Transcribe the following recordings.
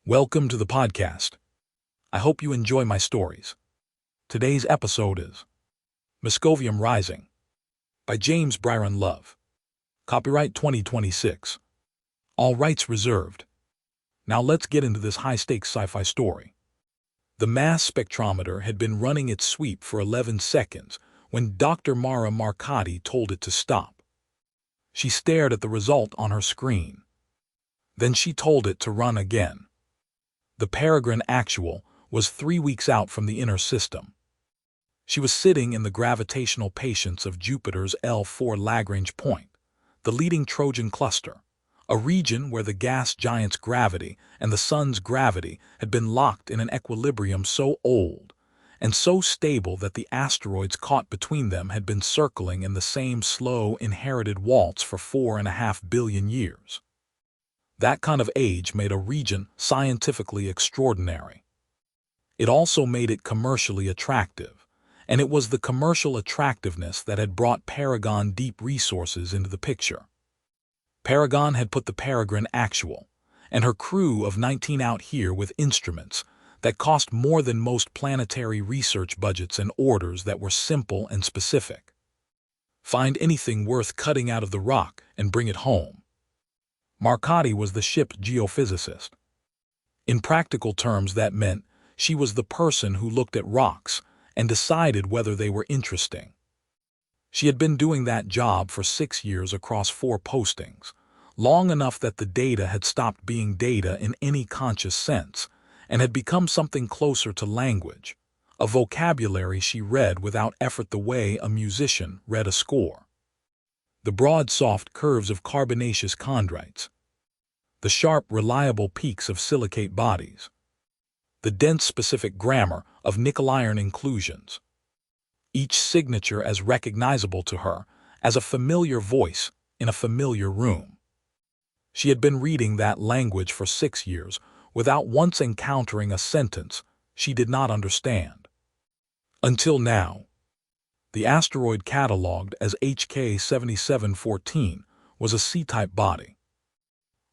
Welcome to the podcast. I hope you enjoy my stories. Today's episode is Moscovium Rising by James Byron Love. Copyright 2026. All rights reserved. Now let's get into this high-stakes sci-fi story. The mass spectrometer had been running its sweep for 11 seconds when Dr. Mara Marcotti told it to stop. She stared at the result on her screen. Then she told it to run again. The Peregrine Actual was 3 weeks out from the inner system. She was sitting in the gravitational patience of Jupiter's L4 Lagrange point, the leading Trojan cluster, a region where the gas giant's gravity and the sun's gravity had been locked in an equilibrium so old and so stable that the asteroids caught between them had been circling in the same slow inherited waltz for 4.5 billion years. That kind of age made a region scientifically extraordinary. It also made it commercially attractive, and it was the commercial attractiveness that had brought Paragon Deep Resources into the picture. Paragon had put the Peregrine Actual and her crew of 19 out here with instruments that cost more than most planetary research budgets and orders that were simple and specific. Find anything worth cutting out of the rock and bring it home. Marcotti was the ship's geophysicist. In practical terms, that meant she was the person who looked at rocks and decided whether they were interesting. She had been doing that job for 6 years across 4 postings, long enough that the data had stopped being data in any conscious sense and had become something closer to language, a vocabulary she read without effort the way a musician read a score. The broad, soft curves of carbonaceous chondrites, the sharp, reliable peaks of silicate bodies, the dense, specific grammar of nickel-iron inclusions, each signature as recognizable to her as a familiar voice in a familiar room. She had been reading that language for 6 years without once encountering a sentence she did not understand. Until now. The asteroid catalogued as HK 7714 was a C-type body,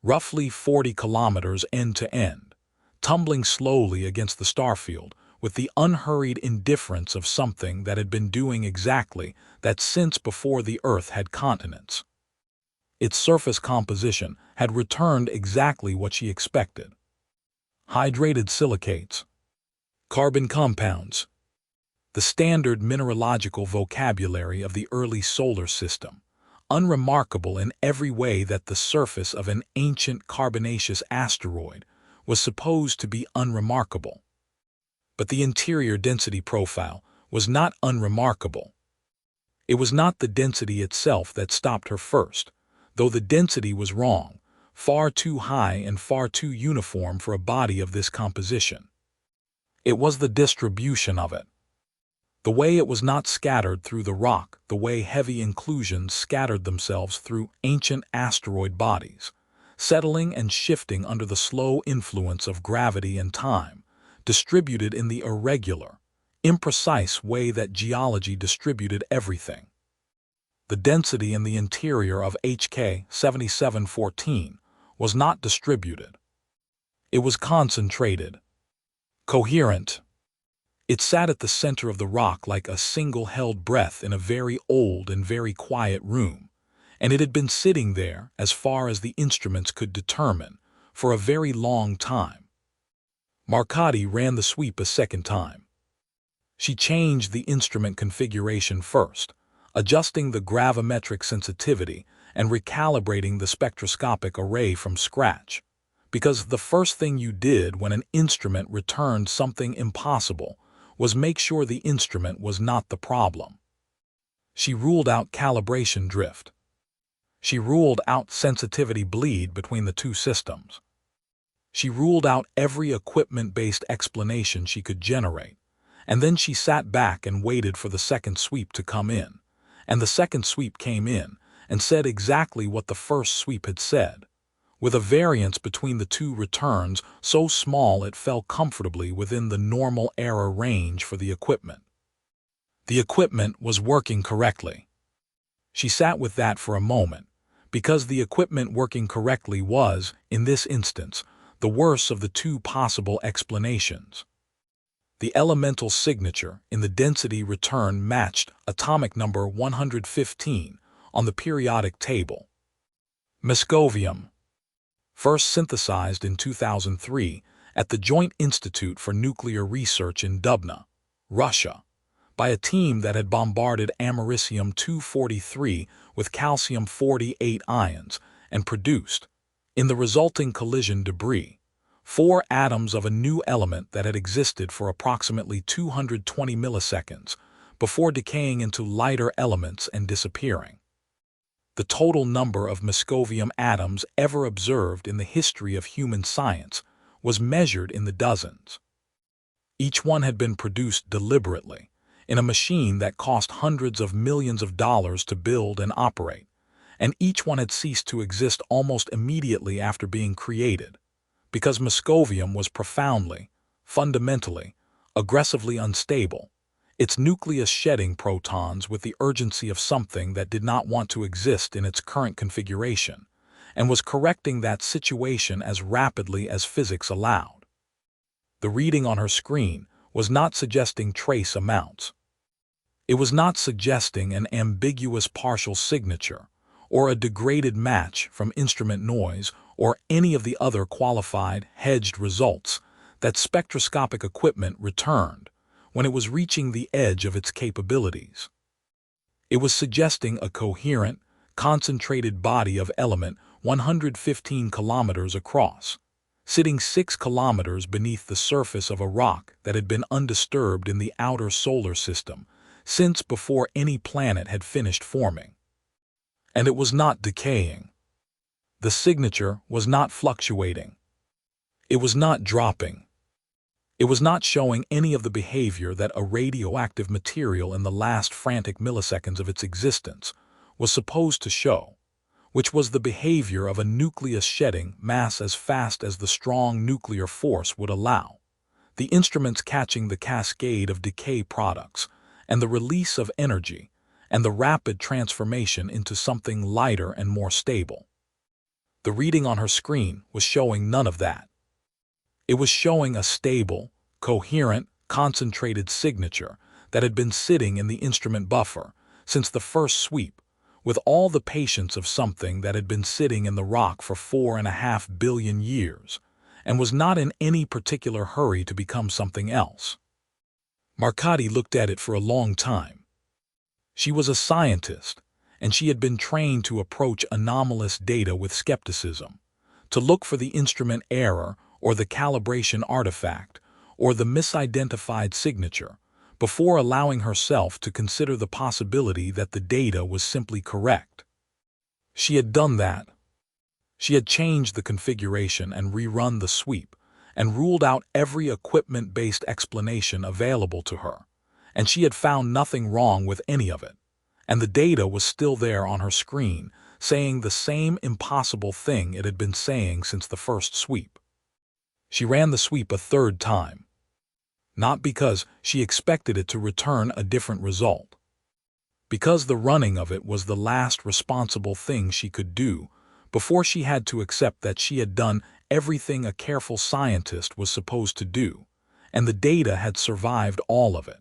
roughly 40 kilometers end to end, tumbling slowly against the starfield with the unhurried indifference of something that had been doing exactly that since before the Earth had continents. Its surface composition had returned exactly what she expected. Hydrated silicates, carbon compounds, the standard mineralogical vocabulary of the early solar system, unremarkable in every way that the surface of an ancient carbonaceous asteroid was supposed to be unremarkable. But the interior density profile was not unremarkable. It was not the density itself that stopped her first, though the density was wrong, far too high and far too uniform for a body of this composition. It was the distribution of it. The way it was not scattered through the rock, the way heavy inclusions scattered themselves through ancient asteroid bodies, settling and shifting under the slow influence of gravity and time, distributed in the irregular, imprecise way that geology distributed everything. The density in the interior of HK 7714 was not distributed. It was concentrated, coherent. It sat at the center of the rock like a single-held breath in a very old and very quiet room, and it had been sitting there, as far as the instruments could determine, for a very long time. Marcotti ran the sweep a second time. She changed the instrument configuration first, adjusting the gravimetric sensitivity and recalibrating the spectroscopic array from scratch, because the first thing you did when an instrument returned something impossible was make sure the instrument was not the problem. She ruled out calibration drift. She ruled out sensitivity bleed between the two systems. She ruled out every equipment-based explanation she could generate, and then she sat back and waited for the second sweep to come in, and the second sweep came in and said exactly what the first sweep had said, with a variance between the two returns so small it fell comfortably within the normal error range for the equipment. The equipment was working correctly. She sat with that for a moment, because the equipment working correctly was, in this instance, the worse of the two possible explanations. The elemental signature in the density return matched atomic number 115 on the periodic table. Moscovium, first synthesized in 2003 at the Joint Institute for Nuclear Research in Dubna, Russia, by a team that had bombarded americium-243 with calcium-48 ions and produced, in the resulting collision debris, 4 atoms of a new element that had existed for approximately 220 milliseconds before decaying into lighter elements and disappearing. The total number of Moscovium atoms ever observed in the history of human science was measured in the dozens. Each one had been produced deliberately, in a machine that cost hundreds of millions of dollars to build and operate, and each one had ceased to exist almost immediately after being created, because Moscovium was profoundly, fundamentally, aggressively unstable, its nucleus shedding protons with the urgency of something that did not want to exist in its current configuration, and was correcting that situation as rapidly as physics allowed. The reading on her screen was not suggesting trace amounts. It was not suggesting an ambiguous partial signature, or a degraded match from instrument noise, or any of the other qualified, hedged results that spectroscopic equipment returned when it was reaching the edge of its capabilities. It was suggesting a coherent, concentrated body of element 115 kilometers across, sitting 6 kilometers beneath the surface of a rock that had been undisturbed in the outer solar system since before any planet had finished forming. And it was not decaying. The signature was not fluctuating. It was not dropping. It was not showing any of the behavior that a radioactive material in the last frantic milliseconds of its existence was supposed to show, which was the behavior of a nucleus shedding mass as fast as the strong nuclear force would allow, the instruments catching the cascade of decay products, and the release of energy, and the rapid transformation into something lighter and more stable. The reading on her screen was showing none of that. It was showing a stable, coherent, concentrated signature that had been sitting in the instrument buffer since the first sweep, with all the patience of something that had been sitting in the rock for 4.5 billion years, and was not in any particular hurry to become something else. Marcotte looked at it for a long time. She was a scientist, and she had been trained to approach anomalous data with skepticism, to look for the instrument error or the calibration artifact or the misidentified signature before allowing herself to consider the possibility that the data was simply correct. She had done that. She had changed the configuration and rerun the sweep and ruled out every equipment-based explanation available to her, and she had found nothing wrong with any of it, and the data was still there on her screen, saying the same impossible thing it had been saying since the first sweep. She ran the sweep a third time, not because she expected it to return a different result, because the running of it was the last responsible thing she could do before she had to accept that she had done everything a careful scientist was supposed to do, and the data had survived all of it.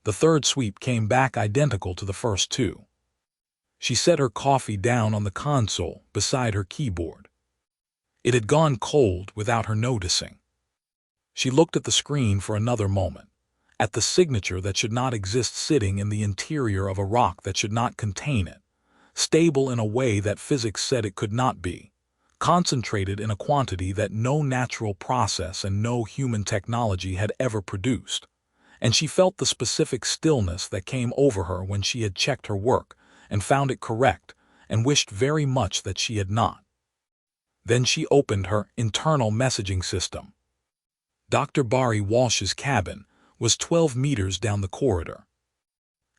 The third sweep came back identical to the first two. She set her coffee down on the console beside her keyboard. It had gone cold without her noticing. She looked at the screen for another moment, at the signature that should not exist sitting in the interior of a rock that should not contain it, stable in a way that physics said it could not be, concentrated in a quantity that no natural process and no human technology had ever produced. And she felt the specific stillness that came over her when she had checked her work and found it correct and wished very much that she had not. Then she opened her internal messaging system. Dr. Barry Walsh's cabin was 12 meters down the corridor.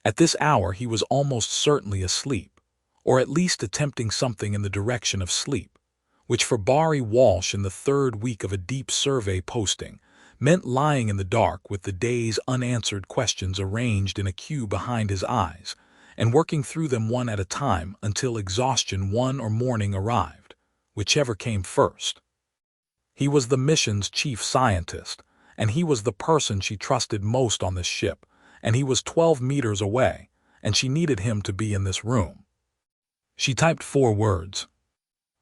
At this hour he was almost certainly asleep, or at least attempting something in the direction of sleep, which for Barry Walsh in the third week of a deep survey posting meant lying in the dark with the day's unanswered questions arranged in a queue behind his eyes, and working through them one at a time until exhaustion or morning arrived, whichever came first. He was the mission's chief scientist, and he was the person she trusted most on this ship, and he was 12 meters away, and she needed him to be in this room. She typed 4 words.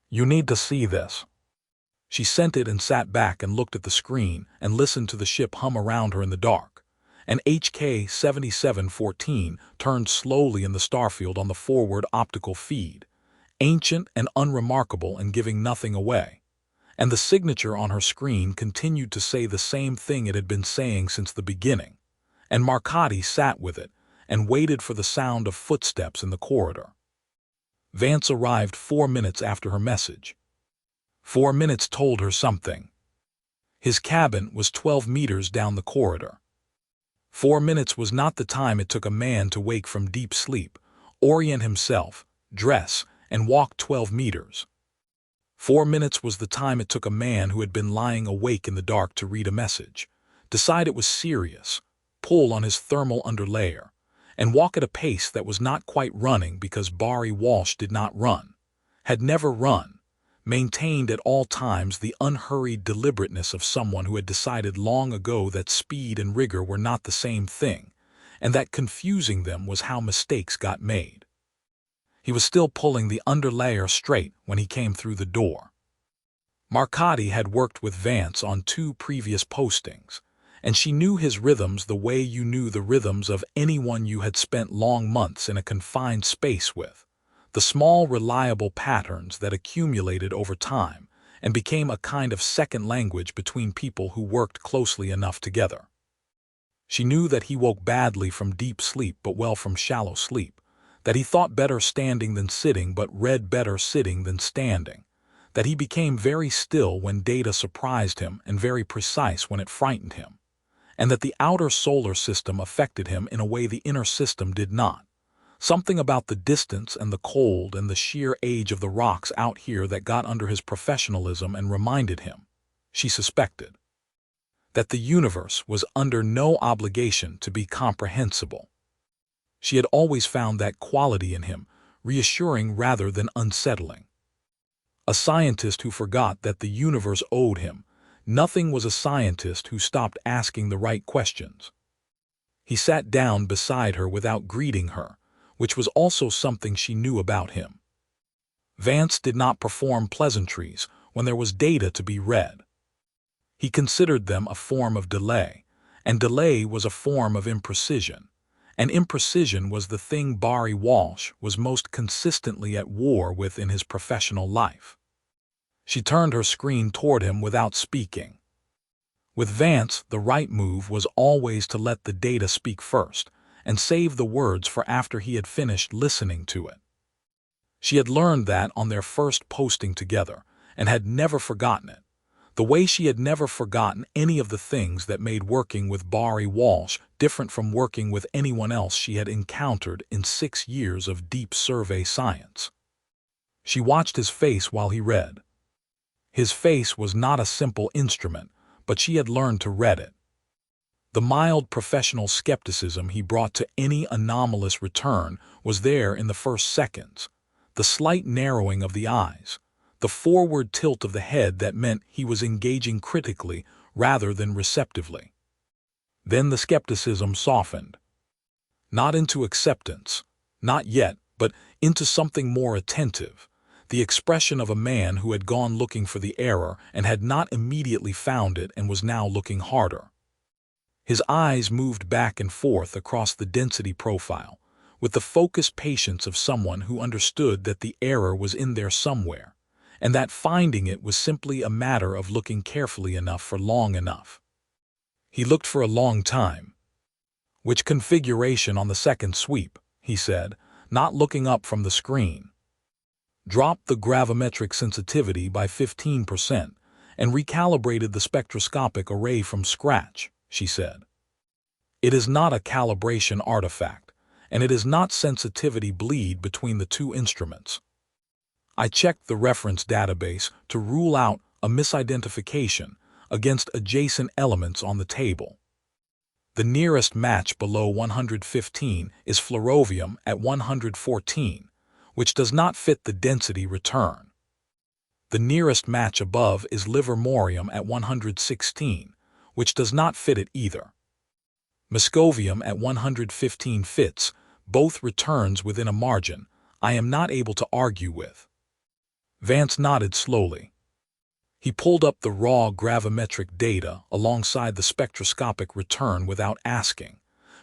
"You need to see this." She sent it and sat back and looked at the screen and listened to the ship hum around her in the dark. An HK 7714 turned slowly in the starfield on the forward optical feed, ancient and unremarkable and giving nothing away. And the signature on her screen continued to say the same thing it had been saying since the beginning. And Marcotti sat with it and waited for the sound of footsteps in the corridor. Vance arrived 4 minutes after her message. 4 minutes told her something. His cabin was 12 meters down the corridor. 4 minutes was not the time it took a man to wake from deep sleep, orient himself, dress, and walk 12 meters. 4 minutes was the time it took a man who had been lying awake in the dark to read a message, decide it was serious, pull on his thermal underlayer, and walk at a pace that was not quite running because Barry Walsh did not run, had never run, maintained at all times the unhurried deliberateness of someone who had decided long ago that speed and rigor were not the same thing, and that confusing them was how mistakes got made. He was still pulling the underlayer straight when he came through the door. Marcotti had worked with Vance on 2 previous postings, and she knew his rhythms the way you knew the rhythms of anyone you had spent long months in a confined space with. The small, reliable patterns that accumulated over time and became a kind of second language between people who worked closely enough together. She knew that he woke badly from deep sleep but well from shallow sleep, that he thought better standing than sitting but read better sitting than standing, that he became very still when data surprised him and very precise when it frightened him, and that the outer solar system affected him in a way the inner system did not. Something about the distance and the cold and the sheer age of the rocks out here that got under his professionalism and reminded him, she suspected, that the universe was under no obligation to be comprehensible. She had always found that quality in him reassuring rather than unsettling. A scientist who forgot that the universe owed him nothing was a scientist who stopped asking the right questions. He sat down beside her without greeting her, which was also something she knew about him. Vance did not perform pleasantries when there was data to be read. He considered them a form of delay, and delay was a form of imprecision, and imprecision was the thing Barry Walsh was most consistently at war with in his professional life. She turned her screen toward him without speaking. With Vance, the right move was always to let the data speak first, and save the words for after he had finished listening to it. She had learned that on their first posting together, and had never forgotten it, the way she had never forgotten any of the things that made working with Barry Walsh different from working with anyone else she had encountered in 6 years of deep survey science. She watched his face while he read. His face was not a simple instrument, but she had learned to read it. The mild professional skepticism he brought to any anomalous return was there in the first seconds, the slight narrowing of the eyes, the forward tilt of the head that meant he was engaging critically rather than receptively. Then the skepticism softened. Not into acceptance, not yet, but into something more attentive, the expression of a man who had gone looking for the error and had not immediately found it and was now looking harder. His eyes moved back and forth across the density profile, with the focused patience of someone who understood that the error was in there somewhere, and that finding it was simply a matter of looking carefully enough for long enough. He looked for a long time. "Which configuration on the second sweep?" he said, not looking up from the screen. "Dropped the gravimetric sensitivity by 15% and recalibrated the spectroscopic array from scratch," she said. "It is not a calibration artifact, and it is not sensitivity bleed between the 2 instruments. I checked the reference database to rule out a misidentification against adjacent elements on the table. The nearest match below 115 is fluorovium at 114, which does not fit the density return. The nearest match above is livermorium at 116, which does not fit it either. Moscovium at 115 fits, both returns within a margin I am not able to argue with. Vance nodded slowly. He pulled up the raw gravimetric data alongside the spectroscopic return without asking,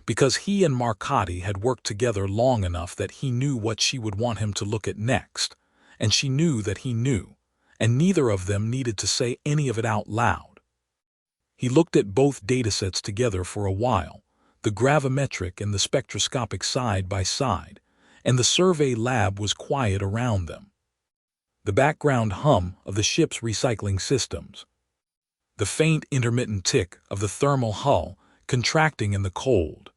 because he and Marcotti had worked together long enough that he knew what she would want him to look at next, and she knew that he knew, and neither of them needed to say any of it out loud. He looked at both datasets together for a while, the gravimetric and the spectroscopic side by side, and the survey lab was quiet around them. The background hum of the ship's recycling systems. The faint intermittent tick of the thermal hull contracting in the cold.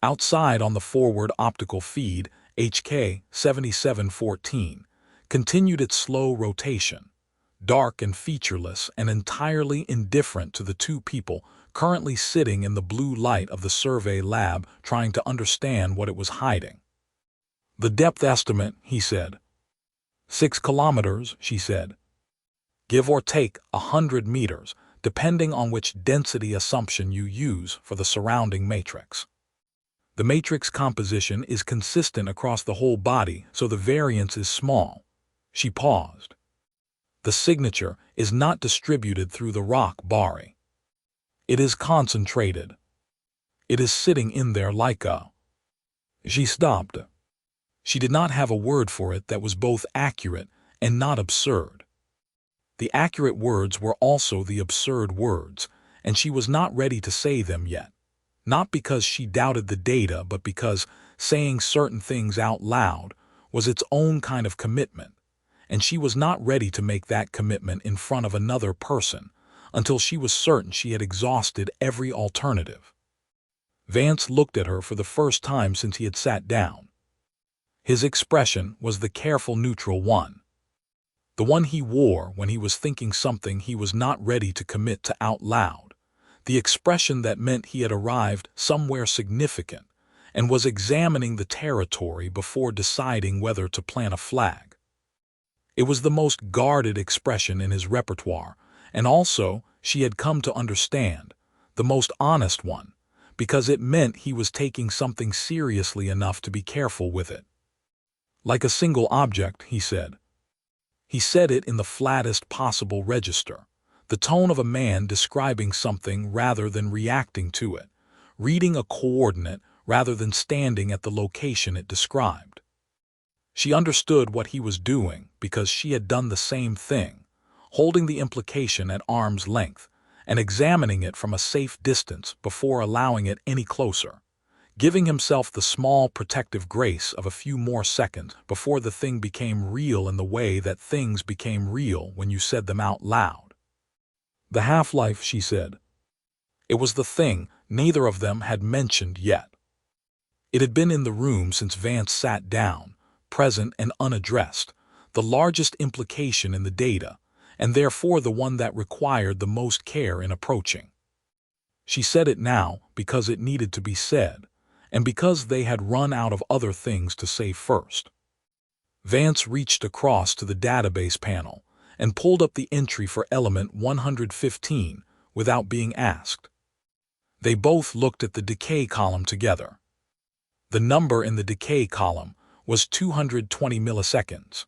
Outside on the forward optical feed, HK 7714 continued its slow rotation, dark and featureless and entirely indifferent to the two people currently sitting in the blue light of the survey lab trying to understand what it was hiding. The depth estimate, he said. 6 kilometers, she said. Give or take 100 meters, depending on which density assumption you use for the surrounding matrix. The matrix composition is consistent across the whole body, so the variance is small. She paused. The signature is not distributed through the rock bari. It is concentrated. It is sitting in there like a... She stopped. She did not have a word for it that was both accurate and not absurd. The accurate words were also the absurd words, and she was not ready to say them yet. Not because she doubted the data, but because saying certain things out loud was its own kind of commitment, and she was not ready to make that commitment in front of another person until she was certain she had exhausted every alternative. Vance looked at her for the first time since he had sat down. His expression was the careful neutral one. The one he wore when he was thinking something he was not ready to commit to out loud. The expression that meant he had arrived somewhere significant and was examining the territory before deciding whether to plant a flag. It was the most guarded expression in his repertoire, and also, she had come to understand, the most honest one, because it meant he was taking something seriously enough to be careful with it. Like a single object, he said. He said it in the flattest possible register, the tone of a man describing something rather than reacting to it, reading a coordinate rather than standing at the location it described. She understood what he was doing because she had done the same thing, holding the implication at arm's length and examining it from a safe distance before allowing it any closer, giving himself the small protective grace of a few more seconds before the thing became real in the way that things became real when you said them out loud. The half-life, she said. It was the thing neither of them had mentioned yet. It had been in the room since Vance sat down, present and unaddressed, the largest implication in the data, and therefore the one that required the most care in approaching. She said it now because it needed to be said, and because they had run out of other things to say first. Vance reached across to the database panel and pulled up the entry for element 115 without being asked. They both looked at the decay column together. The number in the decay column was 220 milliseconds.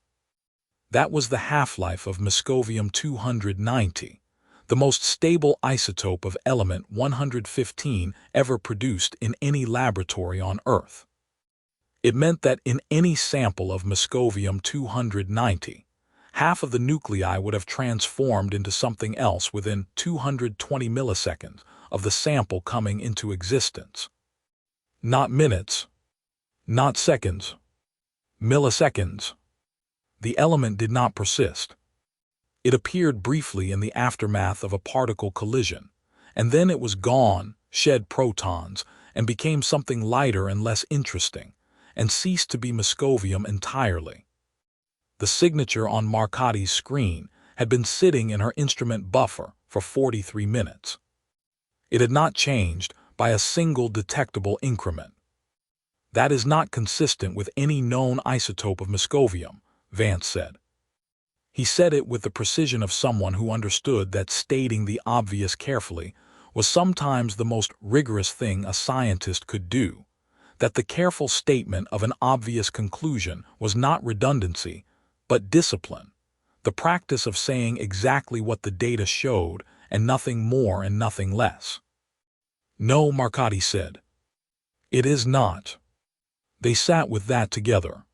That was the half-life of Moscovium 290, the most stable isotope of element 115 ever produced in any laboratory on Earth. It meant that in any sample of Moscovium 290, half of the nuclei would have transformed into something else within 220 milliseconds of the sample coming into existence. Not minutes, not seconds, milliseconds. The element did not persist. It appeared briefly in the aftermath of a particle collision, and then it was gone, shed protons, and became something lighter and less interesting, and ceased to be Moscovium entirely. The signature on Marcotti's screen had been sitting in her instrument buffer for 43 minutes. It had not changed by a single detectable increment. That is not consistent with any known isotope of Moscovium, Vance said. He said it with the precision of someone who understood that stating the obvious carefully was sometimes the most rigorous thing a scientist could do, that the careful statement of an obvious conclusion was not redundancy, but discipline, the practice of saying exactly what the data showed and nothing more and nothing less. No, Marcotti said. It is not. They sat with that together.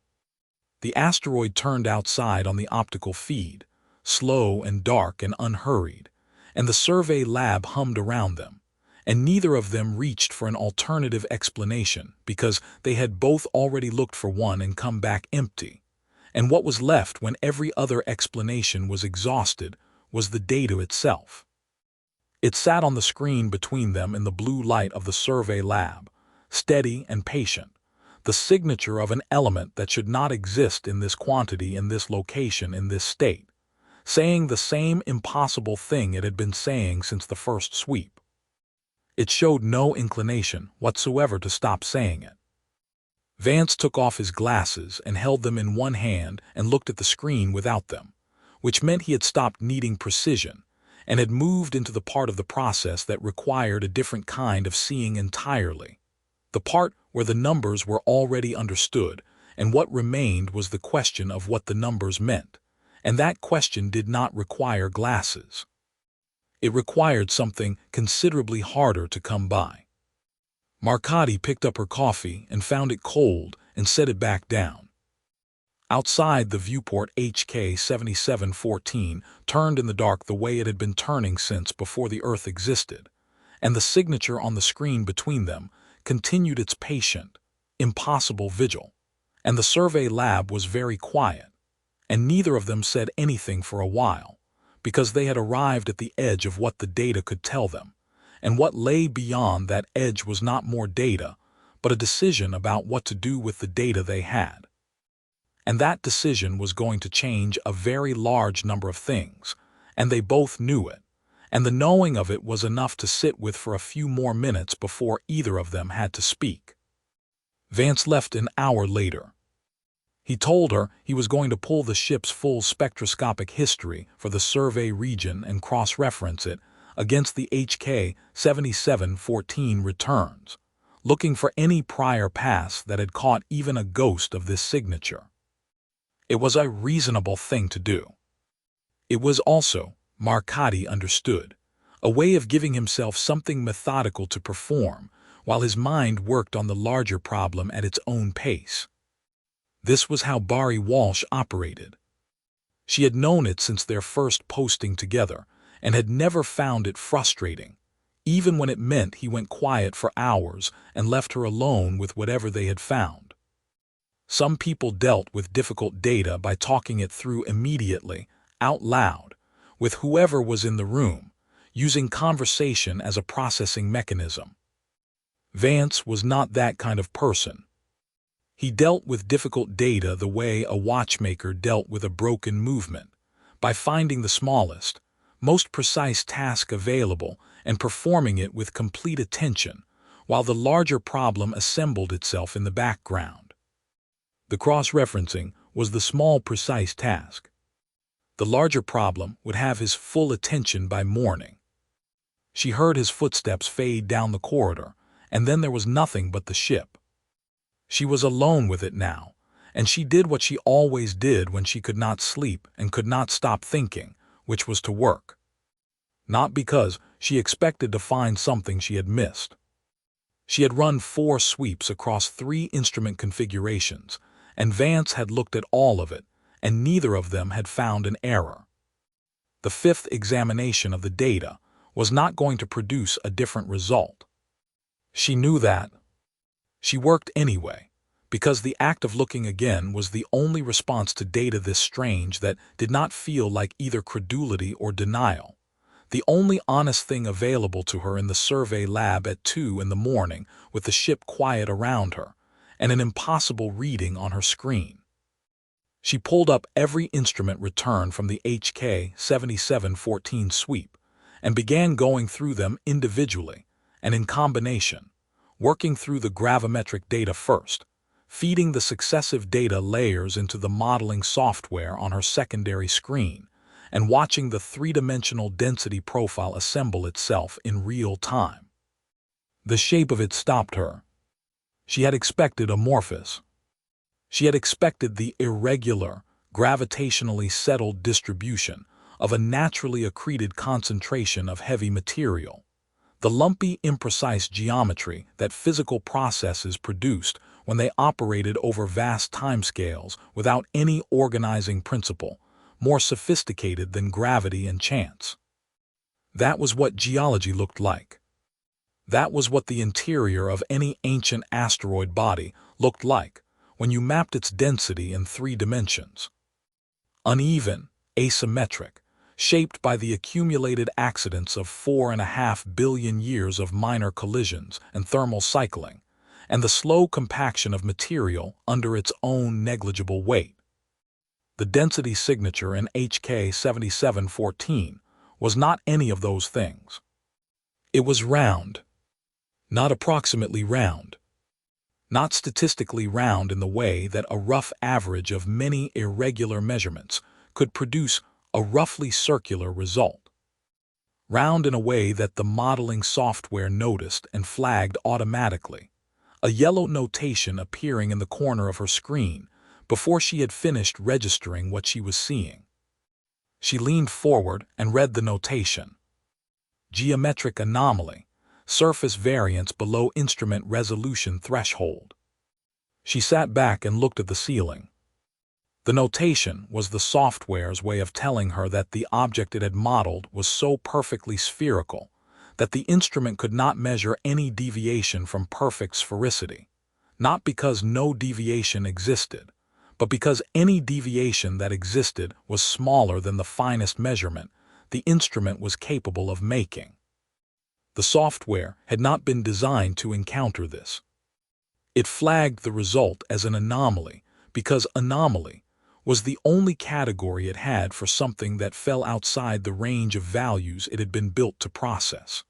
The asteroid turned outside on the optical feed, slow and dark and unhurried, and the survey lab hummed around them, and neither of them reached for an alternative explanation because they had both already looked for one and come back empty, and what was left when every other explanation was exhausted was the data itself. It sat on the screen between them in the blue light of the survey lab, steady and patient, the signature of an element that should not exist in this quantity, in this location, in this state, saying the same impossible thing it had been saying since the first sweep. It showed no inclination whatsoever to stop saying it. Vance took off his glasses and held them in one hand and looked at the screen without them, which meant he had stopped needing precision and had moved into the part of the process that required a different kind of seeing entirely, the part where the numbers were already understood, and what remained was the question of what the numbers meant, and that question did not require glasses. It required something considerably harder to come by. Marcotti picked up her coffee and found it cold and set it back down. Outside, the viewport HK 7714 turned in the dark the way it had been turning since before the Earth existed, and the signature on the screen between them continued its patient, impossible vigil, and the survey lab was very quiet, and neither of them said anything for a while, because they had arrived at the edge of what the data could tell them, and what lay beyond that edge was not more data, but a decision about what to do with the data they had. And that decision was going to change a very large number of things, and they both knew it, and the knowing of it was enough to sit with for a few more minutes before either of them had to speak. Vance left an hour later. He told her he was going to pull the ship's full spectroscopic history for the survey region and cross-reference it against the HK 7714 returns, looking for any prior pass that had caught even a ghost of this signature. It was a reasonable thing to do. It was also, Marcotti understood, a way of giving himself something methodical to perform while his mind worked on the larger problem at its own pace. This was how Barry Walsh operated. She had known it since their first posting together and had never found it frustrating, even when it meant he went quiet for hours and left her alone with whatever they had found. Some people dealt with difficult data by talking it through immediately, out loud, with whoever was in the room, using conversation as a processing mechanism. Vance was not that kind of person. He dealt with difficult data the way a watchmaker dealt with a broken movement, by finding the smallest, most precise task available and performing it with complete attention, while the larger problem assembled itself in the background. The cross-referencing was the small, precise task. The larger problem would have his full attention by morning. She heard his footsteps fade down the corridor, and then there was nothing but the ship. She was alone with it now, and she did what she always did when she could not sleep and could not stop thinking, which was to work. Not because she expected to find something she had missed. She had run 4 sweeps across 3 instrument configurations, and Vance had looked at all of it, and neither of them had found an error. The 5th examination of the data was not going to produce a different result. She knew that. She worked anyway, because the act of looking again was the only response to data this strange that did not feel like either credulity or denial, the only honest thing available to her in the survey lab at 2 in the morning with the ship quiet around her, and an impossible reading on her screen. She pulled up every instrument return from the HK 7714 sweep and began going through them individually and in combination, working through the gravimetric data first, feeding the successive data layers into the modeling software on her secondary screen, and watching the three-dimensional density profile assemble itself in real time. The shape of it stopped her. She had expected amorphous. She had expected the irregular, gravitationally settled distribution of a naturally accreted concentration of heavy material, the lumpy, imprecise geometry that physical processes produced when they operated over vast timescales without any organizing principle, more sophisticated than gravity and chance. That was what geology looked like. That was what the interior of any ancient asteroid body looked like when you mapped its density in 3 dimensions. Uneven, asymmetric, shaped by the accumulated accidents of 4.5 billion years of minor collisions and thermal cycling, and the slow compaction of material under its own negligible weight. The density signature in HK 7714 was not any of those things. It was round. Not approximately round. Not statistically round in the way that a rough average of many irregular measurements could produce a roughly circular result. Round in a way that the modeling software noticed and flagged automatically, a yellow notation appearing in the corner of her screen before she had finished registering what she was seeing. She leaned forward and read the notation. Geometric anomaly. Surface variance below instrument resolution threshold. She sat back and looked at the ceiling. The notation was the software's way of telling her that the object it had modeled was so perfectly spherical that the instrument could not measure any deviation from perfect sphericity, not because no deviation existed, but because any deviation that existed was smaller than the finest measurement the instrument was capable of making. The software had not been designed to encounter this. It flagged the result as an anomaly because anomaly was the only category it had for something that fell outside the range of values it had been built to process.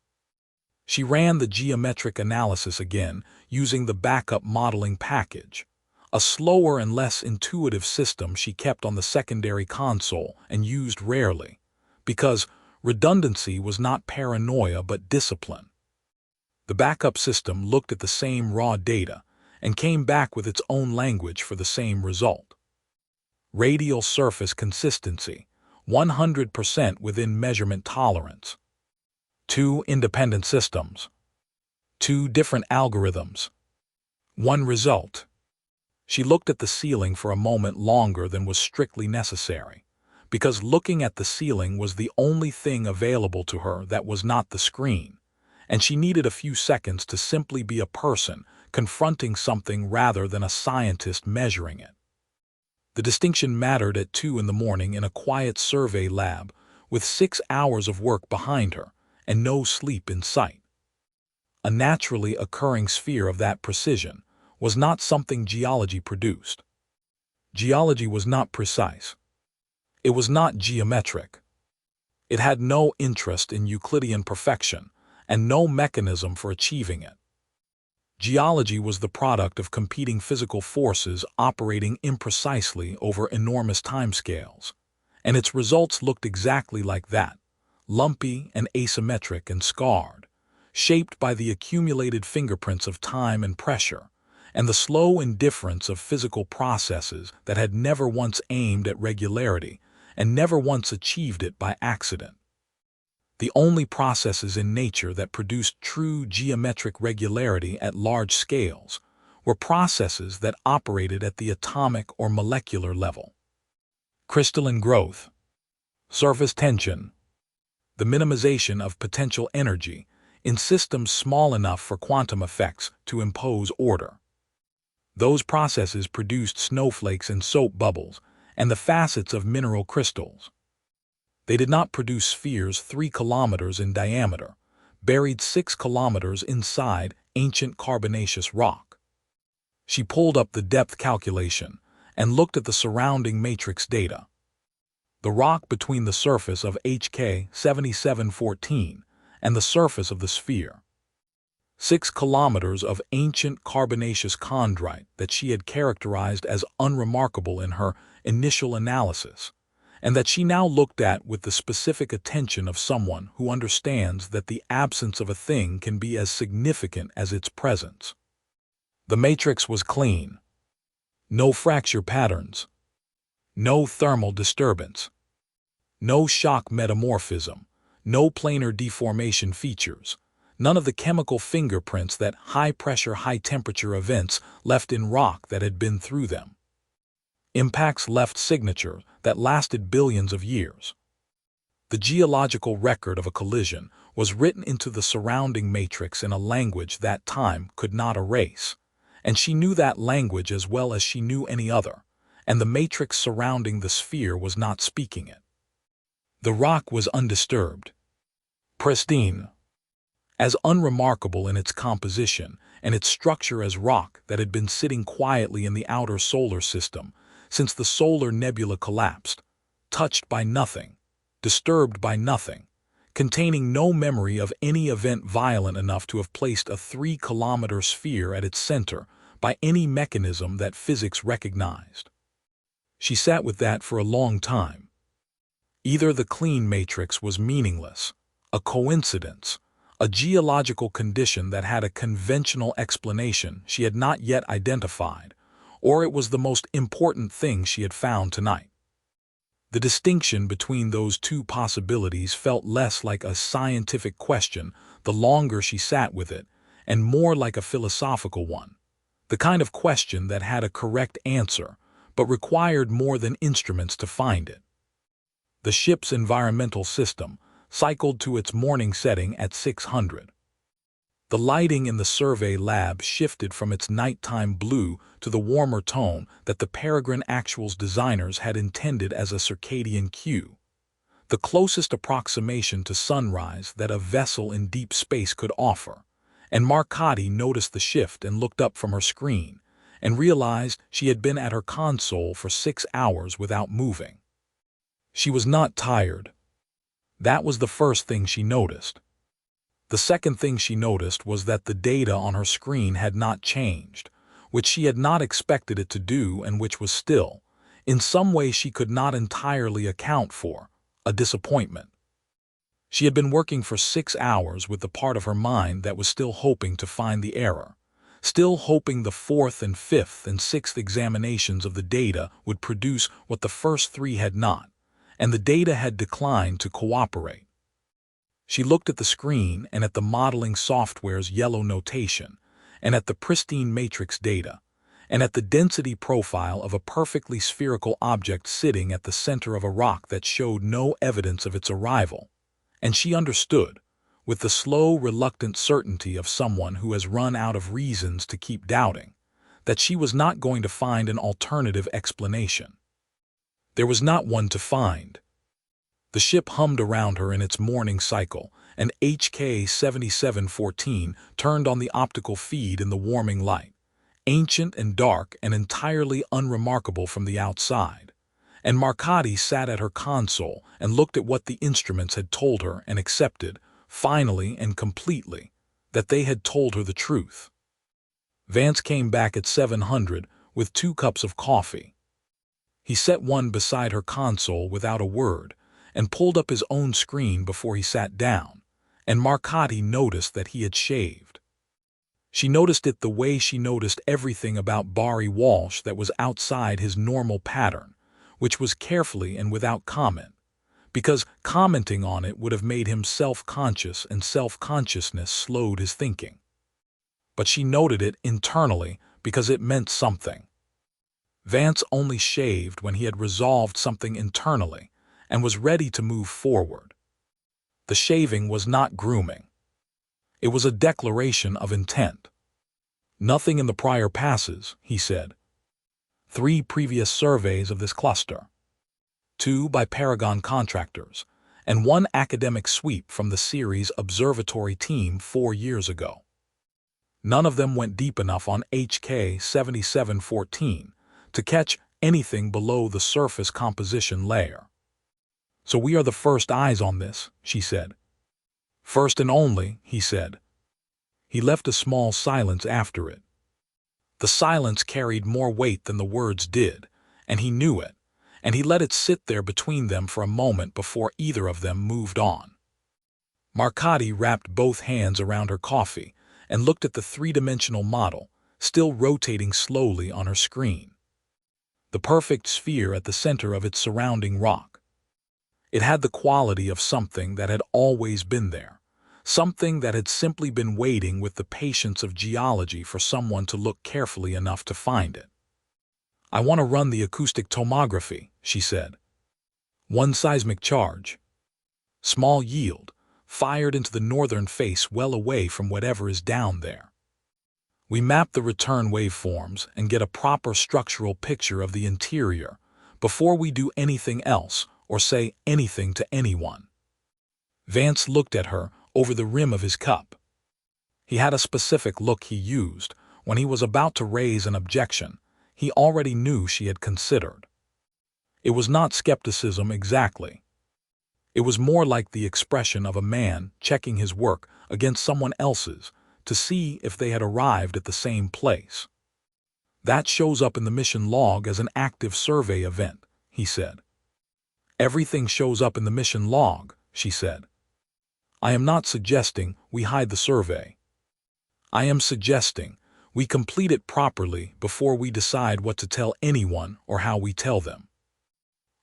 She ran the geometric analysis again using the backup modeling package, a slower and less intuitive system she kept on the secondary console and used rarely, because redundancy was not paranoia but discipline. The backup system looked at the same raw data and came back with its own language for the same result. Radial surface consistency, 100% within measurement tolerance. 2 independent systems. 2 different algorithms. 1 result. She looked at the ceiling for a moment longer than was strictly necessary, because looking at the ceiling was the only thing available to her that was not the screen, and she needed a few seconds to simply be a person confronting something rather than a scientist measuring it. The distinction mattered at 2 in the morning in a quiet survey lab with 6 hours of work behind her and no sleep in sight. A naturally occurring sphere of that precision was not something geology produced. Geology was not precise. It was not geometric. It had no interest in Euclidean perfection and no mechanism for achieving it. Geology was the product of competing physical forces operating imprecisely over enormous timescales, and its results looked exactly like that, lumpy and asymmetric and scarred, shaped by the accumulated fingerprints of time and pressure, and the slow indifference of physical processes that had never once aimed at regularity and never once achieved it by accident. The only processes in nature that produced true geometric regularity at large scales were processes that operated at the atomic or molecular level. Crystalline growth, surface tension, the minimization of potential energy in systems small enough for quantum effects to impose order. Those processes produced snowflakes and soap bubbles and the facets of mineral crystals. They did not produce spheres 3 kilometers in diameter, buried 6 kilometers inside ancient carbonaceous rock. She pulled up the depth calculation and looked at the surrounding matrix data. The rock between the surface of HK 7714 and the surface of the sphere. 6 kilometers of ancient carbonaceous chondrite that she had characterized as unremarkable in her initial analysis, and that she now looked at with the specific attention of someone who understands that the absence of a thing can be as significant as its presence. The matrix was clean. No fracture patterns. No thermal disturbance. No shock metamorphism. No planar deformation features. None of the chemical fingerprints that high-pressure, high-temperature events left in rock that had been through them. Impacts left signatures that lasted billions of years. The geological record of a collision was written into the surrounding matrix in a language that time could not erase, and she knew that language as well as she knew any other, and the matrix surrounding the sphere was not speaking it. The rock was undisturbed, pristine, as unremarkable in its composition and its structure as rock that had been sitting quietly in the outer solar system since the solar nebula collapsed, touched by nothing, disturbed by nothing, containing no memory of any event violent enough to have placed a 3-kilometer sphere at its center by any mechanism that physics recognized. She sat with that for a long time. Either the clean matrix was meaningless, a coincidence, a geological condition that had a conventional explanation she had not yet identified, or it was the most important thing she had found tonight. The distinction between those two possibilities felt less like a scientific question the longer she sat with it, and more like a philosophical one, the kind of question that had a correct answer, but required more than instruments to find it. The ship's environmental system cycled to its morning setting at 600. The lighting in the survey lab shifted from its nighttime blue to the warmer tone that the Peregrine Actual's designers had intended as a circadian cue, the closest approximation to sunrise that a vessel in deep space could offer, and Marcotte noticed the shift and looked up from her screen and realized she had been at her console for 6 hours without moving. She was not tired. That was the first thing she noticed. The second thing she noticed was that the data on her screen had not changed, which she had not expected it to do and which was still, in some way she could not entirely account for, a disappointment. She had been working for 6 hours with the part of her mind that was still hoping to find the error, still hoping the 4th and 5th and 6th examinations of the data would produce what the first 3 had not, and the data had declined to cooperate. She looked at the screen and at the modeling software's yellow notation, and at the pristine matrix data, and at the density profile of a perfectly spherical object sitting at the center of a rock that showed no evidence of its arrival, and she understood, with the slow, reluctant certainty of someone who has run out of reasons to keep doubting, that she was not going to find an alternative explanation. There was not one to find. The ship hummed around her in its morning cycle, and HK 7714 turned on the optical feed in the warming light, ancient and dark and entirely unremarkable from the outside, and Marcotte sat at her console and looked at what the instruments had told her and accepted, finally and completely, that they had told her the truth. Vance came back at 700 with 2 cups of coffee. He set one beside her console without a word, and pulled up his own screen before he sat down, and Marcotte noticed that he had shaved. She noticed it the way she noticed everything about Barry Walsh that was outside his normal pattern, which was carefully and without comment, because commenting on it would have made him self-conscious, and self-consciousness slowed his thinking. But she noted it internally because it meant something. Vance only shaved when he had resolved something internally, and was ready to move forward. The shaving was not grooming. It was a declaration of intent. Nothing in the prior passes, he said. 3 previous surveys of this cluster. 2 by Paragon contractors, and 1 academic sweep from the Ceres observatory team 4 years ago. None of them went deep enough on HK 7714 to catch anything below the surface composition layer. So we are the first eyes on this, she said. First and only, he said. He left a small silence after it. The silence carried more weight than the words did, and he knew it, and he let it sit there between them for a moment before either of them moved on. Marcotti wrapped both hands around her coffee and looked at the three-dimensional model, still rotating slowly on her screen. The perfect sphere at the center of its surrounding rock. It had the quality of something that had always been there, something that had simply been waiting with the patience of geology for someone to look carefully enough to find it. "I want to run the acoustic tomography," she said. "One seismic charge. Small yield, fired into the northern face well away from whatever is down there. We map the return waveforms and get a proper structural picture of the interior before we do anything else or say anything to anyone." Vance looked at her over the rim of his cup. He had a specific look he used when he was about to raise an objection he already knew she had considered. It was not skepticism exactly. It was more like the expression of a man checking his work against someone else's to see if they had arrived at the same place. "That shows up in the mission log as an active survey event," he said. "Everything shows up in the mission log," she said. "I am not suggesting we hide the survey. I am suggesting we complete it properly before we decide what to tell anyone or how we tell them.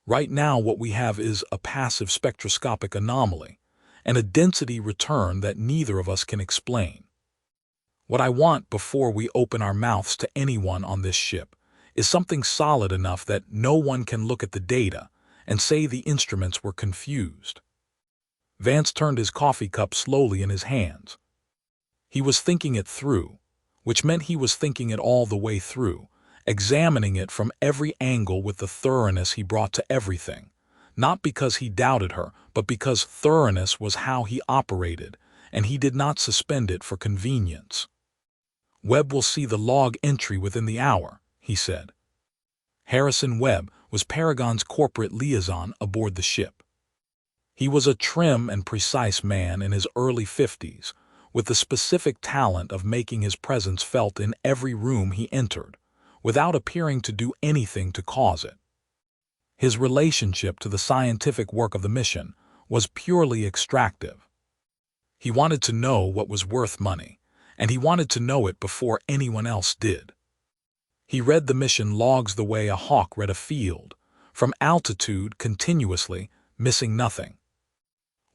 Right now what we have is a passive spectroscopic anomaly and a density return that neither of us can explain. What I want before we open our mouths to anyone on this ship is something solid enough that no one can look at the data and say the instruments were confused." Vance turned his coffee cup slowly in his hands. He was thinking it through, which meant he was thinking it all the way through, examining it from every angle with the thoroughness he brought to everything, not because he doubted her, but because thoroughness was how he operated, and he did not suspend it for convenience. "Webb will see the log entry within the hour," he said. Harrison Webb was Paragon's corporate liaison aboard the ship. He was a trim and precise man in his early 50s, with the specific talent of making his presence felt in every room he entered, without appearing to do anything to cause it. His relationship to the scientific work of the mission was purely extractive. He wanted to know what was worth money, and he wanted to know it before anyone else did. He read the mission logs the way a hawk read a field, from altitude continuously, missing nothing.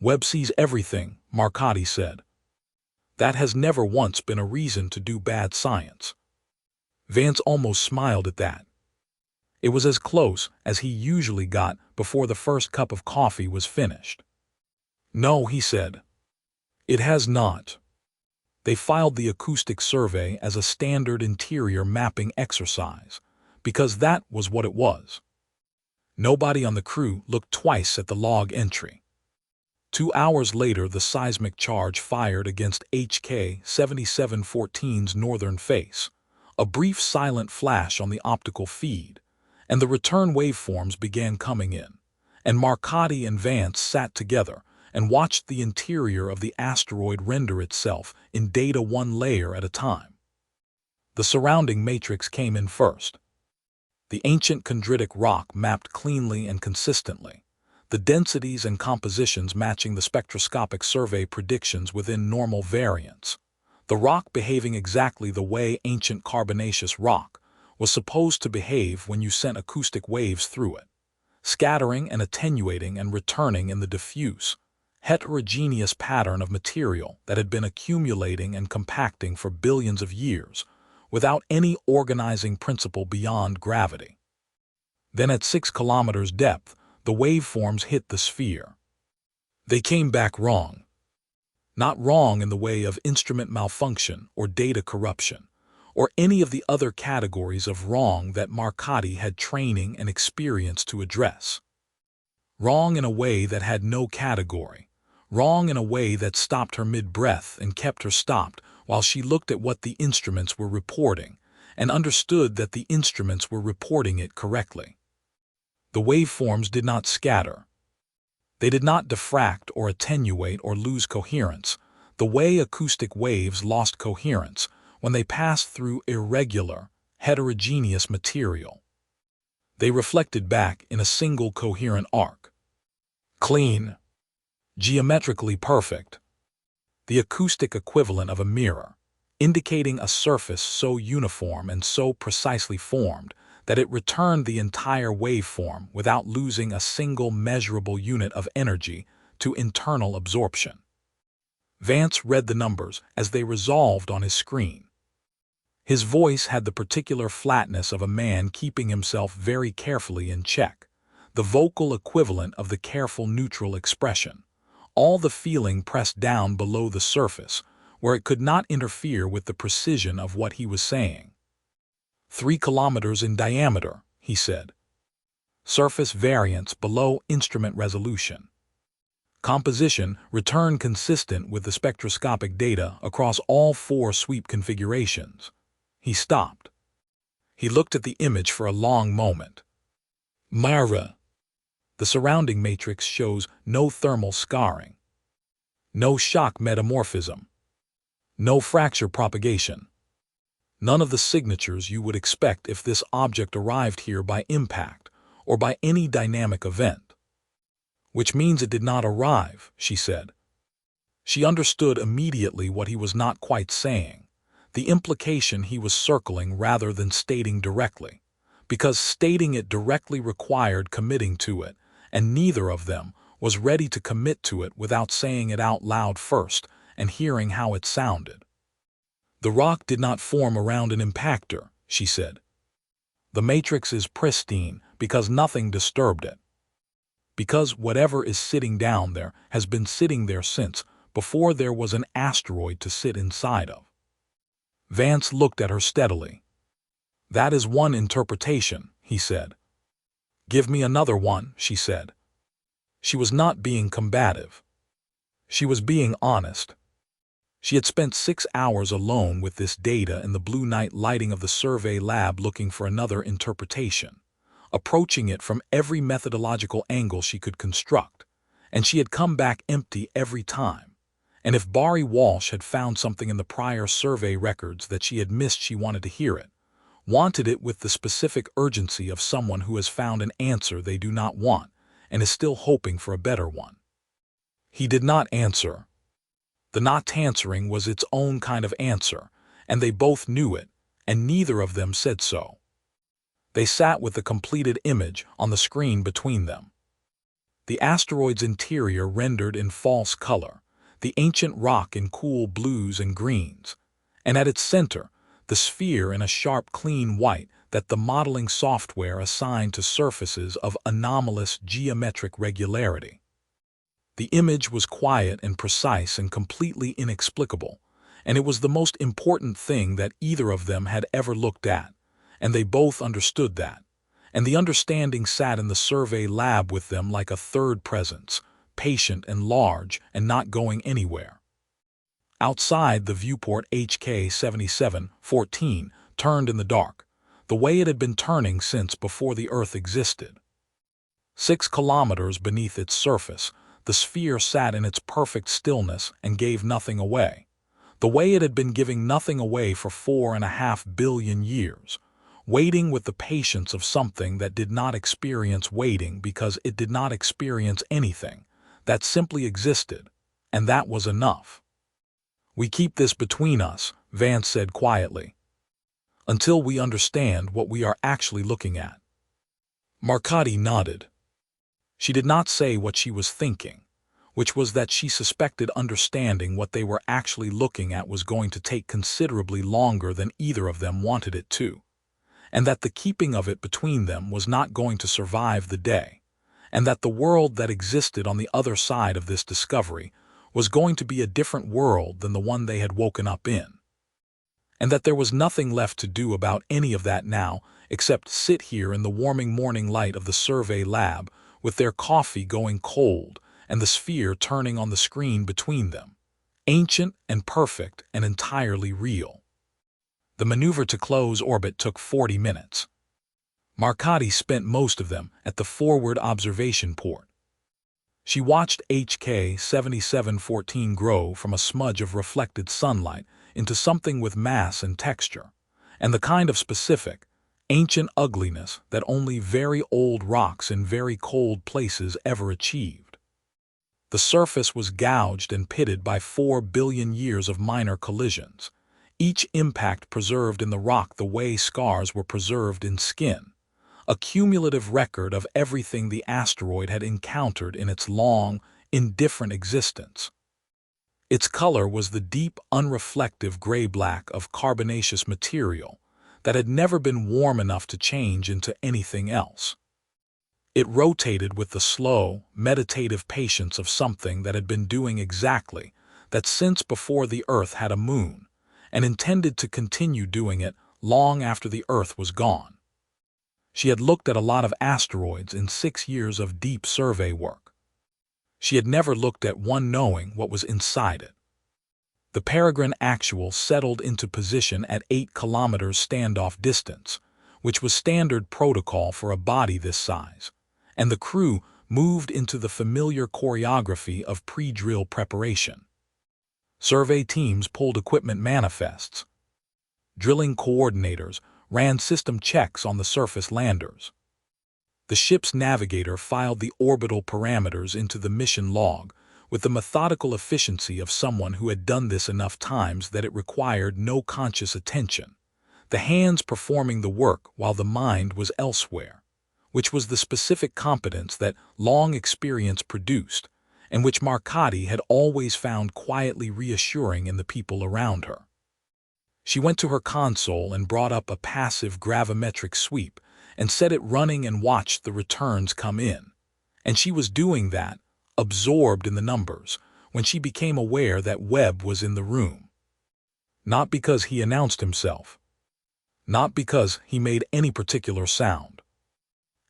"Webb sees everything," Marcotti said. "That has never once been a reason to do bad science." Vance almost smiled at that. It was as close as he usually got before the first cup of coffee was finished. "No," he said. "It has not." They filed the acoustic survey as a standard interior mapping exercise, because that was what it was. Nobody on the crew looked twice at the log entry. 2 hours later, the seismic charge fired against HK 7714's northern face, a brief silent flash on the optical feed, and the return waveforms began coming in, and Marcotti and Vance sat together and watched the interior of the asteroid render itself in data one layer at a time. The surrounding matrix came in first. The ancient chondritic rock mapped cleanly and consistently, the densities and compositions matching the spectroscopic survey predictions within normal variance. The rock behaving exactly the way ancient carbonaceous rock was supposed to behave when you sent acoustic waves through it, scattering and attenuating and returning in the diffuse, heterogeneous pattern of material that had been accumulating and compacting for billions of years, without any organizing principle beyond gravity. Then at 6 kilometers depth, the waveforms hit the sphere. They came back wrong. Not wrong in the way of instrument malfunction or data corruption, or any of the other categories of wrong that Marcotti had training and experience to address. Wrong in a way that had no category, wrong in a way that stopped her mid-breath and kept her stopped while she looked at what the instruments were reporting and understood that the instruments were reporting it correctly. The waveforms did not scatter. They did not diffract or attenuate or lose coherence. the way acoustic waves lost coherence when they passed through irregular, heterogeneous material. They reflected back in a single coherent arc. Clean. Geometrically perfect. The acoustic equivalent of a mirror, indicating a surface so uniform and so precisely formed that it returned the entire waveform without losing a single measurable unit of energy to internal absorption. Vance read the numbers as they resolved on his screen. His voice had the particular flatness of a man keeping himself very carefully in check, the vocal equivalent of the careful neutral expression, all the feeling pressed down below the surface, where it could not interfere with the precision of what he was saying. 3 kilometers in diameter, he said. Surface variance below instrument resolution. Composition returned consistent with the spectroscopic data across all 4 sweep configurations. He stopped. He looked at the image for a long moment. Mara. The surrounding matrix shows no thermal scarring, no shock metamorphism, no fracture propagation, none of the signatures you would expect if this object arrived here by impact or by any dynamic event. Which means it did not arrive, she said. She understood immediately what he was not quite saying, the implication he was circling rather than stating directly, because stating it directly required committing to it, and neither of them was ready to commit to it without saying it out loud first and hearing how it sounded. The rock did not form around an impactor, she said. The matrix is pristine because nothing disturbed it. Because whatever is sitting down there has been sitting there since before there was an asteroid to sit inside of. Vance looked at her steadily. That is one interpretation, he said. Give me another one, she said. She was not being combative. She was being honest. She had spent 6 hours alone with this data in the blue night lighting of the survey lab looking for another interpretation, approaching it from every methodological angle she could construct, and she had come back empty every time. And if Barry Walsh had found something in the prior survey records that she had missed, she wanted to hear it, wanted it with the specific urgency of someone who has found an answer they do not want and is still hoping for a better one. He did not answer. The not answering was its own kind of answer, and they both knew it, and neither of them said so. They sat with the completed image on the screen between them. The asteroid's interior rendered in false color, the ancient rock in cool blues and greens, and at its center, the sphere in a sharp clean white that the modeling software assigned to surfaces of anomalous geometric regularity. The image was quiet and precise and completely inexplicable, and it was the most important thing that either of them had ever looked at, and they both understood that, and the understanding sat in the survey lab with them like a third presence, patient and large and not going anywhere. Outside, the viewport HK 7714 turned in the dark, the way it had been turning since before the Earth existed. 6 kilometers beneath its surface, the sphere sat in its perfect stillness and gave nothing away, the way it had been giving nothing away for 4.5 billion years, waiting with the patience of something that did not experience waiting because it did not experience anything, that simply existed, and that was enough. We keep this between us, Vance said quietly, until we understand what we are actually looking at. Marcotti nodded. She did not say what she was thinking, which was that she suspected understanding what they were actually looking at was going to take considerably longer than either of them wanted it to, and that the keeping of it between them was not going to survive the day, and that the world that existed on the other side of this discovery was going to be a different world than the one they had woken up in, and that there was nothing left to do about any of that now except sit here in the warming morning light of the survey lab with their coffee going cold and the sphere turning on the screen between them, ancient and perfect and entirely real. The maneuver to close orbit took 40 minutes. Marcotti spent most of them at the forward observation port. She watched HK 7714 grow from a smudge of reflected sunlight into something with mass and texture, and the kind of specific, ancient ugliness that only very old rocks in very cold places ever achieved. The surface was gouged and pitted by 4 billion years of minor collisions, each impact preserved in the rock the way scars were preserved in skin, a cumulative record of everything the asteroid had encountered in its long, indifferent existence. Its color was the deep, unreflective gray-black of carbonaceous material that had never been warm enough to change into anything else. It rotated with the slow, meditative patience of something that had been doing exactly that since before the Earth had a moon, and intended to continue doing it long after the Earth was gone. She had looked at a lot of asteroids in 6 years of deep survey work. She had never looked at one knowing what was inside it. The Peregrine Actual settled into position at 8 kilometers standoff distance, which was standard protocol for a body this size, and the crew moved into the familiar choreography of pre-drill preparation. Survey teams pulled equipment manifests. Drilling coordinators ran system checks on the surface landers. The ship's navigator filed the orbital parameters into the mission log with the methodical efficiency of someone who had done this enough times that it required no conscious attention, the hands performing the work while the mind was elsewhere, which was the specific competence that long experience produced and which Marcotti had always found quietly reassuring in the people around her. She went to her console and brought up a passive gravimetric sweep and set it running and watched the returns come in. And she was doing that, absorbed in the numbers, when she became aware that Webb was in the room. Not because he announced himself. Not because he made any particular sound.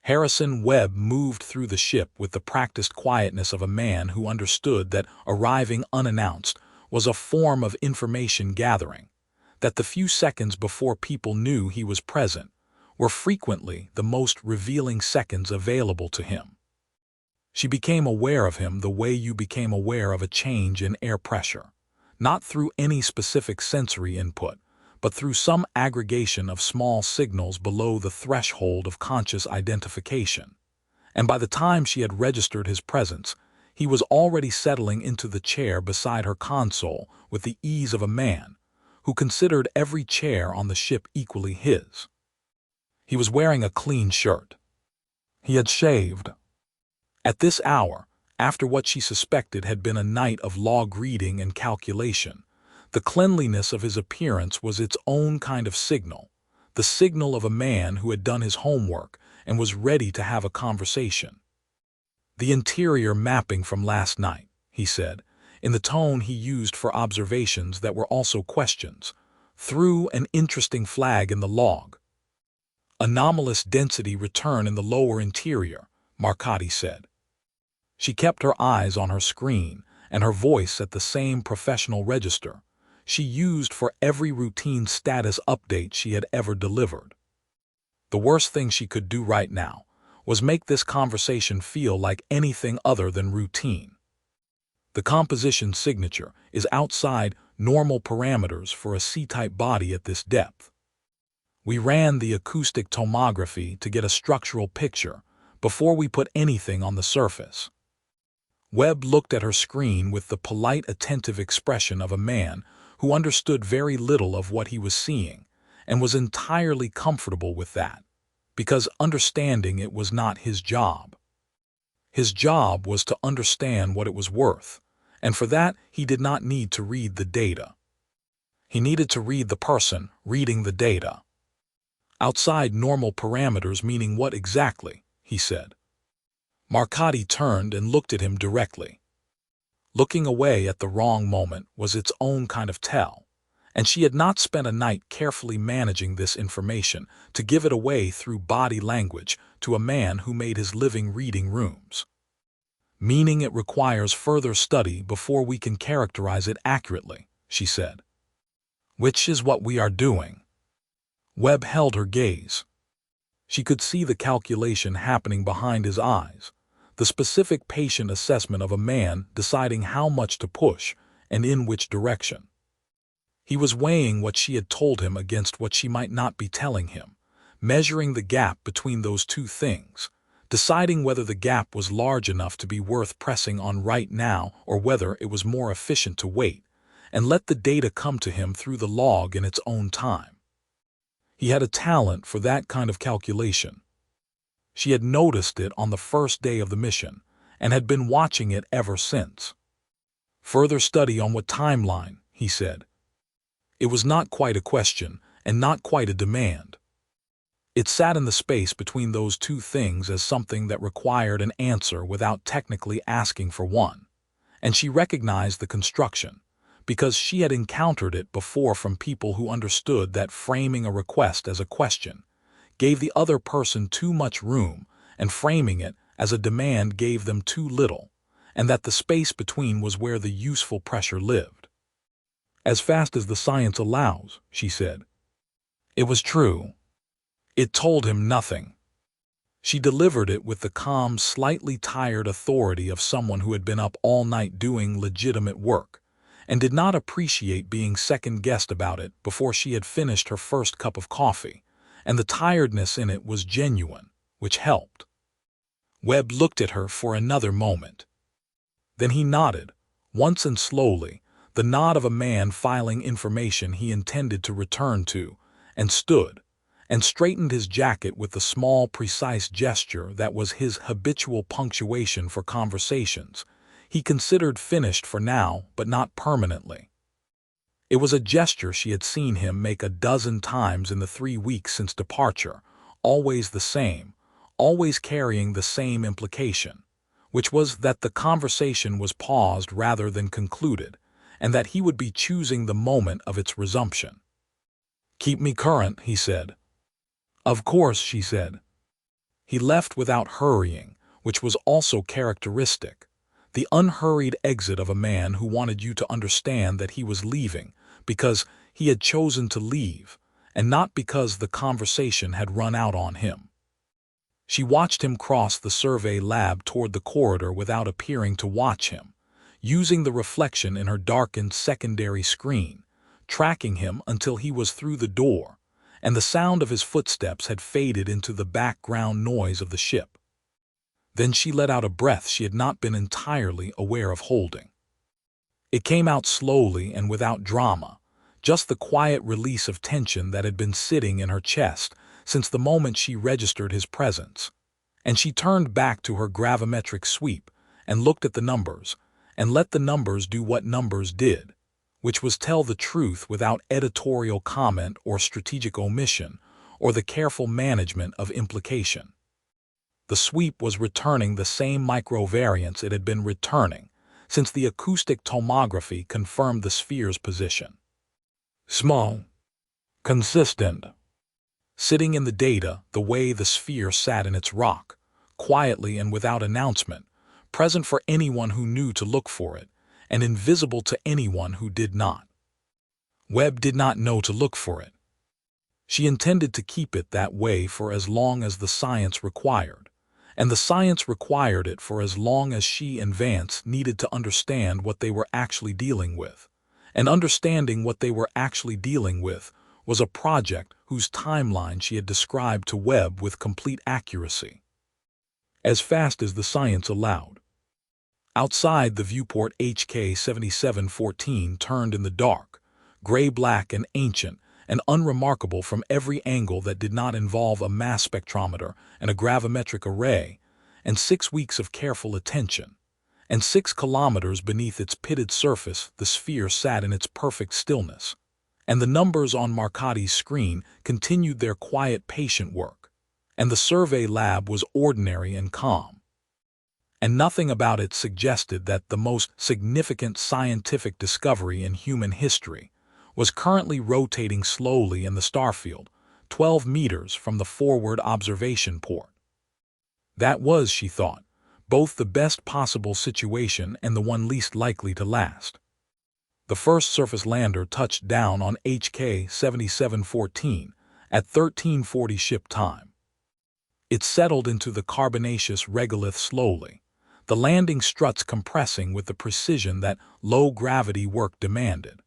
Harrison Webb moved through the ship with the practiced quietness of a man who understood that arriving unannounced was a form of information gathering, that the few seconds before people knew he was present were frequently the most revealing seconds available to him. She became aware of him the way you became aware of a change in air pressure, not through any specific sensory input, but through some aggregation of small signals below the threshold of conscious identification. And by the time she had registered his presence, he was already settling into the chair beside her console with the ease of a man who considered every chair on the ship equally his. He was wearing a clean shirt. He had shaved. At this hour, after what she suspected had been a night of log reading and calculation, the cleanliness of his appearance was its own kind of signal, the signal of a man who had done his homework and was ready to have a conversation. "The interior mapping from last night," he said, in the tone he used for observations that were also questions, "threw an interesting flag in the log." "Anomalous density return in the lower interior," Marcotti said. She kept her eyes on her screen and her voice at the same professional register she used for every routine status update she had ever delivered. The worst thing she could do right now was make this conversation feel like anything other than routine. The composition signature is outside normal parameters for a C-type body at this depth. We ran the acoustic tomography to get a structural picture before we put anything on the surface. Webb looked at her screen with the polite, attentive expression of a man who understood very little of what he was seeing and was entirely comfortable with that, because understanding it was not his job. His job was to understand what it was worth, and for that he did not need to read the data. He needed to read the person reading the data. "Outside normal parameters meaning what exactly?" he said. Marcotti turned and looked at him directly. Looking away at the wrong moment was its own kind of tell, and she had not spent a night carefully managing this information to give it away through body language to a man who made his living reading rooms. "Meaning it requires further study before we can characterize it accurately," she said. "Which is what we are doing." Webb held her gaze. She could see the calculation happening behind his eyes, the specific patient assessment of a man deciding how much to push and in which direction. He was weighing what she had told him against what she might not be telling him, measuring the gap between those two things, deciding whether the gap was large enough to be worth pressing on right now or whether it was more efficient to wait and let the data come to him through the log in its own time. He had a talent for that kind of calculation. She had noticed it on the first day of the mission and had been watching it ever since. Further study on what timeline, he said. It was not quite a question and not quite a demand. It sat in the space between those two things as something that required an answer without technically asking for one, and she recognized the construction, because she had encountered it before from people who understood that framing a request as a question gave the other person too much room and framing it as a demand gave them too little, and that the space between was where the useful pressure lived. As fast as the science allows, she said. It was true. It told him nothing. She delivered it with the calm, slightly tired authority of someone who had been up all night doing legitimate work, and did not appreciate being second-guessed about it before she had finished her first cup of coffee, and the tiredness in it was genuine, which helped. Webb looked at her for another moment. Then he nodded, once and slowly, the nod of a man filing information he intended to return to, and stood, and straightened his jacket with the small, precise gesture that was his habitual punctuation for conversations he considered finished for now but not permanently. It was a gesture she had seen him make a dozen times in the 3 weeks since departure, always the same, always carrying the same implication, which was that the conversation was paused rather than concluded, and that he would be choosing the moment of its resumption. "Keep me current," he said. "Of course," she said. He left without hurrying, which was also characteristic, the unhurried exit of a man who wanted you to understand that he was leaving because he had chosen to leave, and not because the conversation had run out on him. She watched him cross the survey lab toward the corridor without appearing to watch him, using the reflection in her darkened secondary screen, tracking him until he was through the door, and the sound of his footsteps had faded into the background noise of the ship. Then she let out a breath she had not been entirely aware of holding. It came out slowly and without drama, just the quiet release of tension that had been sitting in her chest since the moment she registered his presence, and she turned back to her gravimetric sweep and looked at the numbers, and let the numbers do what numbers did, which was tell the truth without editorial comment or strategic omission or the careful management of implication. The sweep was returning the same microvariance it had been returning since the acoustic tomography confirmed the sphere's position. Small. Consistent. Sitting in the data the way the sphere sat in its rock, quietly and without announcement, present for anyone who knew to look for it, and invisible to anyone who did not. Webb did not know to look for it. She intended to keep it that way for as long as the science required, and the science required it for as long as she and Vance needed to understand what they were actually dealing with, and understanding what they were actually dealing with was a project whose timeline she had described to Webb with complete accuracy. As fast as the science allowed. Outside, the viewport HK 7714 turned in the dark, gray-black and ancient, and unremarkable from every angle that did not involve a mass spectrometer and a gravimetric array, and 6 weeks of careful attention, and 6 kilometers beneath its pitted surface the sphere sat in its perfect stillness, and the numbers on Marcotti's screen continued their quiet patient work, and the survey lab was ordinary and calm. And nothing about it suggested that the most significant scientific discovery in human history was currently rotating slowly in the starfield, 12 meters from the forward observation port. That was, she thought, both the best possible situation and the one least likely to last. The first surface lander touched down on HK 7714 at 1340 ship time. It settled into the carbonaceous regolith slowly, the landing struts compressing with the precision that low-gravity work demanded.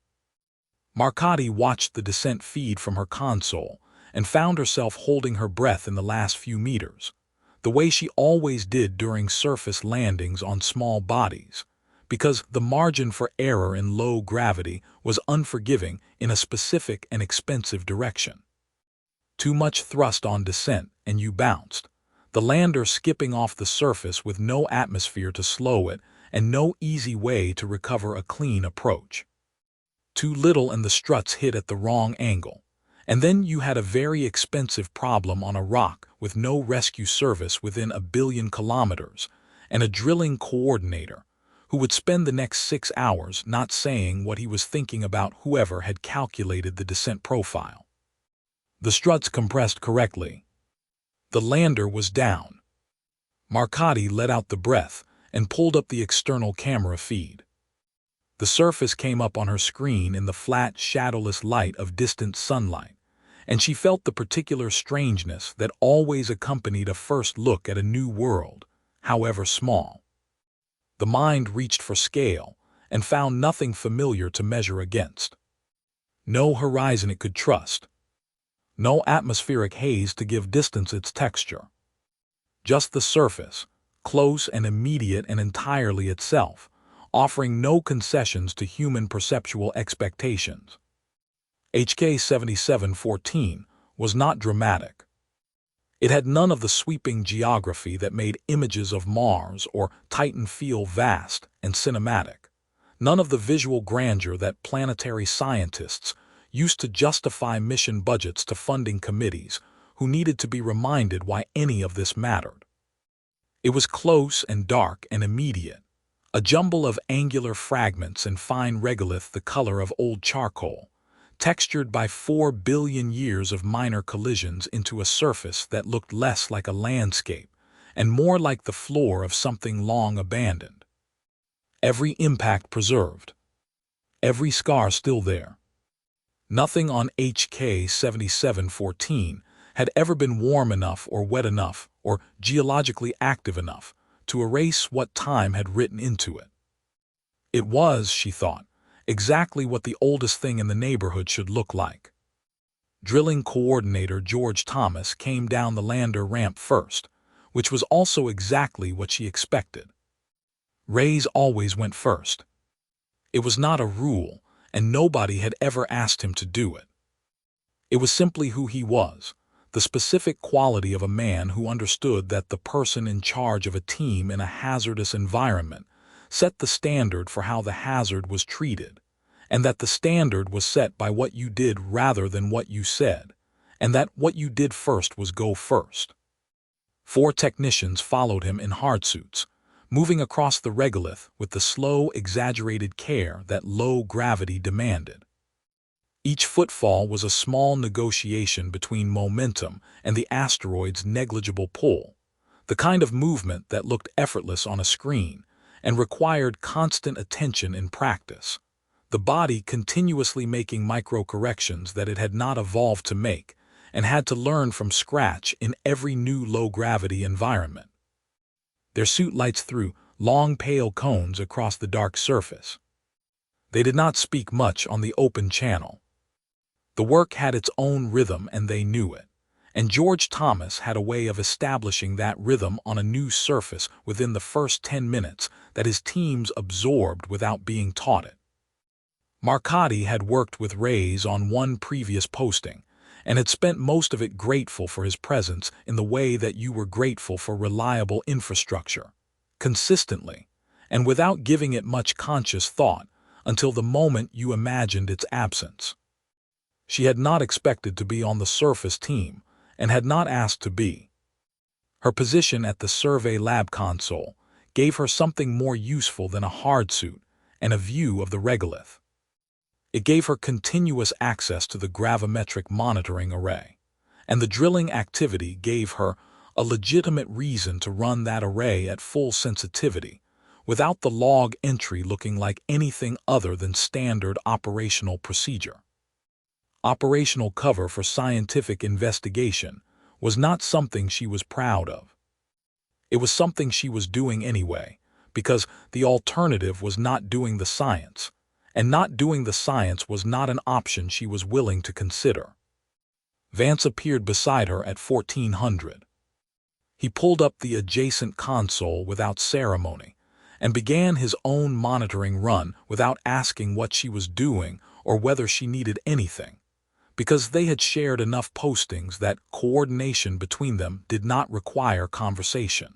Marcotte watched the descent feed from her console and found herself holding her breath in the last few meters, the way she always did during surface landings on small bodies, because the margin for error in low gravity was unforgiving in a specific and expensive direction. Too much thrust on descent and you bounced, the lander skipping off the surface with no atmosphere to slow it and no easy way to recover a clean approach. Too little and the struts hit at the wrong angle, and then you had a very expensive problem on a rock with no rescue service within 1 billion kilometers and a drilling coordinator who would spend the next 6 hours not saying what he was thinking about whoever had calculated the descent profile. The struts compressed correctly. The lander was down. Marcotte let out the breath and pulled up the external camera feed. The surface came up on her screen in the flat, shadowless light of distant sunlight, and she felt the particular strangeness that always accompanied a first look at a new world, however small. The mind reached for scale and found nothing familiar to measure against. No horizon it could trust. No atmospheric haze to give distance its texture. Just the surface, close and immediate and entirely itself, offering no concessions to human perceptual expectations. HK 7714 was not dramatic. It had none of the sweeping geography that made images of Mars or Titan feel vast and cinematic, none of the visual grandeur that planetary scientists used to justify mission budgets to funding committees who needed to be reminded why any of this mattered. It was close and dark and immediate, a jumble of angular fragments and fine regolith the color of old charcoal, textured by 4 billion years of minor collisions into a surface that looked less like a landscape and more like the floor of something long abandoned. Every impact preserved. Every scar still there. Nothing on HK 7714 had ever been warm enough or wet enough or geologically active enough to erase what time had written into it. It was, she thought, exactly what the oldest thing in the neighborhood should look like. Drilling coordinator George Thomas came down the lander ramp first, which was also exactly what she expected. Rays always went first. It was not a rule, and nobody had ever asked him to do it. It was simply who he was, the specific quality of a man who understood that the person in charge of a team in a hazardous environment set the standard for how the hazard was treated, and that the standard was set by what you did rather than what you said, and that what you did first was go first. 4 technicians followed him in hardsuits, moving across the regolith with the slow, exaggerated care that low gravity demanded. Each footfall was a small negotiation between momentum and the asteroid's negligible pull, the kind of movement that looked effortless on a screen and required constant attention in practice, the body continuously making micro-corrections that it had not evolved to make and had to learn from scratch in every new low-gravity environment. Their suit lights threw long pale cones across the dark surface. They did not speak much on the open channel. The work had its own rhythm and they knew it, and George Thomas had a way of establishing that rhythm on a new surface within the first 10 minutes that his teams absorbed without being taught it. Marcotte had worked with Rays on one previous posting and had spent most of it grateful for his presence in the way that you were grateful for reliable infrastructure, consistently, and without giving it much conscious thought until the moment you imagined its absence. She had not expected to be on the surface team and had not asked to be. Her position at the survey lab console gave her something more useful than a hardsuit and a view of the regolith. It gave her continuous access to the gravimetric monitoring array, and the drilling activity gave her a legitimate reason to run that array at full sensitivity, without the log entry looking like anything other than standard operational procedure. Operational cover for scientific investigation was not something she was proud of. It was something she was doing anyway, because the alternative was not doing the science, and not doing the science was not an option she was willing to consider. Vance appeared beside her at 1400. He pulled up the adjacent console without ceremony and began his own monitoring run without asking what she was doing or whether she needed anything, because they had shared enough postings that coordination between them did not require conversation.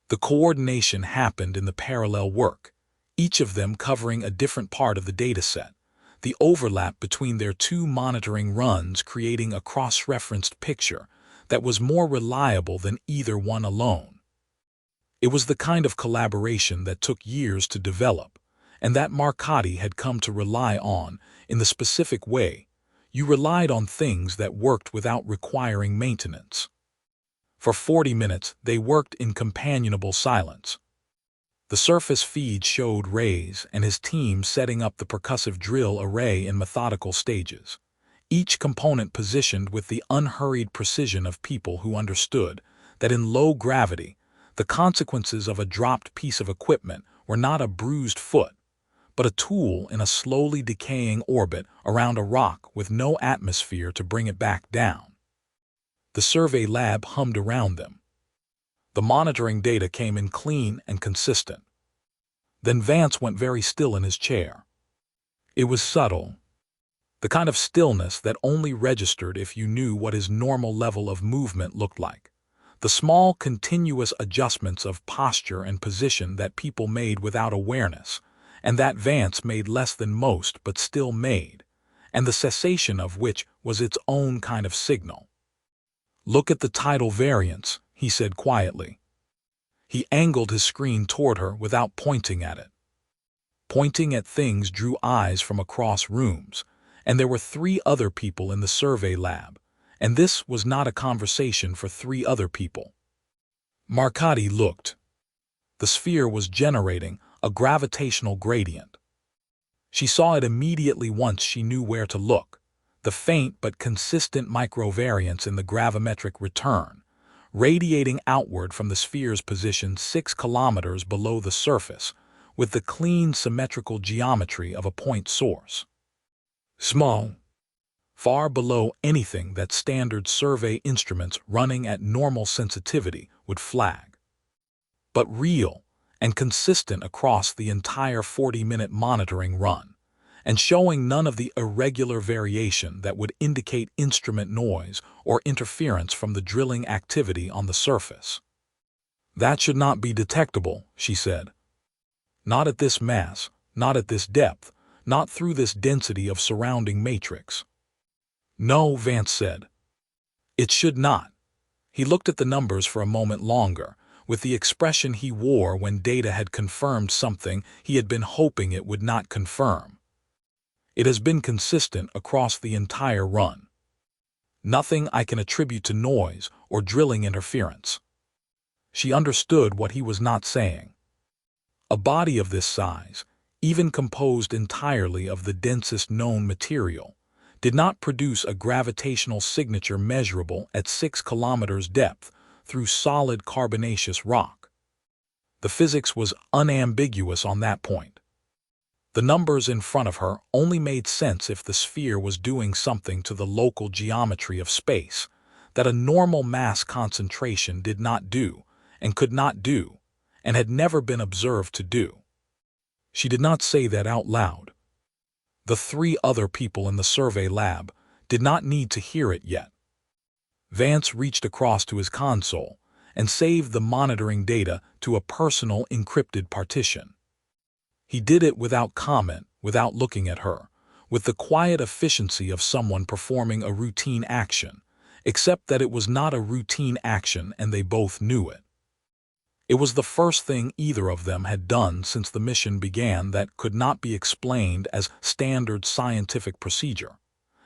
The coordination happened in the parallel work, each of them covering a different part of the dataset, the overlap between their two monitoring runs creating a cross-referenced picture that was more reliable than either one alone. It was the kind of collaboration that took years to develop, and that Marcotti had come to rely on in the specific way you relied on things that worked without requiring maintenance. For 40 minutes, they worked in companionable silence. The surface feed showed Ray's and his team setting up the percussive drill array in methodical stages, each component positioned with the unhurried precision of people who understood that in low gravity, the consequences of a dropped piece of equipment were not a bruised foot, but a tool in a slowly decaying orbit around a rock with no atmosphere to bring it back down. The survey lab hummed around them. The monitoring data came in clean and consistent. Then Vance went very still in his chair. It was subtle, the kind of stillness that only registered if you knew what his normal level of movement looked like. The small, continuous adjustments of posture and position that people made without awareness, and that Vance made less than most but still made, and the cessation of which was its own kind of signal. "Look at the tidal variance," he said quietly. He angled his screen toward her without pointing at it. Pointing at things drew eyes from across rooms, and there were 3 other people in the survey lab, and this was not a conversation for 3 other people. Marcotti looked. The sphere was generating a gravitational gradient. She saw it immediately once she knew where to look, the faint but consistent microvariance in the gravimetric return, radiating outward from the sphere's position 6 kilometers below the surface, with the clean symmetrical geometry of a point source. Small, far below anything that standard survey instruments running at normal sensitivity would flag. But real and consistent across the entire 40-minute monitoring run, and showing none of the irregular variation that would indicate instrument noise or interference from the drilling activity on the surface. "That should not be detectable," she said. "Not at this mass, not at this depth, not through this density of surrounding matrix." "No," Vance said. "It should not." He looked at the numbers for a moment longer, with the expression he wore when data had confirmed something he had been hoping it would not confirm. "It has been consistent across the entire run. Nothing I can attribute to noise or drilling interference." She understood what he was not saying. A body of this size, even composed entirely of the densest known material, did not produce a gravitational signature measurable at 6 kilometers depth through solid carbonaceous rock. The physics was unambiguous on that point. The numbers in front of her only made sense if the sphere was doing something to the local geometry of space that a normal mass concentration did not do, and could not do, and had never been observed to do. She did not say that out loud. The 3 other people in the survey lab did not need to hear it yet. Vance reached across to his console and saved the monitoring data to a personal encrypted partition. He did it without comment, without looking at her, with the quiet efficiency of someone performing a routine action, except that it was not a routine action and they both knew it. It was the first thing either of them had done since the mission began that could not be explained as standard scientific procedure,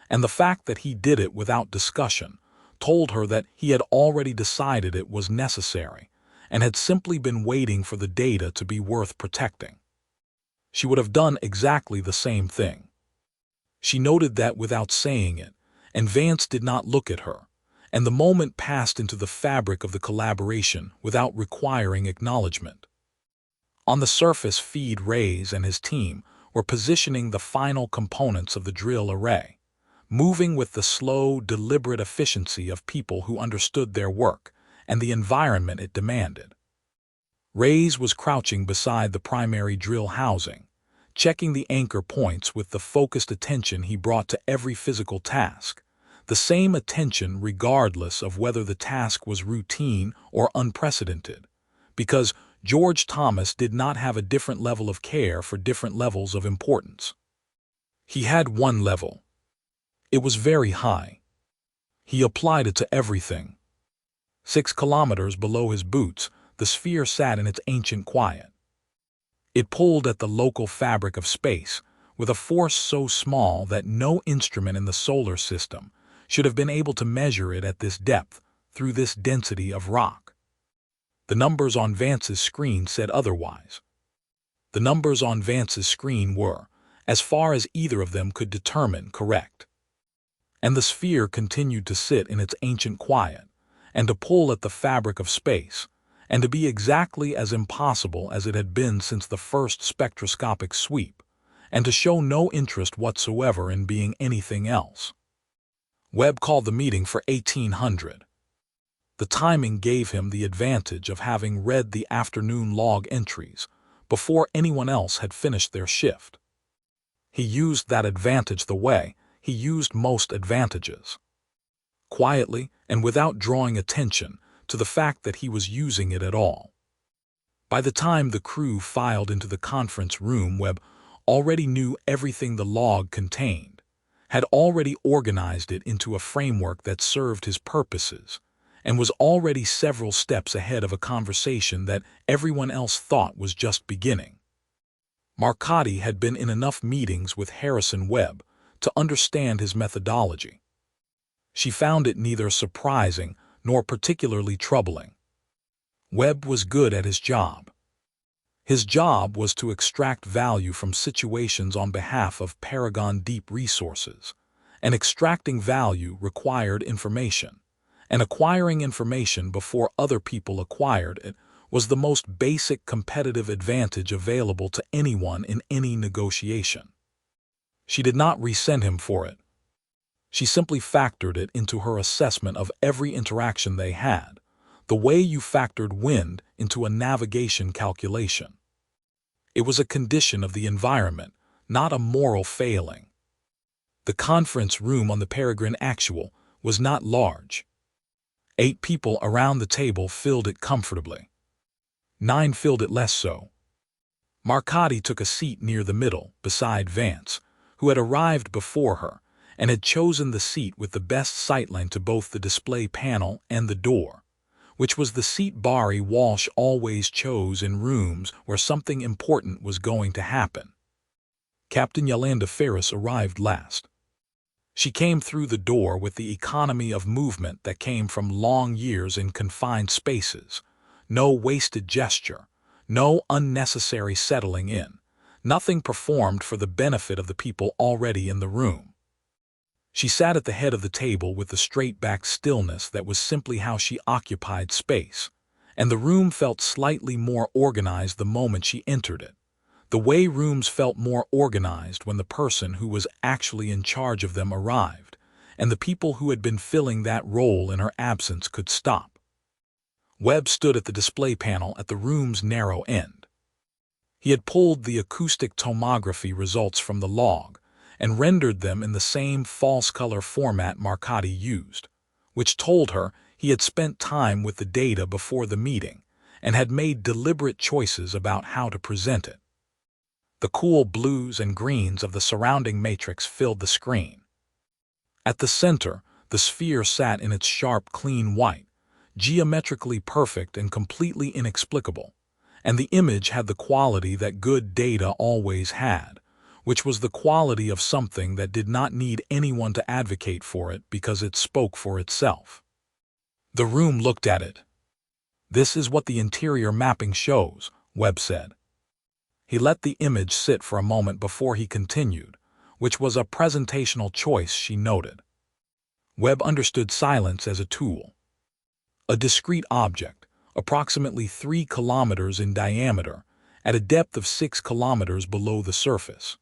and the fact that he did it without discussion told her that he had already decided it was necessary and had simply been waiting for the data to be worth protecting. She would have done exactly the same thing. She noted that without saying it, and Vance did not look at her, and the moment passed into the fabric of the collaboration without requiring acknowledgement. On the surface, Feed Rays and his team were positioning the final components of the drill array, moving with the slow, deliberate efficiency of people who understood their work and the environment it demanded. Rays was crouching beside the primary drill housing, checking the anchor points with the focused attention he brought to every physical task, the same attention regardless of whether the task was routine or unprecedented, because George Thomas did not have a different level of care for different levels of importance. He had one level. It was very high. He applied it to everything. 6 kilometers below his boots, the sphere sat in its ancient quiet. It pulled at the local fabric of space with a force so small that no instrument in the solar system should have been able to measure it at this depth through this density of rock. The numbers on Vance's screen said otherwise. The numbers on Vance's screen were, as far as either of them could determine, correct. And the sphere continued to sit in its ancient quiet, and to pull at the fabric of space, and to be exactly as impossible as it had been since the first spectroscopic sweep, and to show no interest whatsoever in being anything else. Webb called the meeting for 1800. The timing gave him the advantage of having read the afternoon log entries before anyone else had finished their shift. He used that advantage the way he used most advantages. Quietly and without drawing attention to the fact that he was using it at all. By the time the crew filed into the conference room, Webb already knew everything the log contained, had already organized it into a framework that served his purposes, and was already several steps ahead of a conversation that everyone else thought was just beginning. Marcotte had been in enough meetings with Harrison Webb to understand his methodology. She found it neither surprising nor particularly troubling. Webb was good at his job. His job was to extract value from situations on behalf of Paragon Deep Resources, and extracting value required information, and acquiring information before other people acquired it was the most basic competitive advantage available to anyone in any negotiation. She did not resent him for it. She simply factored it into her assessment of every interaction they had, the way you factored wind into a navigation calculation. It was a condition of the environment, not a moral failing. The conference room on the Peregrine Actual was not large. 8 people around the table filled it comfortably. 9 filled it less so. Marcotte took a seat near the middle, beside Vance, who had arrived before her, and had chosen the seat with the best sightline to both the display panel and the door, which was the seat Barry Walsh always chose in rooms where something important was going to happen. Captain Yolanda Ferris arrived last. She came through the door with the economy of movement that came from long years in confined spaces, no wasted gesture, no unnecessary settling in, nothing performed for the benefit of the people already in the room. She sat at the head of the table with the straight-backed stillness that was simply how she occupied space, and the room felt slightly more organized the moment she entered it, the way rooms felt more organized when the person who was actually in charge of them arrived, and the people who had been filling that role in her absence could stop. Webb stood at the display panel at the room's narrow end. He had pulled the acoustic tomography results from the log, and rendered them in the same false-color format Marcotte used, which told her he had spent time with the data before the meeting and had made deliberate choices about how to present it. The cool blues and greens of the surrounding matrix filled the screen. At the center, the sphere sat in its sharp, clean white, geometrically perfect and completely inexplicable, and the image had the quality that good data always had, which was the quality of something that did not need anyone to advocate for it because it spoke for itself. The room looked at it. "This is what the interior mapping shows," Webb said. He let the image sit for a moment before he continued, which was a presentational choice, she noted. Webb understood silence as a tool. A discrete object, approximately 3 kilometers in diameter, at a depth of 6 kilometers below the surface.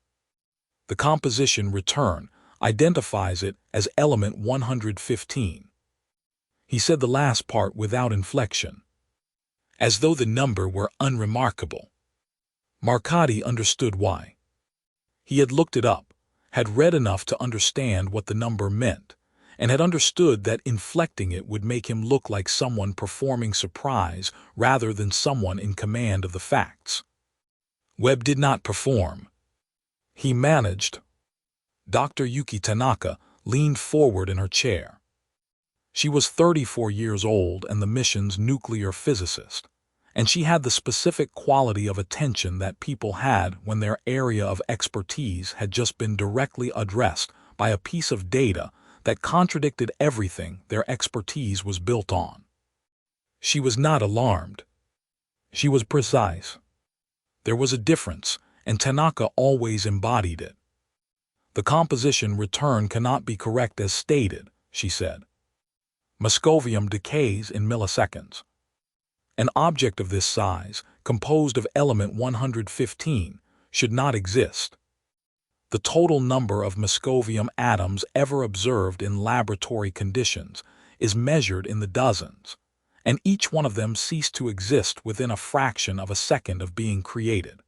The composition return identifies it as element 115. He said the last part without inflection, as though the number were unremarkable. Marcotti understood why. He had looked it up, had read enough to understand what the number meant, and had understood that inflecting it would make him look like someone performing surprise rather than someone in command of the facts. Webb did not perform. He managed. Dr. Yuki Tanaka leaned forward in her chair. She was 34 years old and the mission's nuclear physicist, and she had the specific quality of attention that people had when their area of expertise had just been directly addressed by a piece of data that contradicted everything their expertise was built on. She was not alarmed. She was precise. There was a difference, and Tanaka always embodied it. The composition return cannot be correct as stated, she said. Moscovium decays in milliseconds. An object of this size, composed of element 115, should not exist. The total number of Moscovium atoms ever observed in laboratory conditions is measured in the dozens, and each one of them ceased to exist within a fraction of a second of being created.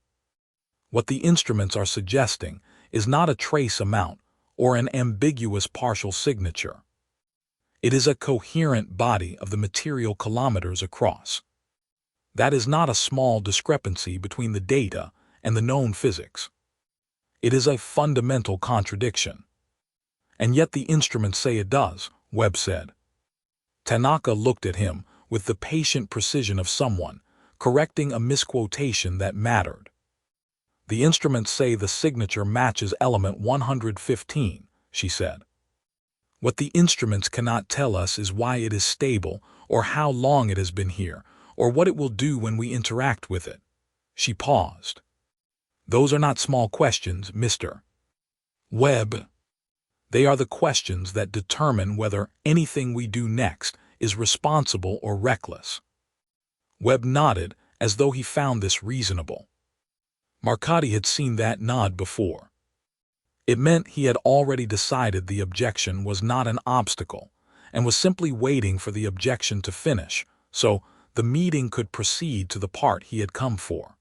What the instruments are suggesting is not a trace amount or an ambiguous partial signature. It is a coherent body of the material kilometers across. That is not a small discrepancy between the data and the known physics. It is a fundamental contradiction. And yet the instruments say it does, Webb said. Tanaka looked at him with the patient precision of someone correcting a misquotation that mattered. The instruments say the signature matches element 115, she said. What the instruments cannot tell us is why it is stable, or how long it has been here, or what it will do when we interact with it. She paused. Those are not small questions, Mr. Webb. They are the questions that determine whether anything we do next is responsible or reckless. Webb nodded as though he found this reasonable. Marcotti had seen that nod before. It meant he had already decided the objection was not an obstacle and was simply waiting for the objection to finish, so the meeting could proceed to the part he had come for.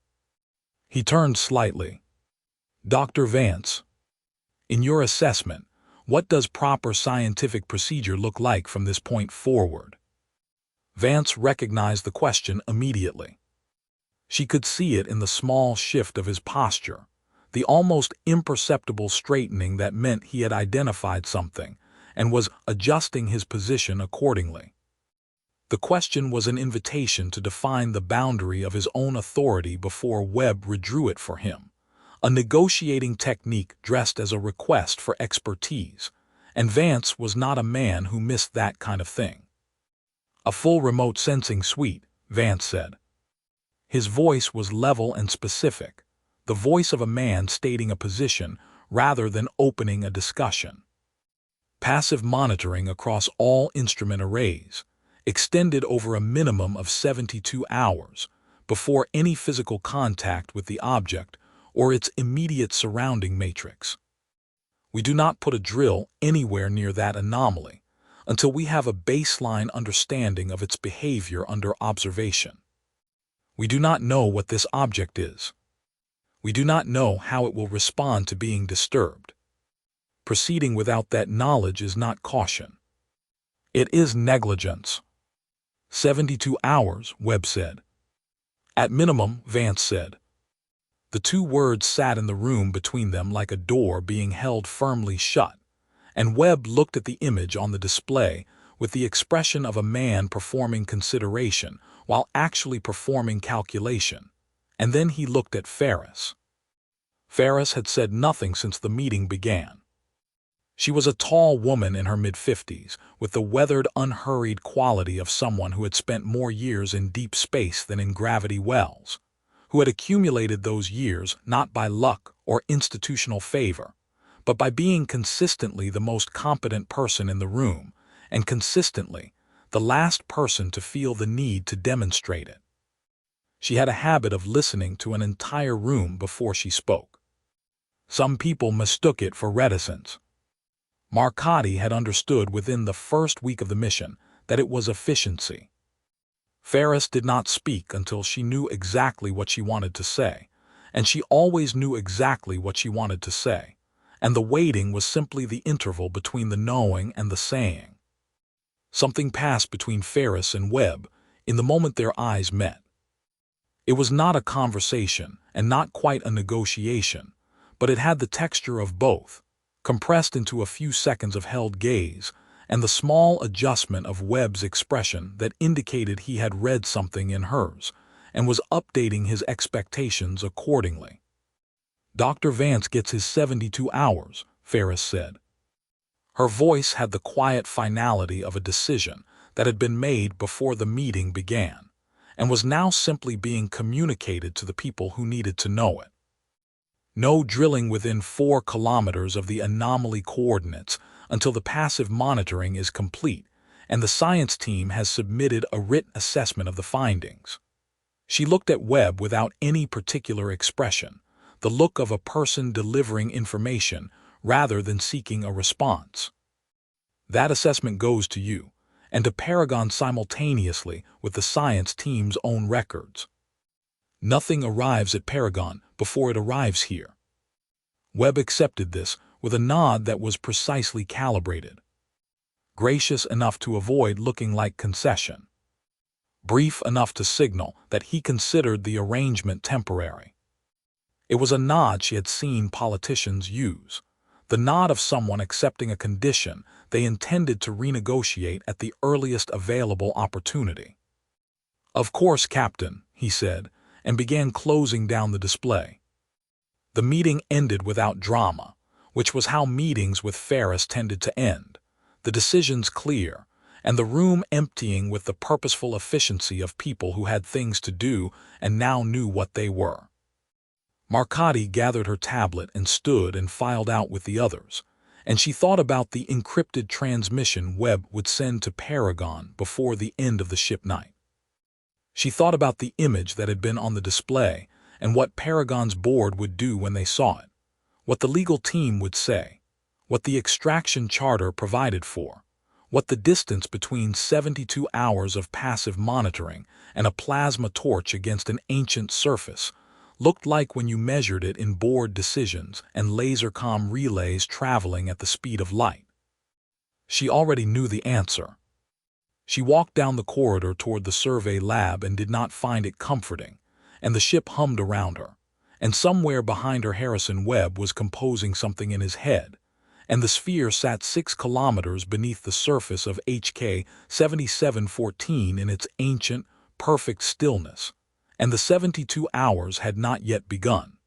He turned slightly. Dr. Vance, in your assessment, what does proper scientific procedure look like from this point forward? Vance recognized the question immediately. She could see it in the small shift of his posture, the almost imperceptible straightening that meant he had identified something and was adjusting his position accordingly. The question was an invitation to define the boundary of his own authority before Webb redrew it for him, a negotiating technique dressed as a request for expertise, and Vance was not a man who missed that kind of thing. A full remote sensing suite, Vance said. His voice was level and specific, the voice of a man stating a position rather than opening a discussion. Passive monitoring across all instrument arrays, extended over a minimum of 72 hours before any physical contact with the object or its immediate surrounding matrix. We do not put a drill anywhere near that anomaly until we have a baseline understanding of its behavior under observation. We do not know what this object is. We do not know how it will respond to being disturbed. Proceeding without that knowledge is not caution. It is negligence. 72 hours, Webb said. At minimum, Vance said. The two words sat in the room between them like a door being held firmly shut, and Webb looked at the image on the display with the expression of a man performing consideration while actually performing calculation, and then he looked at Ferris. Ferris had said nothing since the meeting began. She was a tall woman in her mid-50s, with the weathered, unhurried quality of someone who had spent more years in deep space than in gravity wells, who had accumulated those years not by luck or institutional favor, but by being consistently the most competent person in the room, and consistently the last person to feel the need to demonstrate it. She had a habit of listening to an entire room before she spoke. Some people mistook it for reticence. Marcotti had understood within the first week of the mission that it was efficiency. Ferris did not speak until she knew exactly what she wanted to say, and she always knew exactly what she wanted to say, and the waiting was simply the interval between the knowing and the saying. Something passed between Ferris and Webb in the moment their eyes met. It was not a conversation and not quite a negotiation, but it had the texture of both, compressed into a few seconds of held gaze, and the small adjustment of Webb's expression that indicated he had read something in hers and was updating his expectations accordingly. "Dr. Vance gets his 72 hours, Ferris said. Her voice had the quiet finality of a decision that had been made before the meeting began, and was now simply being communicated to the people who needed to know it. No drilling within 4 kilometers of the anomaly coordinates until the passive monitoring is complete, and the science team has submitted a written assessment of the findings." She looked at Webb without any particular expression, the look of a person delivering information rather than seeking a response. "That assessment goes to you, and to Paragon simultaneously with the science team's own records. Nothing arrives at Paragon before it arrives here." Webb accepted this with a nod that was precisely calibrated. Gracious enough to avoid looking like concession. Brief enough to signal that he considered the arrangement temporary. It was a nod she had seen politicians use, the nod of someone accepting a condition they intended to renegotiate at the earliest available opportunity. "Of course, Captain," he said, and began closing down the display. The meeting ended without drama, which was how meetings with Ferris tended to end, the decisions clear, and the room emptying with the purposeful efficiency of people who had things to do and now knew what they were. Marcotti gathered her tablet and stood and filed out with the others, and she thought about the encrypted transmission Webb would send to Paragon before the end of the ship night. She thought about the image that had been on the display and what Paragon's board would do when they saw it, what the legal team would say, what the extraction charter provided for, what the distance between 72 hours of passive monitoring and a plasma torch against an ancient surface looked like when you measured it in board decisions and lasercom relays traveling at the speed of light. She already knew the answer. She walked down the corridor toward the survey lab and did not find it comforting, and the ship hummed around her, and somewhere behind her Harrison Webb was composing something in his head, and the sphere sat 6 kilometers beneath the surface of HK 7714 in its ancient, perfect stillness, and the 72 hours had not yet begun.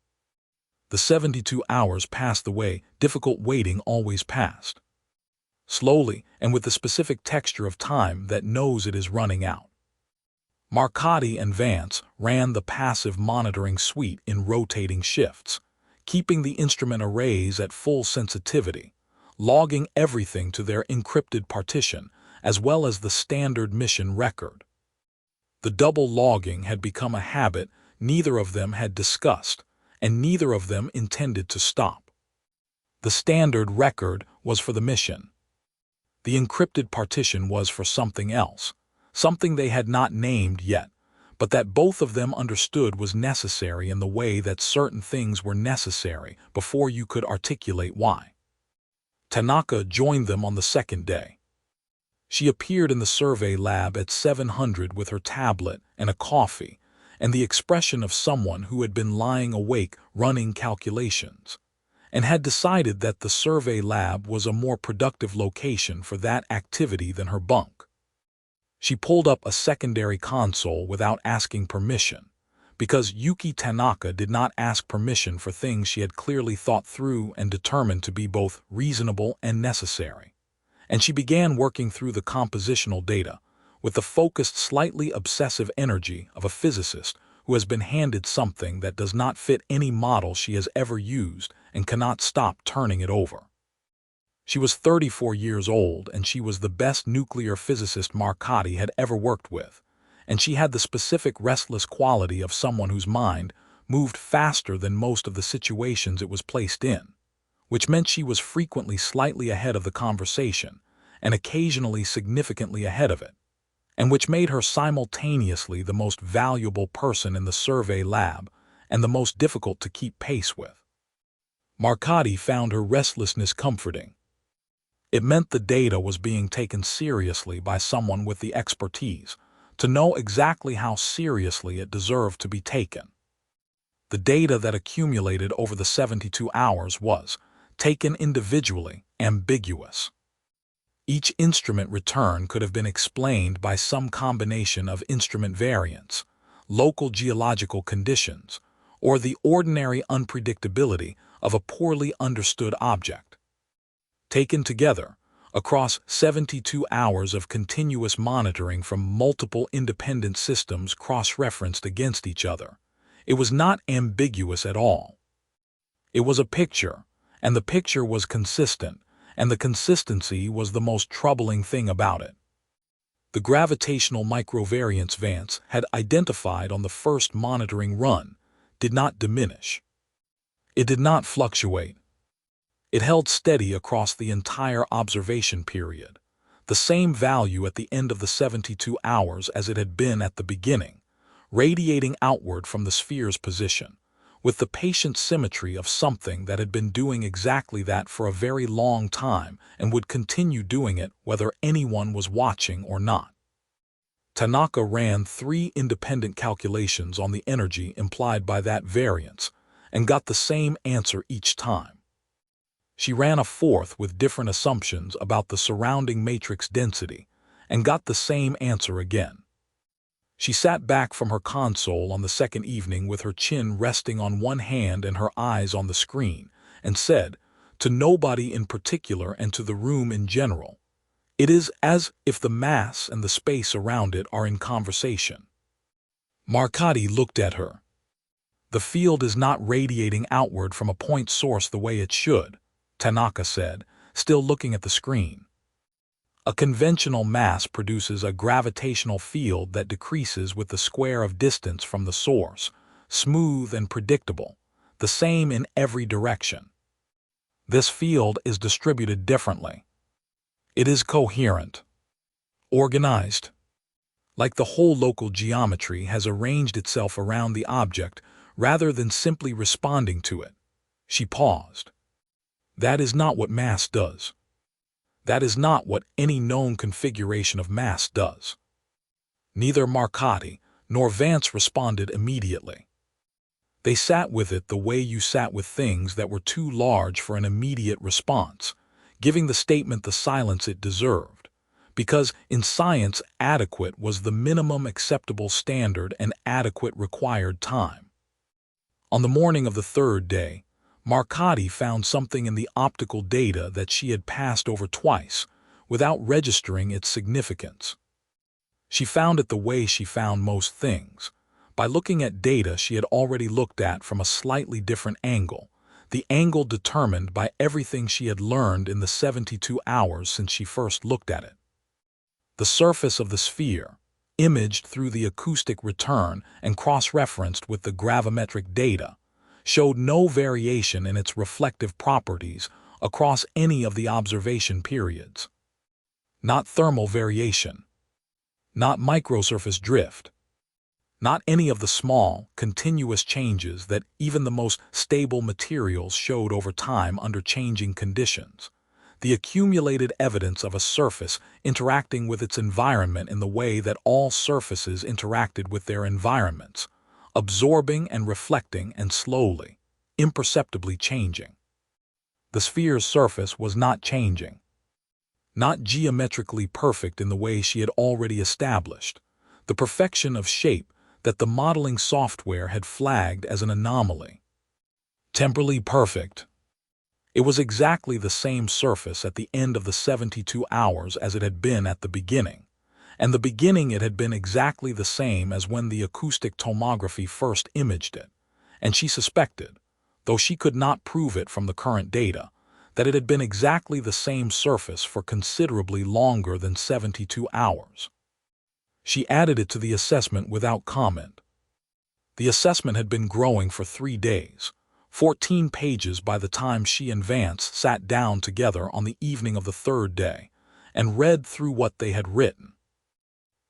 The 72 hours passed the way difficult waiting always passed. Slowly and with the specific texture of time that knows it is running out. Marcotti and Vance ran the passive monitoring suite in rotating shifts, keeping the instrument arrays at full sensitivity, logging everything to their encrypted partition as well as the standard mission record. The double logging had become a habit neither of them had discussed, and neither of them intended to stop. The standard record was for the mission. The encrypted partition was for something else, something they had not named yet, but that both of them understood was necessary in the way that certain things were necessary before you could articulate why. Tanaka joined them on the second day. She appeared in the survey lab at 700 with her tablet and a coffee, and the expression of someone who had been lying awake running calculations, and had decided that the survey lab was a more productive location for that activity than her bunk. She pulled up a secondary console without asking permission, because Yuki Tanaka did not ask permission for things she had clearly thought through and determined to be both reasonable and necessary. And she began working through the compositional data with the focused, slightly obsessive energy of a physicist who has been handed something that does not fit any model she has ever used and cannot stop turning it over. She was 34 years old, and she was the best nuclear physicist Marcotti had ever worked with, and she had the specific restless quality of someone whose mind moved faster than most of the situations it was placed in, which meant she was frequently slightly ahead of the conversation and occasionally significantly ahead of it, and which made her simultaneously the most valuable person in the survey lab and the most difficult to keep pace with. Marcotti found her restlessness comforting. It meant the data was being taken seriously by someone with the expertise to know exactly how seriously it deserved to be taken. The data that accumulated over the 72 hours was, taken individually, ambiguous. Each instrument return could have been explained by some combination of instrument variance, local geological conditions, or the ordinary unpredictability of a poorly understood object. Taken together, across 72 hours of continuous monitoring from multiple independent systems cross-referenced against each other, it was not ambiguous at all. It was a picture, and the picture was consistent, and the consistency was the most troubling thing about it. The gravitational microvariance Vance had identified on the first monitoring run did not diminish. It did not fluctuate. It held steady across the entire observation period, the same value at the end of the 72 hours as it had been at the beginning, radiating outward from the sphere's position, with the patient symmetry of something that had been doing exactly that for a very long time and would continue doing it whether anyone was watching or not. Tanaka ran 3 independent calculations on the energy implied by that variance and got the same answer each time. She ran a 4th with different assumptions about the surrounding matrix density and got the same answer again. She sat back from her console on the second evening with her chin resting on one hand and her eyes on the screen and said, to nobody in particular and to the room in general, "It is as if the mass and the space around it are in conversation." Marcotti looked at her. "The field is not radiating outward from a point source the way it should," Tanaka said, still looking at the screen. "A conventional mass produces a gravitational field that decreases with the square of distance from the source, smooth and predictable, the same in every direction. This field is distributed differently. It is coherent, organized, like the whole local geometry has arranged itself around the object rather than simply responding to it." She paused. "That is not what mass does. That is not what any known configuration of mass does." Neither Marcotti nor Vance responded immediately. They sat with it the way you sat with things that were too large for an immediate response, giving the statement the silence it deserved, because in science adequate was the minimum acceptable standard and adequate required time. On the morning of the 3rd day, Marcotti found something in the optical data that she had passed over twice without registering its significance. She found it the way she found most things, by looking at data she had already looked at from a slightly different angle, the angle determined by everything she had learned in the 72 hours since she first looked at it. The surface of the sphere, imaged through the acoustic return and cross-referenced with the gravimetric data, showed no variation in its reflective properties across any of the observation periods. Not thermal variation, not microsurface drift, not any of the small, continuous changes that even the most stable materials showed over time under changing conditions. The accumulated evidence of a surface interacting with its environment in the way that all surfaces interacted with their environments, absorbing and reflecting and slowly, imperceptibly changing. The sphere's surface was not changing. Not geometrically perfect in the way she had already established, the perfection of shape that the modeling software had flagged as an anomaly. Temporally perfect. It was exactly the same surface at the end of the 72 hours as it had been at the beginning, and the beginning it had been exactly the same as when the acoustic tomography first imaged it, and she suspected, though she could not prove it from the current data, that it had been exactly the same surface for considerably longer than 72 hours. She added it to the assessment without comment. The assessment had been growing for 3 days, 14 pages by the time she and Vance sat down together on the evening of the 3rd day and read through what they had written.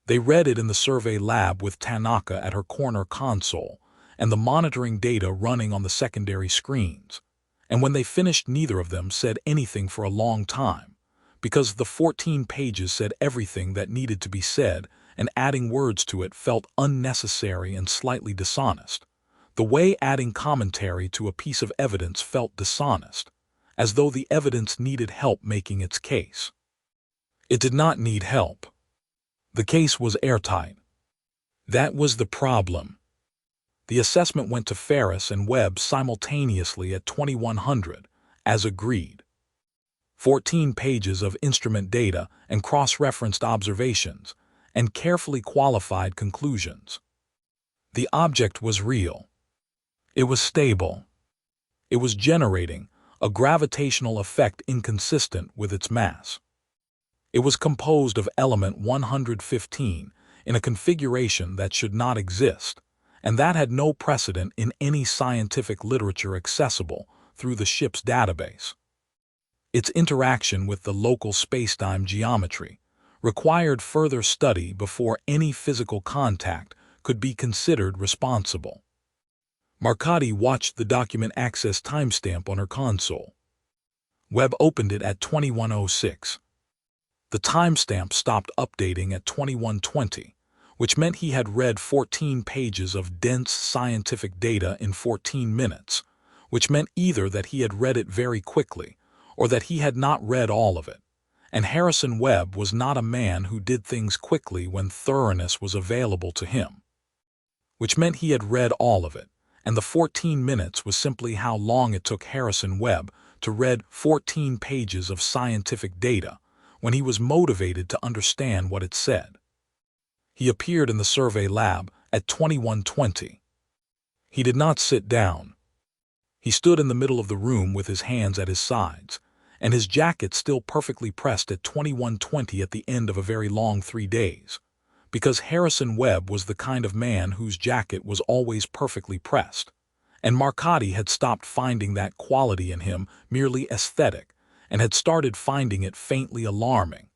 They read it in the survey lab with Tanaka at her corner console and the monitoring data running on the secondary screens, and when they finished neither of them said anything for a long time, because the 14 pages said everything that needed to be said, and adding words to it felt unnecessary and slightly dishonest. The way adding commentary to a piece of evidence felt dishonest, as though the evidence needed help making its case. It did not need help. The case was airtight. That was the problem. The assessment went to Ferris and Webb simultaneously at 2100, as agreed. 14 pages of instrument data and cross-referenced observations, and carefully qualified conclusions. The object was real. It was stable. It was generating a gravitational effect inconsistent with its mass. It was composed of element 115 in a configuration that should not exist, and that had no precedent in any scientific literature accessible through the ship's database. Its interaction with the local spacetime geometry required further study before any physical contact could be considered responsible. Marcotti watched the document access timestamp on her console. Webb opened it at 2106. The timestamp stopped updating at 2120, which meant he had read 14 pages of dense scientific data in 14 minutes, which meant either that he had read it very quickly or that he had not read all of it. And Harrison Webb was not a man who did things quickly when thoroughness was available to him. Which meant he had read all of it, and the 14 minutes was simply how long it took Harrison Webb to read 14 pages of scientific data when he was motivated to understand what it said. He appeared in the survey lab at 2120. He did not sit down. He stood in the middle of the room with his hands at his sides, and his jacket still perfectly pressed at 2120 at the end of a very long 3 days, because Harrison Webb was the kind of man whose jacket was always perfectly pressed, and Marcotti had stopped finding that quality in him merely aesthetic and had started finding it faintly alarming,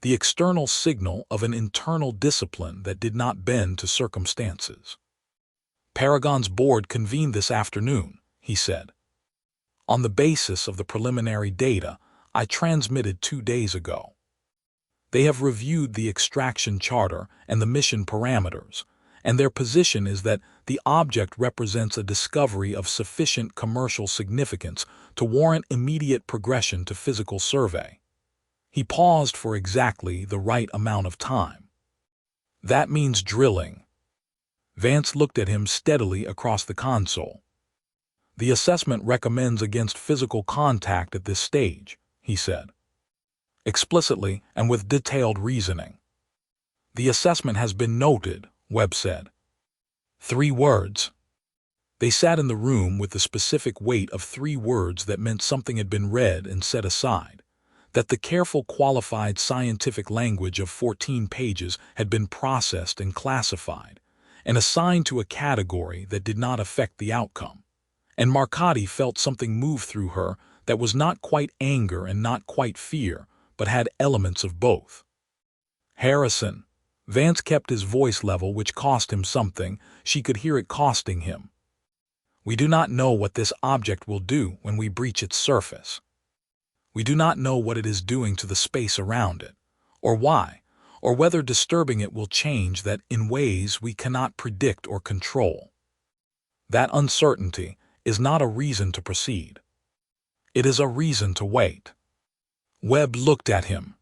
the external signal of an internal discipline that did not bend to circumstances. Paragon's board convened this afternoon, he said. On the basis of the preliminary data I transmitted 2 days ago. They have reviewed the extraction charter and the mission parameters, and their position is that the object represents a discovery of sufficient commercial significance to warrant immediate progression to physical survey. He paused for exactly the right amount of time. That means drilling. Vance looked at him steadily across the console. The assessment recommends against physical contact at this stage, he said. Explicitly and with detailed reasoning. The assessment has been noted, Webb said. 3 words. They sat in the room with the specific weight of 3 words that meant something had been read and set aside, that the careful qualified scientific language of 14 pages had been processed and classified, and assigned to a category that did not affect the outcome. And Marcotti felt something move through her that was not quite anger and not quite fear, but had elements of both. Harrison. Vance kept his voice level, which cost him something. She could hear it costing him. We do not know what this object will do when we breach its surface. We do not know what it is doing to the space around it, or why, or whether disturbing it will change that in ways we cannot predict or control. That uncertainty is not a reason to proceed. It is a reason to wait. Webb looked at him.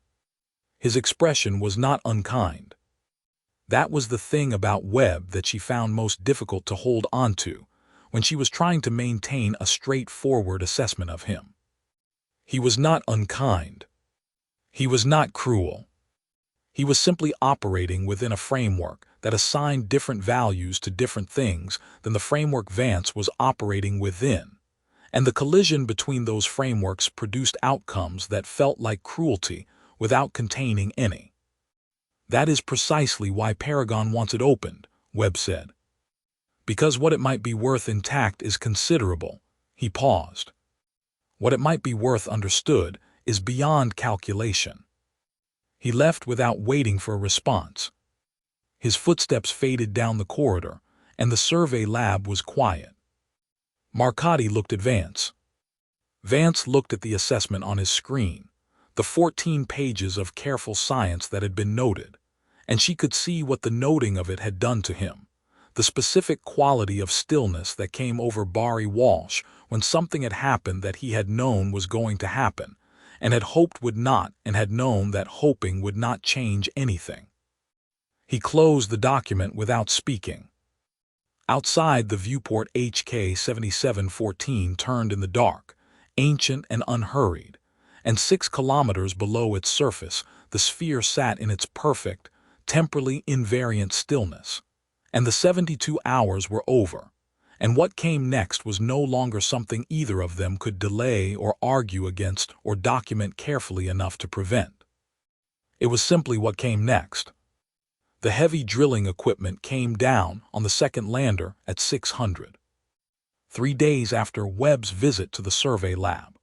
His expression was not unkind. That was the thing about Webb that she found most difficult to hold onto when she was trying to maintain a straightforward assessment of him. He was not unkind. He was not cruel. He was simply operating within a framework that assigned different values to different things than the framework Vance was operating within, and the collision between those frameworks produced outcomes that felt like cruelty without containing any. That is precisely why Paragon wants it opened, Webb said. Because what it might be worth intact is considerable. He paused. What it might be worth understood is beyond calculation. He left without waiting for a response. His footsteps faded down the corridor, and the survey lab was quiet. Marcotti looked at Vance. Vance looked at the assessment on his screen, the 14 pages of careful science that had been noted, and she could see what the noting of it had done to him, the specific quality of stillness that came over Barry Walsh when something had happened that he had known was going to happen, and had hoped would not, and had known that hoping would not change anything. He closed the document without speaking. Outside, the viewport HK 7714 turned in the dark, ancient and unhurried, and 6 kilometers below its surface, the sphere sat in its perfect, temporally invariant stillness. And the 72 hours were over, and what came next was no longer something either of them could delay or argue against or document carefully enough to prevent. It was simply what came next. The heavy drilling equipment came down on the second lander at 600. 3 days after Webb's visit to the survey lab.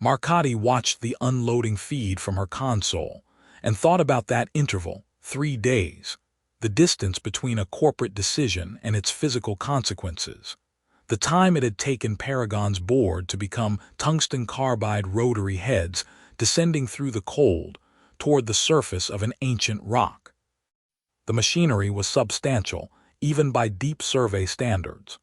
Marcotti watched the unloading feed from her console and thought about that interval, 3 days, the distance between a corporate decision and its physical consequences, the time it had taken Paragon's board to become tungsten carbide rotary heads descending through the cold toward the surface of an ancient rock. The machinery was substantial, even by deep survey standards.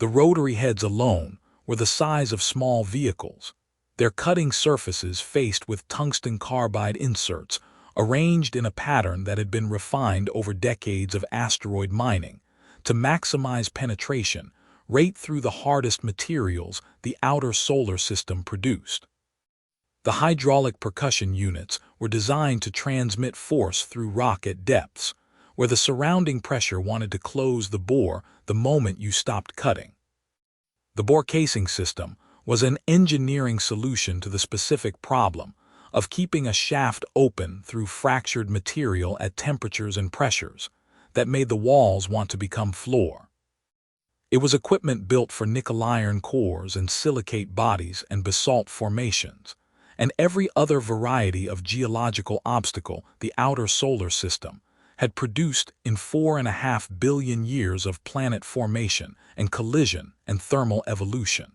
The rotary heads alone were the size of small vehicles, their cutting surfaces faced with tungsten carbide inserts arranged in a pattern that had been refined over decades of asteroid mining to maximize penetration right through the hardest materials the outer solar system produced. The hydraulic percussion units were designed to transmit force through rock at depths, where the surrounding pressure wanted to close the bore the moment you stopped cutting. The bore casing system was an engineering solution to the specific problem of keeping a shaft open through fractured material at temperatures and pressures that made the walls want to become floor. It was equipment built for nickel iron cores and silicate bodies and basalt formations, and every other variety of geological obstacle the outer solar system had produced in 4.5 billion years of planet formation and collision and thermal evolution.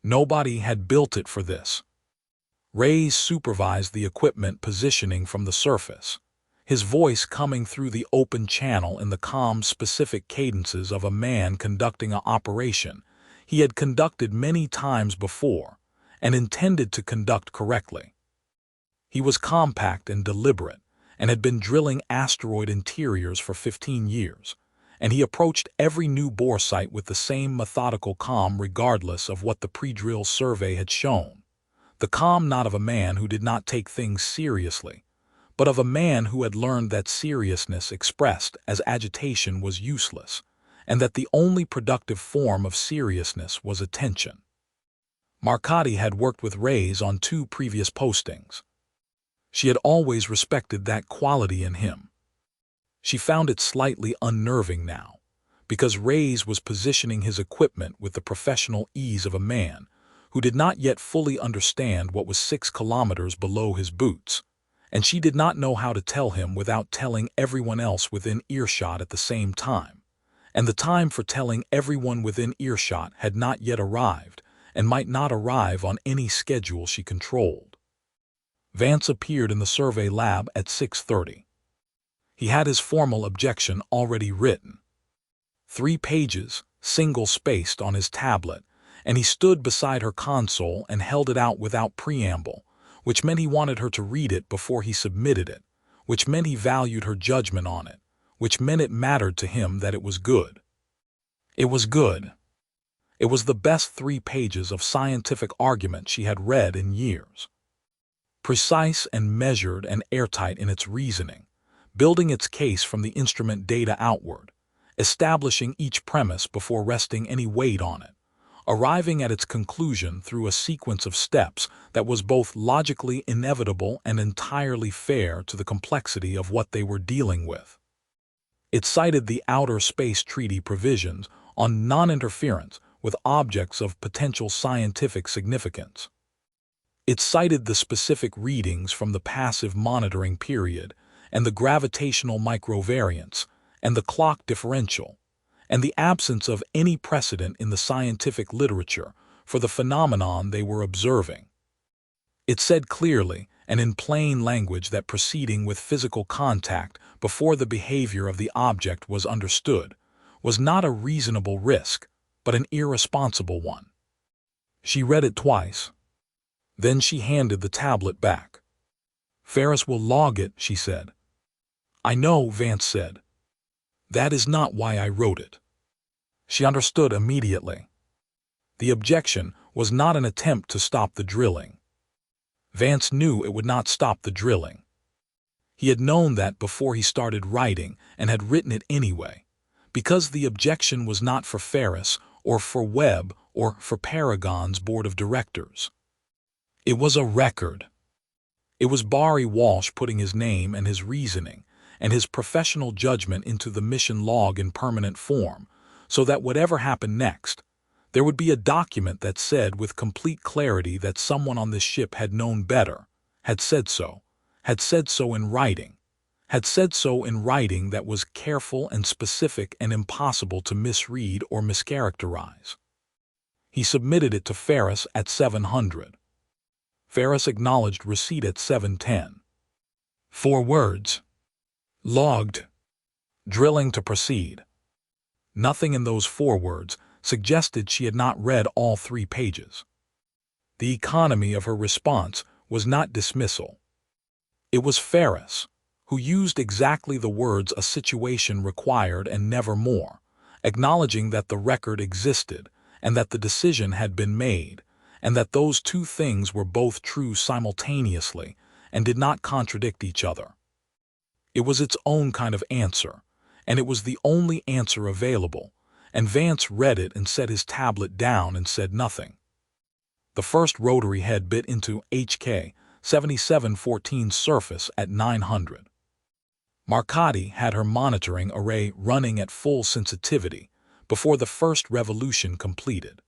Nobody had built it for this. Reyes supervised the equipment positioning from the surface, his voice coming through the open channel in the calm, specific cadences of a man conducting an operation he had conducted many times before and intended to conduct correctly. He was compact and deliberate, and had been drilling asteroid interiors for 15 years, and he approached every new bore site with the same methodical calm regardless of what the pre-drill survey had shown. The calm not of a man who did not take things seriously, but of a man who had learned that seriousness expressed as agitation was useless, and that the only productive form of seriousness was attention. Marcotti had worked with Reyes on 2 previous postings. She had always respected that quality in him. She found it slightly unnerving now, because Reyes was positioning his equipment with the professional ease of a man who did not yet fully understand what was 6 kilometers below his boots, and she did not know how to tell him without telling everyone else within earshot at the same time, and the time for telling everyone within earshot had not yet arrived and might not arrive on any schedule she controlled. Vance appeared in the survey lab at 6:30. He had his formal objection already written. 3 pages, single-spaced on his tablet, and he stood beside her console and held it out without preamble, which meant he wanted her to read it before he submitted it, which meant he valued her judgment on it, which meant it mattered to him that it was good. It was good. It was the best 3 pages of scientific argument she had read in years. Precise and measured and airtight in its reasoning, building its case from the instrument data outward, establishing each premise before resting any weight on it, arriving at its conclusion through a sequence of steps that was both logically inevitable and entirely fair to the complexity of what they were dealing with. It cited the Outer Space Treaty provisions on non-interference with objects of potential scientific significance. It cited the specific readings from the passive monitoring period and the gravitational microvariance and the clock differential, and the absence of any precedent in the scientific literature for the phenomenon they were observing. It said clearly and in plain language that proceeding with physical contact before the behavior of the object was understood was not a reasonable risk, but an irresponsible one. She read it twice. Then she handed the tablet back. "Ferris will log it," she said. "I know," Vance said. "That is not why I wrote it." She understood immediately. The objection was not an attempt to stop the drilling. Vance knew it would not stop the drilling. He had known that before he started writing and had written it anyway, because the objection was not for Ferris or for Webb or for Paragon's board of directors. It was a record. It was Barry Walsh putting his name and his reasoning and his professional judgment into the mission log in permanent form, so that whatever happened next, there would be a document that said with complete clarity that someone on this ship had known better, had said so in writing, that was careful and specific and impossible to misread or mischaracterize. He submitted it to Ferris at 700. Ferris acknowledged receipt at 710. 4 words. Logged. Drilling to proceed. Nothing in those 4 words suggested she had not read all 3 pages. The economy of her response was not dismissal. It was Ferris, who used exactly the words a situation required and never more, acknowledging that the record existed and that the decision had been made, and that those 2 things were both true simultaneously and did not contradict each other. It was its own kind of answer, and it was the only answer available, and Vance read it and set his tablet down and said nothing. The first rotary head bit into HK 7714 surface at 900. Marcotti had her monitoring array running at full sensitivity before the first revolution completed.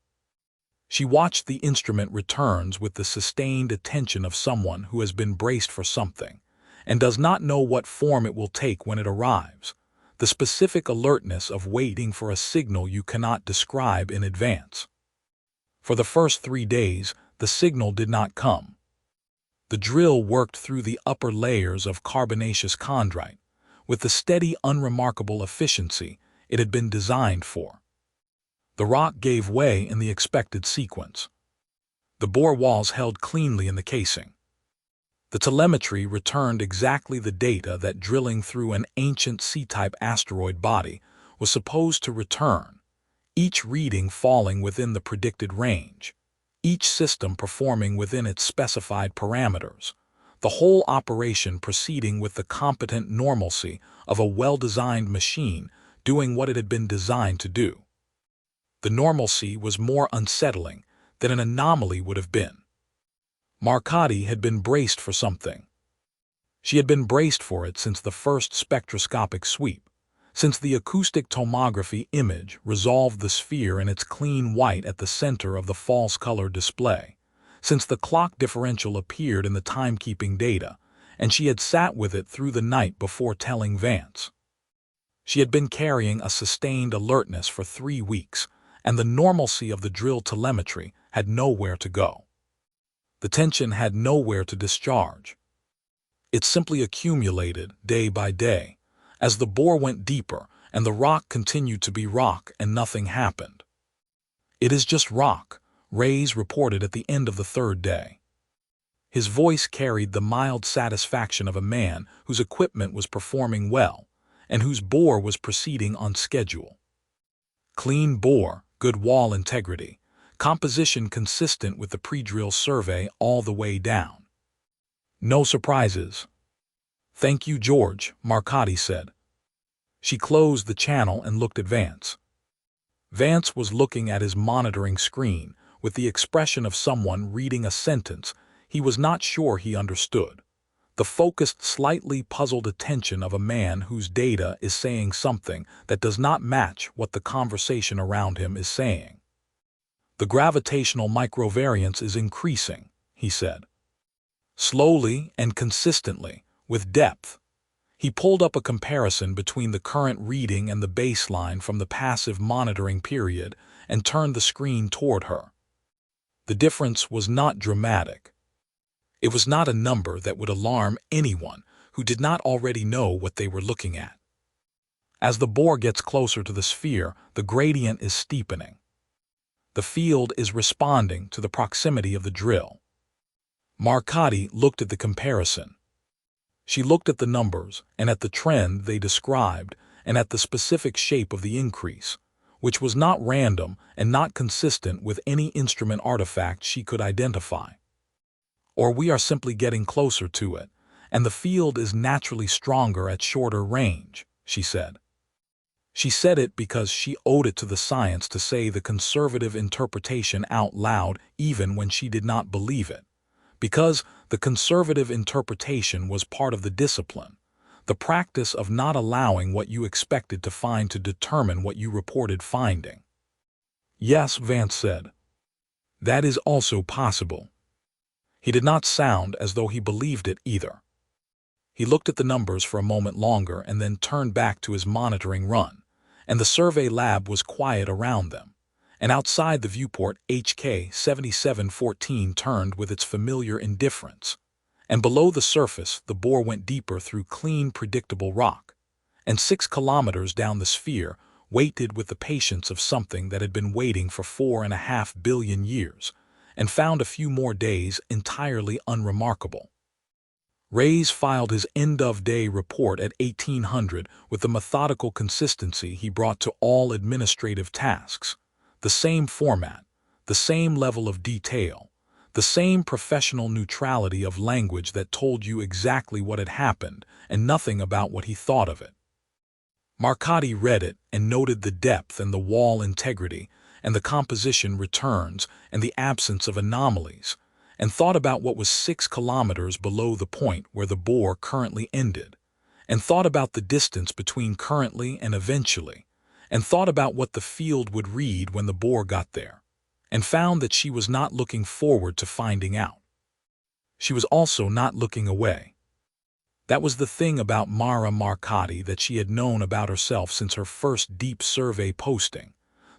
She watched the instrument returns with the sustained attention of someone who has been braced for something and does not know what form it will take when it arrives, the specific alertness of waiting for a signal you cannot describe in advance. For the first 3 days, the signal did not come. The drill worked through the upper layers of carbonaceous chondrite with the steady, unremarkable efficiency it had been designed for. The rock gave way in the expected sequence. The bore walls held cleanly in the casing. The telemetry returned exactly the data that drilling through an ancient C-type asteroid body was supposed to return, each reading falling within the predicted range, each system performing within its specified parameters, the whole operation proceeding with the competent normalcy of a well-designed machine doing what it had been designed to do. The normalcy was more unsettling than an anomaly would have been. Marcotti had been braced for something. She had been braced for it since the first spectroscopic sweep, since the acoustic tomography image resolved the sphere in its clean white at the center of the false color display, since the clock differential appeared in the timekeeping data, and she had sat with it through the night before telling Vance. She had been carrying a sustained alertness for 3 weeks, and the normalcy of the drill telemetry had nowhere to go. The tension had nowhere to discharge. It simply accumulated day by day, as the bore went deeper and the rock continued to be rock and nothing happened. "It is just rock," Reyes reported at the end of the 3rd day. His voice carried the mild satisfaction of a man whose equipment was performing well and whose bore was proceeding on schedule. Clean bore, good wall integrity, composition consistent with the pre-drill survey all the way down. No surprises. "Thank you, George," Marcotti said. She closed the channel and looked at Vance. Vance was looking at his monitoring screen with the expression of someone reading a sentence he was not sure he understood. The focused, slightly puzzled attention of a man whose data is saying something that does not match what the conversation around him is saying. "The gravitational microvariance is increasing," he said. Slowly and consistently, with depth. He pulled up a comparison between the current reading and the baseline from the passive monitoring period and turned the screen toward her. The difference was not dramatic. It was not a number that would alarm anyone who did not already know what they were looking at. As the bore gets closer to the sphere, the gradient is steepening. The field is responding to the proximity of the drill. Marcotti looked at the comparison. She looked at the numbers and at the trend they described and at the specific shape of the increase, which was not random and not consistent with any instrument artifact she could identify. "Or we are simply getting closer to it, and the field is naturally stronger at shorter range," she said. She said it because she owed it to the science to say the conservative interpretation out loud even when she did not believe it. Because the conservative interpretation was part of the discipline, the practice of not allowing what you expected to find to determine what you reported finding. "Yes," Vance said. "That is also possible." He did not sound as though he believed it either. He looked at the numbers for a moment longer and then turned back to his monitoring run, and the survey lab was quiet around them. And outside the viewport, HK 7714 turned with its familiar indifference. And below the surface, the bore went deeper through clean, predictable rock. And 6 kilometers down the sphere, waited with the patience of something that had been waiting for 4.5 billion years, and found a few more days entirely unremarkable. Reyes filed his end-of-day report at 1800 with the methodical consistency he brought to all administrative tasks. The same format, the same level of detail, the same professional neutrality of language that told you exactly what had happened and nothing about what he thought of it. Marcotti read it and noted the depth and the wall integrity and the composition returns and the absence of anomalies, and thought about what was 6 kilometers below the point where the bore currently ended, and thought about the distance between currently and eventually, and thought about what the field would read when the bore got there, and found that she was not looking forward to finding out. She was also not looking away. That was the thing about Mara Marcotti that she had known about herself since her first deep survey posting,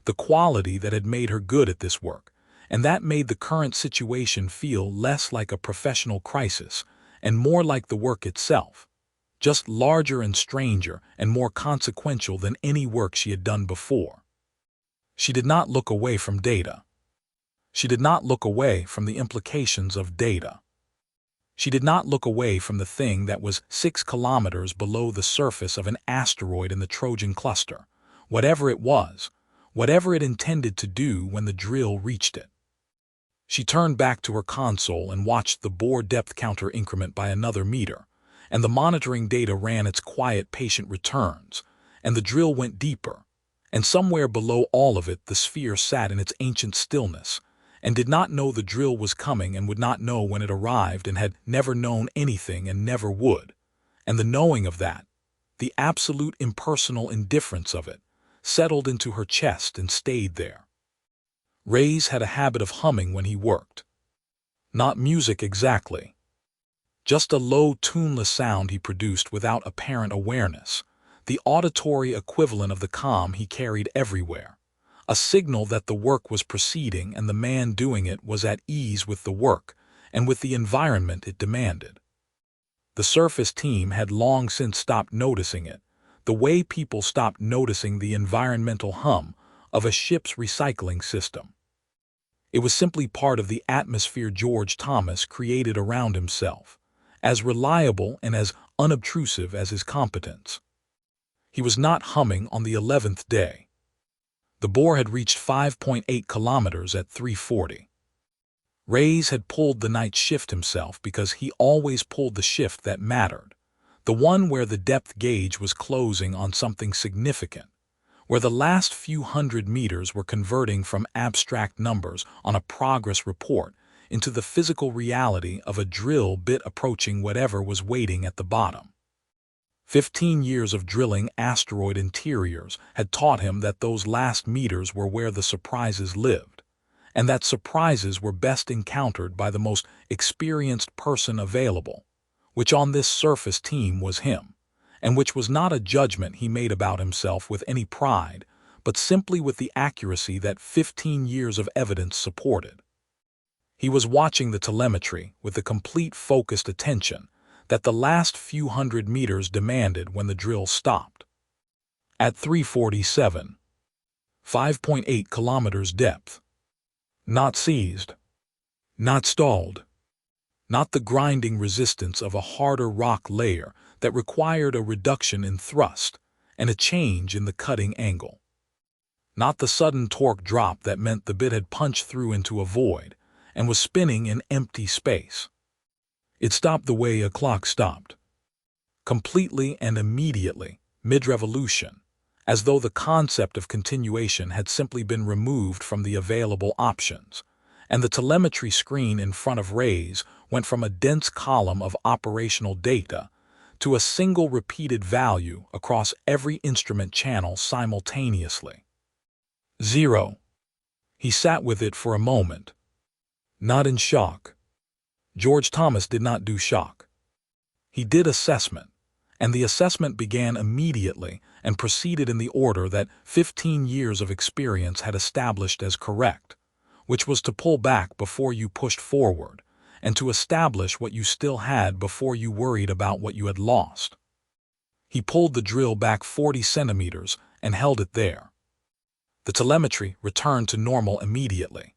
the quality that had made her good at this work, and that made the current situation feel less like a professional crisis and more like the work itself. Just larger and stranger and more consequential than any work she had done before. She did not look away from data. She did not look away from the implications of data. She did not look away from the thing that was 6 kilometers below the surface of an asteroid in the Trojan cluster, whatever it was, whatever it intended to do when the drill reached it. She turned back to her console and watched the bore depth counter increment by another meter, and the monitoring data ran its quiet, patient returns, and the drill went deeper, and somewhere below all of it the sphere sat in its ancient stillness, and did not know the drill was coming and would not know when it arrived and had never known anything and never would, and the knowing of that, the absolute impersonal indifference of it, settled into her chest and stayed there. Reyes had a habit of humming when he worked. Not music exactly. Just a low, tuneless sound he produced without apparent awareness, the auditory equivalent of the calm he carried everywhere, a signal that the work was proceeding and the man doing it was at ease with the work and with the environment it demanded. The surface team had long since stopped noticing it, the way people stopped noticing the environmental hum of a ship's recycling system. It was simply part of the atmosphere George Thomas created around himself, as reliable and as unobtrusive as his competence. He was not humming on the 11th day. The bore had reached 5.8 kilometers at 3:40. Reyes had pulled the night shift himself because he always pulled the shift that mattered, the one where the depth gauge was closing on something significant, where the last few hundred meters were converting from abstract numbers on a progress report into the physical reality of a drill bit approaching whatever was waiting at the bottom. 15 years of drilling asteroid interiors had taught him that those last meters were where the surprises lived, and that surprises were best encountered by the most experienced person available, which on this surface team was him, and which was not a judgment he made about himself with any pride, but simply with the accuracy that 15 years of evidence supported. He was watching the telemetry with the complete focused attention that the last few hundred meters demanded when the drill stopped. At 3:47, 5.8 kilometers depth. Not seized. Not stalled. Not the grinding resistance of a harder rock layer that required a reduction in thrust and a change in the cutting angle. Not the sudden torque drop that meant the bit had punched through into a void and was spinning in empty space. It stopped the way a clock stopped. Completely and immediately, mid-revolution, as though the concept of continuation had simply been removed from the available options, and the telemetry screen in front of Ray's went from a dense column of operational data to a single repeated value across every instrument channel simultaneously. 0. He sat with it for a moment. Not in shock. George Thomas did not do shock. He did assessment, and the assessment began immediately and proceeded in the order that 15 years of experience had established as correct, which was to pull back before you pushed forward, and to establish what you still had before you worried about what you had lost. He pulled the drill back 40 centimeters and held it there. The telemetry returned to normal immediately.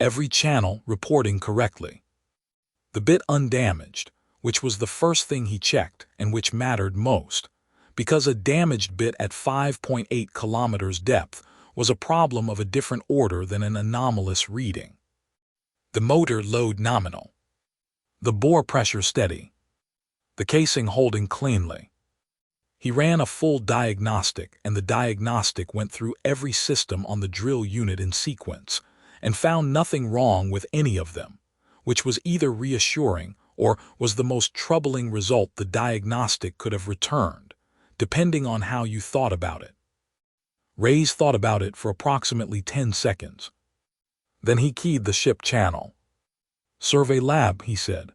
Every channel reporting correctly. The bit undamaged, which was the first thing he checked and which mattered most, because a damaged bit at 5.8 kilometers depth was a problem of a different order than an anomalous reading. The motor load nominal. The bore pressure steady. The casing holding cleanly. He ran a full diagnostic, and the diagnostic went through every system on the drill unit in sequence, and found nothing wrong with any of them, which was either reassuring or was the most troubling result the diagnostic could have returned, depending on how you thought about it. Ray's thought about it for approximately 10 seconds. Then he keyed the ship channel. "Survey lab," he said.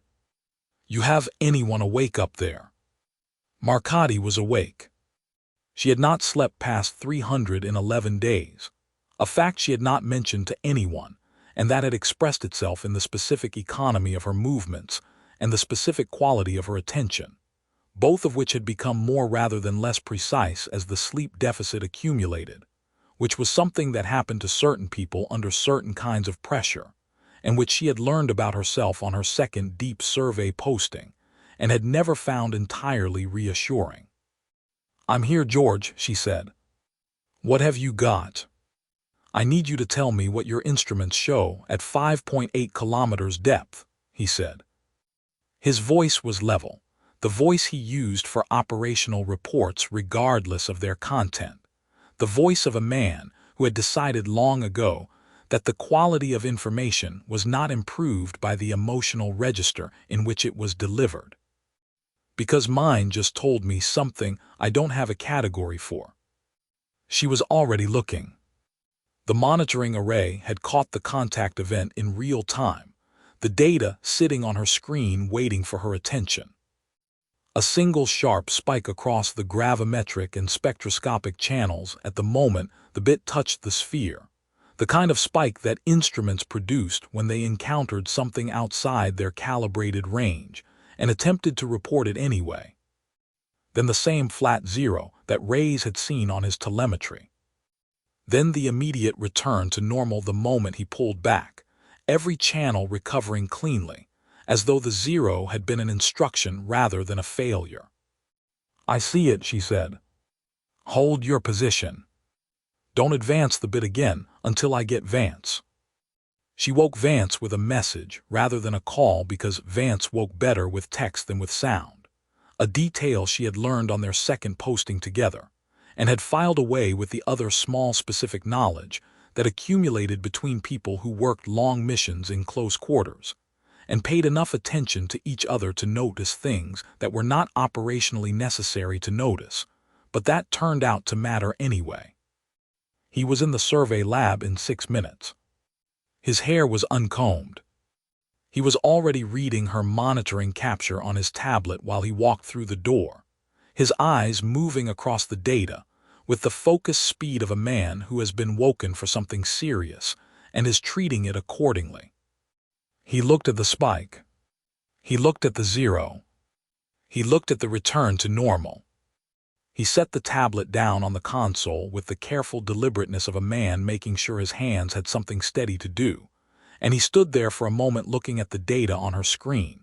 "You have anyone awake up there?" Marcotte was awake. She had not slept past 311 days, a fact she had not mentioned to anyone, and that had expressed itself in the specific economy of her movements and the specific quality of her attention, both of which had become more rather than less precise as the sleep deficit accumulated, which was something that happened to certain people under certain kinds of pressure, and which she had learned about herself on her second deep survey posting, and had never found entirely reassuring. "I'm here, George," she said. "What have you got? I need you to tell me what your instruments show at 5.8 kilometers depth," he said. His voice was level, the voice he used for operational reports regardless of their content, the voice of a man who had decided long ago that the quality of information was not improved by the emotional register in which it was delivered. "Because mine just told me something I don't have a category for." She was already looking. The monitoring array had caught the contact event in real time, the data sitting on her screen waiting for her attention. A single sharp spike across the gravimetric and spectroscopic channels at the moment the bit touched the sphere, the kind of spike that instruments produced when they encountered something outside their calibrated range and attempted to report it anyway. Then the same flat zero that Ray's had seen on his telemetry. Then the immediate return to normal the moment he pulled back, every channel recovering cleanly, as though the zero had been an instruction rather than a failure. "I see it," she said. "Hold your position. Don't advance the bit again until I get Vance." She woke Vance with a message rather than a call because Vance woke better with text than with sound, a detail she had learned on their second posting together, and had filed away with the other small specific knowledge that accumulated between people who worked long missions in close quarters, and paid enough attention to each other to notice things that were not operationally necessary to notice, but that turned out to matter anyway. He was in the survey lab in 6 minutes. His hair was uncombed. He was already reading her monitoring capture on his tablet while he walked through the door, his eyes moving across the data with the focused speed of a man who has been woken for something serious and is treating it accordingly. He looked at the spike. He looked at the zero. He looked at the return to normal. He set the tablet down on the console with the careful deliberateness of a man making sure his hands had something steady to do, and he stood there for a moment looking at the data on her screen,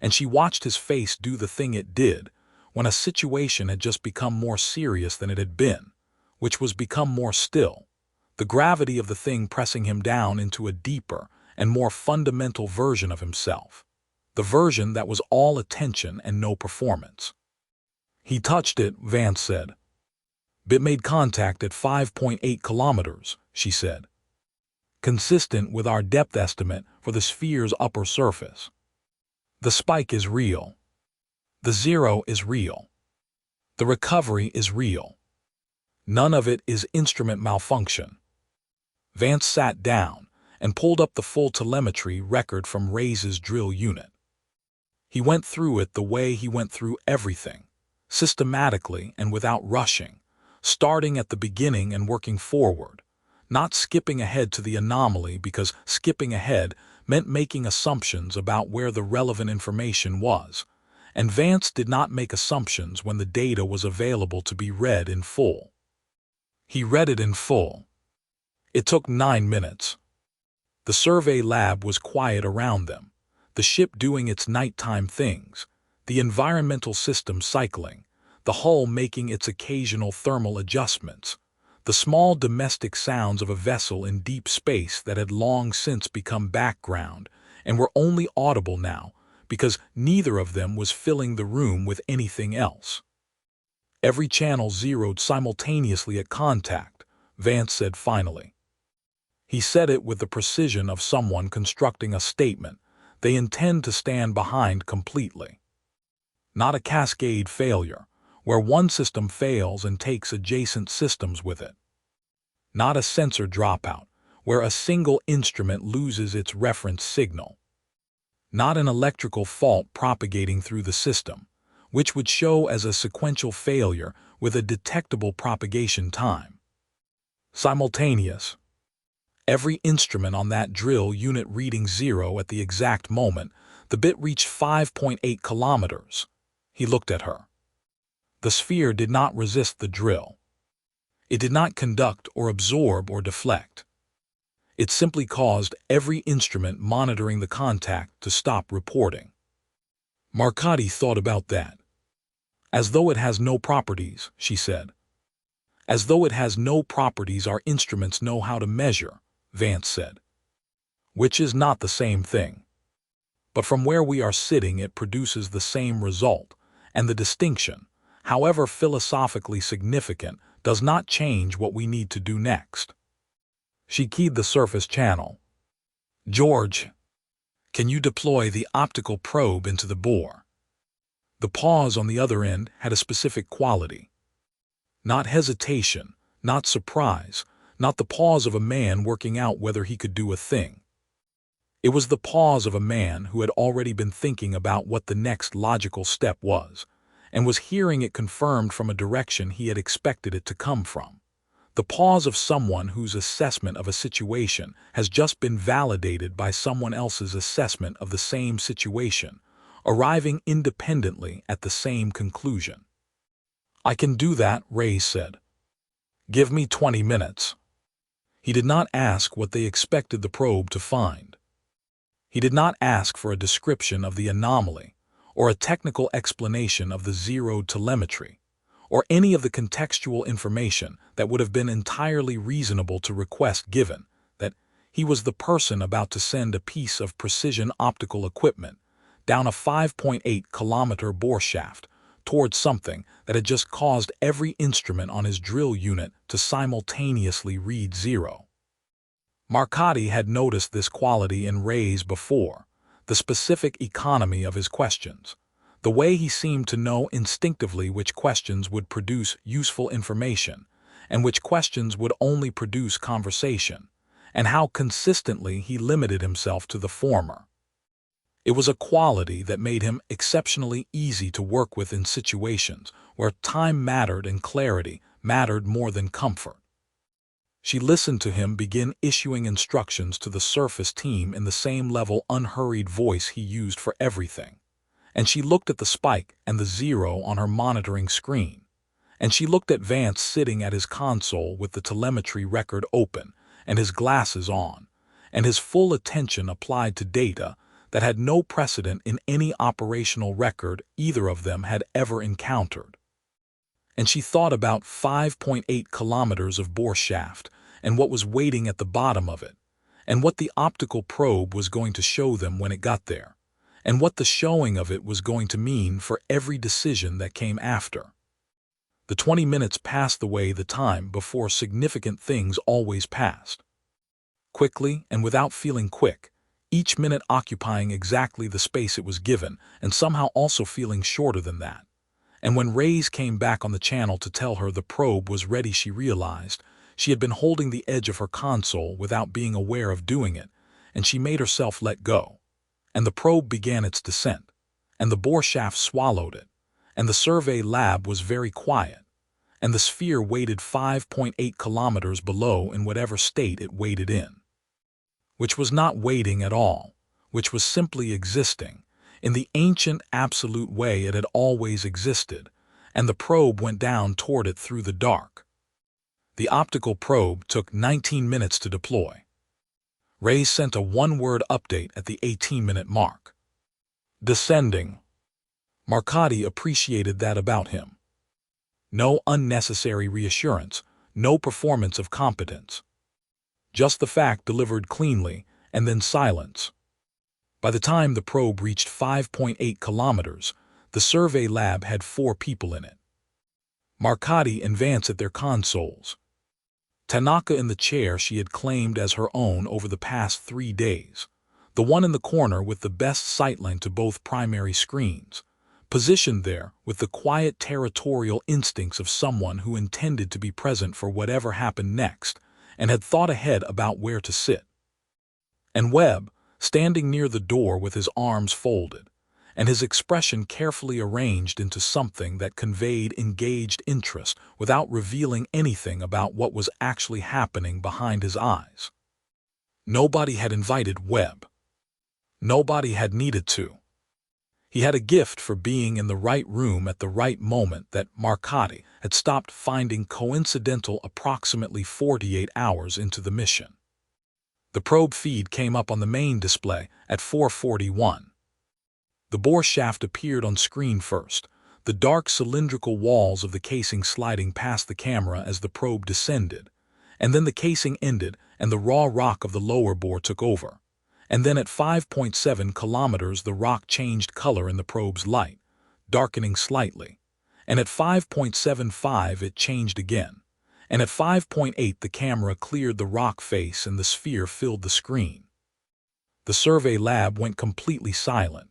and she watched his face do the thing it did when a situation had just become more serious than it had been, which was become more still, the gravity of the thing pressing him down into a deeper and more fundamental version of himself, the version that was all attention and no performance. He touched it, Vance said. Bit made contact at 5.8 kilometers, she said. Consistent with our depth estimate for the sphere's upper surface. The spike is real. The zero is real. The recovery is real. None of it is instrument malfunction. Vance sat down and pulled up the full telemetry record from Ray's drill unit. He went through it the way he went through everything, systematically and without rushing, starting at the beginning and working forward, not skipping ahead to the anomaly because skipping ahead meant making assumptions about where the relevant information was, and Vance did not make assumptions when the data was available to be read in full. He read it in full. It took 9 minutes. The survey lab was quiet around them, the ship doing its nighttime things, the environmental system cycling, the hull making its occasional thermal adjustments, the small domestic sounds of a vessel in deep space that had long since become background and were only audible now because neither of them was filling the room with anything else. Every channel zeroed simultaneously at contact, Vance said finally. He said it with the precision of someone constructing a statement they intend to stand behind completely. Not a cascade failure, where one system fails and takes adjacent systems with it. Not a sensor dropout, where a single instrument loses its reference signal. Not an electrical fault propagating through the system, which would show as a sequential failure with a detectable propagation time. Simultaneous. Every instrument on that drill unit reading 0 at the exact moment the bit reached 5.8 kilometers. He looked at her. The sphere did not resist the drill. It did not conduct or absorb or deflect. It simply caused every instrument monitoring the contact to stop reporting. Marcotti thought about that. As though it has no properties, she said. As though it has no properties our instruments know how to measure, Vance said. Which is not the same thing. But from where we are sitting it produces the same result, and the distinction, however philosophically significant, does not change what we need to do next. She keyed the surface channel. George, can you deploy the optical probe into the bore? The pause on the other end had a specific quality. Not hesitation, not surprise, not the pause of a man working out whether he could do a thing. It was the pause of a man who had already been thinking about what the next logical step was, and was hearing it confirmed from a direction he had expected it to come from. The pause of someone whose assessment of a situation has just been validated by someone else's assessment of the same situation, arriving independently at the same conclusion. I can do that, Ray said. Give me 20 minutes. He did not ask what they expected the probe to find. He did not ask for a description of the anomaly, or a technical explanation of the zeroed telemetry, or any of the contextual information that would have been entirely reasonable to request given that he was the person about to send a piece of precision optical equipment down a 5.8 kilometer bore shaft towards something that had just caused every instrument on his drill unit to simultaneously read 0. Marcotti had noticed this quality in Ray's before, the specific economy of his questions, the way he seemed to know instinctively which questions would produce useful information and which questions would only produce conversation, and how consistently he limited himself to the former. It was a quality that made him exceptionally easy to work with in situations where time mattered and clarity mattered more than comfort. She listened to him begin issuing instructions to the surface team in the same level, unhurried voice he used for everything. And she looked at the spike and the 0 on her monitoring screen. And she looked at Vance sitting at his console with the telemetry record open and his glasses on, and his full attention applied to data that had no precedent in any operational record either of them had ever encountered. And she thought about 5.8 kilometers of bore shaft and what was waiting at the bottom of it, and what the optical probe was going to show them when it got there, and what the showing of it was going to mean for every decision that came after. The 20 minutes passed the way the time before significant things always passed. Quickly and without feeling quick, each minute occupying exactly the space it was given and somehow also feeling shorter than that. And when Ray's came back on the channel to tell her the probe was ready, she realized she had been holding the edge of her console without being aware of doing it, and she made herself let go. And the probe began its descent, and the bore shaft swallowed it, and the survey lab was very quiet, and the sphere waited 5.8 kilometers below in whatever state it waited in. Which was not waiting at all, which was simply existing, in the ancient absolute way it had always existed, and the probe went down toward it through the dark. The optical probe took 19 minutes to deploy. Ray sent a one-word update at the 18-minute mark. Descending. Marcotti appreciated that about him. No unnecessary reassurance, no performance of competence. Just the fact delivered cleanly, and then silence. By the time the probe reached 5.8 kilometers, the survey lab had 4 people in it. Marcotti and Vance at their consoles. Tanaka in the chair she had claimed as her own over the past 3 days, the one in the corner with the best sightline to both primary screens, positioned there with the quiet territorial instincts of someone who intended to be present for whatever happened next and had thought ahead about where to sit. And Webb, standing near the door with his arms folded, and his expression carefully arranged into something that conveyed engaged interest without revealing anything about what was actually happening behind his eyes. Nobody had invited Webb. Nobody had needed to. He had a gift for being in the right room at the right moment that Marcotti had stopped finding coincidental approximately 48 hours into the mission. The probe feed came up on the main display at 4:41. The bore shaft appeared on screen first, the dark cylindrical walls of the casing sliding past the camera as the probe descended, and then the casing ended and the raw rock of the lower bore took over. And then at 5.7 kilometers the rock changed color in the probe's light, darkening slightly, and at 5.75 it changed again. And at 5.8 the camera cleared the rock face and the sphere filled the screen. The survey lab went completely silent.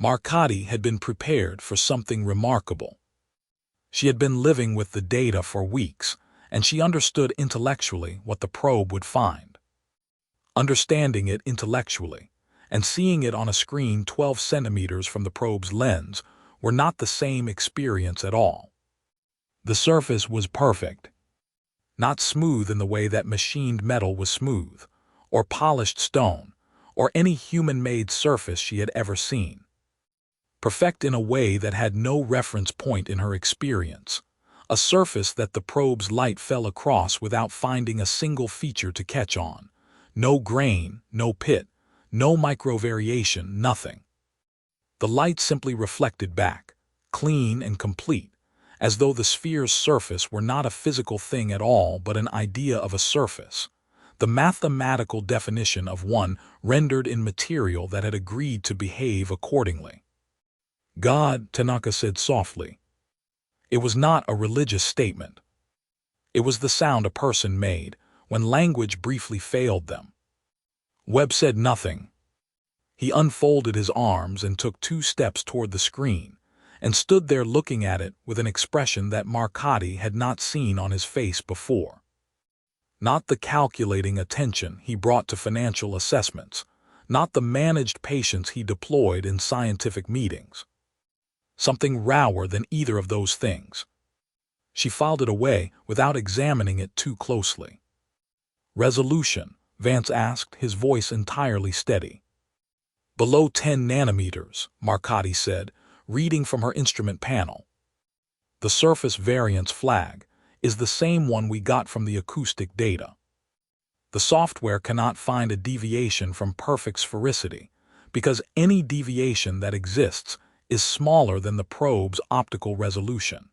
Marcotti had been prepared for something remarkable. She had been living with the data for weeks, and she understood intellectually what the probe would find. Understanding it intellectually, and seeing it on a screen 12 centimeters from the probe's lens, were not the same experience at all. The surface was perfect. Not smooth in the way that machined metal was smooth, or polished stone, or any human-made surface she had ever seen. Perfect in a way that had no reference point in her experience, a surface that the probe's light fell across without finding a single feature to catch on, no grain, no pit, no micro-variation, nothing. The light simply reflected back, clean and complete, as though the sphere's surface were not a physical thing at all but an idea of a surface, the mathematical definition of one rendered in material that had agreed to behave accordingly. God, Tanaka said softly. It was not a religious statement. It was the sound a person made when language briefly failed them. Webb said nothing. He unfolded his arms and took 2 steps toward the screen, and stood there looking at it with an expression that Marcotti had not seen on his face before. Not the calculating attention he brought to financial assessments, not the managed patience he deployed in scientific meetings. Something rawer than either of those things. She filed it away without examining it too closely. Resolution, Vance asked, his voice entirely steady. Below 10 nanometers, Marcotti said, reading from her instrument panel. The surface variance flag is the same one we got from the acoustic data. The software cannot find a deviation from perfect sphericity, because any deviation that exists is smaller than the probe's optical resolution.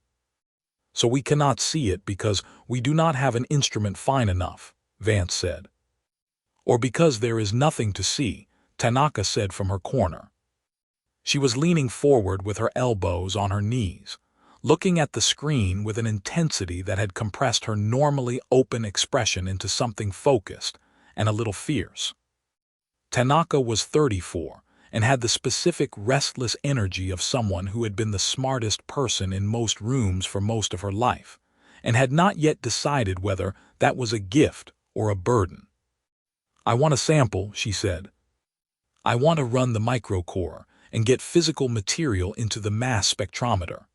So we cannot see it because we do not have an instrument fine enough, Vance said. Or because there is nothing to see, Tanaka said from her corner. She was leaning forward with her elbows on her knees, looking at the screen with an intensity that had compressed her normally open expression into something focused and a little fierce. Tanaka was 34 and had the specific restless energy of someone who had been the smartest person in most rooms for most of her life, and had not yet decided whether that was a gift or a burden. I want a sample, she said. I want to run the microcore and get physical material into the mass spectrometer.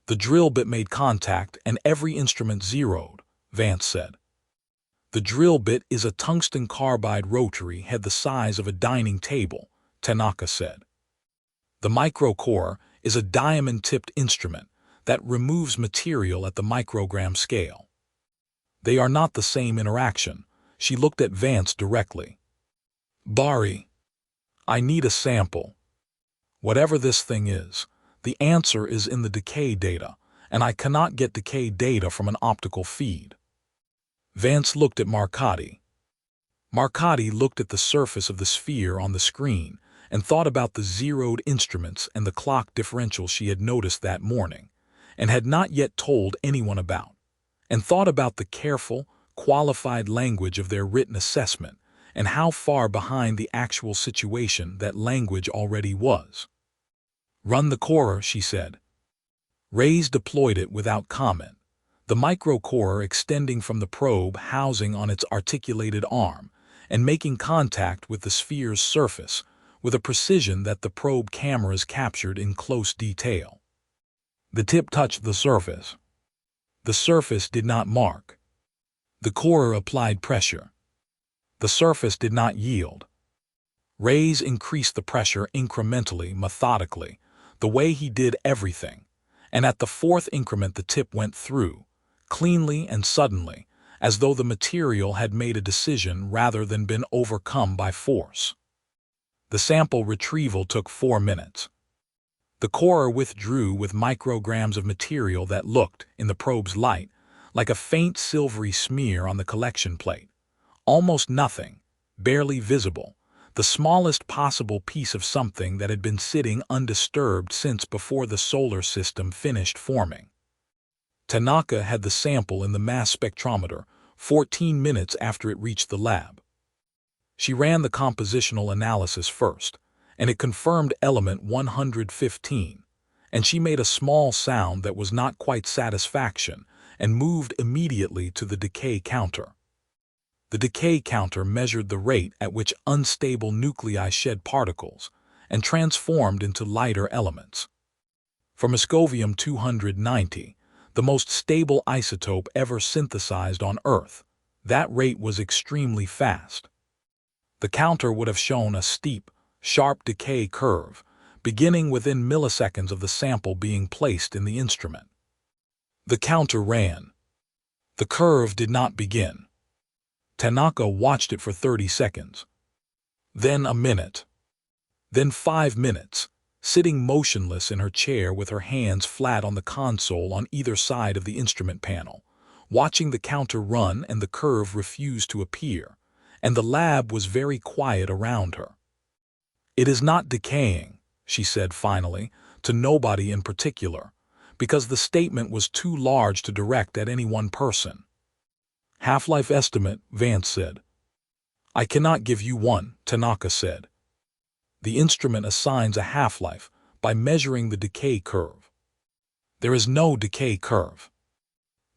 The drill bit made contact and every instrument zeroed, Vance said. The drill bit is a tungsten carbide rotary head the size of a dining table, Tanaka said. The microcore is a diamond-tipped instrument that removes material at the microgram scale. They are not the same interaction. She looked at Vance directly. Bari, I need a sample. Whatever this thing is, the answer is in the decay data, and I cannot get decay data from an optical feed. Vance looked at Marcotti. Marcotti looked at the surface of the sphere on the screen and thought about the zeroed instruments and the clock differential she had noticed that morning, and had not yet told anyone about, and thought about the careful, qualified language of their written assessment and how far behind the actual situation that language already was. Run the corer, she said. Reyes deployed it without comment, the microcorer extending from the probe housing on its articulated arm and making contact with the sphere's surface with a precision that the probe cameras captured in close detail. The tip touched the surface. The surface did not mark. The corer applied pressure. The surface did not yield. Reyes increased the pressure incrementally, methodically, the way he did everything, and at the 4th increment the tip went through, cleanly and suddenly, as though the material had made a decision rather than been overcome by force. The sample retrieval took 4 minutes. The corer withdrew with micrograms of material that looked, in the probe's light, like a faint silvery smear on the collection plate. Almost nothing, barely visible, the smallest possible piece of something that had been sitting undisturbed since before the solar system finished forming. Tanaka had the sample in the mass spectrometer 14 minutes after it reached the lab. She ran the compositional analysis first, and it confirmed element 115, and she made a small sound that was not quite satisfaction and moved immediately to the decay counter. The decay counter measured the rate at which unstable nuclei shed particles and transformed into lighter elements. For Moscovium 290, the most stable isotope ever synthesized on Earth, that rate was extremely fast. The counter would have shown a steep, sharp decay curve, beginning within milliseconds of the sample being placed in the instrument. The counter ran. The curve did not begin. Tanaka watched it for 30 seconds. Then a minute. Then 5 minutes, sitting motionless in her chair with her hands flat on the console on either side of the instrument panel, watching the counter run and the curve refuse to appear, and the lab was very quiet around her. It is not decaying, she said finally, to nobody in particular, because the statement was too large to direct at any one person. Half-life estimate, Vance said. I cannot give you one, Tanaka said. The instrument assigns a half-life by measuring the decay curve. There is no decay curve.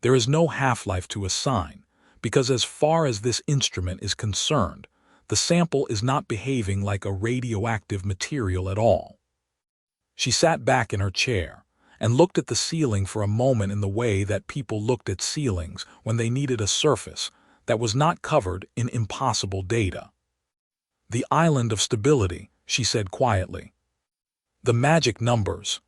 There is no half-life to assign, because as far as this instrument is concerned, the sample is not behaving like a radioactive material at all. She sat back in her chair and looked at the ceiling for a moment in the way that people looked at ceilings when they needed a surface that was not covered in impossible data. The island of stability, she said quietly. The magic numbers.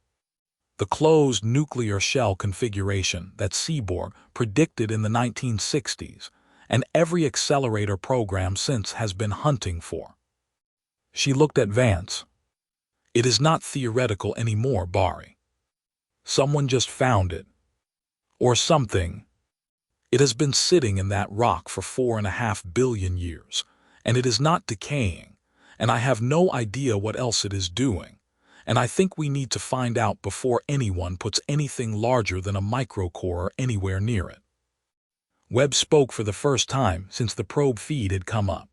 The closed nuclear shell configuration that Seaborg predicted in the 1960s, and every accelerator program since has been hunting for. She looked at Vance. It is not theoretical anymore, Barry. Someone just found it. Or something. It has been sitting in that rock for 4.5 billion years, and it is not decaying, and I have no idea what else it is doing, and I think we need to find out before anyone puts anything larger than a microcore anywhere near it. Webb spoke for the first time since the probe feed had come up.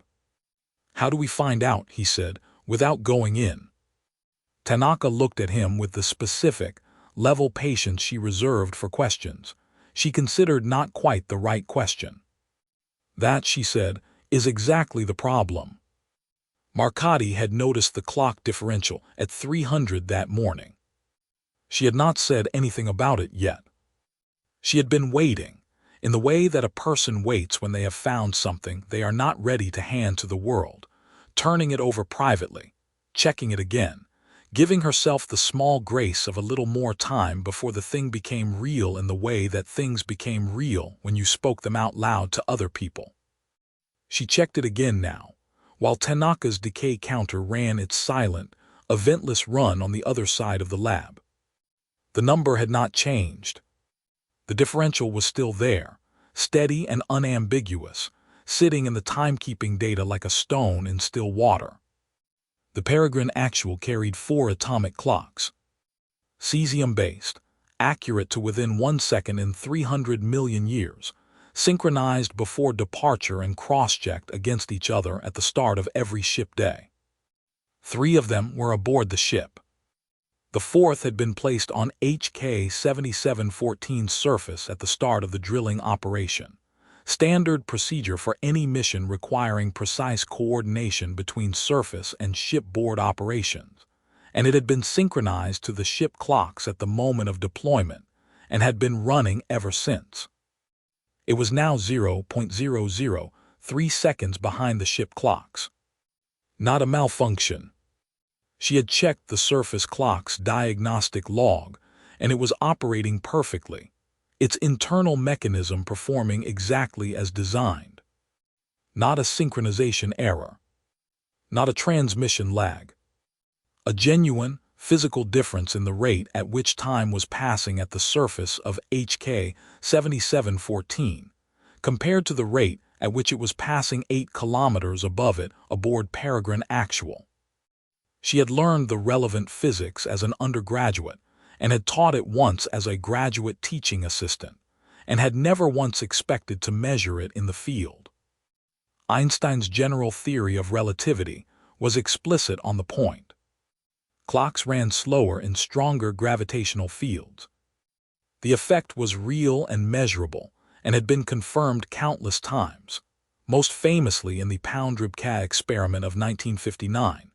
How do we find out, he said, without going in? Tanaka looked at him with the specific, level patience she reserved for questions she considered not quite the right question. That, she said, is exactly the problem. Marcotti had noticed the clock differential at 300 that morning. She had not said anything about it yet. She had been waiting, in the way that a person waits when they have found something they are not ready to hand to the world, turning it over privately, checking it again, giving herself the small grace of a little more time before the thing became real in the way that things became real when you spoke them out loud to other people. She checked it again now, while Tanaka's decay counter ran its silent, eventless run on the other side of the lab. The number had not changed. The differential was still there, steady and unambiguous, sitting in the timekeeping data like a stone in still water. The Peregrine Actual carried 4 atomic clocks. Cesium-based, accurate to within 1 second in 300 million years, synchronized before departure and cross-checked against each other at the start of every ship day. 3 of them were aboard the ship. The 4th had been placed on HK 7714's surface at the start of the drilling operation, standard procedure for any mission requiring precise coordination between surface and shipboard operations, and it had been synchronized to the ship clocks at the moment of deployment and had been running ever since. It was now 0.003 seconds behind the ship clocks. Not a malfunction. She had checked the surface clock's diagnostic log, and it was operating perfectly, its internal mechanism performing exactly as designed. Not a synchronization error. Not a transmission lag. A genuine, physical difference in the rate at which time was passing at the surface of HK 7714, compared to the rate at which it was passing 8 kilometers above it aboard Peregrine Actual. She had learned the relevant physics as an undergraduate, and had taught it once as a graduate teaching assistant, and had never once expected to measure it in the field. Einstein's general theory of relativity was explicit on the point. Clocks ran slower in stronger gravitational fields. The effect was real and measurable, and had been confirmed countless times, most famously in the Pound-Rybka experiment of 1959,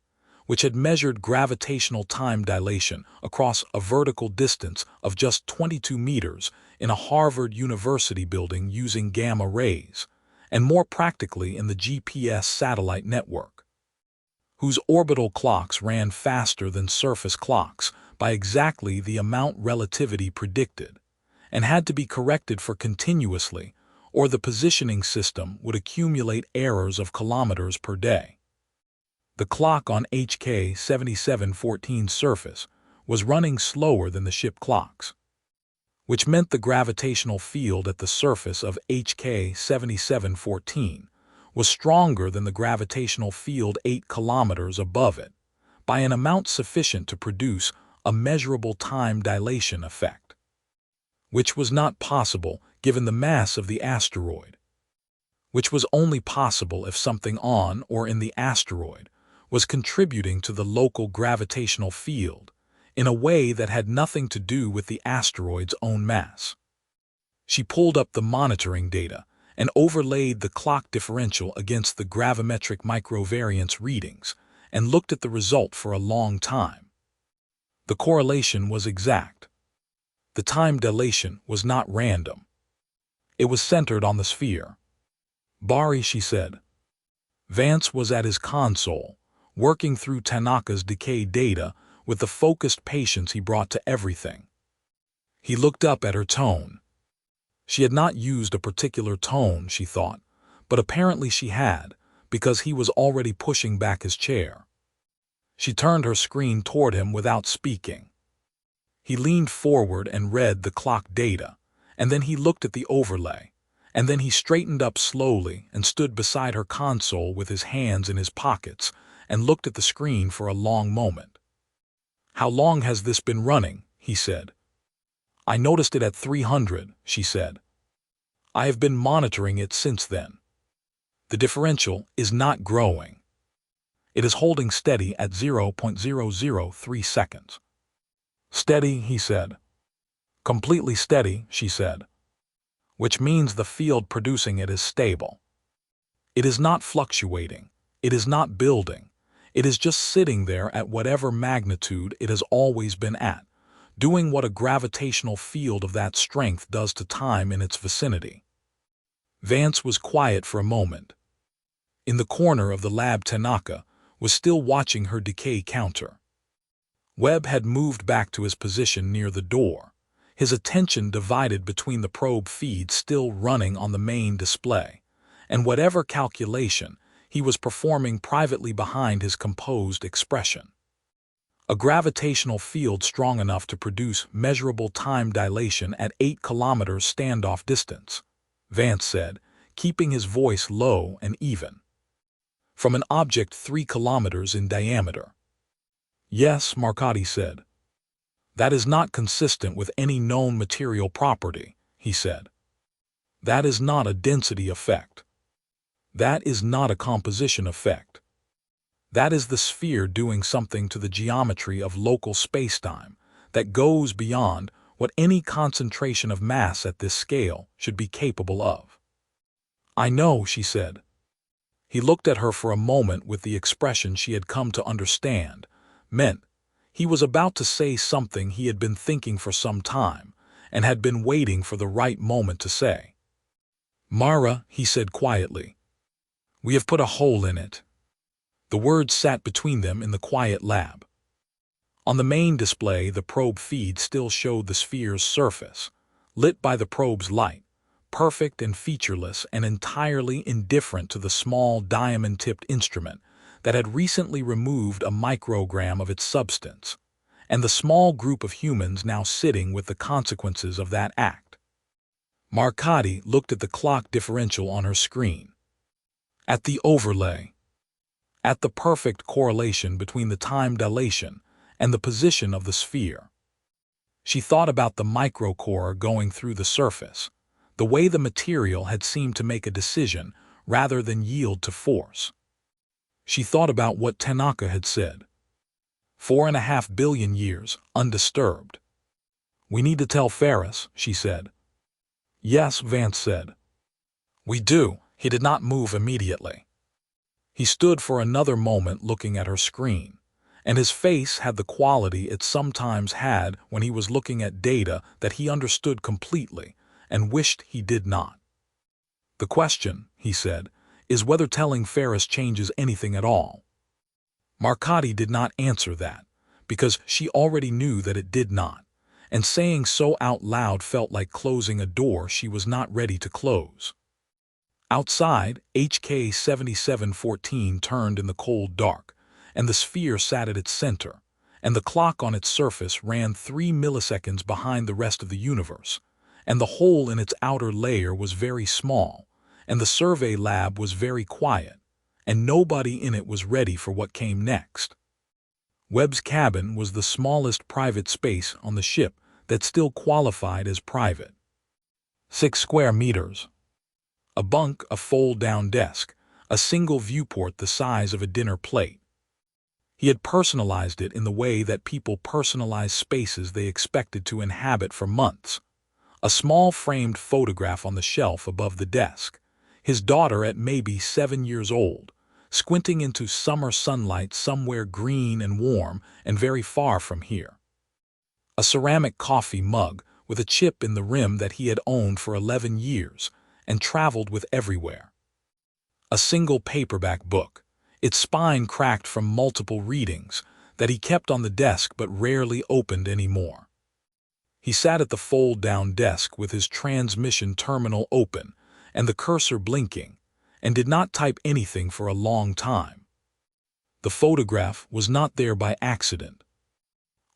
which had measured gravitational time dilation across a vertical distance of just 22 meters in a Harvard University building using gamma rays, and more practically in the GPS satellite network, whose orbital clocks ran faster than surface clocks by exactly the amount relativity predicted, and had to be corrected for continuously, or the positioning system would accumulate errors of kilometers per day. The clock on HK 7714's surface was running slower than the ship clocks, which meant the gravitational field at the surface of HK 7714 was stronger than the gravitational field 8 kilometers above it, by an amount sufficient to produce a measurable time dilation effect, which was not possible given the mass of the asteroid, which was only possible if something on or in the asteroid was contributing to the local gravitational field in a way that had nothing to do with the asteroid's own mass. She pulled up the monitoring data and overlaid the clock differential against the gravimetric microvariance readings and looked at the result for a long time. The correlation was exact. The time dilation was not random. It was centered on the sphere. "Bari," she said. Vance was at his console, working through Tanaka's decay data with the focused patience he brought to everything. He looked up at her tone. She had not used a particular tone, she thought, but apparently she had, because he was already pushing back his chair. She turned her screen toward him without speaking. He leaned forward and read the clock data, and then he looked at the overlay, and then he straightened up slowly and stood beside her console with his hands in his pockets and looked at the screen for a long moment. "How long has this been running?" he said. "I noticed it at 300, she said. "I have been monitoring it since then. The differential is not growing. It is holding steady at 0.003 seconds. "Steady," he said. "Completely steady," she said. "Which means the field producing it is stable. It is not fluctuating. It is not building. It is just sitting there at whatever magnitude it has always been at, doing what a gravitational field of that strength does to time in its vicinity." Vance was quiet for a moment. In the corner of the lab, Tanaka was still watching her decay counter. Webb had moved back to his position near the door, his attention divided between the probe feed still running on the main display and whatever calculation he was performing privately behind his composed expression. A gravitational field strong enough to produce measurable time dilation at 8 kilometers standoff distance, Vance said, keeping his voice low and even. "From an object 3 kilometers in diameter." "Yes," Marcotti said. "That is not consistent with any known material property," he said. "That is not a density effect. That is not a composition effect. That is the sphere doing something to the geometry of local spacetime that goes beyond what any concentration of mass at this scale should be capable of." "I know," she said. He looked at her for a moment with the expression she had come to understand meant he was about to say something he had been thinking for some time and had been waiting for the right moment to say. "Mara," he said quietly, "we have put a hole in it." The words sat between them in the quiet lab. On the main display, the probe feed still showed the sphere's surface, lit by the probe's light, perfect and featureless and entirely indifferent to the small diamond-tipped instrument that had recently removed a microgram of its substance, and the small group of humans now sitting with the consequences of that act. Marcotti looked at the clock differential on her screen, at the overlay, at the perfect correlation between the time dilation and the position of the sphere. She thought about the microcore going through the surface, the way the material had seemed to make a decision rather than yield to force. She thought about what Tanaka had said. 4.5 billion years, undisturbed. "We need to tell Ferris," she said. "Yes," Vance said. "We do." He did not move immediately. He stood for another moment looking at her screen, and his face had the quality it sometimes had when he was looking at data that he understood completely and wished he did not. "The question," he said, "is whether telling Ferris changes anything at all." Marcotti did not answer that, because she already knew that it did not, and saying so out loud felt like closing a door she was not ready to close. Outside, HK 7714 turned in the cold dark, and the sphere sat at its center, and the clock on its surface ran 3 milliseconds behind the rest of the universe, and the hole in its outer layer was very small, and the survey lab was very quiet, and nobody in it was ready for what came next. Webb's cabin was the smallest private space on the ship that still qualified as private. 6 square meters. A bunk, a fold-down desk, a single viewport the size of a dinner plate. He had personalized it in the way that people personalize spaces they expected to inhabit for months. A small framed photograph on the shelf above the desk. His daughter at maybe 7 years old, squinting into summer sunlight somewhere green and warm and very far from here. A ceramic coffee mug with a chip in the rim that he had owned for 11 years and traveled with everywhere. A single paperback book, its spine cracked from multiple readings, that he kept on the desk but rarely opened anymore. He sat at the fold-down desk with his transmission terminal open and the cursor blinking, and did not type anything for a long time. The photograph was not there by accident.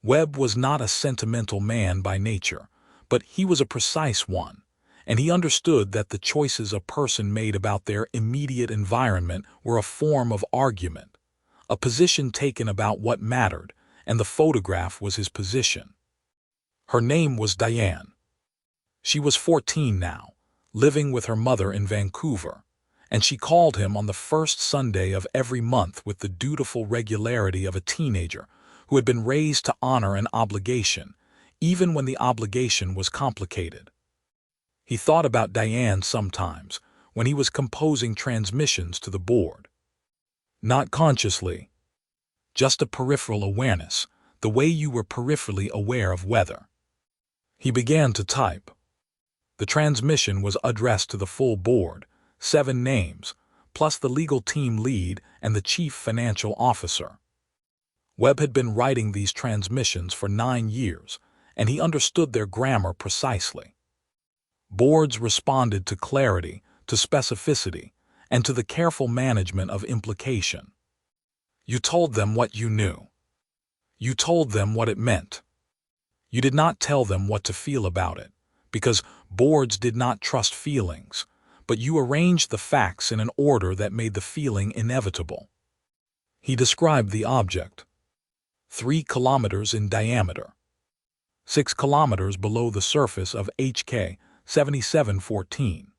Webb was not a sentimental man by nature, but he was a precise one, and he understood that the choices a person made about their immediate environment were a form of argument, a position taken about what mattered, and the photograph was his position. Her name was Diane. She was 14 now, living with her mother in Vancouver, and she called him on the first Sunday of every month with the dutiful regularity of a teenager who had been raised to honor an obligation, even when the obligation was complicated. He thought about Diane sometimes when he was composing transmissions to the board. Not consciously, just a peripheral awareness, the way you were peripherally aware of weather. He began to type. The transmission was addressed to the full board, 7 names, plus the legal team lead and the chief financial officer. Webb had been writing these transmissions for 9 years, and he understood their grammar precisely. Boards responded to clarity, to specificity, and to the careful management of implication. You told them what you knew. You told them what it meant. You did not tell them what to feel about it, because boards did not trust feelings, but you arranged the facts in an order that made the feeling inevitable. He described the object. 3 kilometers in diameter. 6 kilometers below the surface of HK 7714.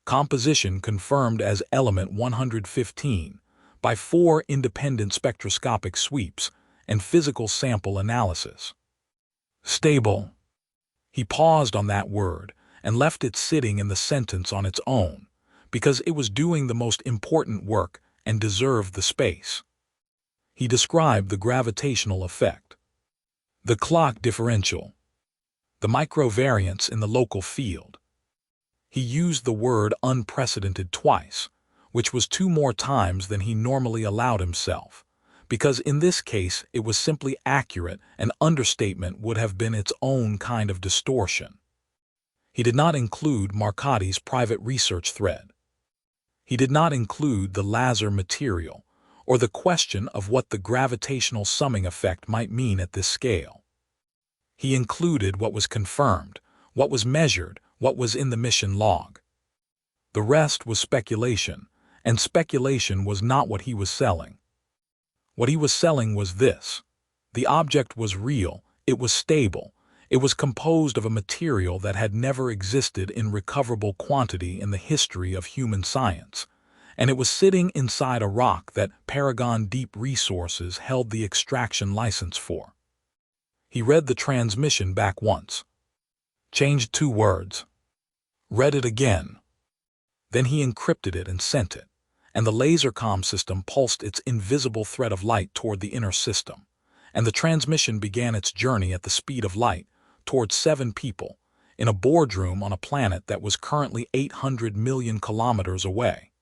Composition confirmed as element 115 by 4 independent spectroscopic sweeps and physical sample analysis. Stable. He paused on that word and left it sitting in the sentence on its own, because it was doing the most important work and deserved the space. He described the gravitational effect, the clock differential, the microvariance in the local field. He used the word unprecedented twice, which was 2 more times than he normally allowed himself, because in this case it was simply accurate, and understatement would have been its own kind of distortion. He did not include Marcotti's private research thread. He did not include the Lazar material, or the question of what the gravitational summing effect might mean at this scale. He included what was confirmed, what was measured, what was in the mission log. The rest was speculation, and speculation was not what he was selling. What he was selling was this. The object was real, it was stable, it was composed of a material that had never existed in recoverable quantity in the history of human science, and it was sitting inside a rock that Paragon Deep Resources held the extraction license for. He read the transmission back once, changed 2 words, read it again. Then he encrypted it and sent it, and the laser comm system pulsed its invisible thread of light toward the inner system, and the transmission began its journey at the speed of light toward 7 people in a boardroom on a planet that was currently 800 million kilometers away,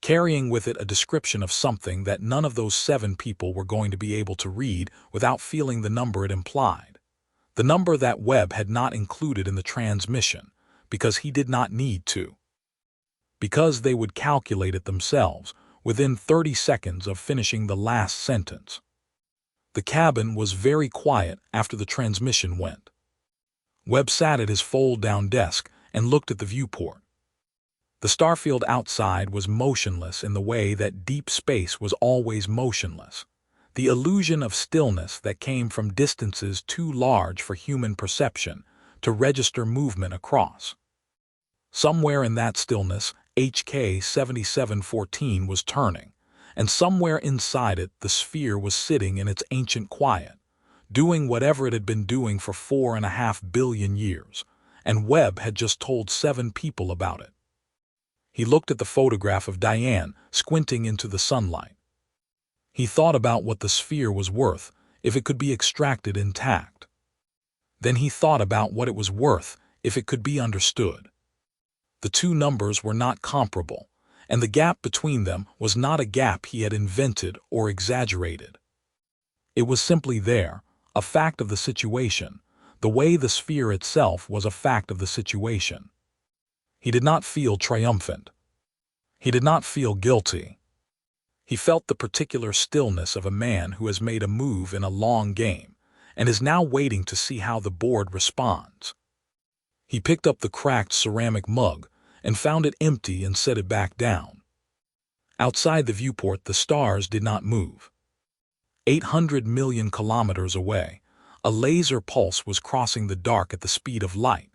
carrying with it a description of something that none of those 7 people were going to be able to read without feeling the number it implied, the number that Webb had not included in the transmission because he did not need to, because they would calculate it themselves within 30 seconds of finishing the last sentence. The cabin was very quiet after the transmission went. Webb sat at his fold-down desk and looked at the viewport. The starfield outside was motionless in the way that deep space was always motionless. the illusion of stillness that came from distances too large for human perception to register movement across. Somewhere in that stillness, HK 7714 was turning, and somewhere inside it the sphere was sitting in its ancient quiet, doing whatever it had been doing for 4.5 billion years, and Webb had just told 7 people about it. He looked at the photograph of Diane, squinting into the sunlight. He thought about what the sphere was worth if it could be extracted intact. Then he thought about what it was worth if it could be understood. The two numbers were not comparable, and the gap between them was not a gap he had invented or exaggerated. It was simply there, a fact of the situation, the way the sphere itself was a fact of the situation. He did not feel triumphant. He did not feel guilty. He felt the particular stillness of a man who has made a move in a long game and is now waiting to see how the board responds. He picked up the cracked ceramic mug and found it empty and set it back down. Outside the viewport, the stars did not move. 800 million kilometers away, a laser pulse was crossing the dark at the speed of light,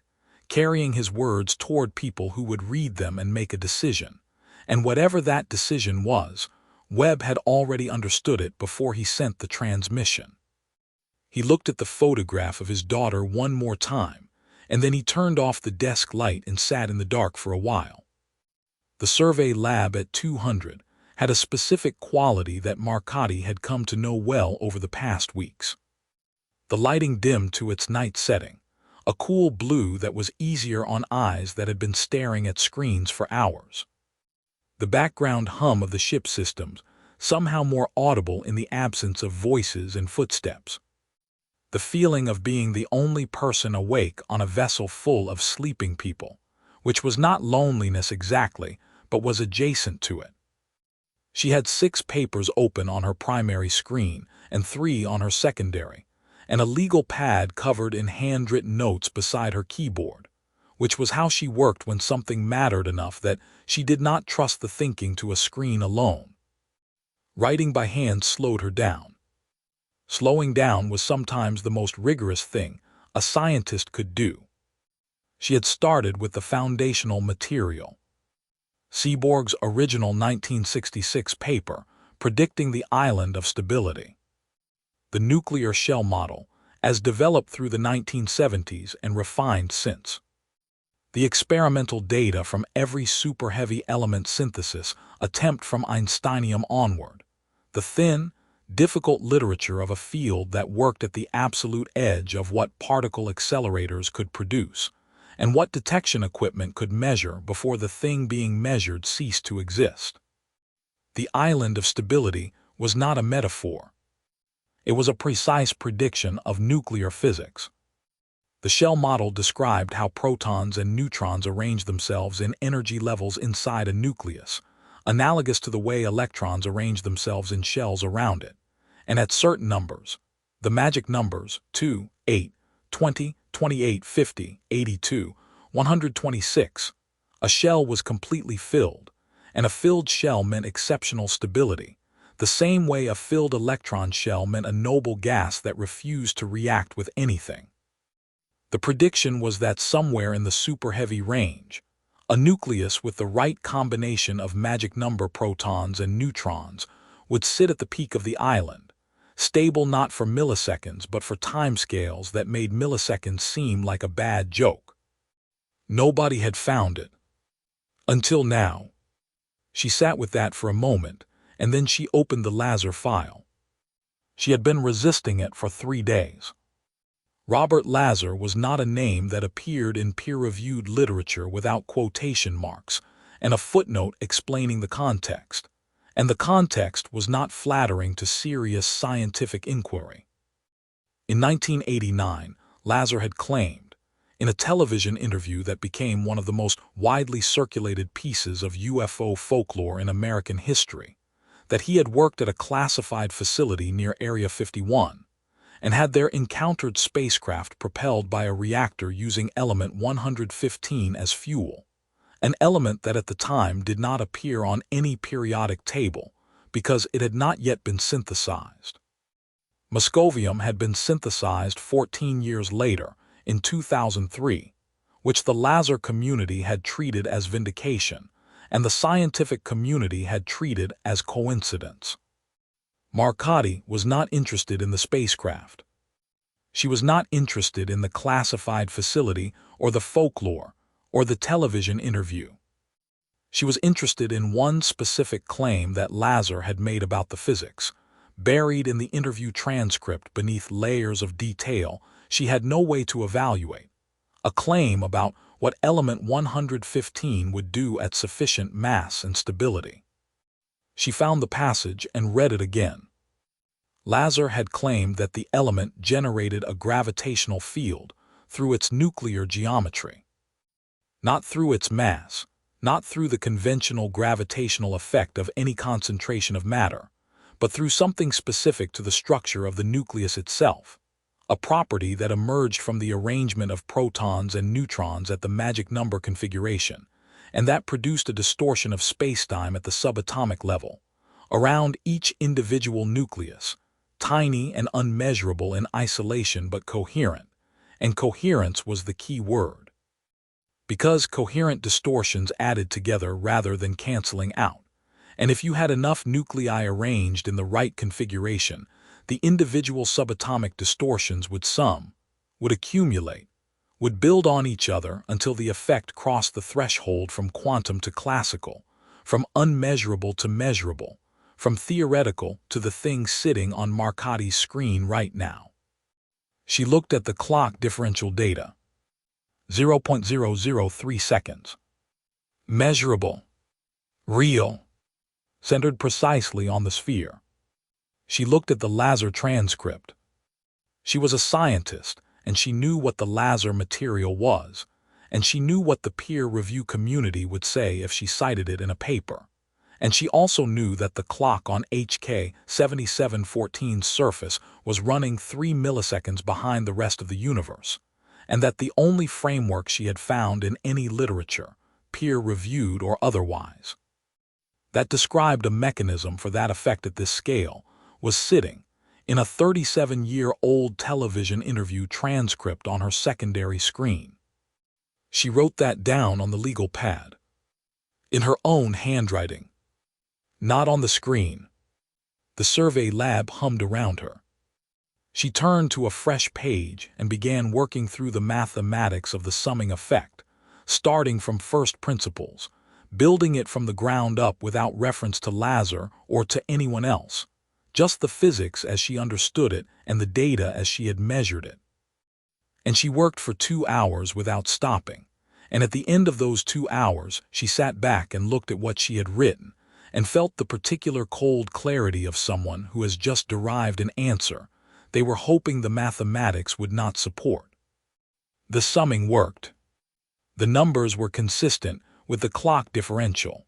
carrying his words toward people who would read them and make a decision. And whatever that decision was, Webb had already understood it before he sent the transmission. He looked at the photograph of his daughter one more time, and then he turned off the desk light and sat in the dark for a while. The survey lab at 200 had a specific quality that Marcotti had come to know well over the past weeks. The lighting dimmed to its night setting, a cool blue that was easier on eyes that had been staring at screens for hours. The background hum of the ship systems, somehow more audible in the absence of voices and footsteps. The feeling of being the only person awake on a vessel full of sleeping people, which was not loneliness exactly, but was adjacent to it. She had 6 papers open on her primary screen and 3 on her secondary, and a legal pad covered in handwritten notes beside her keyboard, which was how she worked when something mattered enough that she did not trust the thinking to a screen alone. Writing by hand slowed her down. Slowing down was sometimes the most rigorous thing a scientist could do. She had started with the foundational material. Seaborg's original 1966 paper predicting the island of stability. The nuclear shell model, as developed through the 1970s and refined since. The experimental data from every super-heavy element synthesis attempt from Einsteinium onward. The thin, difficult literature of a field that worked at the absolute edge of what particle accelerators could produce, and what detection equipment could measure before the thing being measured ceased to exist. The island of stability was not a metaphor. It was a precise prediction of nuclear physics. The shell model described how protons and neutrons arrange themselves in energy levels inside a nucleus, analogous to the way electrons arrange themselves in shells around it, and at certain numbers, the magic numbers 2, 8, 20, 28, 50, 82, 126, a shell was completely filled, and a filled shell meant exceptional stability, the same way a filled electron shell meant a noble gas that refused to react with anything. The prediction was that somewhere in the super-heavy range, a nucleus with the right combination of magic number protons and neutrons would sit at the peak of the island, stable not for milliseconds but for timescales that made milliseconds seem like a bad joke. Nobody had found it. Until now. She sat with that for a moment, and then she opened the Lazar file. She had been resisting it for 3 days. Robert Lazar was not a name that appeared in peer-reviewed literature without quotation marks and a footnote explaining the context, and the context was not flattering to serious scientific inquiry. In 1989, Lazar had claimed, in a television interview that became one of the most widely circulated pieces of UFO folklore in American history, that he had worked at a classified facility near Area 51 and had there encountered spacecraft propelled by a reactor using element 115 as fuel, an element that at the time did not appear on any periodic table because it had not yet been synthesized. Moscovium had been synthesized 14 years later, in 2003, which the laser community had treated as vindication, and the scientific community had treated as coincidence. Marcotte was not interested in the spacecraft. She was not interested in the classified facility or the folklore or the television interview. She was interested in one specific claim that Lazar had made about the physics, buried in the interview transcript beneath layers of detail she had no way to evaluate, a claim about what element 115 would do at sufficient mass and stability. She found the passage and read it again. Lazar had claimed that the element generated a gravitational field through its nuclear geometry. Not through its mass, not through the conventional gravitational effect of any concentration of matter, but through something specific to the structure of the nucleus itself, a property that emerged from the arrangement of protons and neutrons at the magic number configuration, and that produced a distortion of spacetime at the subatomic level, around each individual nucleus, tiny and unmeasurable in isolation but coherent, and coherence was the key word. Because coherent distortions added together rather than canceling out, and if you had enough nuclei arranged in the right configuration, the individual subatomic distortions would accumulate, would build on each other until the effect crossed the threshold from quantum to classical, from unmeasurable to measurable, from theoretical to the thing sitting on Marcotte's screen right now. She looked at the clock differential data. 0.003 seconds. Measurable. Real. Centered precisely on the sphere. She looked at the Lazar transcript. She was a scientist, and she knew what the Lazar material was, and she knew what the peer review community would say if she cited it in a paper. And she also knew that the clock on HK 7714's surface was running 3 milliseconds behind the rest of the universe, and that the only framework she had found in any literature, peer-reviewed or otherwise, that described a mechanism for that effect at this scale, was sitting in a 37-year-old television interview transcript on her secondary screen. She wrote that down on the legal pad, in her own handwriting, not on the screen. The survey lab hummed around her. She turned to a fresh page and began working through the mathematics of the summing effect, starting from first principles, building it from the ground up without reference to Lazar or to anyone else, just the physics as she understood it and the data as she had measured it. And she worked for 2 hours without stopping, and at the end of those 2 hours she sat back and looked at what she had written and felt the particular cold clarity of someone who has just derived an answer they were hoping the mathematics would not support. The summing worked. The numbers were consistent with the clock differential.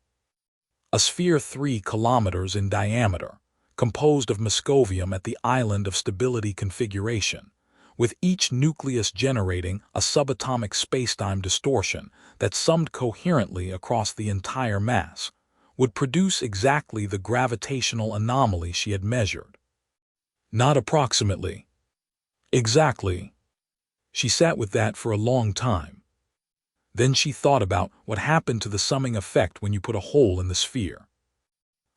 A sphere 3 kilometers in diameter, composed of Moscovium at the island of stability configuration, with each nucleus generating a subatomic spacetime distortion that summed coherently across the entire mass, would produce exactly the gravitational anomaly she had measured. Not approximately. Exactly. She sat with that for a long time. Then she thought about what happened to the summing effect when you put a hole in the sphere.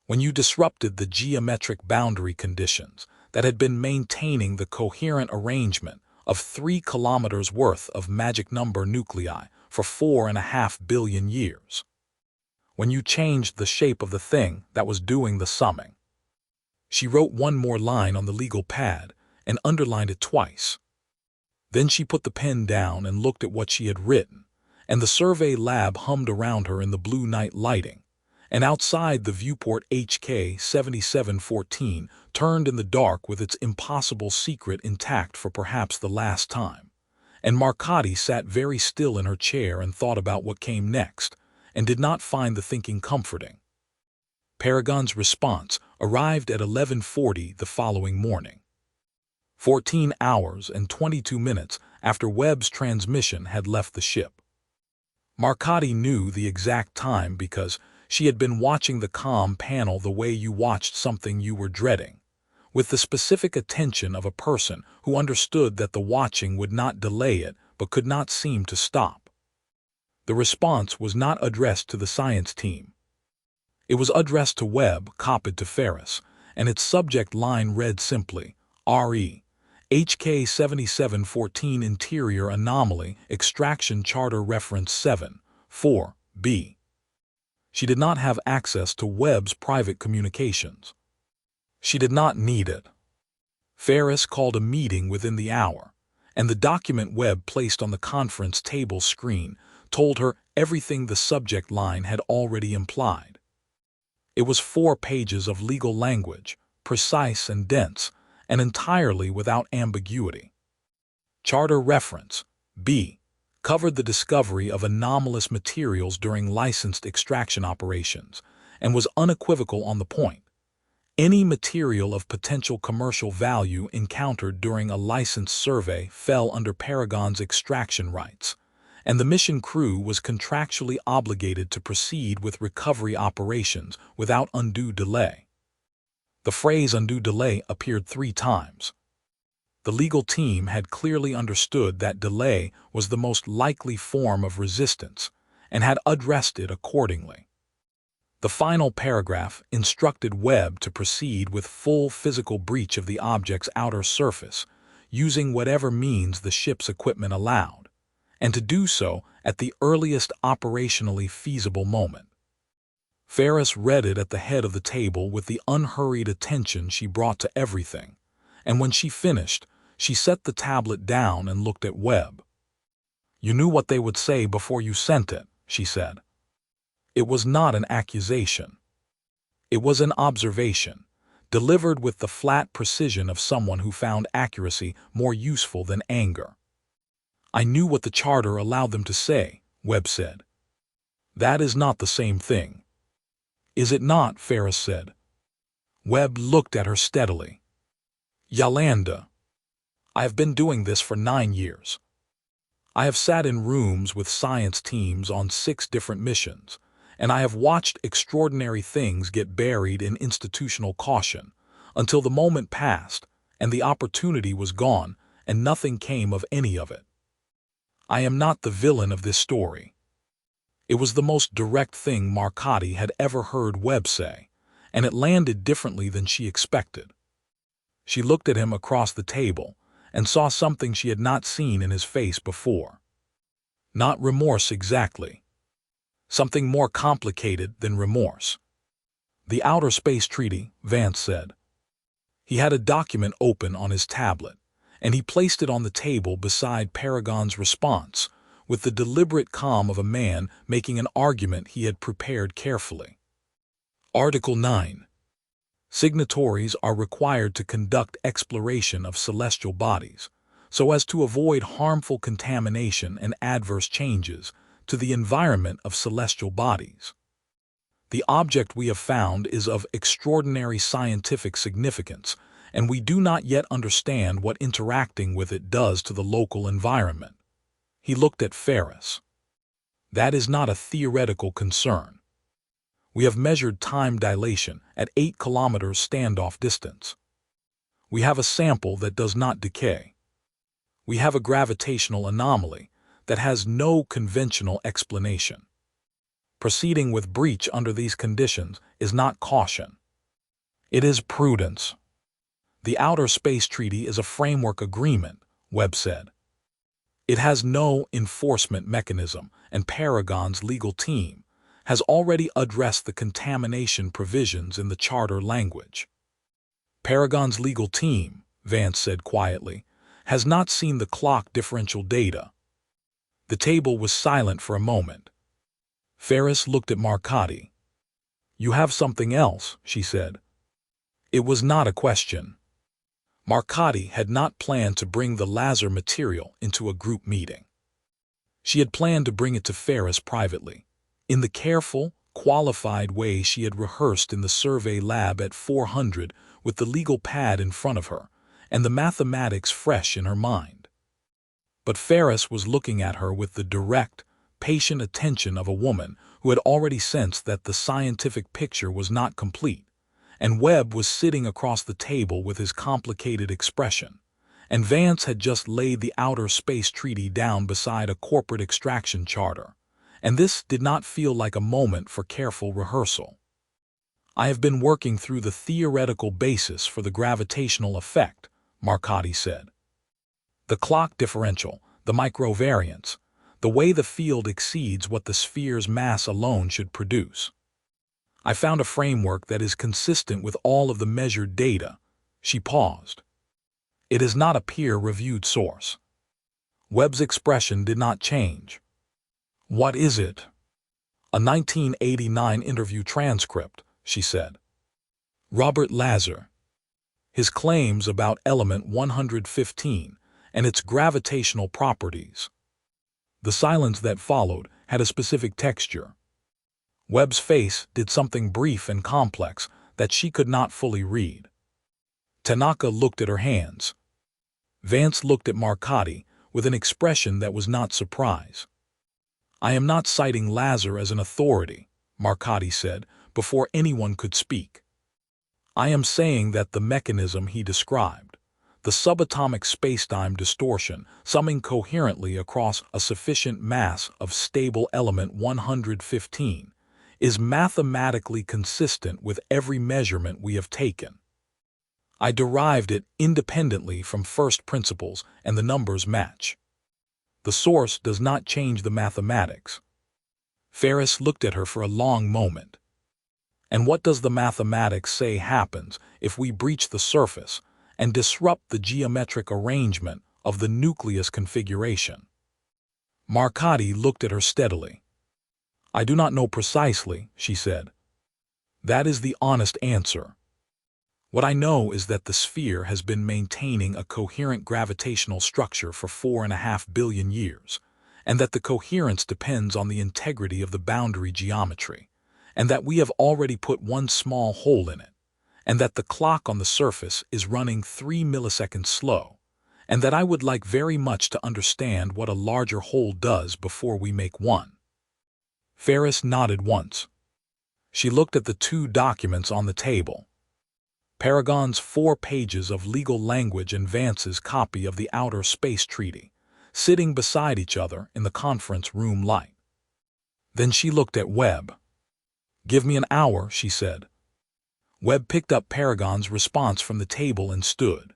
When you disrupted the geometric boundary conditions that had been maintaining the coherent arrangement of 3 kilometers worth of magic number nuclei for 4.5 billion years. When you changed the shape of the thing that was doing the summing. She wrote one more line on the legal pad and underlined it twice. Then she put the pen down and looked at what she had written, and the survey lab hummed around her in the blue night lighting, and outside the viewport HK 7714 turned in the dark with its impossible secret intact for perhaps the last time, and Marcotte sat very still in her chair and thought about what came next, and did not find the thinking comforting. Paragon's response arrived at 11:40 the following morning, 14 hours and 22 minutes after Webb's transmission had left the ship. Marcotte knew the exact time because she had been watching the comm panel the way you watched something you were dreading, with the specific attention of a person who understood that the watching would not delay it but could not seem to stop. The response was not addressed to the science team. It was addressed to Webb, copied to Ferris, and its subject line read simply, RE. HK 7714 Interior Anomaly Extraction Charter Reference 7, 4, B. She did not have access to Webb's private communications. She did not need it. Ferris called a meeting within the hour, and the document Webb placed on the conference table screen told her everything the subject line had already implied. It was 4 pages of legal language, precise and dense, and entirely without ambiguity. Charter Reference, B, covered the discovery of anomalous materials during licensed extraction operations, and was unequivocal on the point. Any material of potential commercial value encountered during a licensed survey fell under Paragon's extraction rights, and the mission crew was contractually obligated to proceed with recovery operations without undue delay. The phrase undue delay appeared 3 times. The legal team had clearly understood that delay was the most likely form of resistance and had addressed it accordingly. The final paragraph instructed Webb to proceed with full physical breach of the object's outer surface, using whatever means the ship's equipment allowed, and to do so at the earliest operationally feasible moment. Ferris read it at the head of the table with the unhurried attention she brought to everything, and when she finished, she set the tablet down and looked at Webb. "You knew what they would say before you sent it," she said. It was not an accusation. It was an observation, delivered with the flat precision of someone who found accuracy more useful than anger. "I knew what the charter allowed them to say," Webb said. "That is not the same thing." "Is it not?" Ferris said. Webb looked at her steadily. "Yolanda, I have been doing this for 9 years. I have sat in rooms with science teams on 6 different missions, and I have watched extraordinary things get buried in institutional caution until the moment passed and the opportunity was gone and nothing came of any of it. I am not the villain of this story." It was the most direct thing Marcotti had ever heard Webb say, and it landed differently than she expected. She looked at him across the table and saw something she had not seen in his face before. Not remorse exactly. Something more complicated than remorse. "The Outer Space Treaty," Vance said. He had a document open on his tablet, and he placed it on the table beside Paragon's response, with the deliberate calm of a man making an argument he had prepared carefully. Article 9. Signatories are required to conduct exploration of celestial bodies, so as to avoid harmful contamination and adverse changes to the environment of celestial bodies. The object we have found is of extraordinary scientific significance, and we do not yet understand what interacting with it does to the local environment. He looked at Ferris. "That is not a theoretical concern. We have measured time dilation at 8 kilometers standoff distance. We have a sample that does not decay. We have a gravitational anomaly that has no conventional explanation. Proceeding with breach under these conditions is not caution. It is prudence. The Outer Space Treaty is a framework agreement," Webb said. "It has no enforcement mechanism, and Paragon's legal team has already addressed the contamination provisions in the charter language." "Paragon's legal team," Vance said quietly, "has not seen the clock differential data." The table was silent for a moment. Ferris looked at Marcotti. "You have something else," she said. It was not a question. Marcotti had not planned to bring the laser material into a group meeting. She had planned to bring it to Ferris privately, in the careful, qualified way she had rehearsed in the survey lab at 400 with the legal pad in front of her and the mathematics fresh in her mind. But Ferris was looking at her with the direct, patient attention of a woman who had already sensed that the scientific picture was not complete, and Webb was sitting across the table with his complicated expression, and Vance had just laid the Outer Space Treaty down beside a corporate extraction charter, and this did not feel like a moment for careful rehearsal. "I have been working through the theoretical basis for the gravitational effect," Marcotti said. "The clock differential, the microvariance, the way the field exceeds what the sphere's mass alone should produce. I found a framework that is consistent with all of the measured data." She paused. "It is not a peer-reviewed source." Webb's expression did not change. "What is it?" "A 1989 interview transcript," she said. "Robert Lazar. His claims about element 115 and its gravitational properties." The silence that followed had a specific texture. Webb's face did something brief and complex that she could not fully read. Tanaka looked at her hands. Vance looked at Marcotti with an expression that was not surprise. "I am not citing Lazar as an authority," Marcotti said before anyone could speak. "I am saying that the mechanism he described, the subatomic spacetime distortion summing coherently across a sufficient mass of stable element 115, is mathematically consistent with every measurement we have taken. I derived it independently from first principles and the numbers match. The source does not change the mathematics." Ferris looked at her for a long moment. "And what does the mathematics say happens if we breach the surface and disrupt the geometric arrangement of the nucleus configuration?" Marcotti looked at her steadily. "I do not know precisely," she said. "That is the honest answer. What I know is that the sphere has been maintaining a coherent gravitational structure for 4.5 billion years, and that the coherence depends on the integrity of the boundary geometry, and that we have already put one small hole in it, and that the clock on the surface is running 3 milliseconds slow, and that I would like very much to understand what a larger hole does before we make one." Ferris nodded once. She looked at the two documents on the table. Paragon's 4 pages of legal language and Vance's copy of the Outer Space Treaty, sitting beside each other in the conference room light. Then she looked at Webb. "Give me an hour," she said. Webb picked up Paragon's response from the table and stood.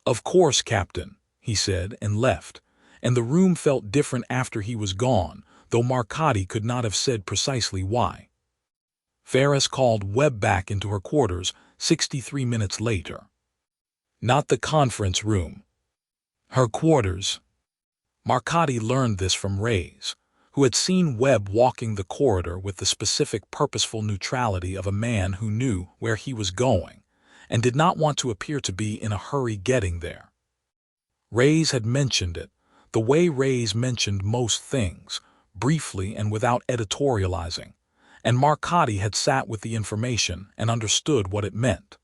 "Of course, Captain," he said, and left, and the room felt different after he was gone, though Marcotti could not have said precisely why. Ferris called Webb back into her quarters 63 minutes later. Not the conference room. Her quarters. Marcotti learned this from Reyes, who had seen Webb walking the corridor with the specific purposeful neutrality of a man who knew where he was going and did not want to appear to be in a hurry getting there. Reyes had mentioned it, the way Reyes mentioned most things, briefly and without editorializing, and Marcotti had sat with the information and understood what it meant.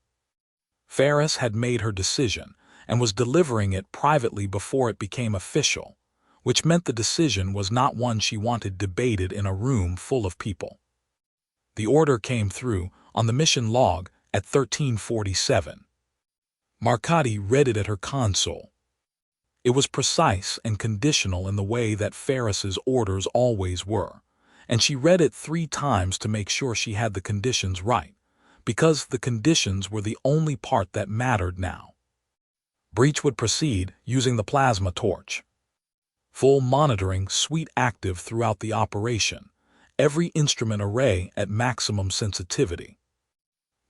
Ferris had made her decision and was delivering it privately before it became official, which meant the decision was not one she wanted debated in a room full of people. The order came through on the mission log at 1347. Marcotti read it at her console. It was precise and conditional in the way that Ferris's orders always were, and she read it 3 times to make sure she had the conditions right, because the conditions were the only part that mattered now. Breach would proceed using the plasma torch. Full monitoring suite active throughout the operation, every instrument array at maximum sensitivity.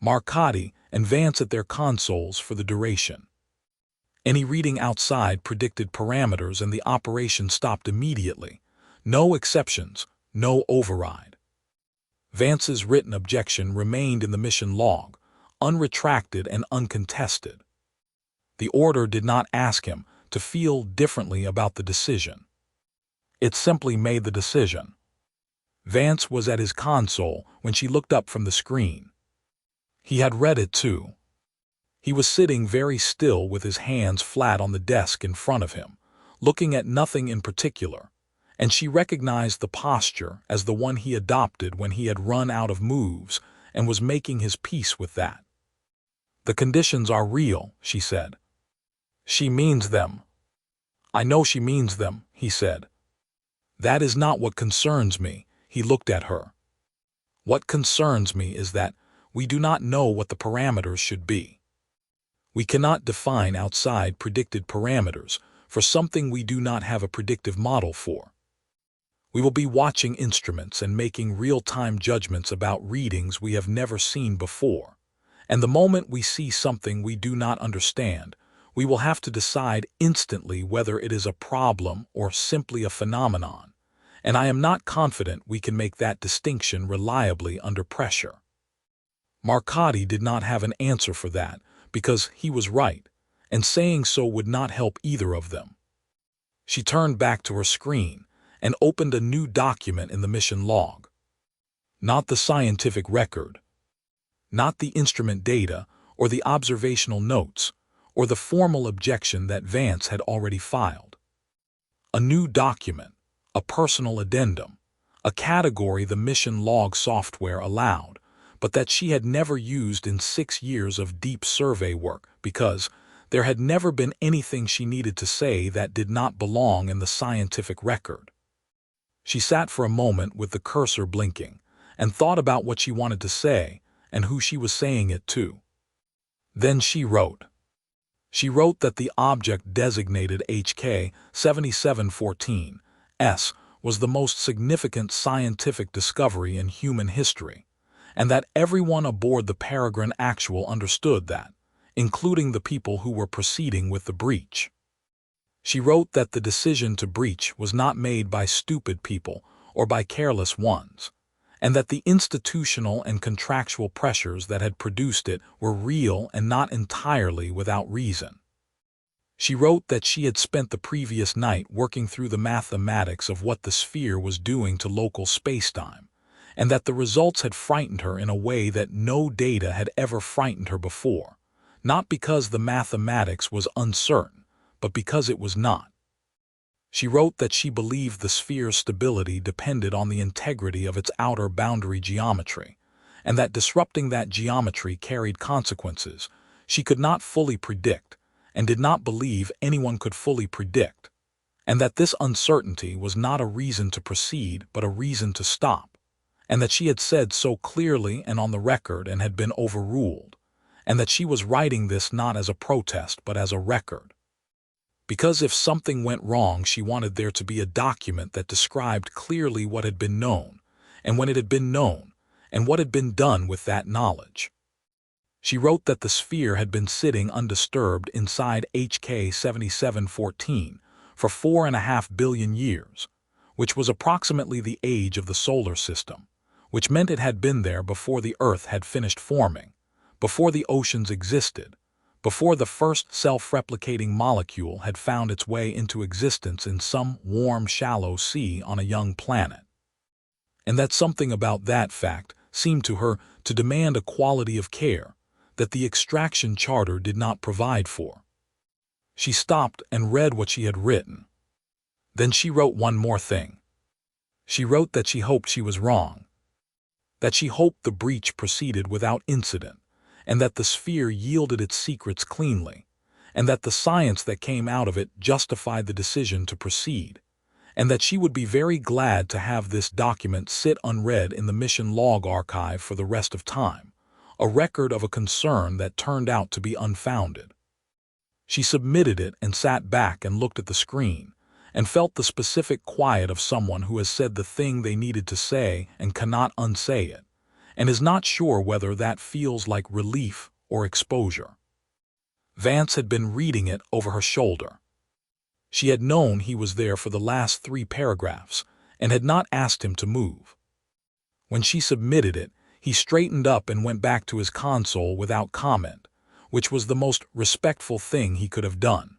Marcotti and Vance at their consoles for the duration. Any reading outside predicted parameters and the operation stopped immediately. No exceptions, no override. Vance's written objection remained in the mission log, unretracted and uncontested. The order did not ask him to feel differently about the decision. It simply made the decision. Vance was at his console when she looked up from the screen. He had read it too. He was sitting very still with his hands flat on the desk in front of him, looking at nothing in particular, and she recognized the posture as the one he adopted when he had run out of moves and was making his peace with that. "The conditions are real," she said. "She means them." "I know she means them," he said. "That is not what concerns me." He looked at her. "What concerns me is that we do not know what the parameters should be. We cannot define outside predicted parameters for something we do not have a predictive model for. We will be watching instruments and making real-time judgments about readings we have never seen before. And the moment we see something we do not understand, we will have to decide instantly whether it is a problem or simply a phenomenon. And I am not confident we can make that distinction reliably under pressure." Marcotti did not have an answer for that, because he was right, and saying so would not help either of them. She turned back to her screen and opened a new document in the mission log. Not the scientific record, not the instrument data or the observational notes, or the formal objection that Vance had already filed. A new document, a personal addendum, a category the mission log software allowed, but that she had never used in 6 years of deep survey work because there had never been anything she needed to say that did not belong in the scientific record. She sat for a moment with the cursor blinking and thought about what she wanted to say and who she was saying it to. Then she wrote. She wrote that the object designated HK 7714S was the most significant scientific discovery in human history, and that everyone aboard the Peregrine Actual understood that, including the people who were proceeding with the breach. She wrote that the decision to breach was not made by stupid people or by careless ones, and that the institutional and contractual pressures that had produced it were real and not entirely without reason. She wrote that she had spent the previous night working through the mathematics of what the sphere was doing to local spacetime, and that the results had frightened her in a way that no data had ever frightened her before, not because the mathematics was uncertain, but because it was not. She wrote that she believed the sphere's stability depended on the integrity of its outer boundary geometry, and that disrupting that geometry carried consequences she could not fully predict and did not believe anyone could fully predict, and that this uncertainty was not a reason to proceed but a reason to stop, and that she had said so clearly and on the record and had been overruled, and that she was writing this not as a protest but as a record. Because if something went wrong, she wanted there to be a document that described clearly what had been known, and when it had been known, and what had been done with that knowledge. She wrote that the sphere had been sitting undisturbed inside HK 7714 for 4.5 billion years, which was approximately the age of the solar system, which meant it had been there before the Earth had finished forming, before the oceans existed, before the first self-replicating molecule had found its way into existence in some warm, shallow sea on a young planet. And that something about that fact seemed to her to demand a quality of care that the extraction charter did not provide for. She stopped and read what she had written. Then she wrote one more thing. She wrote that she hoped she was wrong, that she hoped the breach proceeded without incident, and that the sphere yielded its secrets cleanly, and that the science that came out of it justified the decision to proceed, and that she would be very glad to have this document sit unread in the mission log archive for the rest of time, a record of a concern that turned out to be unfounded. She submitted it and sat back and looked at the screen, and felt the specific quiet of someone who has said the thing they needed to say and cannot unsay it, and is not sure whether that feels like relief or exposure. Vance had been reading it over her shoulder. She had known he was there for the last 3 paragraphs and had not asked him to move. When she submitted it, he straightened up and went back to his console without comment, which was the most respectful thing he could have done.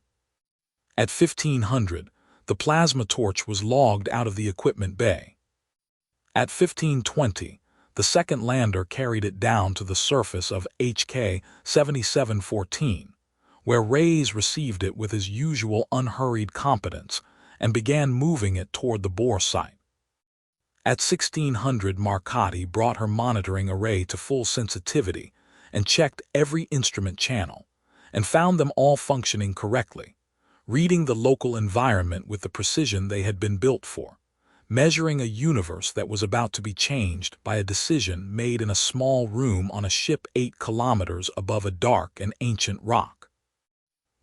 At 1500, the plasma torch was logged out of the equipment bay. At 1520, the second lander carried it down to the surface of HK 7714, where Reyes received it with his usual unhurried competence and began moving it toward the bore site. At 1600, Marcotti brought her monitoring array to full sensitivity and checked every instrument channel, and found them all functioning correctly, reading the local environment with the precision they had been built for, measuring a universe that was about to be changed by a decision made in a small room on a ship 8 kilometers above a dark and ancient rock.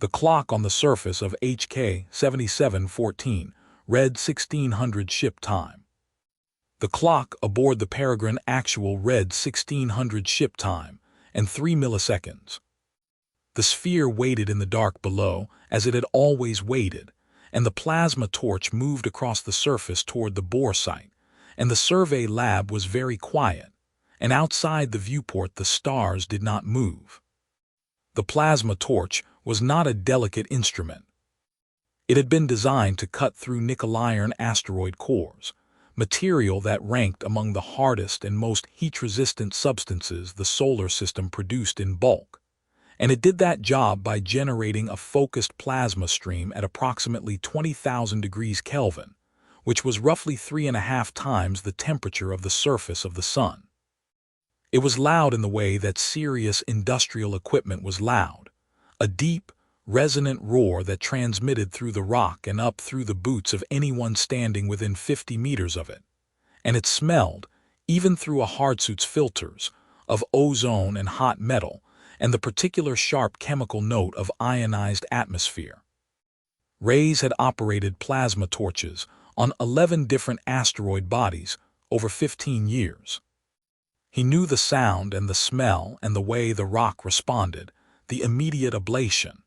The clock on the surface of HK 7714 read 1600 ship time. The clock aboard the Peregrine actual read 1600 ship time and 3 milliseconds. The sphere waited in the dark below, as it had always waited, and the plasma torch moved across the surface toward the bore site, and the survey lab was very quiet, and outside the viewport the stars did not move. The plasma torch was not a delicate instrument. It had been designed to cut through nickel-iron asteroid cores, material that ranked among the hardest and most heat-resistant substances the solar system produced in bulk, and it did that job by generating a focused plasma stream at approximately 20,000 degrees Kelvin, which was roughly 3.5 times the temperature of the surface of the Sun. It was loud in the way that serious industrial equipment was loud, a deep, resonant roar that transmitted through the rock and up through the boots of anyone standing within 50 meters of it, and it smelled, even through a hardsuit's filters, of ozone and hot metal, and the particular sharp chemical note of ionized atmosphere. Reyes had operated plasma torches on 11 different asteroid bodies over 15 years. He knew the sound and the smell and the way the rock responded, the immediate ablation,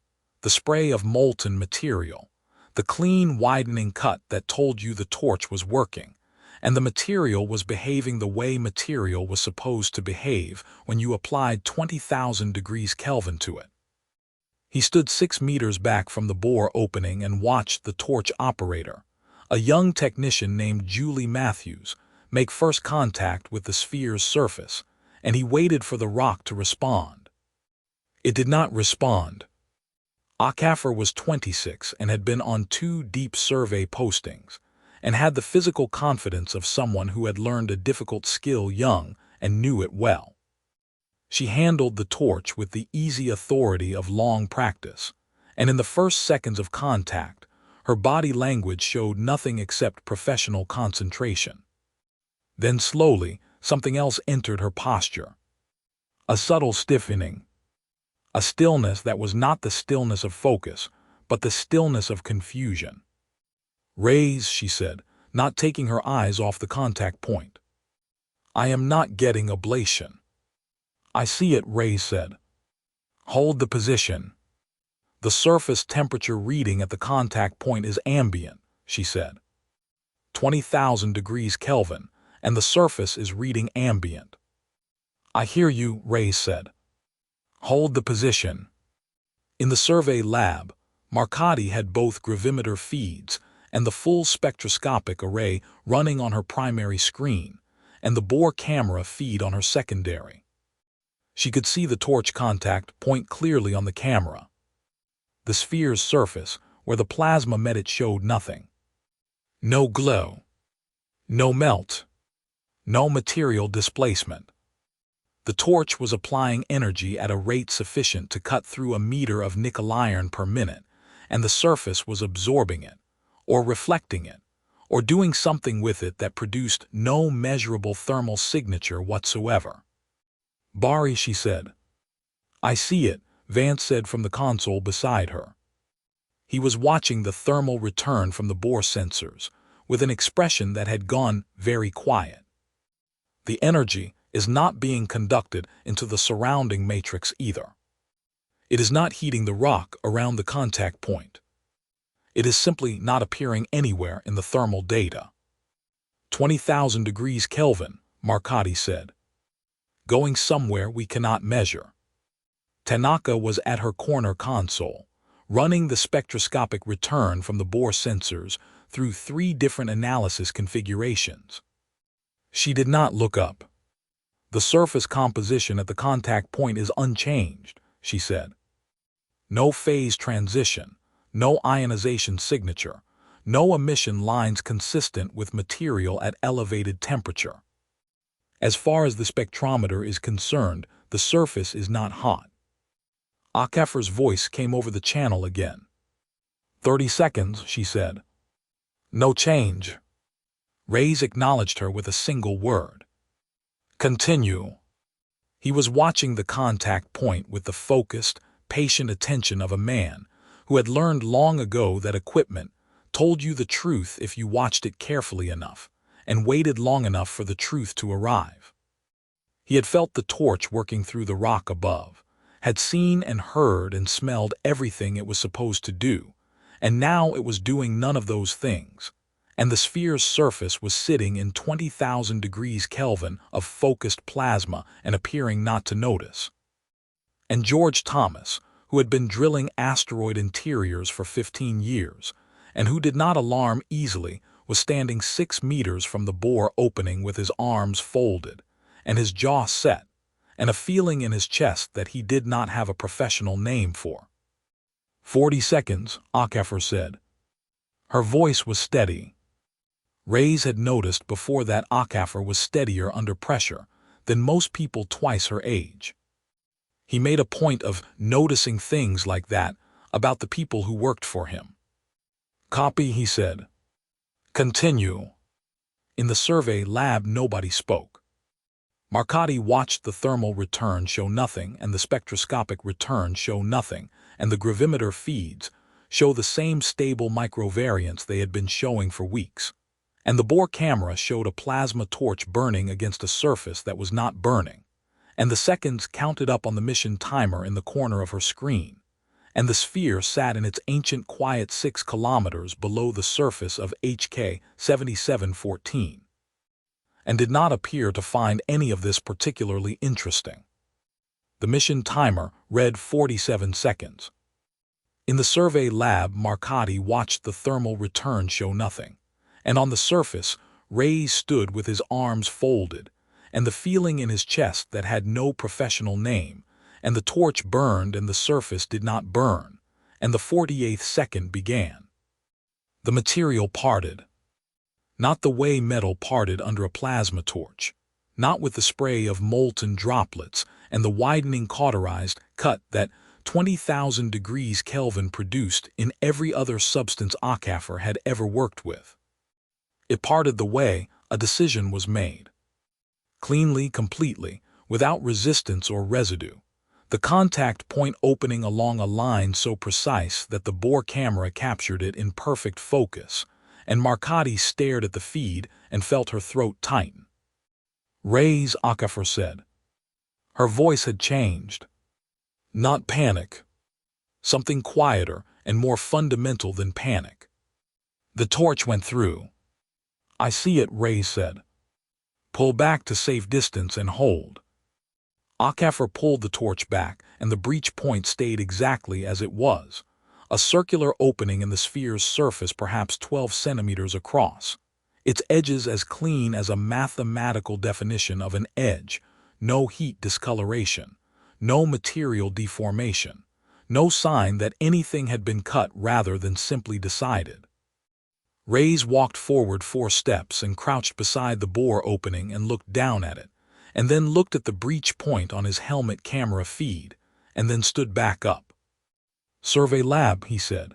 the spray of molten material, the clean widening cut that told you the torch was working, and the material was behaving the way material was supposed to behave when you applied 20,000 degrees Kelvin to it. He stood 6 meters back from the bore opening and watched the torch operator, a young technician named Julie Matthews, make first contact with the sphere's surface, and he waited for the rock to respond. It did not respond. Akaffer was 26 and had been on 2 deep survey postings, and had the physical confidence of someone who had learned a difficult skill young and knew it well. She handled the torch with the easy authority of long practice, and in the first seconds of contact, her body language showed nothing except professional concentration. Then slowly, something else entered her posture. A subtle stiffening. A stillness that was not the stillness of focus, but the stillness of confusion. "Reyes," she said, not taking her eyes off the contact point. "I am not getting ablation." "I see it," Reyes said. "Hold the position." "The surface temperature reading at the contact point is ambient," she said. 20,000 degrees Kelvin, and the surface is reading ambient. "I hear you," Reyes said. "Hold the position." In the survey lab, Marcotti had both gravimeter feeds and the full spectroscopic array running on her primary screen, and the bore camera feed on her secondary. She could see the torch contact point clearly on the camera. The sphere's surface, where the plasma met it, showed nothing. No glow. No melt. No material displacement. The torch was applying energy at a rate sufficient to cut through a meter of nickel iron per minute, and the surface was absorbing it, or reflecting it, or doing something with it that produced no measurable thermal signature whatsoever. "Barry," she said. "I see it," Vance said from the console beside her. He was watching the thermal return from the bore sensors, with an expression that had gone very quiet. "The energy is not being conducted into the surrounding matrix either. It is not heating the rock around the contact point. It is simply not appearing anywhere in the thermal data." 20,000 degrees Kelvin, Marcotti said. "Going somewhere we cannot measure." Tanaka was at her corner console, running the spectroscopic return from the bore sensors through 3 different analysis configurations. She did not look up. "The surface composition at the contact point is unchanged," she said. "No phase transition, no ionization signature, no emission lines consistent with material at elevated temperature. As far as the spectrometer is concerned, the surface is not hot. Akafer's voice came over the channel again. 30 seconds, she said. No change. Reyes acknowledged her with a single word. Continue. He was watching the contact point with the focused, patient attention of a man who had learned long ago that equipment told you the truth if you watched it carefully enough and waited long enough for the truth to arrive. He had felt the torch working through the rock above, had seen and heard and smelled everything it was supposed to do, and now it was doing none of those things, and the sphere's surface was sitting in 20,000 degrees Kelvin of focused plasma and appearing not to notice. And George Thomas, who had been drilling asteroid interiors for 15 years, and who did not alarm easily, was standing 6 meters from the bore opening with his arms folded, and his jaw set, and a feeling in his chest that he did not have a professional name for. 40 seconds, Akafer said. Her voice was steady. Reyes had noticed before that Akafer was steadier under pressure than most people twice her age. He made a point of noticing things like that about the people who worked for him. Copy, he said. Continue. In the survey lab, nobody spoke. Marcotti watched the thermal return show nothing and the spectroscopic return show nothing, and the gravimeter feeds show the same stable microvariance they had been showing for weeks. And the bore camera showed a plasma torch burning against a surface that was not burning, and the seconds counted up on the mission timer in the corner of her screen, and the sphere sat in its ancient quiet 6 kilometers below the surface of HK 7714, and did not appear to find any of this particularly interesting. The mission timer read 47 seconds. In the survey lab, Marcotti watched the thermal return show nothing, and on the surface, Reyes stood with his arms folded, and the feeling in his chest that had no professional name, and the torch burned and the surface did not burn, and the 48th second began. The material parted. Not the way metal parted under a plasma torch, not with the spray of molten droplets and the widening cauterized cut that 20,000 degrees Kelvin produced in every other substance Akafer had ever worked with. It parted the way a decision was made. Cleanly, completely, without resistance or residue, the contact point opening along a line so precise that the bore camera captured it in perfect focus, and Marcotti stared at the feed and felt her throat tighten. Reyes, Akafer said. Her voice had changed. Not panic. Something quieter and more fundamental than panic. The torch went through. I see it, Reyes said. Pull back to safe distance and hold. Akafer pulled the torch back, and the breach point stayed exactly as it was, a circular opening in the sphere's surface perhaps 12 centimeters across, its edges as clean as a mathematical definition of an edge, no heat discoloration, no material deformation, no sign that anything had been cut rather than simply decided. Reyes walked forward 4 steps and crouched beside the bore opening and looked down at it, and then looked at the breach point on his helmet camera feed, and then stood back up. Survey lab, he said.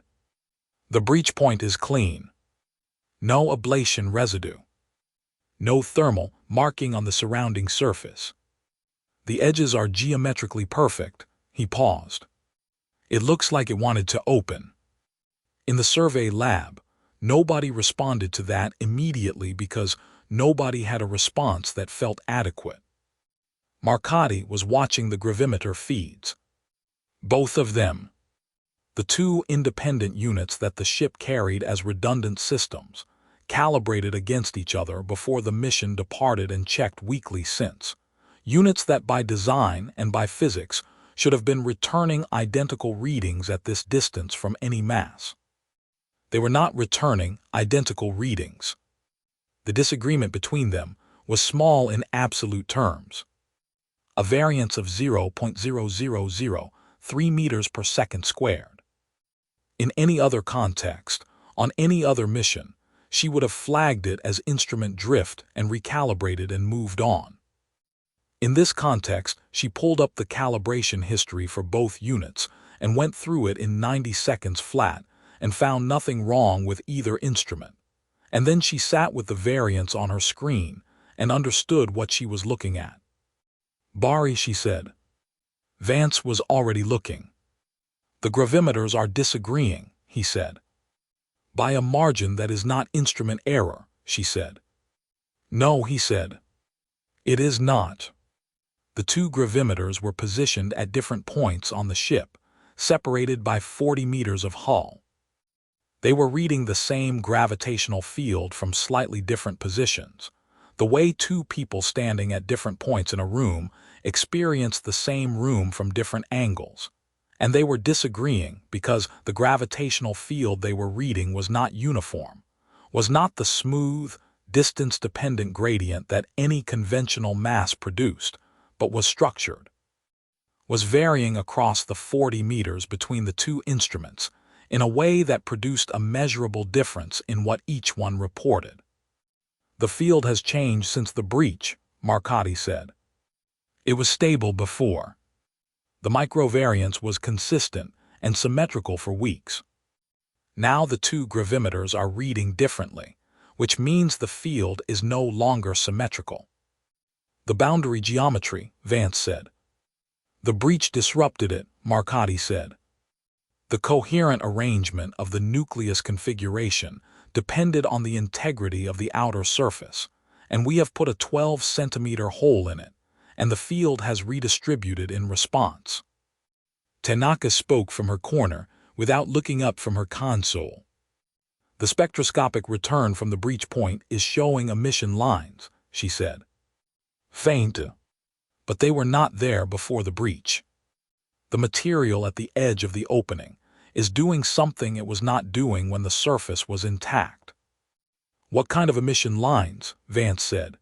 The breach point is clean. No ablation residue. No thermal marking on the surrounding surface. The edges are geometrically perfect. He paused. It looks like it wanted to open. In the survey lab, nobody responded to that immediately because nobody had a response that felt adequate. Marcotti was watching the gravimeter feeds. Both of them. The 2 independent units that the ship carried as redundant systems, calibrated against each other before the mission departed and checked weekly since. Units that by design and by physics should have been returning identical readings at this distance from any mass. They were not returning identical readings. The disagreement between them was small in absolute terms. A variance of 0.0003 meters per second squared. In any other context, On any other mission, she would have flagged it as instrument drift and recalibrated and moved on. In this context, she pulled up the calibration history for both units and went through it in 90 seconds flat and found nothing wrong with either instrument. And then she sat with the variance on her screen and understood what she was looking at. "Barry," she said. Vance was already looking. "The gravimeters are disagreeing," he said. "By a margin that is not instrument error," she said. "No," he said. "It is not." The two gravimeters were positioned at different points on the ship, separated by 40 meters of hull. They were reading the same gravitational field from slightly different positions, the way two people standing at different points in a room experience the same room from different angles. And they were disagreeing because the gravitational field they were reading was not uniform, was not the smooth, distance-dependent gradient that any conventional mass produced, but was structured, was varying across the 40 meters between the two instruments in a way that produced a measurable difference in what each one reported. "The field has changed since the breach," Marcotti said. "It was stable before. The microvariance was consistent and symmetrical for weeks. Now the two gravimeters are reading differently, which means the field is no longer symmetrical." "The boundary geometry," Vance said. "The breach disrupted it," Marcotti said. "The coherent arrangement of the nucleus configuration depended on the integrity of the outer surface, and we have put a 12-centimeter hole in it, and the field has redistributed in response." Tanaka spoke from her corner without looking up from her console. "The spectroscopic return from the breach point is showing emission lines," she said. "Faint, but they were not there before the breach. The material at the edge of the opening is doing something it was not doing when the surface was intact." "What kind of emission lines?" Vance said.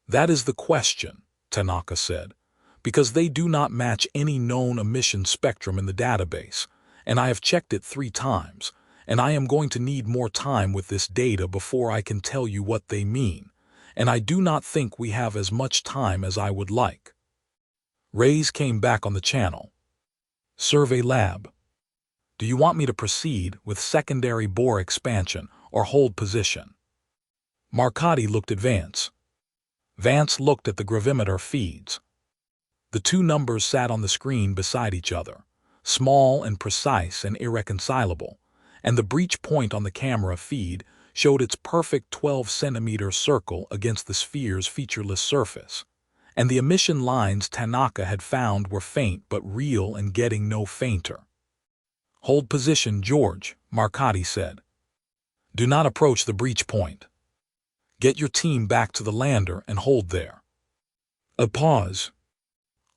"That is the question," Tanaka said, "because they do not match any known emission spectrum in the database, and I have checked it 3 times, and I am going to need more time with this data before I can tell you what they mean, and I do not think we have as much time as I would like." Rays came back on the channel. "Survey lab. Do you want me to proceed with secondary bore expansion or hold position?" Marcotti looked at Vance. Vance looked at the gravimeter feeds. The two numbers sat on the screen beside each other, small and precise and irreconcilable, and the breach point on the camera feed showed its perfect 12-centimeter circle against the sphere's featureless surface, and the emission lines Tanaka had found were faint but real and getting no fainter. "Hold position, George," Marcotti said. "Do not approach the breach point. Get your team back to the lander and hold there." A pause.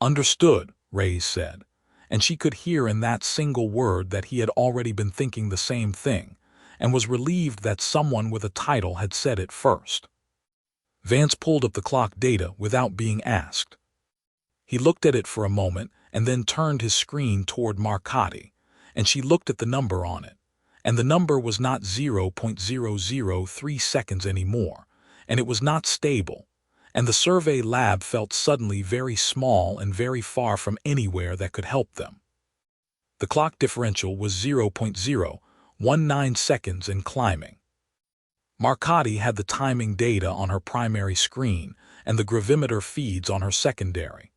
"Understood," Rays said, and she could hear in that single word that he had already been thinking the same thing, and was relieved that someone with a title had said it first. Vance pulled up the clock data without being asked. He looked at it for a moment and then turned his screen toward Marcotti, and she looked at the number on it, and the number was not 0.003 seconds anymore, and it was not stable, and the survey lab felt suddenly very small and very far from anywhere that could help them. The clock differential was 0.019 seconds and climbing. Marcotti had the timing data on her primary screen and the gravimeter feeds on her secondary,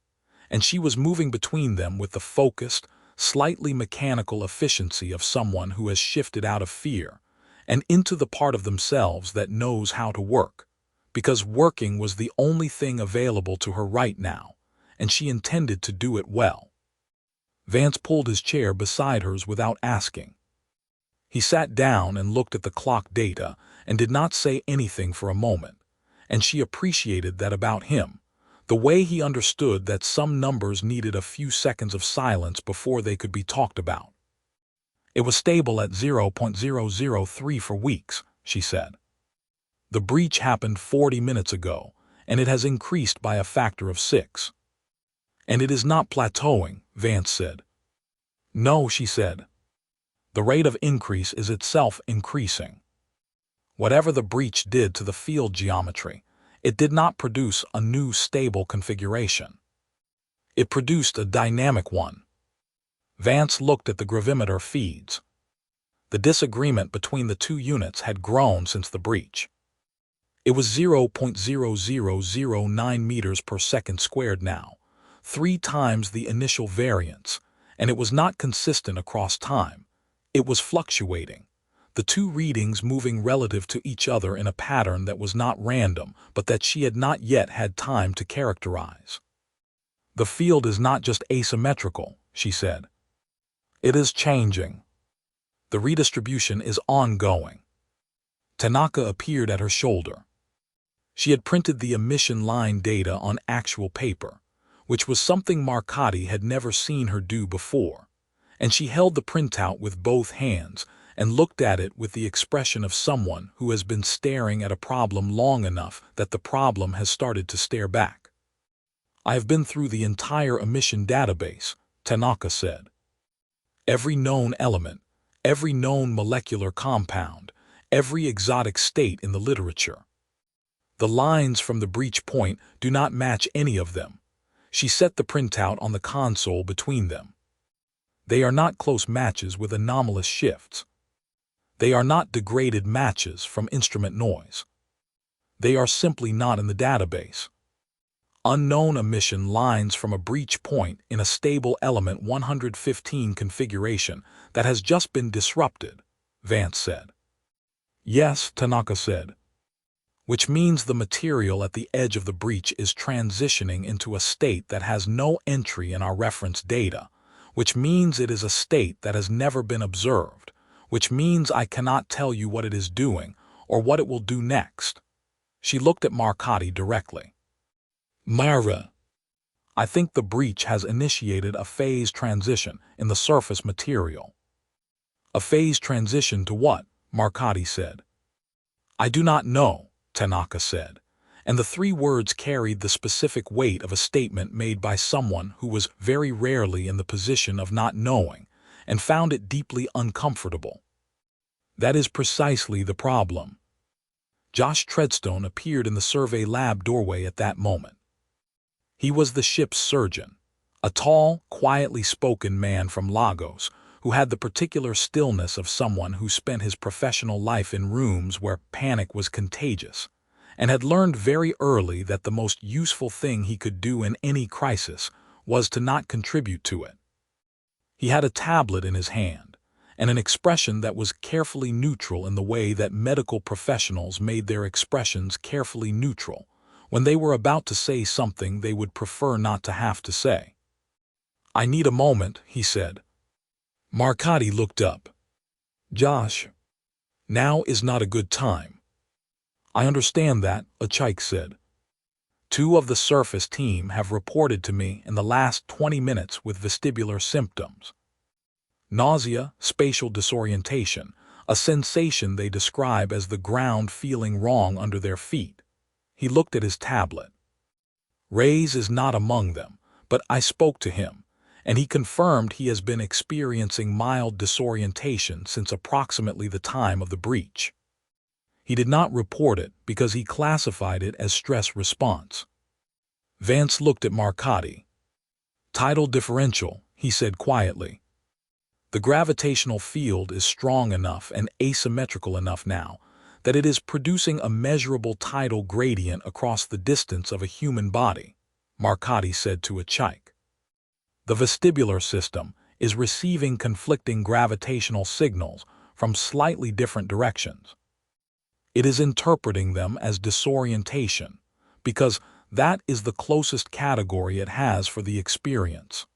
and she was moving between them with the focused, slightly mechanical efficiency of someone who has shifted out of fear and into the part of themselves that knows how to work, because working was the only thing available to her right now, and she intended to do it well. Vance pulled his chair beside hers without asking. He sat down and looked at the clock data and did not say anything for a moment, and she appreciated that about him, the way he understood that some numbers needed a few seconds of silence before they could be talked about. "It was stable at 0.003 for weeks," she said. "The breach happened 40 minutes ago, and it has increased by a factor of 6. "And it is not plateauing," Vance said. "No," she said. The rate of increase is itself increasing. Whatever the breach did to the field geometry, it did not produce a new stable configuration. It produced a dynamic one. Vance looked at the gravimeter feeds. The disagreement between the two units had grown since the breach. It was 0.0009 meters per second squared now, 3 times the initial variance, and it was not consistent across time. It was fluctuating, the two readings moving relative to each other in a pattern that was not random, but that she had not yet had time to characterize. The field is not just asymmetrical, she said. It is changing. The redistribution is ongoing. Tanaka appeared at her shoulder. She had printed the emission line data on actual paper, which was something Marcotti had never seen her do before, and she held the printout with both hands and looked at it with the expression of someone who has been staring at a problem long enough that the problem has started to stare back. I have been through the entire emission database, Tanaka said. Every known element, every known molecular compound, every exotic state in the literature. The lines from the breach point do not match any of them. She set the printout on the console between them. They are not close matches with anomalous shifts. They are not degraded matches from instrument noise. They are simply not in the database. Unknown emission lines from a breach point in a stable element 115 configuration that has just been disrupted, Vance said. Yes, Tanaka said. Which means the material at the edge of the breach is transitioning into a state that has no entry in our reference data, which means it is a state that has never been observed, which means I cannot tell you what it is doing or what it will do next. She looked at Marcotti directly. Mara, I think the breach has initiated a phase transition in the surface material. A phase transition to what? Marcotti said. I do not know, Tanaka said, and the 3 words carried the specific weight of a statement made by someone who was very rarely in the position of not knowing and found it deeply uncomfortable. That is precisely the problem. Josh Treadstone appeared in the survey lab doorway at that moment. He was the ship's surgeon, a tall, quietly spoken man from Lagos who had the particular stillness of someone who spent his professional life in rooms where panic was contagious, and had learned very early that the most useful thing he could do in any crisis was to not contribute to it. He had a tablet in his hand, and an expression that was carefully neutral in the way that medical professionals made their expressions carefully neutral when they were about to say something they would prefer not to have to say. I need a moment, he said. Marcotti looked up. Josh, now is not a good time. I understand that, Achike said. 2 of the surface team have reported to me in the last 20 minutes with vestibular symptoms. Nausea, spatial disorientation, a sensation they describe as the ground feeling wrong under their feet. He looked at his tablet. Reyes is not among them, but I spoke to him, and he confirmed he has been experiencing mild disorientation since approximately the time of the breach. He did not report it because he classified it as stress response. Vance looked at Marcotti. Tidal differential, he said quietly. The gravitational field is strong enough and asymmetrical enough now that it is producing a measurable tidal gradient across the distance of a human body, Marcotti said to Achike. The vestibular system is receiving conflicting gravitational signals from slightly different directions. It is interpreting them as disorientation, because that is the closest category it has for the experience.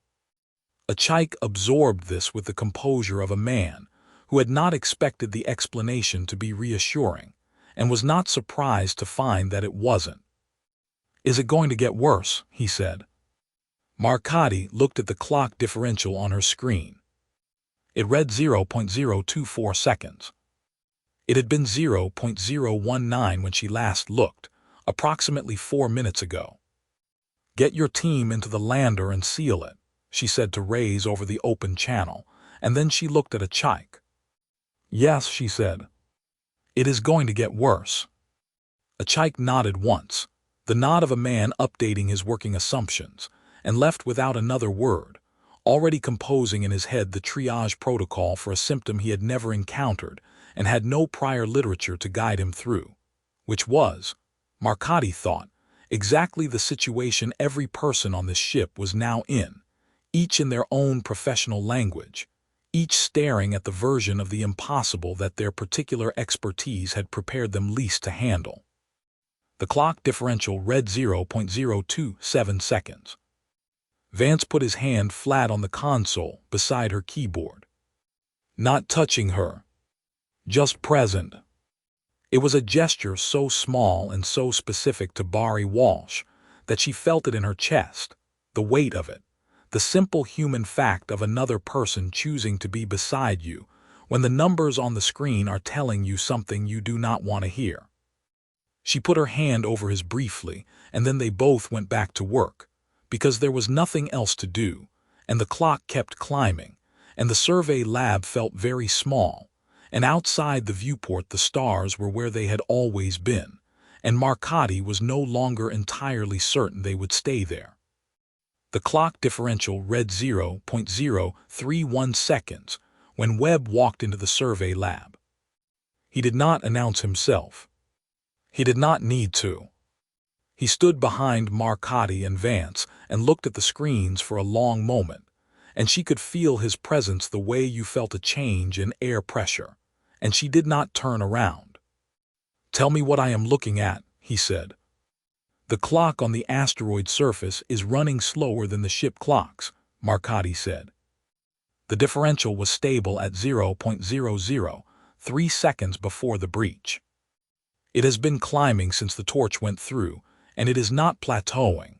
Achike absorbed this with the composure of a man who had not expected the explanation to be reassuring, and was not surprised to find that it wasn't. Is it going to get worse? He said. Marcotti looked at the clock differential on her screen. It read 0.024 seconds. It had been 0.019 when she last looked, approximately 4 minutes ago. Get your team into the lander and seal it, she said to Reyes over the open channel, and then she looked at Achike. Yes, she said. It is going to get worse. Achike nodded once, the nod of a man updating his working assumptions, and left without another word, already composing in his head the triage protocol for a symptom he had never encountered and had no prior literature to guide him through, which was, Marcotti thought, exactly the situation every person on this ship was now in, each in their own professional language, each staring at the version of the impossible that their particular expertise had prepared them least to handle. The clock differential read 0.027 seconds. Vance put his hand flat on the console beside her keyboard. Not touching her. Just present. It was a gesture so small and so specific to Barry Walsh that she felt it in her chest, the weight of it, the simple human fact of another person choosing to be beside you when the numbers on the screen are telling you something you do not want to hear. She put her hand over his briefly, and then they both went back to work, because there was nothing else to do, and the clock kept climbing, and the survey lab felt very small, and outside the viewport the stars were where they had always been, and Marcotti was no longer entirely certain they would stay there. The clock differential read 0.031 seconds when Webb walked into the survey lab. He did not announce himself. He did not need to. He stood behind Marcotti and Vance and looked at the screens for a long moment, and she could feel his presence the way you felt a change in air pressure, and she did not turn around. "Tell me what I am looking at," he said. "The clock on the asteroid surface is running slower than the ship clocks," Marcotti said. The differential was stable at 0.003 seconds before the breach. "It has been climbing since the torch went through, and it is not plateauing."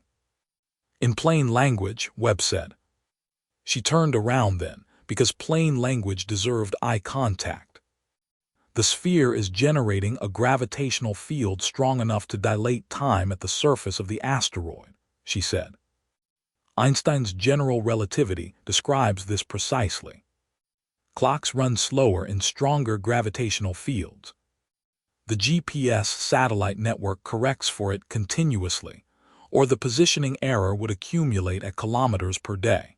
"In plain language," Webb said. She turned around then, because plain language deserved eye contact. "The sphere is generating a gravitational field strong enough to dilate time at the surface of the asteroid," she said. "Einstein's general relativity describes this precisely. Clocks run slower in stronger gravitational fields. The GPS satellite network corrects for it continuously, or the positioning error would accumulate at kilometers per day.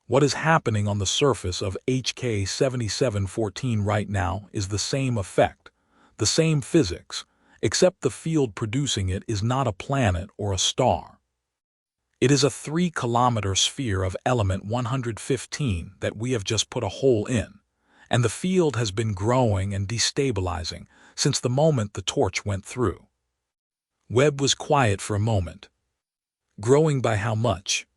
What is happening on the surface of HK 7714 right now is the same effect, the same physics, except the field producing it is not a planet or a star. It is a 3-kilometer sphere of element 115 that we have just put a hole in, and the field has been growing and destabilizing since the moment the torch went through." Webb was quiet for a moment. "Growing by how much?"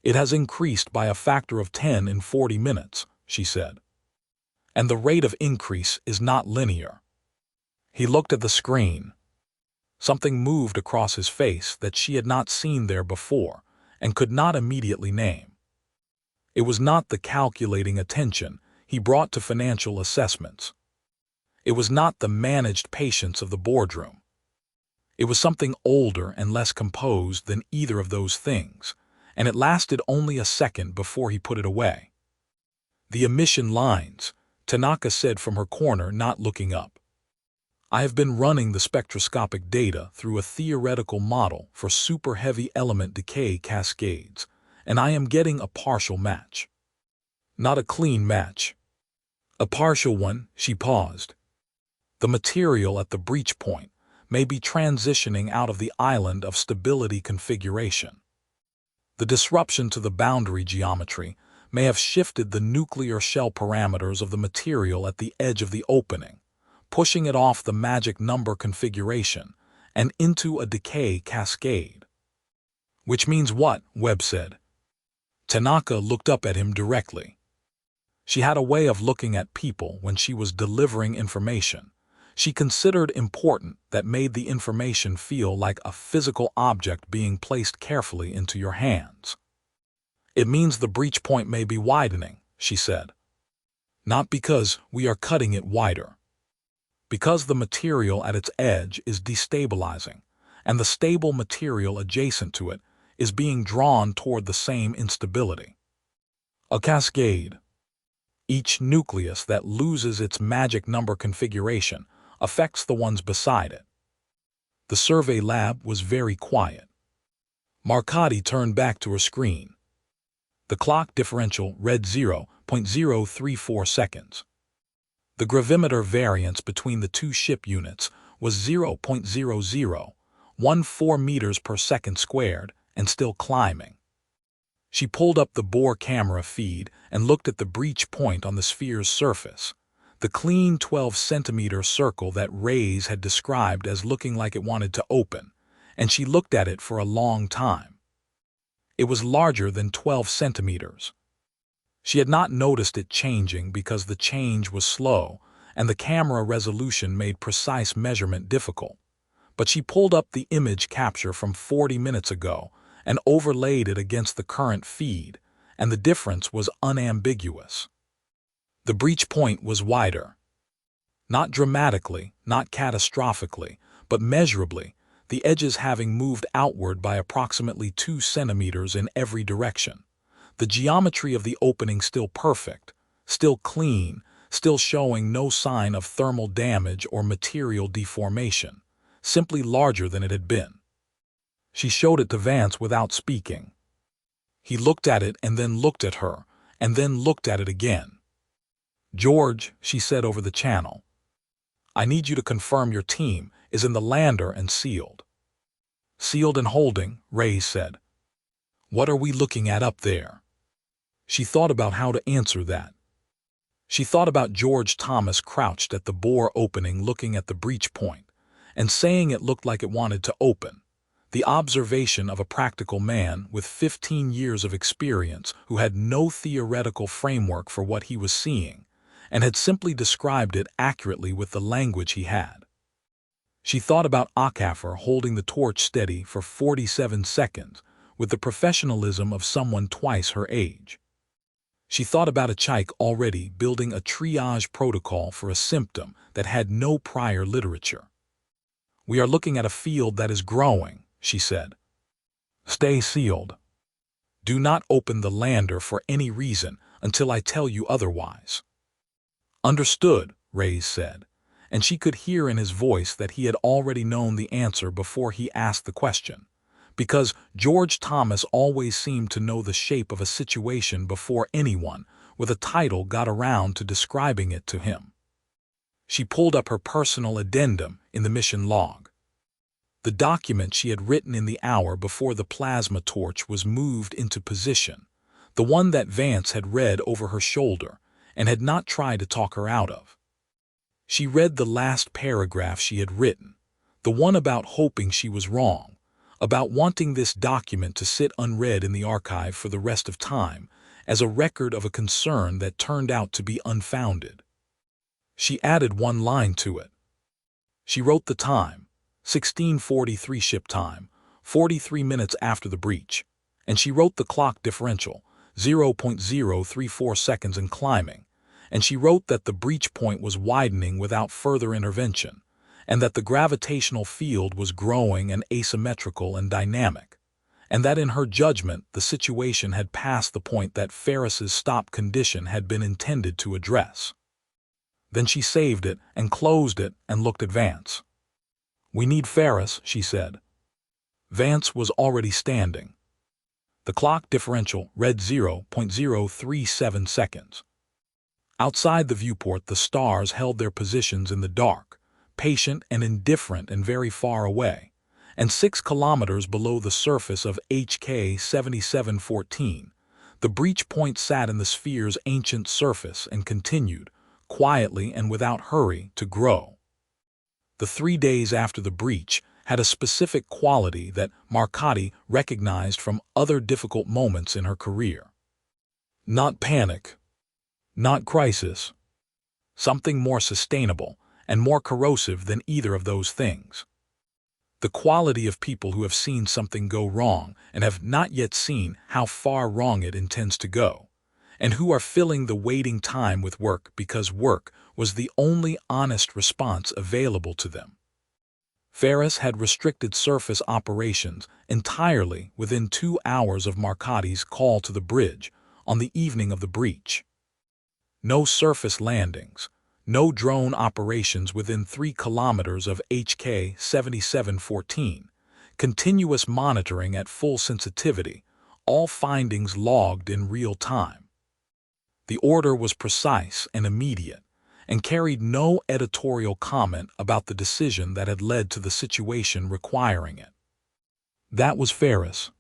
"It has increased by a factor of 10 in 40 minutes, she said. "And the rate of increase is not linear." He looked at the screen. Something moved across his face that she had not seen there before and could not immediately name. It was not the calculating attention he brought to financial assessments. It was not the managed patience of the boardroom. It was something older and less composed than either of those things, and it lasted only a second before he put it away. "The emission lines," Tanaka said from her corner, not looking up. "I have been running the spectroscopic data through a theoretical model for super-heavy element decay cascades, and I am getting a partial match. Not a clean match. A partial one." She paused. "The material at the breach point may be transitioning out of the island of stability configuration. The disruption to the boundary geometry may have shifted the nuclear shell parameters of the material at the edge of the opening, pushing it off the magic number configuration and into a decay cascade." "Which means what?" Webb said. Tanaka looked up at him directly. She had a way of looking at people when she was delivering information she considered important that made the information feel like a physical object being placed carefully into your hands. "It means the breach point may be widening," she said. "Not because we are cutting it wider. Because the material at its edge is destabilizing, and the stable material adjacent to it is being drawn toward the same instability. A cascade. Each nucleus that loses its magic number configuration affects the ones beside it. The survey lab was very quiet. Marcotti turned back to her screen. The clock differential read 0.034 seconds. The gravimeter variance between the two ship units was 0.0014 meters per second squared and still climbing. She pulled up the bore camera feed and looked at the breach point on the sphere's surface, the clean 12-centimeter circle that Reyes had described as looking like it wanted to open, and she looked at it for a long time. It was larger than 12 centimeters. She had not noticed it changing because the change was slow and the camera resolution made precise measurement difficult. But she pulled up the image capture from 40 minutes ago and overlaid it against the current feed, and the difference was unambiguous. The breach point was wider. Not dramatically, not catastrophically, but measurably, the edges having moved outward by approximately 2 centimeters in every direction. The geometry of the opening still perfect, still clean, still showing no sign of thermal damage or material deformation, simply larger than it had been. She showed it to Vance without speaking. He looked at it and then looked at her, and then looked at it again. "George," she said over the channel, "I need you to confirm your team is in the lander and sealed." "Sealed and holding," Reyes said. "What are we looking at up there?" She thought about how to answer that. She thought about George Thomas crouched at the bore opening looking at the breach point, and saying it looked like it wanted to open. The observation of a practical man with 15 years of experience who had no theoretical framework for what he was seeing, and had simply described it accurately with the language he had. She thought about Akaffer holding the torch steady for 47 seconds with the professionalism of someone twice her age. She thought about Achaik already building a triage protocol for a symptom that had no prior literature. "We are looking at a field that is growing," she said. "Stay sealed. Do not open the lander for any reason until I tell you otherwise." "Understood," Reyes said, and she could hear in his voice that he had already known the answer before he asked the question, because George Thomas always seemed to know the shape of a situation before anyone with a title got around to describing it to him. She pulled up her personal addendum in the mission log. The document she had written in the hour before the plasma torch was moved into position, the one that Vance had read over her shoulder and had not tried to talk her out of. She read the last paragraph she had written, the one about hoping she was wrong, about wanting this document to sit unread in the archive for the rest of time as a record of a concern that turned out to be unfounded. She added one line to it. She wrote the time, 16:43 ship time, 43 minutes after the breach, and she wrote the clock differential, 0.034 seconds and climbing, and she wrote that the breach point was widening without further intervention, and that the gravitational field was growing and asymmetrical and dynamic, and that in her judgment the situation had passed the point that Ferris's stop condition had been intended to address. Then she saved it and closed it and looked at Vance. "We need Ferris," she said. Vance was already standing. The clock differential read 0.037 seconds. Outside the viewport, the stars held their positions in the dark, patient and indifferent and very far away, and 6 kilometers below the surface of HK 7714, the breach point sat in the sphere's ancient surface and continued, quietly and without hurry, to grow. The 3 days after the breach had a specific quality that Marcotti recognized from other difficult moments in her career. Not panic, not crisis, something more sustainable and more corrosive than either of those things. The quality of people who have seen something go wrong and have not yet seen how far wrong it intends to go, and who are filling the waiting time with work because work was the only honest response available to them. Ferris had restricted surface operations entirely within 2 hours of Marcotti's call to the bridge on the evening of the breach. No surface landings, no drone operations within 3 kilometers of HK 7714, continuous monitoring at full sensitivity, all findings logged in real time. The order was precise and immediate, and carried no editorial comment about the decision that had led to the situation requiring it. That was Ferris.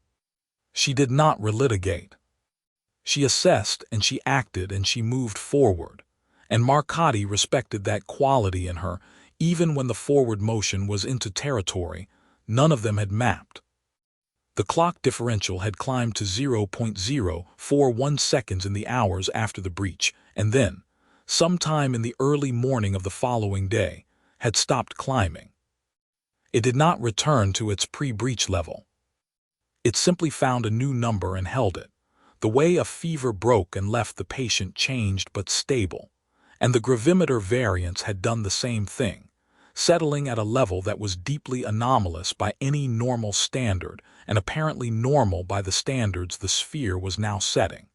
She did not relitigate. She assessed and she acted and she moved forward, and Marcotti respected that quality in her even when the forward motion was into territory none of them had mapped. The clock differential had climbed to 0.041 seconds in the hours after the breach, and then, sometime in the early morning of the following day, had stopped climbing. It did not return to its pre-breach level. It simply found a new number and held it. The way a fever broke and left the patient changed but stable, and the gravimeter variance had done the same thing, settling at a level that was deeply anomalous by any normal standard and apparently normal by the standards the sphere was now setting.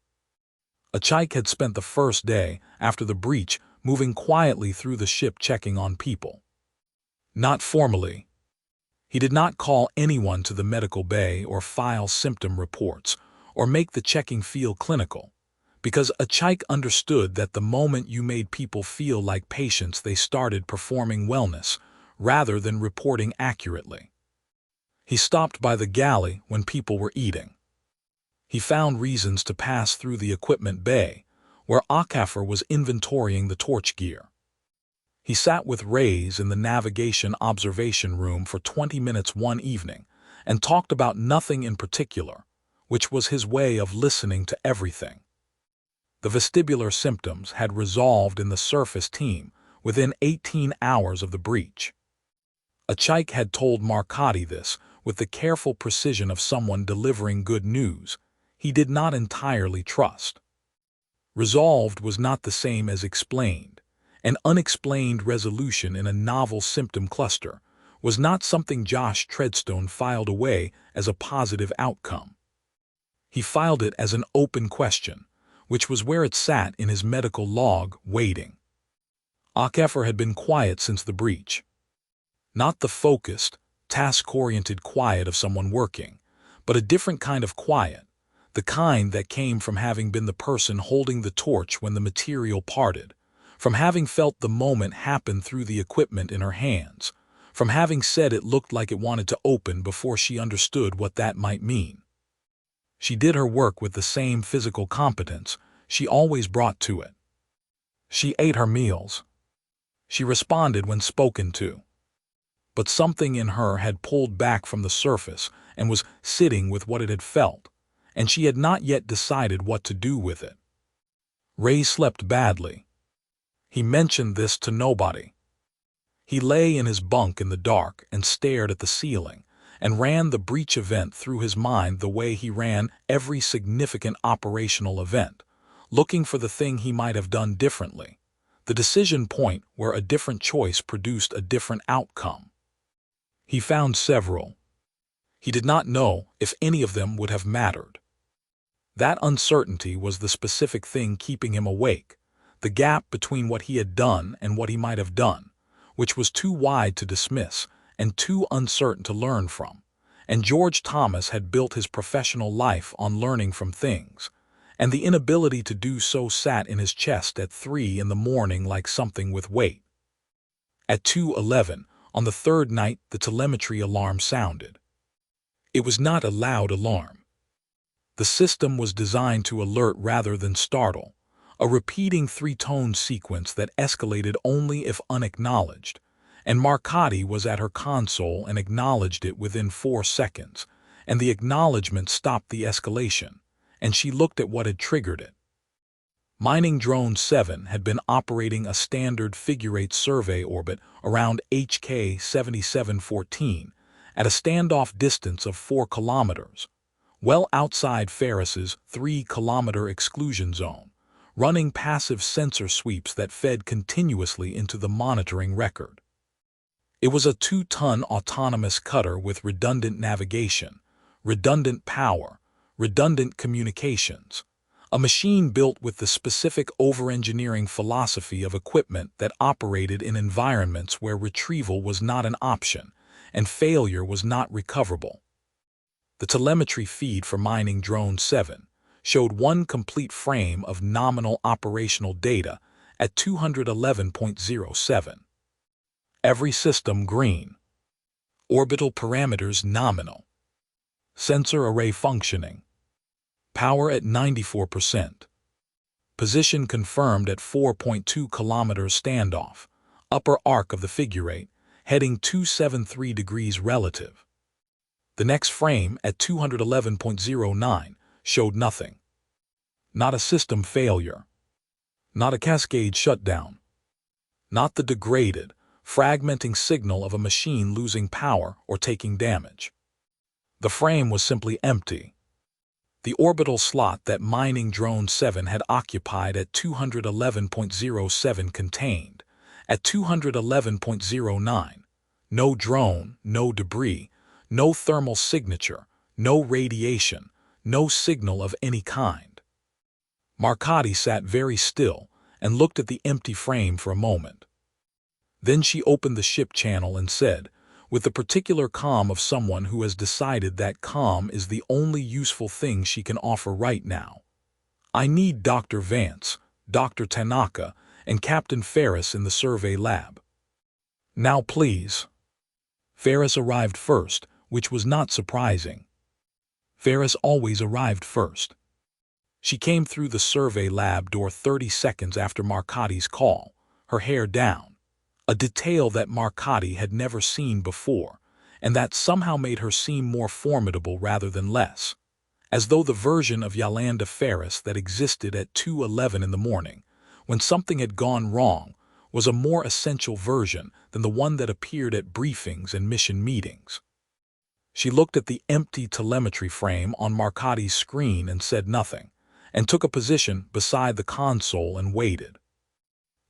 Achike had spent the first day after the breach moving quietly through the ship checking on people. Not formally. He did not call anyone to the medical bay or file symptom reports or make the checking feel clinical, because Achike understood that the moment you made people feel like patients they started performing wellness rather than reporting accurately. He stopped by the galley when people were eating. He found reasons to pass through the equipment bay, where Akafor was inventorying the torch gear. He sat with Reyes in the navigation observation room for 20 minutes one evening and talked about nothing in particular, which was his way of listening to everything. The vestibular symptoms had resolved in the surface team within 18 hours of the breach. Achike had told Marcotti this with the careful precision of someone delivering good news he did not entirely trust. Resolved was not the same as explained. An unexplained resolution in a novel symptom cluster was not something Josh Treadstone filed away as a positive outcome. He filed it as an open question, which was where it sat in his medical log, waiting. Akafor had been quiet since the breach. Not the focused, task-oriented quiet of someone working, but a different kind of quiet, the kind that came from having been the person holding the torch when the material parted, from having felt the moment happen through the equipment in her hands, from having said it looked like it wanted to open before she understood what that might mean. She did her work with the same physical competence she always brought to it. She ate her meals. She responded when spoken to. But something in her had pulled back from the surface and was sitting with what it had felt, and she had not yet decided what to do with it. Ray slept badly. He mentioned this to nobody. He lay in his bunk in the dark and stared at the ceiling and ran the breach event through his mind the way he ran every significant operational event, looking for the thing he might have done differently, the decision point where a different choice produced a different outcome. He found several. He did not know if any of them would have mattered. That uncertainty was the specific thing keeping him awake, the gap between what he had done and what he might have done, which was too wide to dismiss and too uncertain to learn from. And George Thomas had built his professional life on learning from things, and the inability to do so sat in his chest at 3 in the morning like something with weight. At 2:11, on the third night, the telemetry alarm sounded. It was not a loud alarm. The system was designed to alert rather than startle, a repeating 3-tone sequence that escalated only if unacknowledged, and Marcotti was at her console and acknowledged it within 4 seconds, and the acknowledgement stopped the escalation, and she looked at what had triggered it. Mining Drone 7 had been operating a standard figure-8 survey orbit around HK 7714 at a standoff distance of 4 kilometers, well outside Ferris's 3-kilometer exclusion zone, running passive sensor sweeps that fed continuously into the monitoring record. It was a 2-ton autonomous cutter with redundant navigation, redundant power, redundant communications, A machine built with the specific over-engineering philosophy of equipment that operated in environments where retrieval was not an option and failure was not recoverable. The telemetry feed for Mining Drone 7 showed one complete frame of nominal operational data at 211.07. Every system green. Orbital parameters nominal. Sensor array functioning. Power at 94%. Position confirmed at 4.2 kilometers standoff, upper arc of the figure 8, heading 273 degrees relative. The next frame at 211.09 showed nothing. Not a system failure. Not a cascade shutdown. Not the degraded, fragmenting signal of a machine losing power or taking damage. The frame was simply empty. The orbital slot that Mining Drone 7 had occupied at 211.07 contained, at 211.09, no drone, no debris, no thermal signature, no radiation, no signal of any kind. Marcotti sat very still and looked at the empty frame for a moment. Then she opened the ship channel and said, with the particular calm of someone who has decided that calm is the only useful thing she can offer right now, "I need Dr. Vance, Dr. Tanaka, and Captain Ferris in the survey lab. Now please." Ferris arrived first, which was not surprising. Ferris always arrived first. She came through the survey lab door 30 seconds after Marcotti's call, her hair down, a detail that Marcotti had never seen before, and that somehow made her seem more formidable rather than less, as though the version of Yolanda Ferris that existed at 2:11 in the morning, when something had gone wrong, was a more essential version than the one that appeared at briefings and mission meetings. She looked at the empty telemetry frame on Marcotti's screen and said nothing, and took a position beside the console and waited.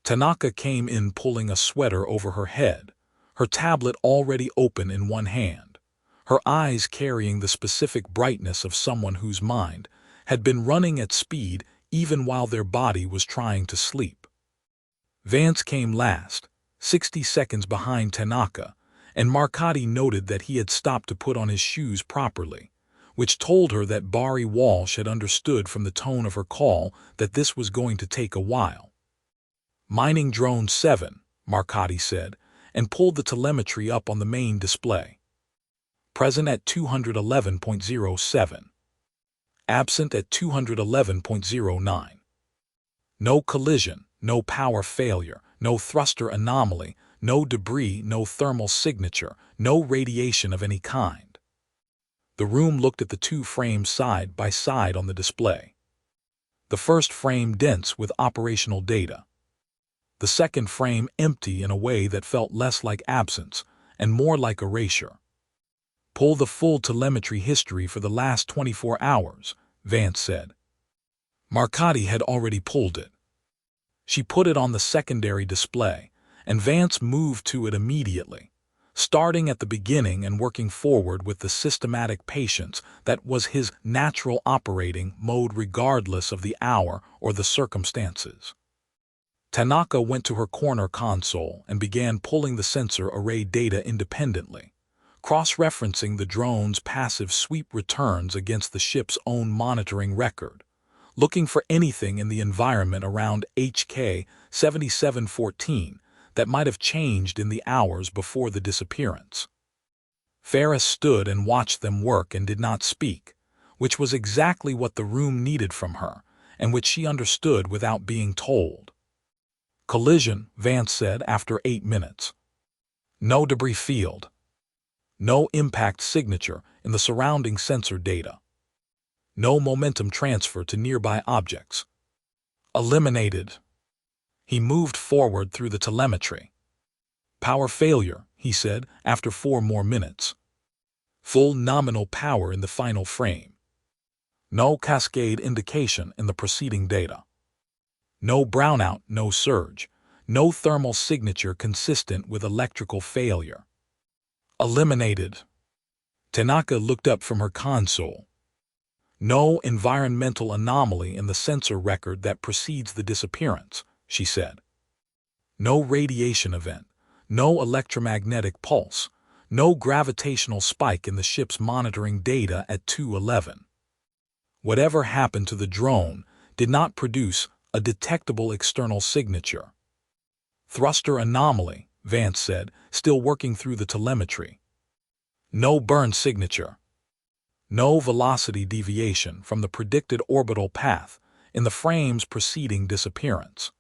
Tanaka came in pulling a sweater over her head, her tablet already open in one hand, her eyes carrying the specific brightness of someone whose mind had been running at speed even while their body was trying to sleep. Vance came last, 60 seconds behind Tanaka, and Marcotti noted that he had stopped to put on his shoes properly, which told her that Barry Walsh had understood from the tone of her call that this was going to take a while. "Mining Drone 7, Marcotti said, and pulled the telemetry up on the main display. Present at 211.07. Absent at 211.09. No collision, no power failure, no thruster anomaly, no debris, no thermal signature, no radiation of any kind." The room looked at the two frames side by side on the display. The first frame dense with operational data. The second frame empty in a way that felt less like absence and more like erasure. "Pull the full telemetry history for the last 24 hours, Vance said. Marcotti had already pulled it. She put it on the secondary display, and Vance moved to it immediately, starting at the beginning and working forward with the systematic patience that was his natural operating mode regardless of the hour or the circumstances. Tanaka went to her corner console and began pulling the sensor array data independently, cross-referencing the drone's passive sweep returns against the ship's own monitoring record, looking for anything in the environment around HK 7714 that might have changed in the hours before the disappearance. Ferris stood and watched them work and did not speak, which was exactly what the room needed from her, and which she understood without being told. "Collision," Vance said after 8 minutes. "No debris field. No impact signature in the surrounding sensor data. No momentum transfer to nearby objects. Eliminated." He moved forward through the telemetry. "Power failure," he said after 4 more minutes. "Full nominal power in the final frame. No cascade indication in the preceding data. No brownout, no surge, no thermal signature consistent with electrical failure. Eliminated." Tanaka looked up from her console. No environmental anomaly in the sensor record that precedes the disappearance, she said. No radiation event, no electromagnetic pulse, no gravitational spike in the ship's monitoring data at 2:11. Whatever happened to the drone did not produce a detectable external signature. Thruster anomaly, Vance said, still working through the telemetry. No burn signature. No velocity deviation from the predicted orbital path in the frame's preceding disappearance.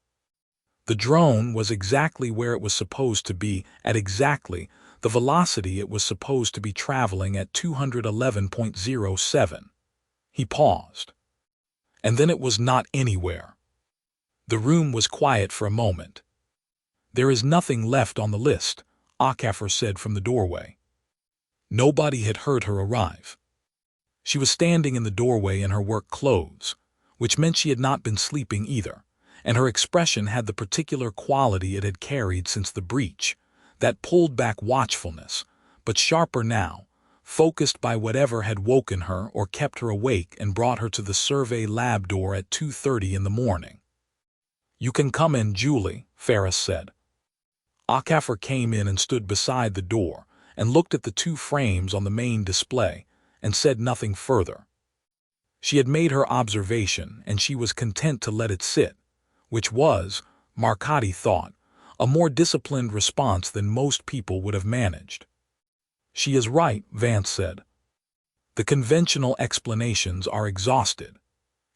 The drone was exactly where it was supposed to be at exactly the velocity it was supposed to be traveling at 211.07. He paused. And then it was not anywhere. The room was quiet for a moment. There is nothing left on the list, Akafor said from the doorway. Nobody had heard her arrive. She was standing in the doorway in her work clothes, which meant she had not been sleeping either, and her expression had the particular quality it had carried since the breach, that pulled-back watchfulness, but sharper now, focused by whatever had woken her or kept her awake and brought her to the survey lab door at 2:30 in the morning. "You can come in, Julie," Ferris said. Akafor came in and stood beside the door and looked at the two frames on the main display and said nothing further. She had made her observation and she was content to let it sit, which was, Marcotti thought, a more disciplined response than most people would have managed. "She is right," Vance said. "The conventional explanations are exhausted."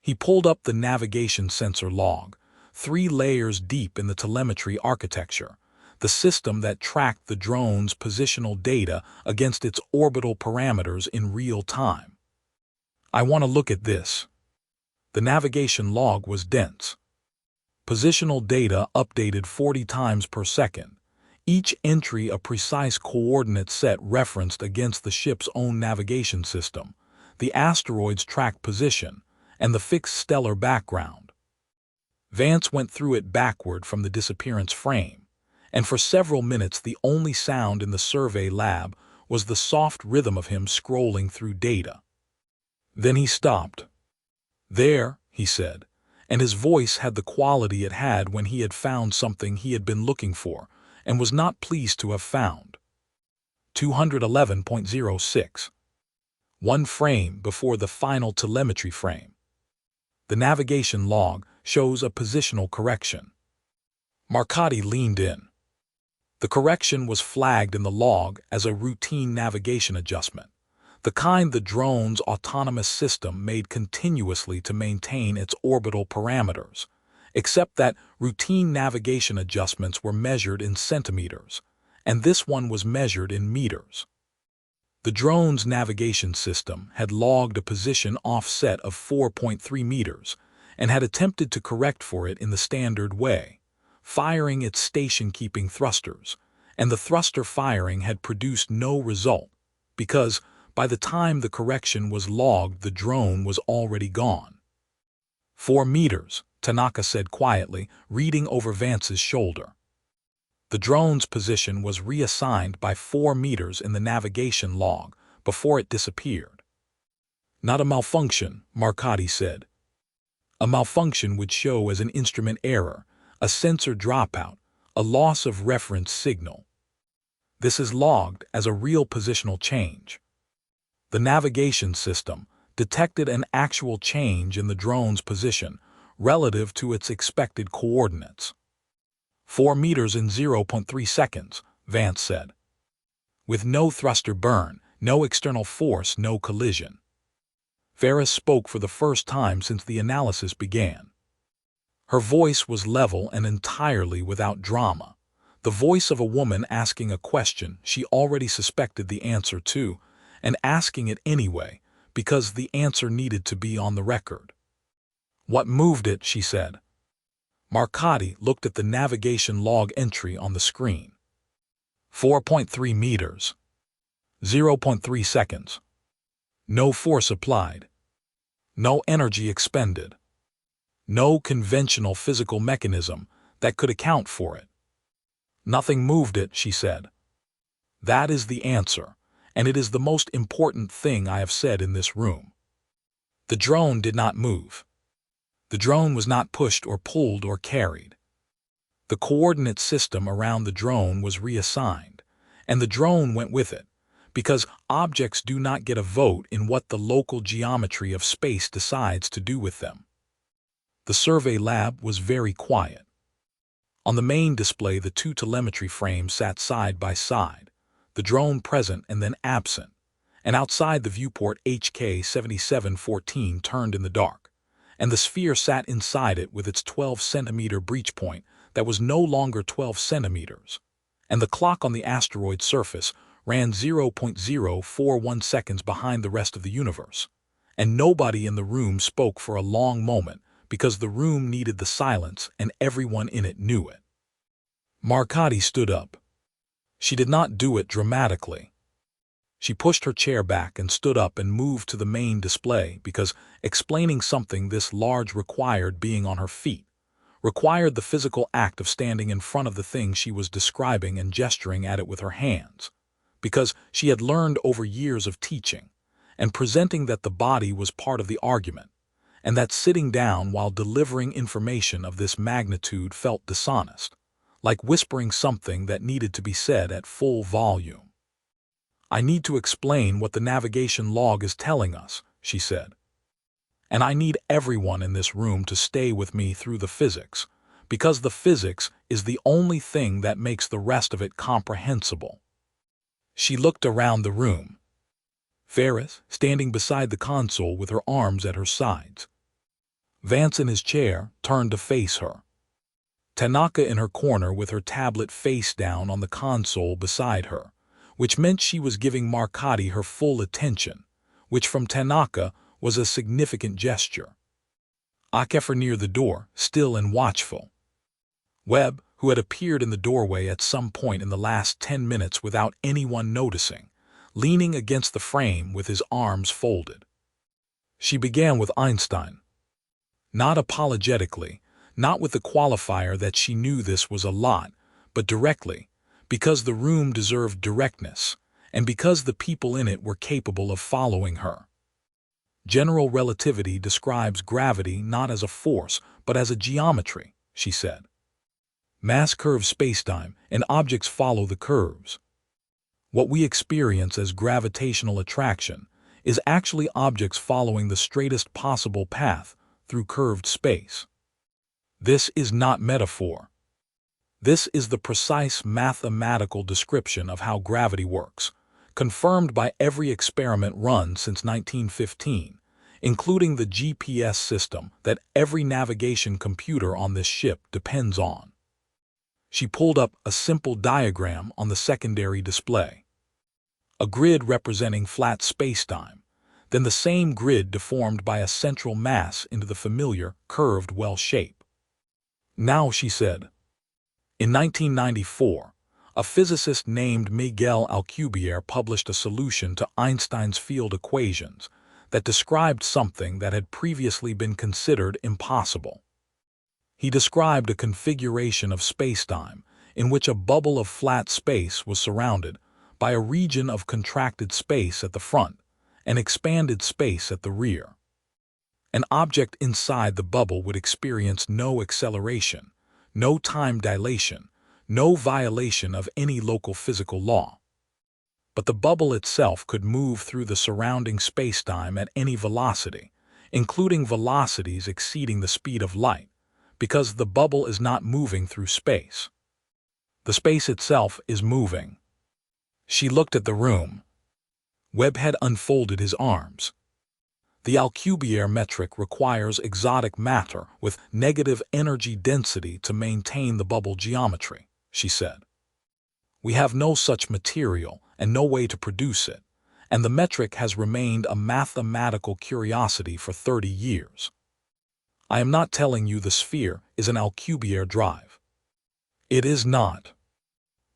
He pulled up the navigation sensor log, 3 layers deep in the telemetry architecture, the system that tracked the drone's positional data against its orbital parameters in real time. "I want to look at this." The navigation log was dense. Positional data updated 40 times per second, each entry a precise coordinate set referenced against the ship's own navigation system, the asteroid's track position, and the fixed stellar background. Vance went through it backward from the disappearance frame, and for several minutes the only sound in the survey lab was the soft rhythm of him scrolling through data. Then he stopped. "There," he said, and his voice had the quality it had when he had found something he had been looking for and was not pleased to have found. 211.06. One frame before the final telemetry frame. The navigation log shows a positional correction. Marcotti leaned in. The correction was flagged in the log as a routine navigation adjustment, the kind the drone's autonomous system made continuously to maintain its orbital parameters, except that routine navigation adjustments were measured in centimeters, and this one was measured in meters. The drone's navigation system had logged a position offset of 4.3 meters and had attempted to correct for it in the standard way, firing its station-keeping thrusters, and the thruster firing had produced no result because, by the time the correction was logged, the drone was already gone. 4 meters, Tanaka said quietly, reading over Vance's shoulder. The drone's position was reassigned by 4 meters in the navigation log before it disappeared. "Not a malfunction," Marcotti said. "A malfunction would show as an instrument error, a sensor dropout, a loss of reference signal. This is logged as a real positional change." The navigation system detected an actual change in the drone's position relative to its expected coordinates. 4 meters in 0.3 seconds, Vance said. "With no thruster burn, no external force, no collision." Ferris spoke for the first time since the analysis began. Her voice was level and entirely without drama, the voice of a woman asking a question she already suspected the answer to, and asking it anyway because the answer needed to be on the record. "What moved it?" she said. Marcotti looked at the navigation log entry on the screen. 4.3 meters. 0.3 seconds. No force applied. No energy expended. No conventional physical mechanism that could account for it. "Nothing moved it," she said. "That is the answer, and it is the most important thing I have said in this room." The drone did not move. The drone was not pushed or pulled or carried. The coordinate system around the drone was reassigned, and the drone went with it, because objects do not get a vote in what the local geometry of space decides to do with them. The survey lab was very quiet. On the main display, the two telemetry frames sat side by side, the drone present and then absent, and outside the viewport HK 7714 turned in the dark, and the sphere sat inside it with its 12-centimeter breach point that was no longer 12 centimeters, and the clock on the asteroid surface ran 0.041 seconds behind the rest of the universe, and nobody in the room spoke for a long moment because the room needed the silence and everyone in it knew it. Marcotte stood up. She did not do it dramatically. She pushed her chair back and stood up and moved to the main display because explaining something this large required being on her feet, required the physical act of standing in front of the thing she was describing and gesturing at it with her hands, because she had learned over years of teaching and presenting that the body was part of the argument, and that sitting down while delivering information of this magnitude felt dishonest, like whispering something that needed to be said at full volume. "I need to explain what the navigation log is telling us," she said. "And I need everyone in this room to stay with me through the physics, because the physics is the only thing that makes the rest of it comprehensible." She looked around the room. Ferris, standing beside the console with her arms at her sides. Vance in his chair, turned to face her. Tanaka in her corner with her tablet face down on the console beside her, which meant she was giving Marcotte her full attention, which from Tanaka was a significant gesture. Akefer near the door, still and watchful. Webb, who had appeared in the doorway at some point in the last 10 minutes without anyone noticing, leaning against the frame with his arms folded. She began with Einstein. Not apologetically, not with the qualifier that she knew this was a lot, but directly, because the room deserved directness, and because the people in it were capable of following her. "General relativity describes gravity not as a force, but as a geometry," she said. "Mass curves spacetime, and objects follow the curves. What we experience as gravitational attraction is actually objects following the straightest possible path through curved space. This is not metaphor. This is the precise mathematical description of how gravity works, confirmed by every experiment run since 1915, including the GPS system that every navigation computer on this ship depends on." She pulled up a simple diagram on the secondary display. A grid representing flat spacetime, then the same grid deformed by a central mass into the familiar, curved well shape. "Now," she said. In 1994, a physicist named Miguel Alcubierre published a solution to Einstein's field equations that described something that had previously been considered impossible. He described a configuration of spacetime in which a bubble of flat space was surrounded by a region of contracted space at the front and expanded space at the rear. An object inside the bubble would experience no acceleration, no time dilation, no violation of any local physical law. But the bubble itself could move through the surrounding spacetime at any velocity, including velocities exceeding the speed of light, because the bubble is not moving through space. The space itself is moving. She looked at the room. Webb had unfolded his arms. "The Alcubierre metric requires exotic matter with negative energy density to maintain the bubble geometry," she said. "We have no such material and no way to produce it, and the metric has remained a mathematical curiosity for 30 years. I am not telling you the sphere is an Alcubierre drive. It is not.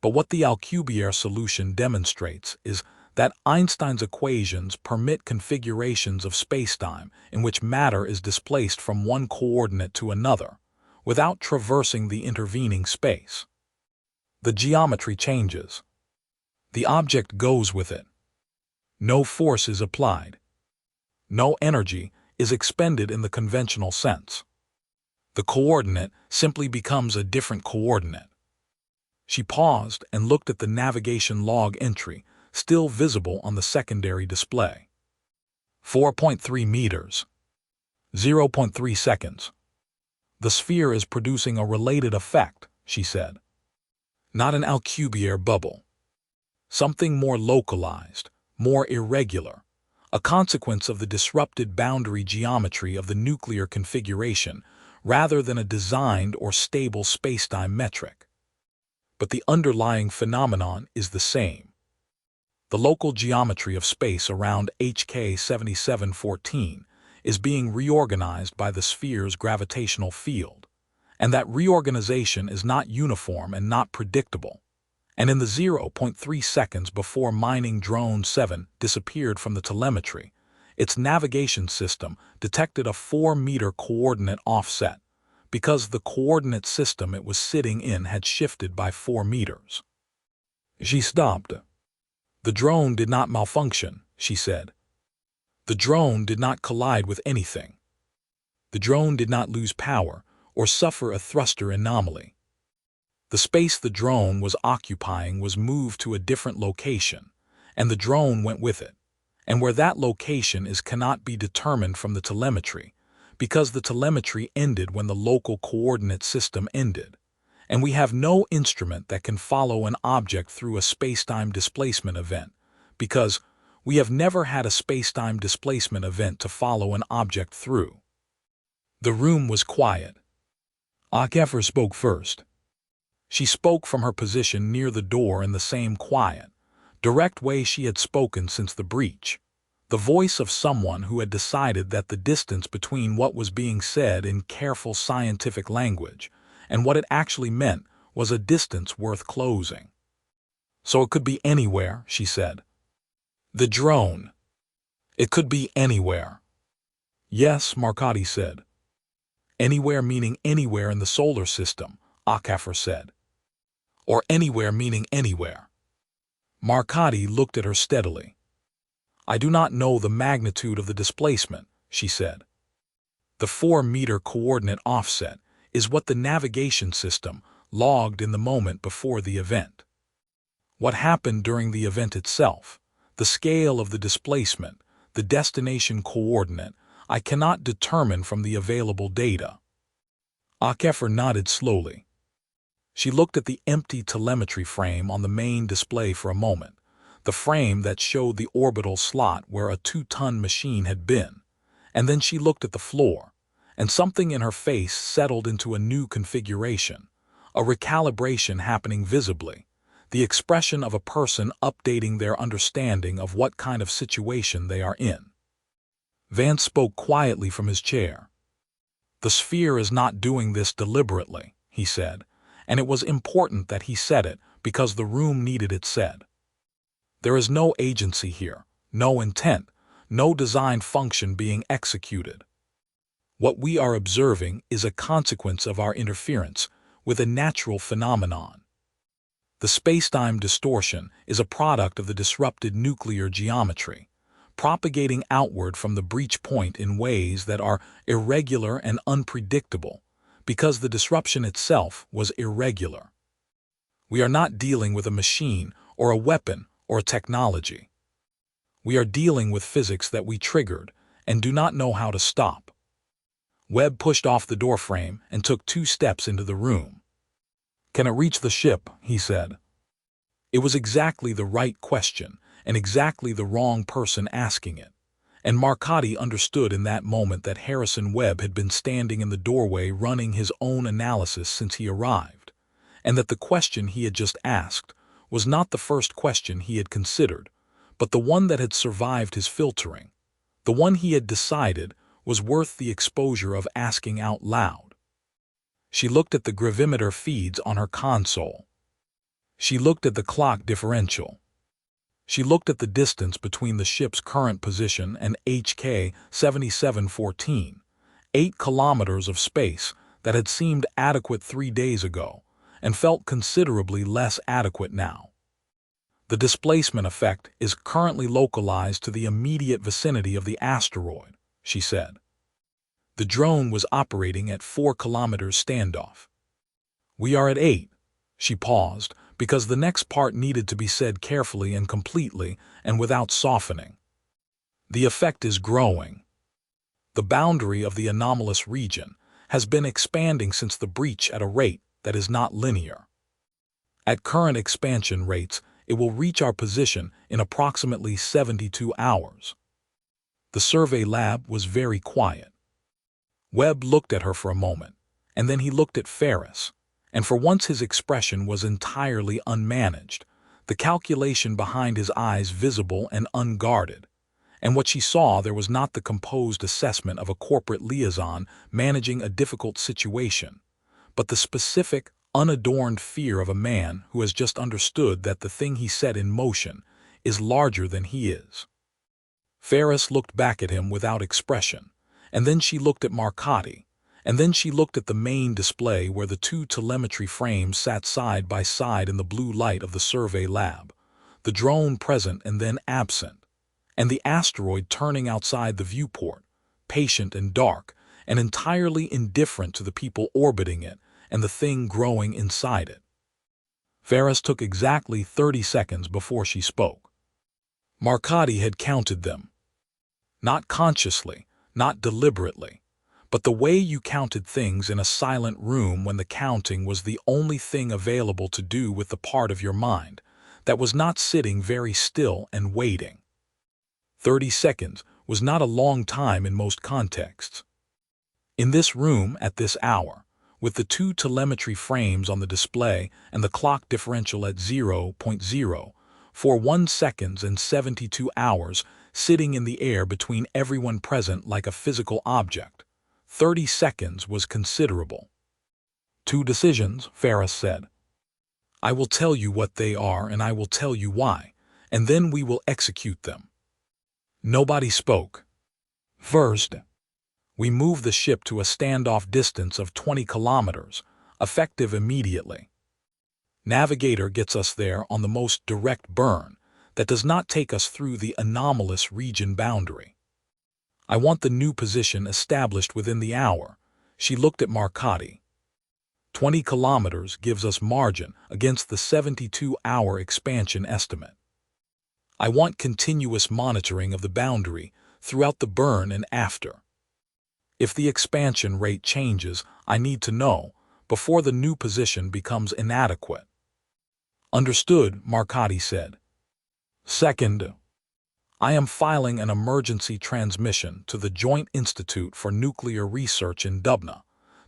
But what the Alcubierre solution demonstrates is that Einstein's equations permit configurations of spacetime in which matter is displaced from one coordinate to another, without traversing the intervening space. The geometry changes. The object goes with it. No force is applied. No energy is expended in the conventional sense. The coordinate simply becomes a different coordinate. She paused and looked at the navigation log entry, still visible on the secondary display. 4.3 meters. 0.3 seconds. The sphere is producing a related effect, she said. Not an Alcubierre bubble. Something more localized, more irregular, a consequence of the disrupted boundary geometry of the nuclear configuration rather than a designed or stable spacetime metric. But the underlying phenomenon is the same. The local geometry of space around HK 7714 is being reorganized by the sphere's gravitational field, and that reorganization is not uniform and not predictable. And in the 0.3 seconds before mining drone 7 disappeared from the telemetry, its navigation system detected a 4-meter coordinate offset, because the coordinate system it was sitting in had shifted by 4 meters. She stopped. The drone did not malfunction, she said. The drone did not collide with anything. The drone did not lose power or suffer a thruster anomaly. The space the drone was occupying was moved to a different location, and the drone went with it. And where that location is cannot be determined from the telemetry, because the telemetry ended when the local coordinate system ended, and we have no instrument that can follow an object through a spacetime displacement event, because we have never had a spacetime displacement event to follow an object through. The room was quiet. Akefer spoke first. She spoke from her position near the door in the same quiet, direct way she had spoken since the breach, the voice of someone who had decided that the distance between what was being said in careful scientific language and what it actually meant was a distance worth closing. So it could be anywhere, she said. The drone. It could be anywhere. Yes, Marcotti said. Anywhere meaning anywhere in the solar system, Akefer said. Or anywhere meaning anywhere. Marcotti looked at her steadily. I do not know the magnitude of the displacement, she said. The 4-meter coordinate offset is what the navigation system logged in the moment before the event. What happened during the event itself, the scale of the displacement, the destination coordinate, I cannot determine from the available data. Akefer nodded slowly. She looked at the empty telemetry frame on the main display for a moment, the frame that showed the orbital slot where a 2-ton machine had been, and then she looked at the floor, and something in her face settled into a new configuration, a recalibration happening visibly, the expression of a person updating their understanding of what kind of situation they are in. Vance spoke quietly from his chair. The sphere is not doing this deliberately, he said, and it was important that he said it because the room needed it said. There is no agency here, no intent, no design function being executed. What we are observing is a consequence of our interference with a natural phenomenon. The spacetime distortion is a product of the disrupted nuclear geometry, propagating outward from the breach point in ways that are irregular and unpredictable, because the disruption itself was irregular. We are not dealing with a machine or a weapon or a technology. We are dealing with physics that we triggered and do not know how to stop. Webb pushed off the doorframe and took 2 steps into the room. Can it reach the ship? He said. It was exactly the right question and exactly the wrong person asking it. And Marcotti understood in that moment that Harrison Webb had been standing in the doorway running his own analysis since he arrived, and that the question he had just asked was not the first question he had considered, but the one that had survived his filtering, the one he had decided was worth the exposure of asking out loud. She looked at the gravimeter feeds on her console. She looked at the clock differential. She looked at the distance between the ship's current position and HK 7714, 8 kilometers of space that had seemed adequate 3 days ago and felt considerably less adequate now. The displacement effect is currently localized to the immediate vicinity of the asteroid, she said. The drone was operating at 4 kilometers standoff. We are at 8. She paused, because the next part needed to be said carefully and completely and without softening. The effect is growing. The boundary of the anomalous region has been expanding since the breach at a rate that is not linear. At current expansion rates, it will reach our position in approximately 72 hours. The survey lab was very quiet. Webb looked at her for a moment, and then he looked at Ferris, and for once his expression was entirely unmanaged, the calculation behind his eyes visible and unguarded. And what she saw there was not the composed assessment of a corporate liaison managing a difficult situation, but the specific, unadorned fear of a man who has just understood that the thing he set in motion is larger than he is. Ferris looked back at him without expression, and then she looked at Marcotti, and then she looked at the main display where the 2 telemetry frames sat side by side in the blue light of the survey lab, the drone present and then absent, and the asteroid turning outside the viewport, patient and dark, and entirely indifferent to the people orbiting it and the thing growing inside it. Ferris took exactly 30 seconds before she spoke. Marcotti had counted them. Not consciously, not deliberately, but the way you counted things in a silent room when the counting was the only thing available to do with the part of your mind that was not sitting very still and waiting. 30 seconds was not a long time in most contexts. In this room at this hour, with the 2 telemetry frames on the display and the clock differential at 0.041 seconds and 72 hours sitting in the air between everyone present like a physical object, 30 seconds was considerable. 2 decisions, Ferris said. I will tell you what they are and I will tell you why, and then we will execute them. Nobody spoke. First, we move the ship to a standoff distance of 20 kilometers, effective immediately. Navigator gets us there on the most direct burn that does not take us through the anomalous region boundary. I want the new position established within the hour. She looked at Marcotti. 20 kilometers gives us margin against the 72-hour expansion estimate. I want continuous monitoring of the boundary throughout the burn and after. If the expansion rate changes, I need to know before the new position becomes inadequate. Understood, Marcotti said. Second, I am filing an emergency transmission to the Joint Institute for Nuclear Research in Dubna,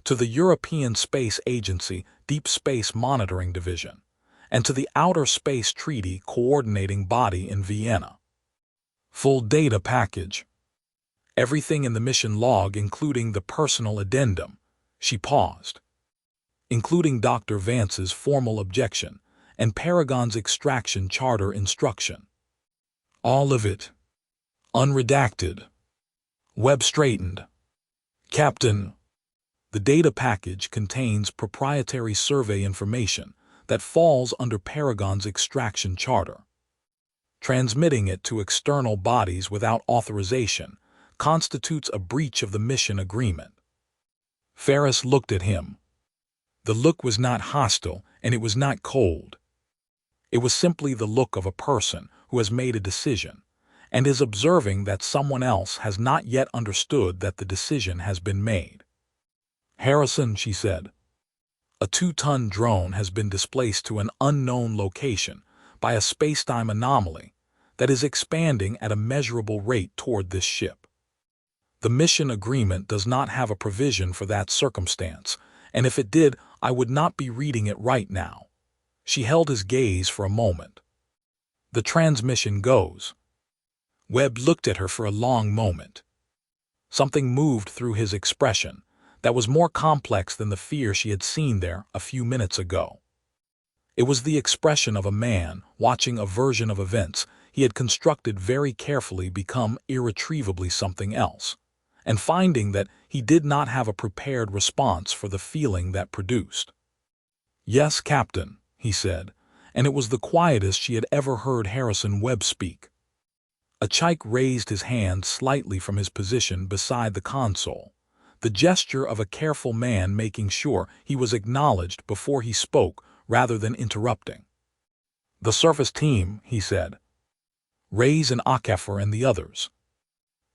to the European Space Agency Deep Space Monitoring Division, and to the Outer Space Treaty Coordinating Body in Vienna. Full data package. Everything in the mission log including the personal addendum. She paused. Including Dr. Vance's formal objection and Paragon's extraction charter instruction. All of it. Unredacted. Webb straightened. Captain, the data package contains proprietary survey information that falls under Paragon's extraction charter. Transmitting it to external bodies without authorization constitutes a breach of the mission agreement. Ferris looked at him. The look was not hostile and it was not cold. It was simply the look of a person who has made a decision and is observing that someone else has not yet understood that the decision has been made. Harrison, she said, a 2-ton drone has been displaced to an unknown location by a spacetime anomaly that is expanding at a measurable rate toward this ship. The mission agreement does not have a provision for that circumstance, and if it did, I would not be reading it right now. She held his gaze for a moment. The transmission goes. Webb looked at her for a long moment. Something moved through his expression that was more complex than the fear she had seen there a few minutes ago. It was the expression of a man watching a version of events he had constructed very carefully become irretrievably something else, and finding that he did not have a prepared response for the feeling that produced. Yes, Captain, he said, and it was the quietest she had ever heard Harrison Webb speak. Achike raised his hand slightly from his position beside the console, the gesture of a careful man making sure he was acknowledged before he spoke rather than interrupting. "The surface team," he said. "Reyes and Akefer and the others.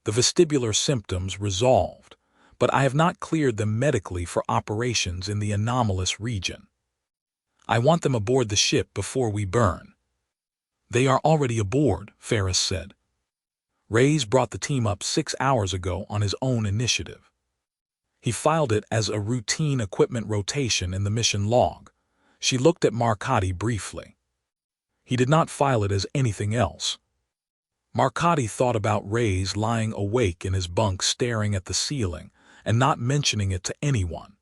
The vestibular symptoms resolved, but I have not cleared them medically for operations in the anomalous region. I want them aboard the ship before we burn." "They are already aboard," Ferris said. "Reyes brought the team up 6 hours ago on his own initiative. He filed it as a routine equipment rotation in the mission log." She looked at Marcotti briefly. "He did not file it as anything else." Marcotti thought about Reyes lying awake in his bunk staring at the ceiling and not mentioning it to anyone,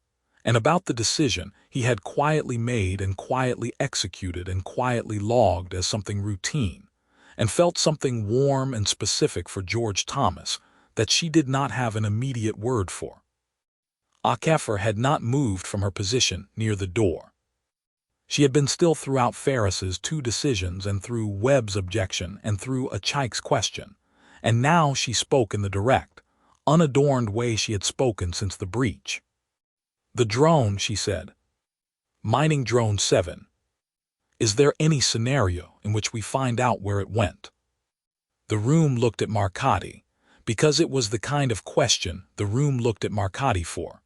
and about the decision he had quietly made and quietly executed and quietly logged as something routine, and felt something warm and specific for George Thomas that she did not have an immediate word for. Akefer had not moved from her position near the door. She had been still throughout Ferris's 2 decisions and through Webb's objection and through Achik's question, and now she spoke in the direct, unadorned way she had spoken since the breach. "The drone," she said. "Mining Drone 7. Is there any scenario in which we find out where it went?" The room looked at Marcotti, because it was the kind of question the room looked at Marcotti for.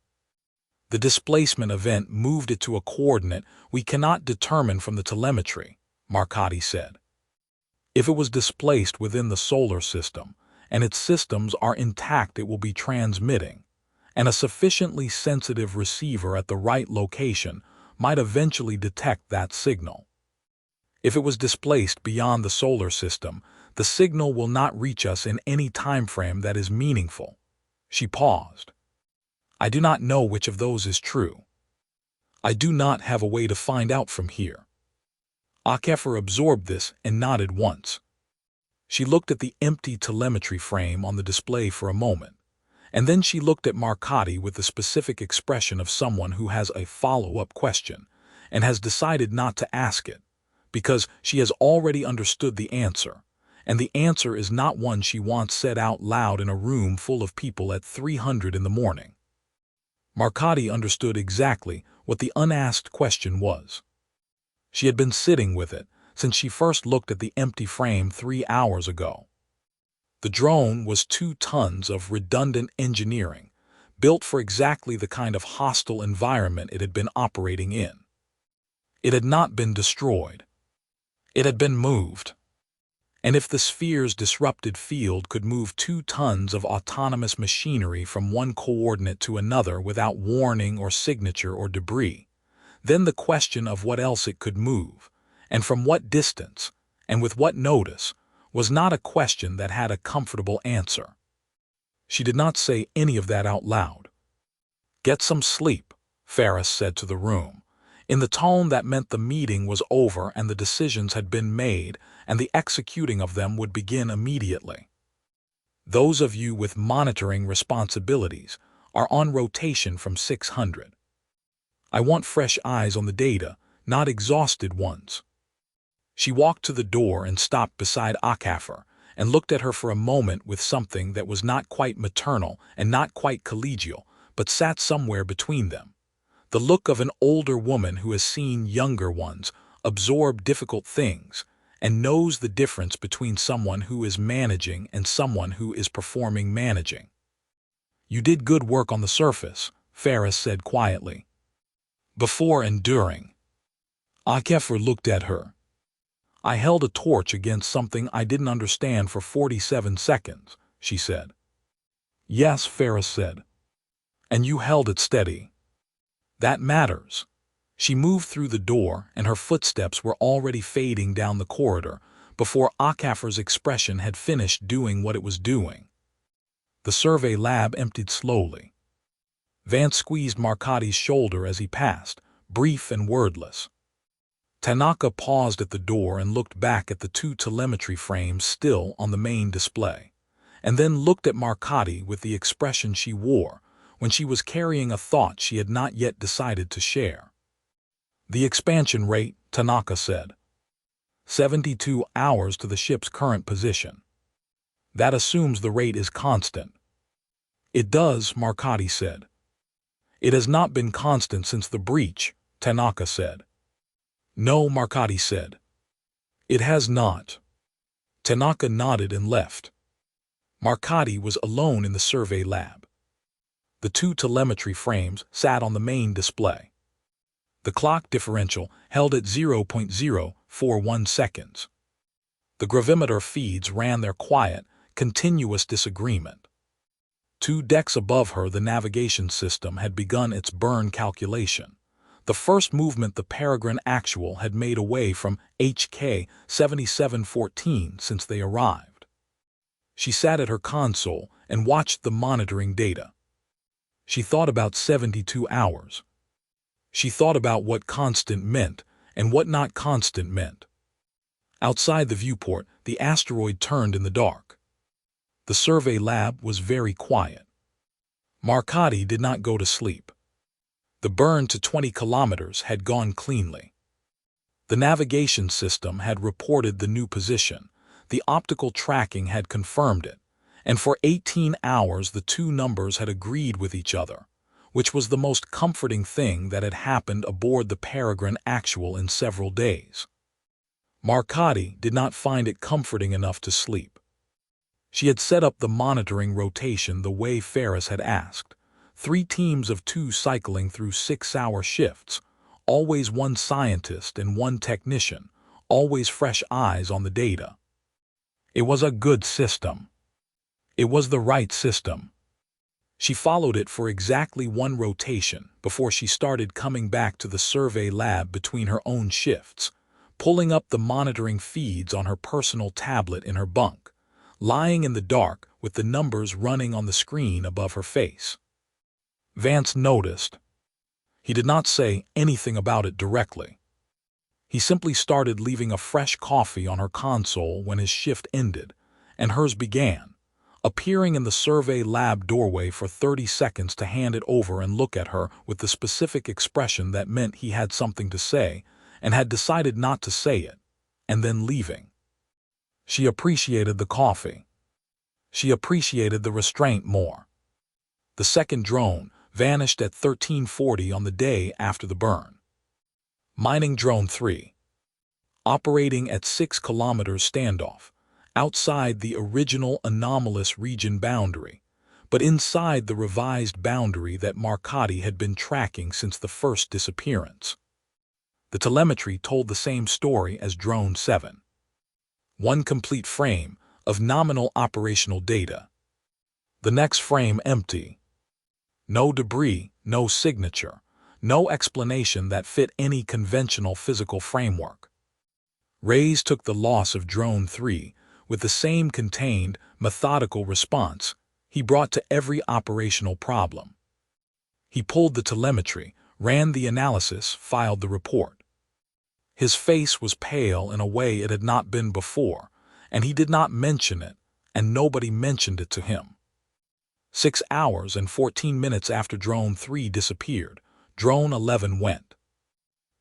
"The displacement event moved it to a coordinate we cannot determine from the telemetry," Marcotti said. "If it was displaced within the solar system, and its systems are intact, it will be transmitting, and a sufficiently sensitive receiver at the right location might eventually detect that signal. If it was displaced beyond the solar system, the signal will not reach us in any time frame that is meaningful." She paused. "I do not know which of those is true. I do not have a way to find out from here." Akefer absorbed this and nodded once. She looked at the empty telemetry frame on the display for a moment, and then she looked at Marcotti with the specific expression of someone who has a follow-up question and has decided not to ask it, because she has already understood the answer, and the answer is not one she wants said out loud in a room full of people at 300 in the morning. Marcotti understood exactly what the unasked question was. She had been sitting with it since she first looked at the empty frame 3 hours ago. The drone was 2 tons of redundant engineering, built for exactly the kind of hostile environment it had been operating in. It had not been destroyed. It had been moved. And if the sphere's disrupted field could move 2 tons of autonomous machinery from one coordinate to another without warning or signature or debris, then the question of what else it could move, and from what distance, and with what notice, was not a question that had a comfortable answer. She did not say any of that out loud. "Get some sleep," Ferris said to the room, in the tone that meant the meeting was over and the decisions had been made and the executing of them would begin immediately. "Those of you with monitoring responsibilities are on rotation from 600. I want fresh eyes on the data, not exhausted ones." She walked to the door and stopped beside Akefer and looked at her for a moment with something that was not quite maternal and not quite collegial, but sat somewhere between them. The look of an older woman who has seen younger ones absorb difficult things and knows the difference between someone who is managing and someone who is performing managing. "You did good work on the surface," Ferris said quietly. "Before and during." Akefer looked at her. "I held a torch against something I didn't understand for 47 seconds, she said. "Yes," Ferris said. "And you held it steady. That matters." She moved through the door, and her footsteps were already fading down the corridor before Akefer's expression had finished doing what it was doing. The survey lab emptied slowly. Vance squeezed Marcotti's shoulder as he passed, brief and wordless. Tanaka paused at the door and looked back at the 2 telemetry frames still on the main display, and then looked at Marcotti with the expression she wore when she was carrying a thought she had not yet decided to share. "The expansion rate," Tanaka said. 72 hours to the ship's current position. That assumes the rate is constant. It does, Marcotti said. It has not been constant since the breach, Tanaka said. No, Marcotti said. It has not. Tanaka nodded and left. Marcotti was alone in the survey lab. The two telemetry frames sat on the main display. The clock differential held at 0.041 seconds. The gravimeter feeds ran their quiet, continuous disagreement. 2 decks above her, the navigation system had begun its burn calculation. The first movement the Peregrine Actual had made away from HK 7714 since they arrived. She sat at her console and watched the monitoring data. She thought about 72 hours. She thought about what constant meant and what not constant meant. Outside the viewport, the asteroid turned in the dark. The survey lab was very quiet. Marcotti did not go to sleep. The burn to 20 kilometers had gone cleanly. The navigation system had reported the new position, the optical tracking had confirmed it, and for 18 hours the two numbers had agreed with each other, which was the most comforting thing that had happened aboard the Peregrine Actual in several days. Marcotti did not find it comforting enough to sleep. She had set up the monitoring rotation the way Ferris had asked, 3 teams of 2 cycling through 6-hour shifts, always 1 scientist and 1 technician, always fresh eyes on the data. It was a good system. It was the right system. She followed it for exactly 1 rotation before she started coming back to the survey lab between her own shifts, pulling up the monitoring feeds on her personal tablet in her bunk, lying in the dark with the numbers running on the screen above her face. Vance noticed. He did not say anything about it directly. He simply started leaving a fresh coffee on her console when his shift ended, and hers began, appearing in the survey lab doorway for 30 seconds to hand it over and look at her with the specific expression that meant he had something to say and had decided not to say it, and then leaving. She appreciated the coffee. She appreciated the restraint more. The second drone vanished at 1340 on the day after the burn. Mining Drone 3. Operating at 6 kilometers standoff, outside the original anomalous region boundary, but inside the revised boundary that Marcotti had been tracking since the first disappearance. The telemetry told the same story as Drone 7. 1 complete frame of nominal operational data. The next frame empty. No debris, no signature, no explanation that fit any conventional physical framework. Reyes took the loss of Drone 3 with the same contained, methodical response he brought to every operational problem. He pulled the telemetry, ran the analysis, filed the report. His face was pale in a way it had not been before, and he did not mention it, and nobody mentioned it to him. 6 hours and 14 minutes after Drone 3 disappeared, Drone 11 went.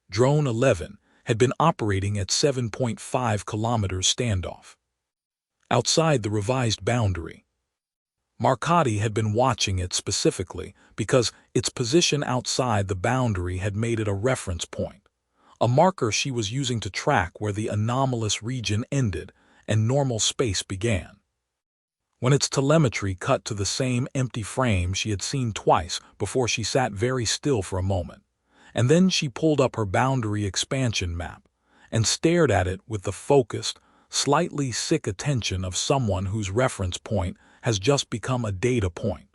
Drone 11 had been operating at 7.5 kilometers standoff, outside the revised boundary. Marcotti had been watching it specifically because its position outside the boundary had made it a reference point, a marker she was using to track where the anomalous region ended and normal space began. When its telemetry cut to the same empty frame she had seen twice before, she sat very still for a moment, and then she pulled up her boundary expansion map and stared at it with the focused, slightly sick attention of someone whose reference point has just become a data point.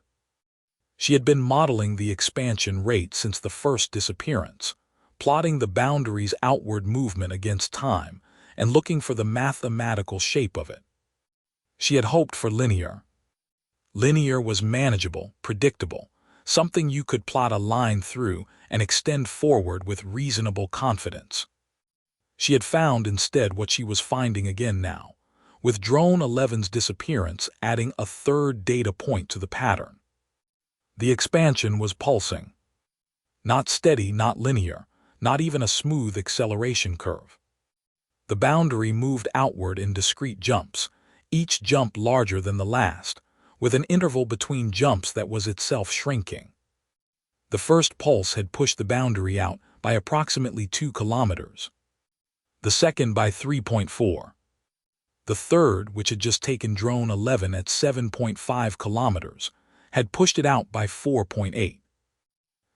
She had been modeling the expansion rate since the first disappearance, plotting the boundary's outward movement against time and looking for the mathematical shape of it. She had hoped for linear. Linear was manageable, predictable, something you could plot a line through and extend forward with reasonable confidence. She had found instead what she was finding again now, with Drone 11's disappearance adding a third data point to the pattern. The expansion was pulsing. Not steady, not linear, not even a smooth acceleration curve. The boundary moved outward in discrete jumps, each jump larger than the last, with an interval between jumps that was itself shrinking. The first pulse had pushed the boundary out by approximately 2 kilometers. The second by 3.4. The third, which had just taken drone 11 at 7.5 kilometers, had pushed it out by 4.8.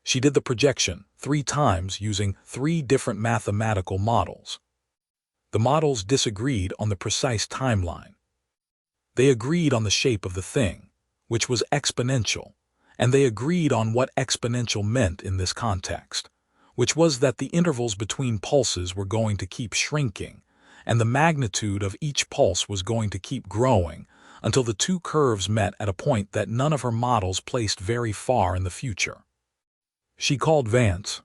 She did the projection 3 times using 3 different mathematical models. The models disagreed on the precise timeline. They agreed on the shape of the thing, which was exponential, and they agreed on what exponential meant in this context, which was that the intervals between pulses were going to keep shrinking, and the magnitude of each pulse was going to keep growing until the 2 curves met at a point that none of her models placed very far in the future. She called Vance.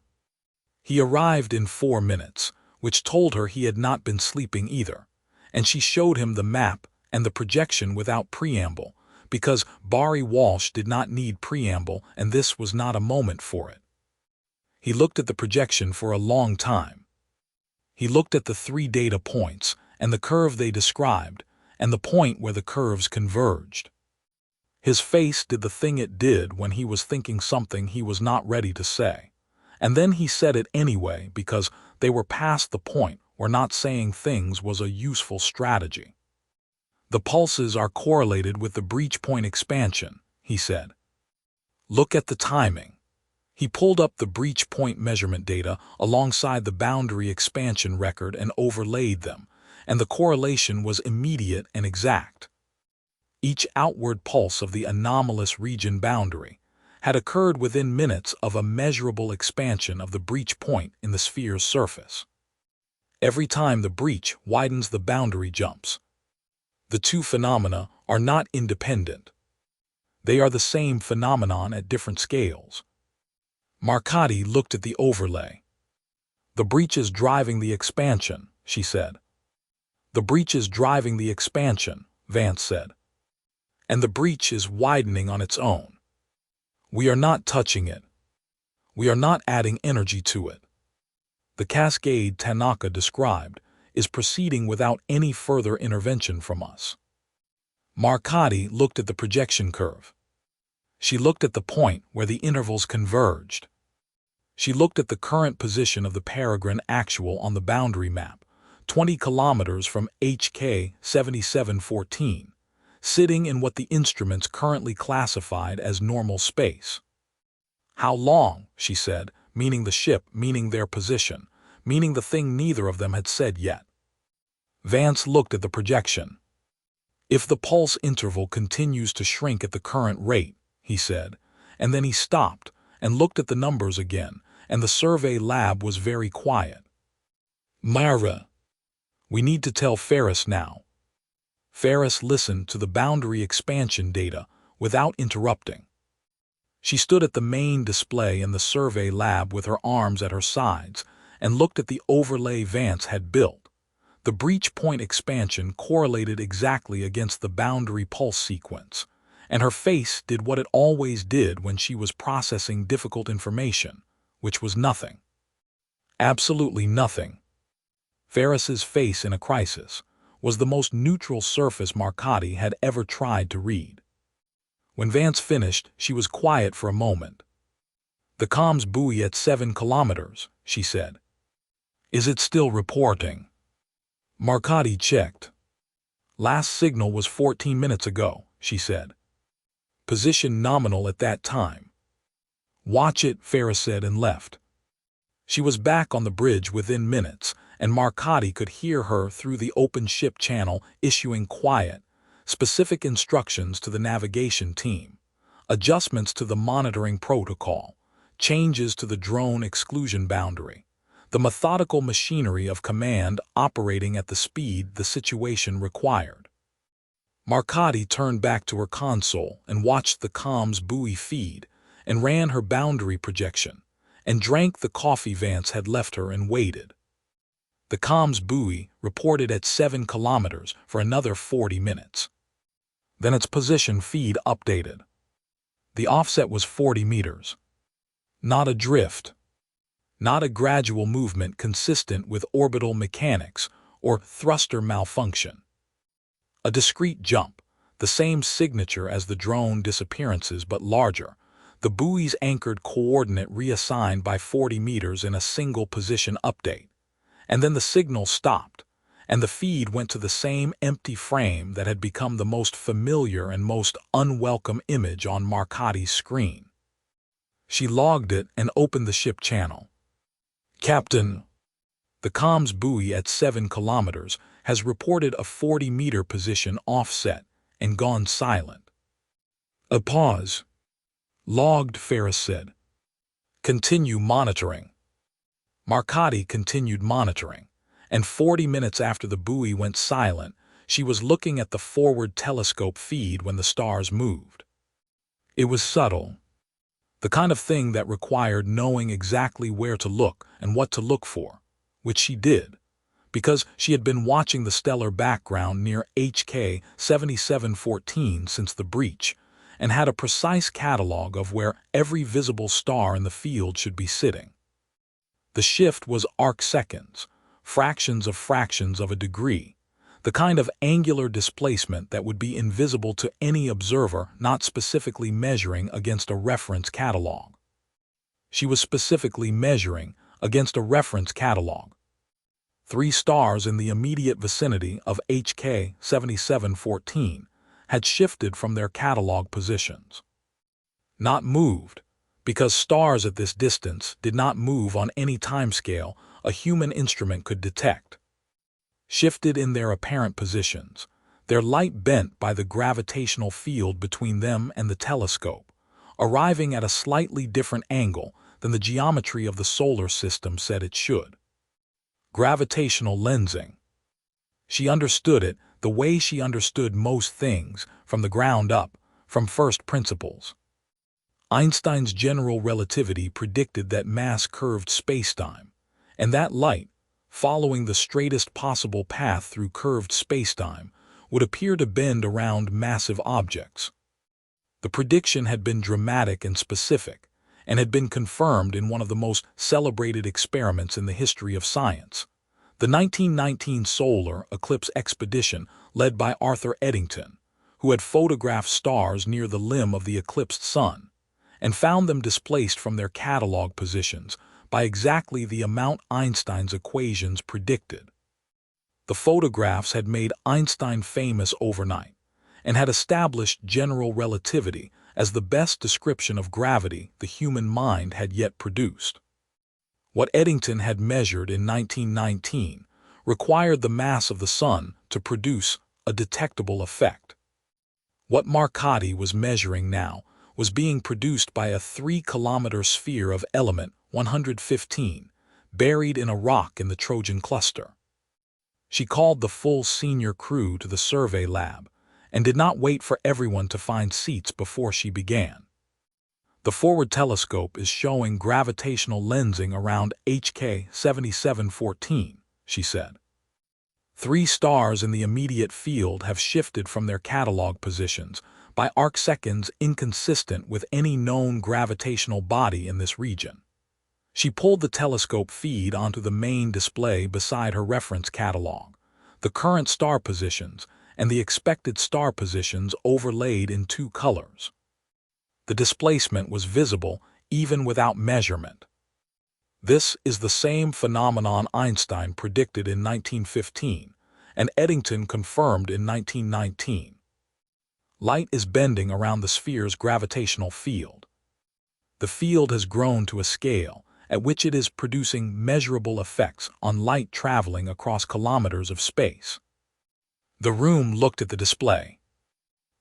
He arrived in 4 minutes, which told her he had not been sleeping either, and she showed him the map and the projection without preamble, because Barry Walsh did not need preamble and this was not a moment for it. He looked at the projection for a long time. He looked at the 3 data points and the curve they described and the point where the curves converged. His face did the thing it did when he was thinking something he was not ready to say, and then he said it anyway because they were past the point where not saying things was a useful strategy. The pulses are correlated with the breach point expansion, he said. Look at the timing. He pulled up the breach point measurement data alongside the boundary expansion record and overlaid them, and the correlation was immediate and exact. Each outward pulse of the anomalous region boundary had occurred within minutes of a measurable expansion of the breach point in the sphere's surface. Every time the breach widens, the boundary jumps. The 2 phenomena are not independent. They are the same phenomenon at different scales. Marcotti looked at the overlay. The breach is driving the expansion, she said. The breach is driving the expansion, Vance said. And the breach is widening on its own. We are not touching it. We are not adding energy to it. The cascade Tanaka described is proceeding without any further intervention from us. Marcotti looked at the projection curve. She looked at the point where the intervals converged. She looked at the current position of the Peregrine actual on the boundary map, 20 kilometers from HK 7714. Sitting in what the instruments currently classified as normal space. How long, she said, meaning the ship, meaning their position, meaning the thing neither of them had said yet. Vance looked at the projection. If the pulse interval continues to shrink at the current rate, he said, and then he stopped and looked at the numbers again, and the survey lab was very quiet. Myra, we need to tell Ferris now. Ferris listened to the boundary expansion data without interrupting. She stood at the main display in the survey lab with her arms at her sides and looked at the overlay Vance had built. The breach point expansion correlated exactly against the boundary pulse sequence, and her face did what it always did when she was processing difficult information, which was nothing. Absolutely nothing. Ferris's face in a crisis was the most neutral surface Marcotti had ever tried to read. When Vance finished, she was quiet for a moment. The comms buoy at 7 kilometers, she said. Is it still reporting? Marcotti checked. Last signal was 14 minutes ago, she said. Position nominal at that time. Watch it, Ferris said and left. She was back on the bridge within minutes, and Marcotti could hear her through the open ship channel issuing quiet, specific instructions to the navigation team, adjustments to the monitoring protocol, changes to the drone exclusion boundary, the methodical machinery of command operating at the speed the situation required. Marcotti turned back to her console and watched the comms buoy feed and ran her boundary projection and drank the coffee Vance had left her and waited. The comms buoy reported at 7 kilometers for another 40 minutes. Then its position feed updated. The offset was 40 meters. Not a drift. Not a gradual movement consistent with orbital mechanics or thruster malfunction. A discrete jump, The same signature as the drone disappearances, but larger. The buoy's anchored coordinate reassigned by 40 meters in a single position update. And then the signal stopped, and the feed went to the same empty frame that had become the most familiar and most unwelcome image on Marcotti's screen. She logged it and opened the ship channel. "Captain, the comms buoy at 7 kilometers has reported a 40-meter position offset and gone silent." A pause. "Logged," Ferris said. "Continue monitoring." Marcotti continued monitoring, and 40 minutes after the buoy went silent, she was looking at the forward telescope feed when the stars moved. It was subtle, the kind of thing that required knowing exactly where to look and what to look for, which she did, because she had been watching the stellar background near HK 7714 since the breach, and had a precise catalog of where every visible star in the field should be sitting. The shift was arcseconds, fractions of a degree, the kind of angular displacement that would be invisible to any observer not specifically measuring against a reference catalog. She was specifically measuring against a reference catalog. 3 stars in the immediate vicinity of HK 7714 had shifted from their catalog positions. Not moved, because stars at this distance did not move on any timescale a human instrument could detect. Shifted in their apparent positions, their light bent by the gravitational field between them and the telescope, arriving at a slightly different angle than the geometry of the solar system said it should. Gravitational lensing. She understood it the way she understood most things, from the ground up, from first principles. Einstein's general relativity predicted that mass curved spacetime, and that light, following the straightest possible path through curved spacetime, would appear to bend around massive objects. The prediction had been dramatic and specific, and had been confirmed in one of the most celebrated experiments in the history of science, the 1919 solar eclipse expedition led by Arthur Eddington, who had photographed stars near the limb of the eclipsed sun, and found them displaced from their catalog positions by exactly the amount Einstein's equations predicted. The photographs had made Einstein famous overnight, and had established general relativity as the best description of gravity the human mind had yet produced. What Eddington had measured in 1919 required the mass of the sun to produce a detectable effect. What Marcotti was measuring now was being produced by a 3-kilometer sphere of element 115, buried in a rock in the Trojan cluster. She called the full senior crew to the survey lab, and did not wait for everyone to find seats before she began. "The forward telescope is showing gravitational lensing around HK 7714, she said. 3 stars in the immediate field have shifted from their catalog positions by arcseconds inconsistent with any known gravitational body in this region. She pulled the telescope feed onto the main display beside her reference catalog, the current star positions and the expected star positions overlaid in 2 colors. The displacement was visible even without measurement. This is the same phenomenon Einstein predicted in 1915 and Eddington confirmed in 1919. Light is bending around the sphere's gravitational field. The field has grown to a scale at which it is producing measurable effects on light traveling across kilometers of space." The room looked at the display.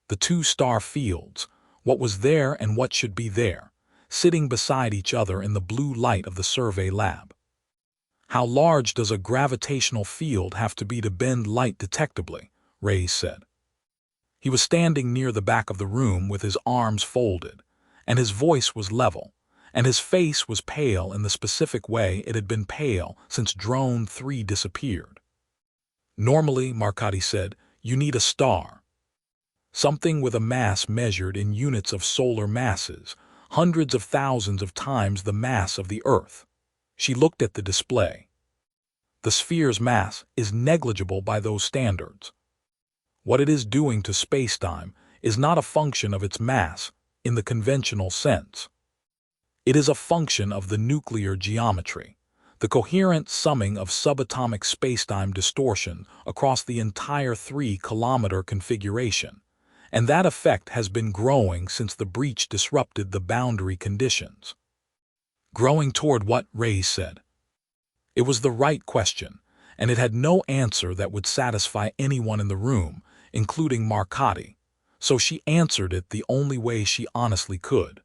The 2 star fields, what was there and what should be there, sitting beside each other in the blue light of the survey lab. "How large does a gravitational field have to be to bend light detectably?" Ray said. He was standing near the back of the room with his arms folded, and his voice was level, and his face was pale in the specific way it had been pale since Drone 3 disappeared. "Normally," Marcotti said, "you need a star. Something with a mass measured in units of solar masses, hundreds of thousands of times the mass of the Earth." She looked at the display. "The sphere's mass is negligible by those standards." What it is doing to spacetime is not a function of its mass in the conventional sense. It is a function of the nuclear geometry, the coherent summing of subatomic spacetime distortion across the entire 3-kilometer configuration, and that effect has been growing since the breach disrupted the boundary conditions. Growing toward what? Reyes said. It was the right question, and it had no answer that would satisfy anyone in the room, including Marcotti, so she answered it the only way she honestly could.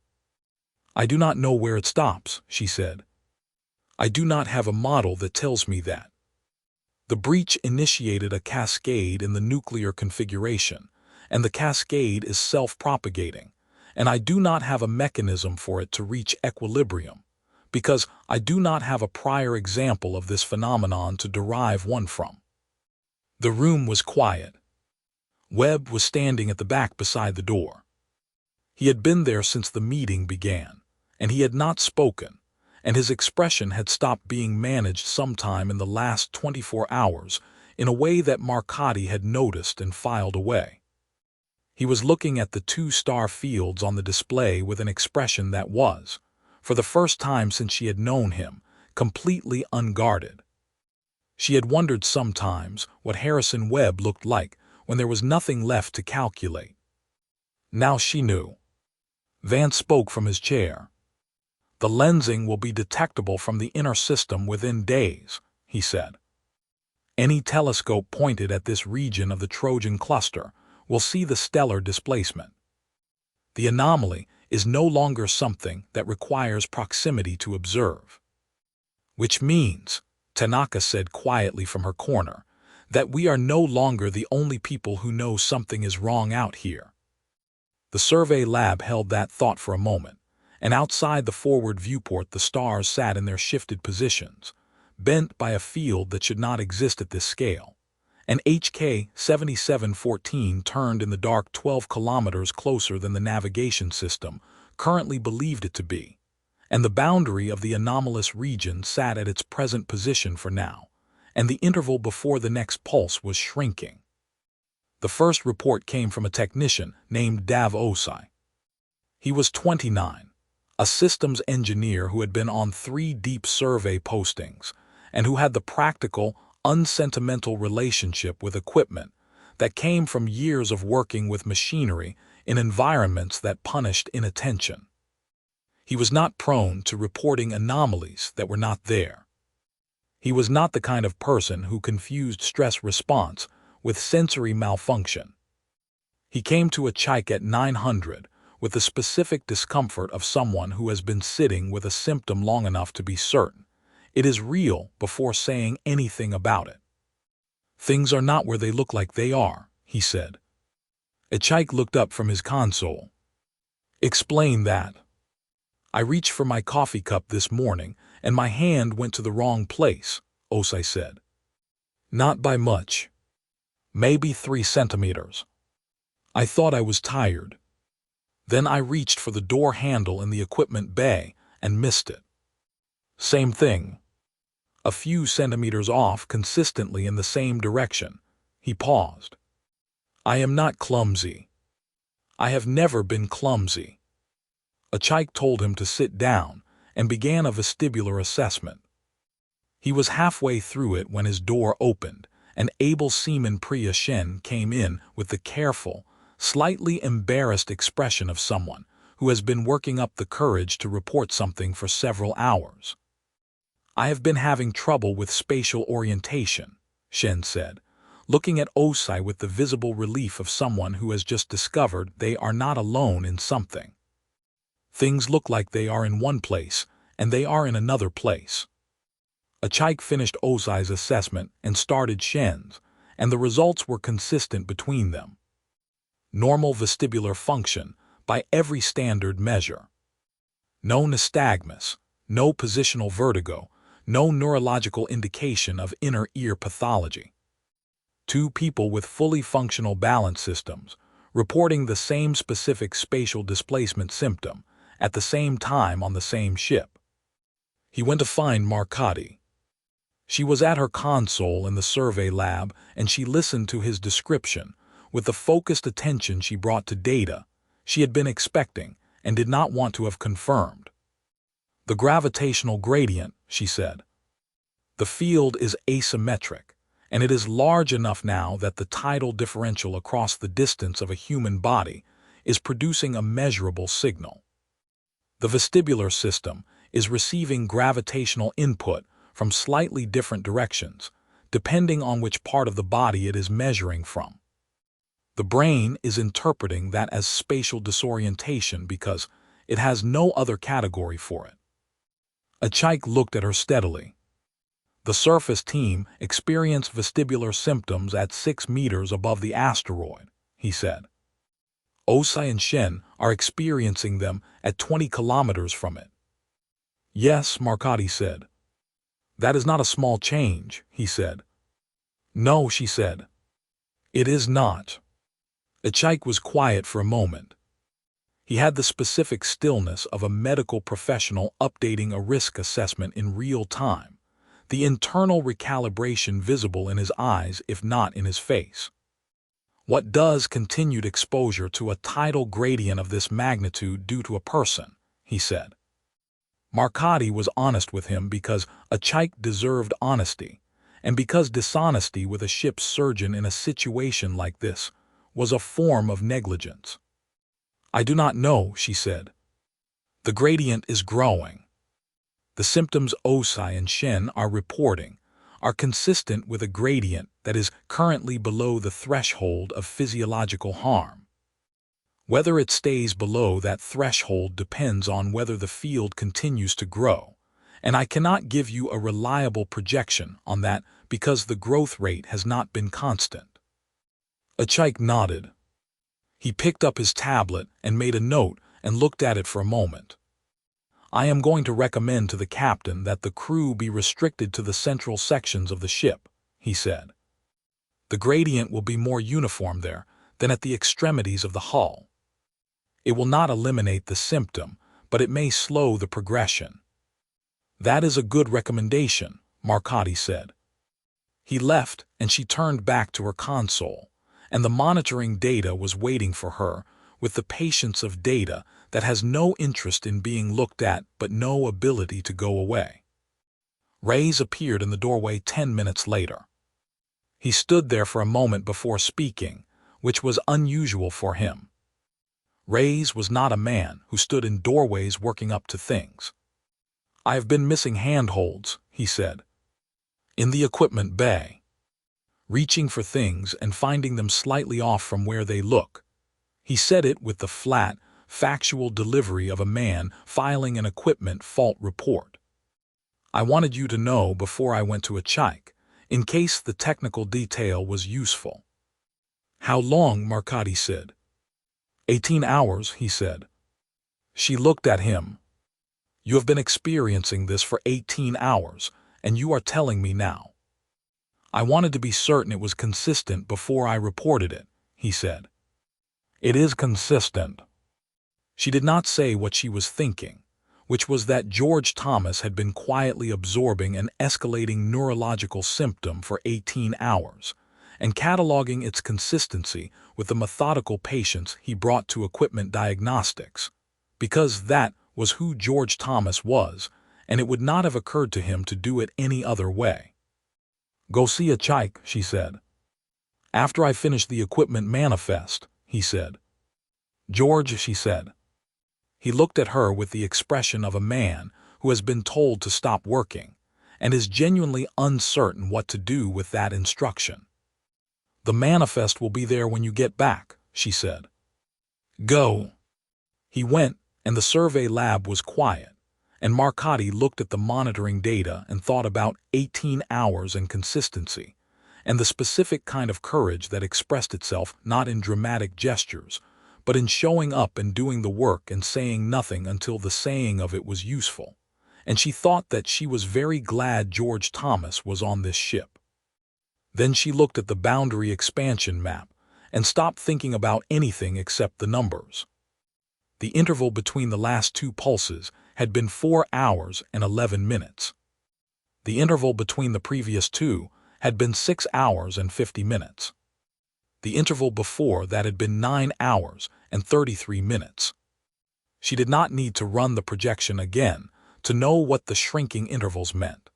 I do not know where it stops, she said. I do not have a model that tells me that. The breach initiated a cascade in the nuclear configuration, and the cascade is self-propagating, and I do not have a mechanism for it to reach equilibrium, because I do not have a prior example of this phenomenon to derive one from. The room was quiet. Webb was standing at the back beside the door. He had been there since the meeting began, and he had not spoken, and his expression had stopped being managed sometime in the last 24 hours in a way that Marcotti had noticed and filed away. He was looking at the 2-star fields on the display with an expression that was, for the first time since she had known him, completely unguarded. She had wondered sometimes what Harrison Webb looked like when there was nothing left to calculate. Now she knew. Vance spoke from his chair. The lensing will be detectable from the inner system within days, he said. Any telescope pointed at this region of the Trojan cluster will see the stellar displacement. The anomaly is no longer something that requires proximity to observe. Which means, Tanaka said quietly from her corner, that we are no longer the only people who know something is wrong out here. The survey lab held that thought for a moment, and outside the forward viewport the stars sat in their shifted positions, bent by a field that should not exist at this scale. And HK 7714 turned in the dark 12 kilometers closer than the navigation system currently believed it to be, and the boundary of the anomalous region sat at its present position for now, and the interval before the next pulse was shrinking. The first report came from a technician named Dav Osai. He was 29, a systems engineer who had been on 3 deep survey postings, and who had the practical, unsentimental relationship with equipment that came from years of working with machinery in environments that punished inattention. He was not prone to reporting anomalies that were not there. He was not the kind of person who confused stress response with sensory malfunction. He came to a chike at 900 with the specific discomfort of someone who has been sitting with a symptom long enough to be certain it is real before saying anything about it. Things are not where they look like they are, he said. Chike looked up from his console. Explain that. I reached for my coffee cup this morning, and my hand went to the wrong place, Osai said. Not by much. Maybe 3 centimeters. I thought I was tired. Then I reached for the door handle in the equipment bay and missed it. Same thing. A few centimeters off consistently in the same direction. He paused. I am not clumsy. I have never been clumsy. Chike told him to sit down and began a vestibular assessment. He was halfway through it when his door opened, and able seaman Priya Shen came in with the careful, slightly embarrassed expression of someone who has been working up the courage to report something for several hours. I have been having trouble with spatial orientation, Shen said, looking at Osai with the visible relief of someone who has just discovered they are not alone in something. Things look like they are in one place, and they are in another place. Chike finished Osai's assessment and started Shen's, and the results were consistent between them. Normal vestibular function by every standard measure. No nystagmus, no positional vertigo, no neurological indication of inner ear pathology. 2 people with fully functional balance systems, reporting the same specific spatial displacement symptom at the same time on the same ship. He went to find Marcotti. She was at her console in the survey lab, and she listened to his description, with the focused attention she brought to data she had been expecting and did not want to have confirmed. "The gravitational gradient," she said. "The field is asymmetric, and it is large enough now that the tidal differential across the distance of a human body is producing a measurable signal. The vestibular system is receiving gravitational input from slightly different directions, depending on which part of the body it is measuring from. The brain is interpreting that as spatial disorientation because it has no other category for it." Achike looked at her steadily. "The surface team experienced vestibular symptoms at 6 meters above the asteroid," he said. "Osai and Shen are experiencing them at 20 kilometers from it." "Yes," Marcotti said. "That is not a small change," he said. "No," she said. "It is not." Achike was quiet for a moment. He had the specific stillness of a medical professional updating a risk assessment in real time, the internal recalibration visible in his eyes if not in his face. "What does continued exposure to a tidal gradient of this magnitude do to a person?" he said. Marcotti was honest with him because Achike deserved honesty, and because dishonesty with a ship's surgeon in a situation like this was a form of negligence. "I do not know," she said. "The gradient is growing. The symptoms Osai and Shen are reporting are consistent with a gradient that is currently below the threshold of physiological harm. Whether it stays below that threshold depends on whether the field continues to grow, and I cannot give you a reliable projection on that because the growth rate has not been constant." Achike nodded. He picked up his tablet and made a note and looked at it for a moment. "I am going to recommend to the captain that the crew be restricted to the central sections of the ship," he said. "The gradient will be more uniform there than at the extremities of the hull. It will not eliminate the symptom, but it may slow the progression." "That is a good recommendation," Marcotti said. He left, and she turned back to her console, and the monitoring data was waiting for her with the patience of data that has no interest in being looked at but no ability to go away. Reyes appeared in the doorway 10 minutes later. He stood there for a moment before speaking, which was unusual for him. Reyes was not a man who stood in doorways working up to things. "I have been missing handholds," he said. "In the equipment bay. Reaching for things and finding them slightly off from where they look." He said it with the flat, factual delivery of a man filing an equipment fault report. "I wanted you to know before I went to Achike, in case the technical detail was useful." "How long?" Marcotti said. 18 hours, he said. She looked at him. "You have been experiencing this for 18 hours, and you are telling me now." "I wanted to be certain it was consistent before I reported it," he said. "It is consistent." She did not say what she was thinking, which was that George Thomas had been quietly absorbing an escalating neurological symptom for 18 hours and cataloging its consistency with the methodical patients he brought to equipment diagnostics, because that was who George Thomas was, and it would not have occurred to him to do it any other way. "Go see Achike," she said. "After I finish the equipment manifest," he said. "George," she said. He looked at her with the expression of a man who has been told to stop working and is genuinely uncertain what to do with that instruction. "The manifest will be there when you get back," she said. "Go." He went, and the survey lab was quiet, and Marcotti looked at the monitoring data and thought about 18 hours and consistency, and the specific kind of courage that expressed itself not in dramatic gestures, but in showing up and doing the work and saying nothing until the saying of it was useful, and she thought that she was very glad George Thomas was on this ship. Then she looked at the boundary expansion map and stopped thinking about anything except the numbers. The interval between the last 2 pulses had been 4 hours and 11 minutes. The interval between the last 2 pulses had been 4 hours and 11 minutes. The interval between the previous 2 had been 6 hours and 50 minutes. The interval before that had been 9 hours and 33 minutes. She did not need to run the projection again to know what the shrinking intervals meant.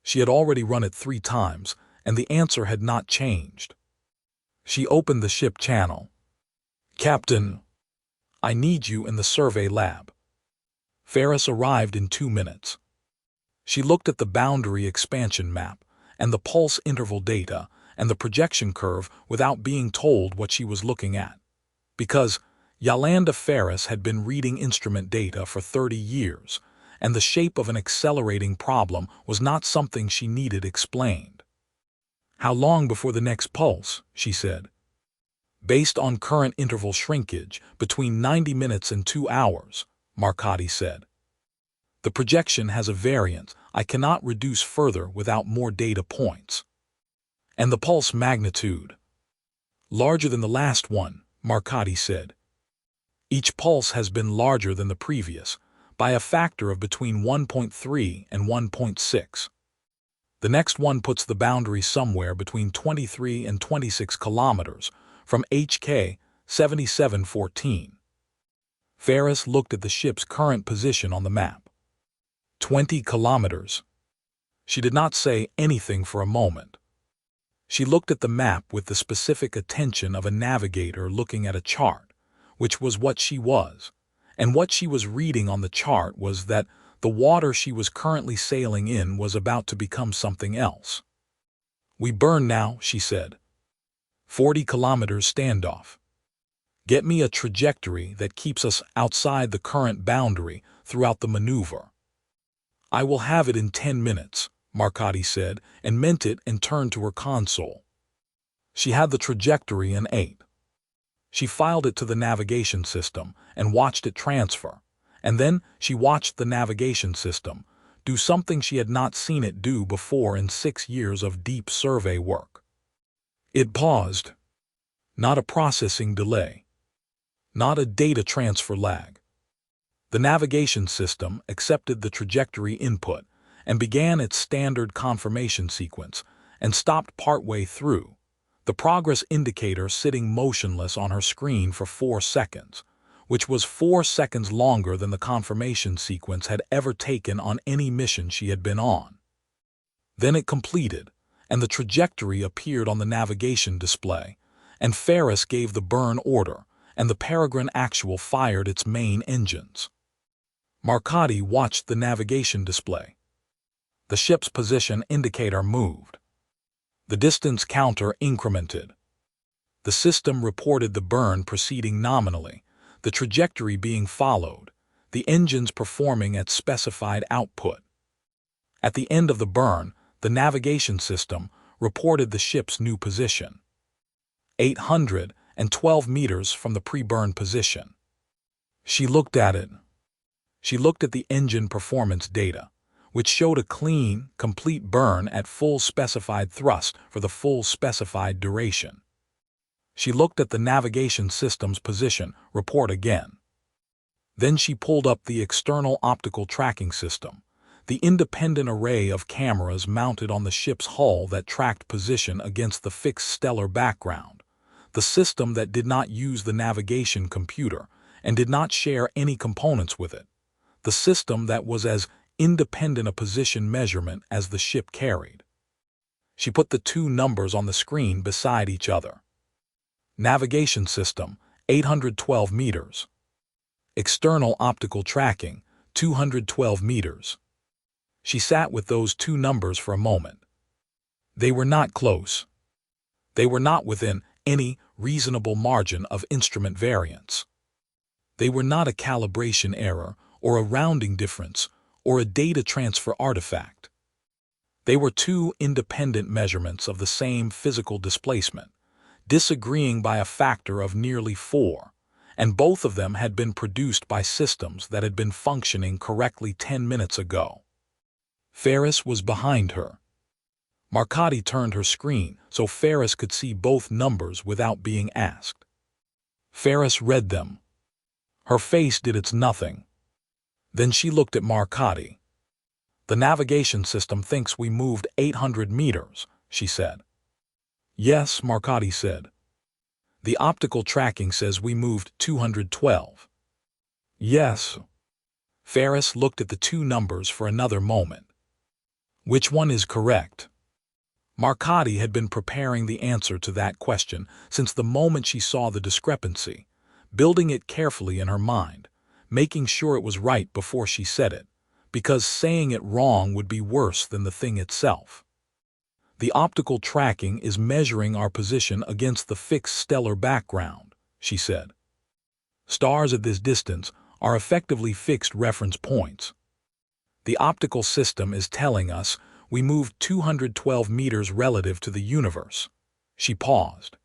She had already run it 3 times, and the answer had not changed. She opened the ship channel. "Captain, I need you in the survey lab." Ferris arrived in 2 minutes. She looked at the boundary expansion map and the pulse interval data and the projection curve without being told what she was looking at. Because Yolanda Ferris had been reading instrument data for 30 years, and the shape of an accelerating problem was not something she needed explained. "How long before the next pulse?" she said. "Based on current interval shrinkage, between 90 minutes and 2 hours, Marcotti said. "The projection has a variance I cannot reduce further without more data points." "And the pulse magnitude?" "Larger than the last one," Marcotti said. "Each pulse has been larger than the previous, by a factor of between 1.3 and 1.6. The next one puts the boundary somewhere between 23 and 26 kilometers from HK 7714. Ferris looked at the ship's current position on the map. 20 kilometers. She did not say anything for a moment. She looked at the map with the specific attention of a navigator looking at a chart, which was what she was, and what she was reading on the chart was that the water she was currently sailing in was about to become something else. "We burn now," she said. 40 kilometers standoff. Get me a trajectory that keeps us outside the current boundary throughout the maneuver." "I will have it in 10 minutes, Marcotti said, and meant it and turned to her console. She had the trajectory in 8. She filed it to the navigation system and watched it transfer, and then she watched the navigation system do something she had not seen it do before in 6 years of deep survey work. It paused. Not a processing delay. Not a data transfer lag. The navigation system accepted the trajectory input and began its standard confirmation sequence and stopped partway through, the progress indicator sitting motionless on her screen for 4 seconds, which was 4 seconds longer than the confirmation sequence had ever taken on any mission she had been on. Then it completed, and the trajectory appeared on the navigation display, and Ferris gave the burn order, and the Peregrine Actual fired its main engines. Marcotti watched the navigation display. The ship's position indicator moved. The distance counter incremented. The system reported the burn proceeding nominally, the trajectory being followed, the engines performing at specified output. At the end of the burn, the navigation system reported the ship's new position. 812 meters from the pre-burn position. She looked at it. She looked at the engine performance data, which showed a clean, complete burn at full specified thrust for the full specified duration. She looked at the navigation system's position report again. Then she pulled up the external optical tracking system, the independent array of cameras mounted on the ship's hull that tracked position against the fixed stellar background, the system that did not use the navigation computer and did not share any components with it, the system that was as independent a position measurement as the ship carried. She put the 2 numbers on the screen beside each other. Navigation system, 812 meters. External optical tracking, 212 meters. She sat with those 2 numbers for a moment. They were not close. They were not within any reasonable margin of instrument variance. They were not a calibration error or a rounding difference or a data transfer artifact. They were 2 independent measurements of the same physical displacement, disagreeing by a factor of nearly 4, and both of them had been produced by systems that had been functioning correctly 10 minutes ago. Ferris was behind her. Marcotti turned her screen so Ferris could see both numbers without being asked. Ferris read them. Her face did its nothing. Then she looked at Marcotti. "The navigation system thinks we moved 800 meters, she said. "Yes," Marcotti said. The optical tracking says we moved 212. Yes. Ferris looked at the two numbers for another moment. Which one is correct? Marcotti had been preparing the answer to that question since the moment she saw the discrepancy, building it carefully in her mind, making sure it was right before she said it, because saying it wrong would be worse than the thing itself. The optical tracking is measuring our position against the fixed stellar background, she said. Stars at this distance are effectively fixed reference points. The optical system is telling us we moved 212 meters relative to the universe. She paused.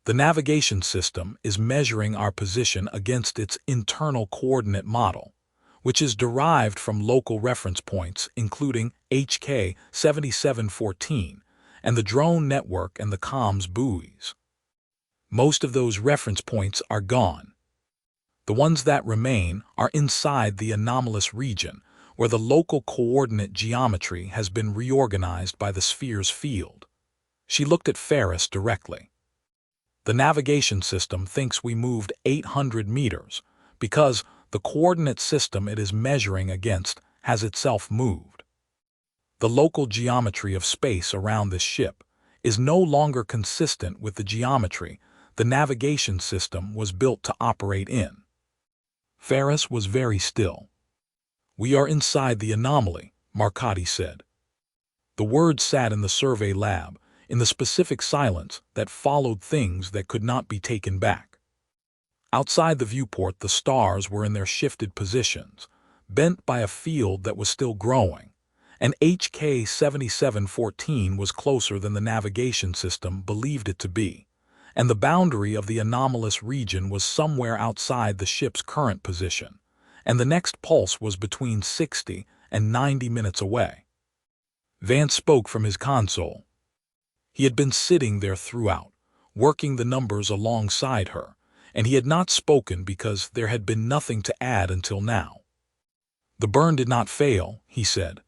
The navigation system is measuring our position against its internal coordinate model, which is derived from local reference points including HK 7714 and the drone network and the comms buoys. Most of those reference points are gone. The ones that remain are inside the anomalous region, where the local coordinate geometry has been reorganized by the sphere's field. She looked at Ferris directly. The navigation system thinks we moved 800 meters because the coordinate system it is measuring against has itself moved. The local geometry of space around this ship is no longer consistent with the geometry the navigation system was built to operate in. Ferris was very still. We are inside the anomaly, Marcotti said. The words sat in the survey lab, in the specific silence that followed things that could not be taken back. Outside the viewport, the stars were in their shifted positions, bent by a field that was still growing, and HK 7714 was closer than the navigation system believed it to be, and the boundary of the anomalous region was somewhere outside the ship's current position, and the next pulse was between 60 and 90 minutes away. Vance spoke from his console. He had been sitting there throughout, working the numbers alongside her, and he had not spoken because there had been nothing to add until now. The burn did not fail, he said.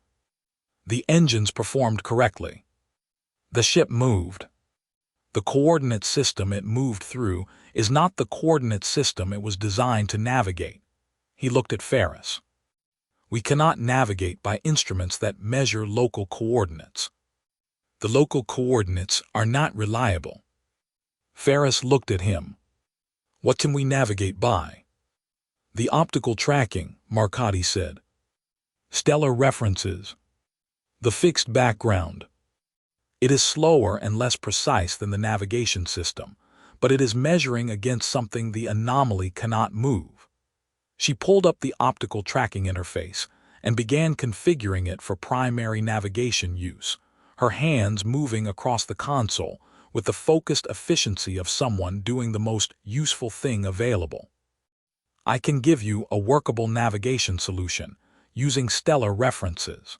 The engines performed correctly. The ship moved. The coordinate system it moved through is not the coordinate system it was designed to navigate. He looked at Ferris. We cannot navigate by instruments that measure local coordinates. The local coordinates are not reliable. Ferris looked at him. What can we navigate by? The optical tracking, Marcotti said. Stellar references. The fixed background. It is slower and less precise than the navigation system, but it is measuring against something the anomaly cannot move. She pulled up the optical tracking interface and began configuring it for primary navigation use, her hands moving across the console with the focused efficiency of someone doing the most useful thing available. I can give you a workable navigation solution using stellar references.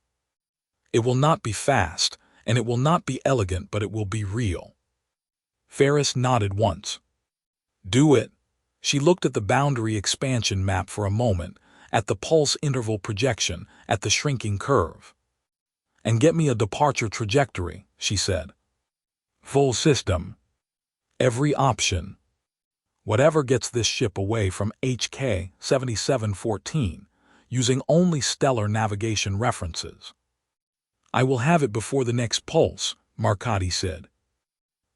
It will not be fast, and it will not be elegant, but it will be real. Ferris nodded once. Do it. She looked at the boundary expansion map for a moment, at the pulse interval projection, at the shrinking curve. And get me a departure trajectory, she said. Full system. Every option. Whatever gets this ship away from HK 7714, using only stellar navigation references. I will have it before the next pulse, Marcotti said.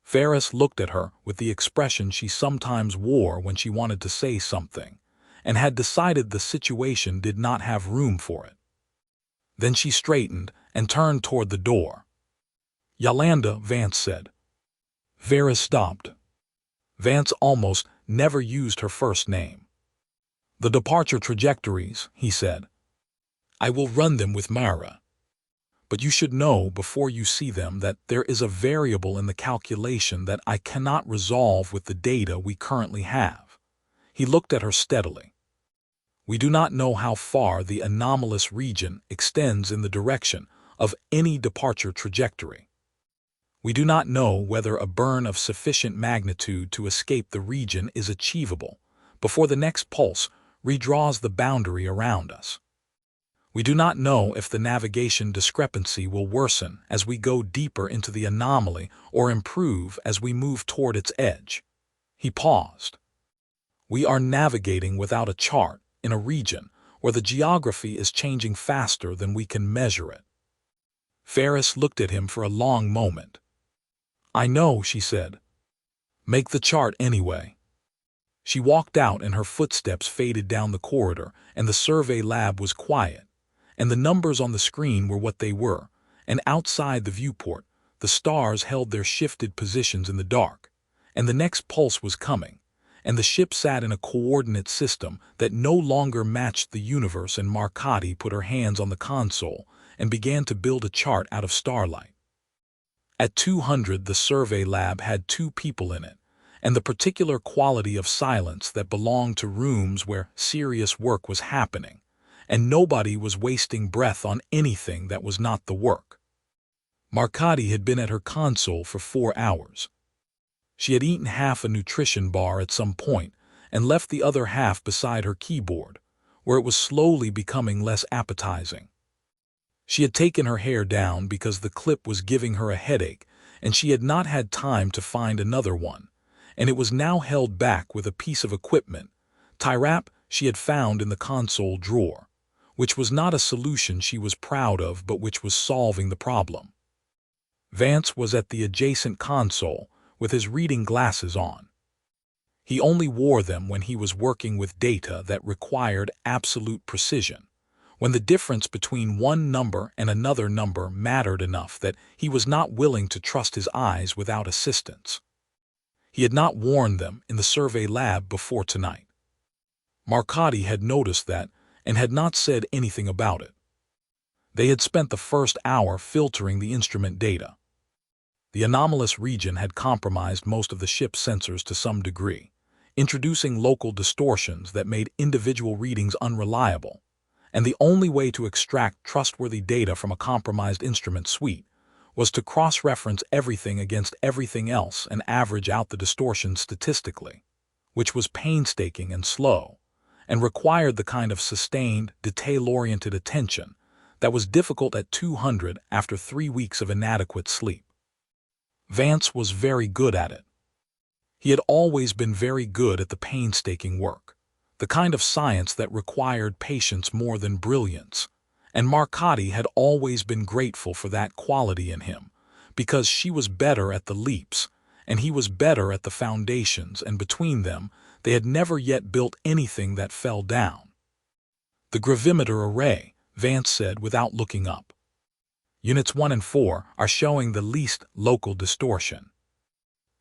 Ferris looked at her with the expression she sometimes wore when she wanted to say something, and had decided the situation did not have room for it. Then she straightened and turned toward the door. Yolanda, Vance said. Ferris stopped. Vance almost never used her first name. The departure trajectories, he said. I will run them with Mara. But you should know before you see them that there is a variable in the calculation that I cannot resolve with the data we currently have. He looked at her steadily. We do not know how far the anomalous region extends in the direction of any departure trajectory. We do not know whether a burn of sufficient magnitude to escape the region is achievable before the next pulse redraws the boundary around us. We do not know if the navigation discrepancy will worsen as we go deeper into the anomaly or improve as we move toward its edge. He paused. We are navigating without a chart in a region where the geography is changing faster than we can measure it. Ferris looked at him for a long moment. I know, she said. Make the chart anyway. She walked out and her footsteps faded down the corridor, and the survey lab was quiet, and the numbers on the screen were what they were, and outside the viewport, the stars held their shifted positions in the dark, and the next pulse was coming, and the ship sat in a coordinate system that no longer matched the universe, and Marcotti put her hands on the console and began to build a chart out of starlight. At 200, the survey lab had 2 people in it, and the particular quality of silence that belonged to rooms where serious work was happening, and nobody was wasting breath on anything that was not the work. Marcotti had been at her console for 4 hours. She had eaten half a nutrition bar at some point and left the other half beside her keyboard, where it was slowly becoming less appetizing. She had taken her hair down because the clip was giving her a headache, and she had not had time to find another one, and it was now held back with a piece of equipment, tie-wrap, she had found in the console drawer, which was not a solution she was proud of but which was solving the problem. Vance was at the adjacent console with his reading glasses on. He only wore them when he was working with data that required absolute precision, when the difference between one number and another number mattered enough that he was not willing to trust his eyes without assistance. He had not worn them in the survey lab before tonight. Marcotti had noticed that and had not said anything about it. They had spent the first hour filtering the instrument data. The anomalous region had compromised most of the ship's sensors to some degree, introducing local distortions that made individual readings unreliable, and the only way to extract trustworthy data from a compromised instrument suite was to cross-reference everything against everything else and average out the distortions statistically, which was painstaking and slow, and required the kind of sustained, detail-oriented attention that was difficult at 200 after 3 weeks of inadequate sleep. Vance was very good at it. He had always been very good at the painstaking work, the kind of science that required patience more than brilliance, and Marcotti had always been grateful for that quality in him, because she was better at the leaps, and he was better at the foundations, and between them, they had never yet built anything that fell down. The gravimeter array, Vance said without looking up. Units 1 and 4 are showing the least local distortion.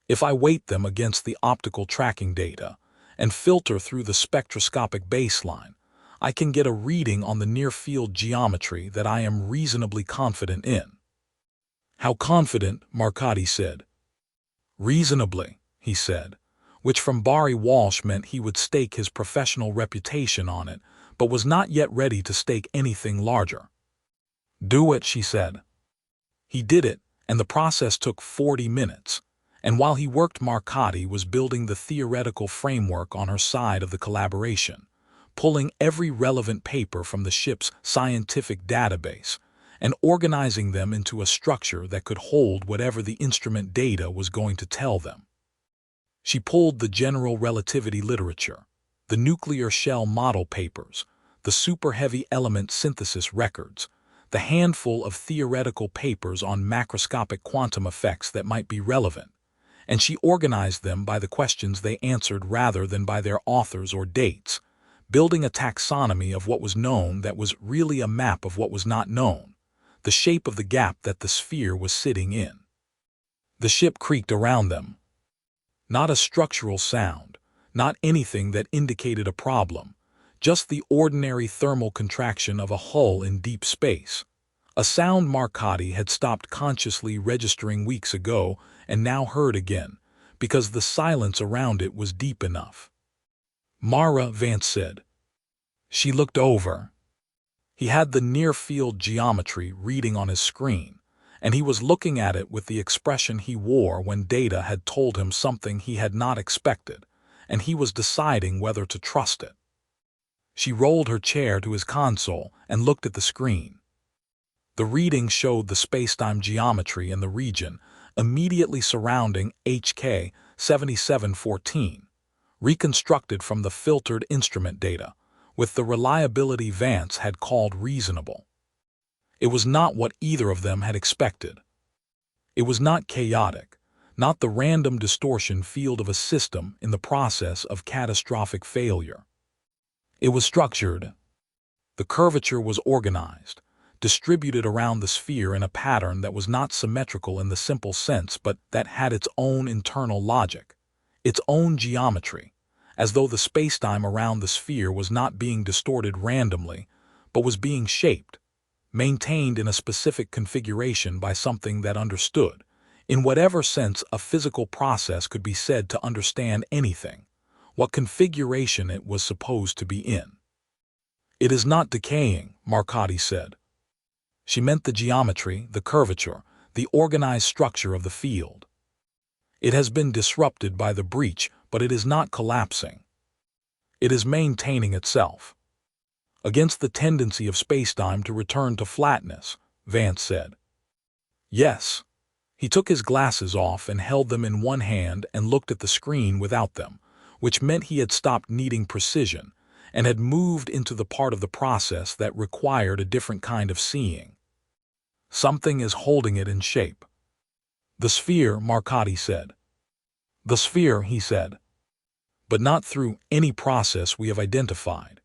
If I weight them against the optical tracking data and filter through the spectroscopic baseline, I can get a reading on the near-field geometry that I am reasonably confident in. How confident? Marcotti said. Reasonably, he said, which from Barry Walsh meant he would stake his professional reputation on it, but was not yet ready to stake anything larger. Do it, she said. He did it, and the process took 40 minutes. And while he worked, Marcotti was building the theoretical framework on her side of the collaboration, pulling every relevant paper from the ship's scientific database and organizing them into a structure that could hold whatever the instrument data was going to tell them. She pulled the general relativity literature, the nuclear shell model papers, the super-heavy element synthesis records, the handful of theoretical papers on macroscopic quantum effects that might be relevant, and she organized them by the questions they answered rather than by their authors or dates, building a taxonomy of what was known that was really a map of what was not known, the shape of the gap that the sphere was sitting in. The ship creaked around them. Not a structural sound, not anything that indicated a problem, just the ordinary thermal contraction of a hull in deep space, a sound Marcotti had stopped consciously registering weeks ago and now heard again, because the silence around it was deep enough. Mara, Vance said. She looked over. He had the near-field geometry reading on his screen, and he was looking at it with the expression he wore when data had told him something he had not expected, and he was deciding whether to trust it. She rolled her chair to his console and looked at the screen. The reading showed the spacetime geometry in the region immediately surrounding HK 7714, reconstructed from the filtered instrument data, with the reliability Vance had called reasonable. It was not what either of them had expected. It was not chaotic, not the random distortion field of a system in the process of catastrophic failure. It was structured. The curvature was organized, distributed around the sphere in a pattern that was not symmetrical in the simple sense but that had its own internal logic, its own geometry, as though the spacetime around the sphere was not being distorted randomly, but was being shaped, maintained in a specific configuration by something that understood, in whatever sense a physical process could be said to understand anything, what configuration it was supposed to be in. "It is not decaying," Marcotti said. She meant the geometry, the curvature, the organized structure of the field. "It has been disrupted by the breach, but it is not collapsing. It is maintaining itself. Against the tendency of spacetime to return to flatness," Vance said. "Yes." He took his glasses off and held them in one hand and looked at the screen without them, which meant he had stopped needing precision and had moved into the part of the process that required a different kind of seeing. "Something is holding it in shape." "The sphere," Marcotti said. "The sphere," he said. "But not through any process we have identified.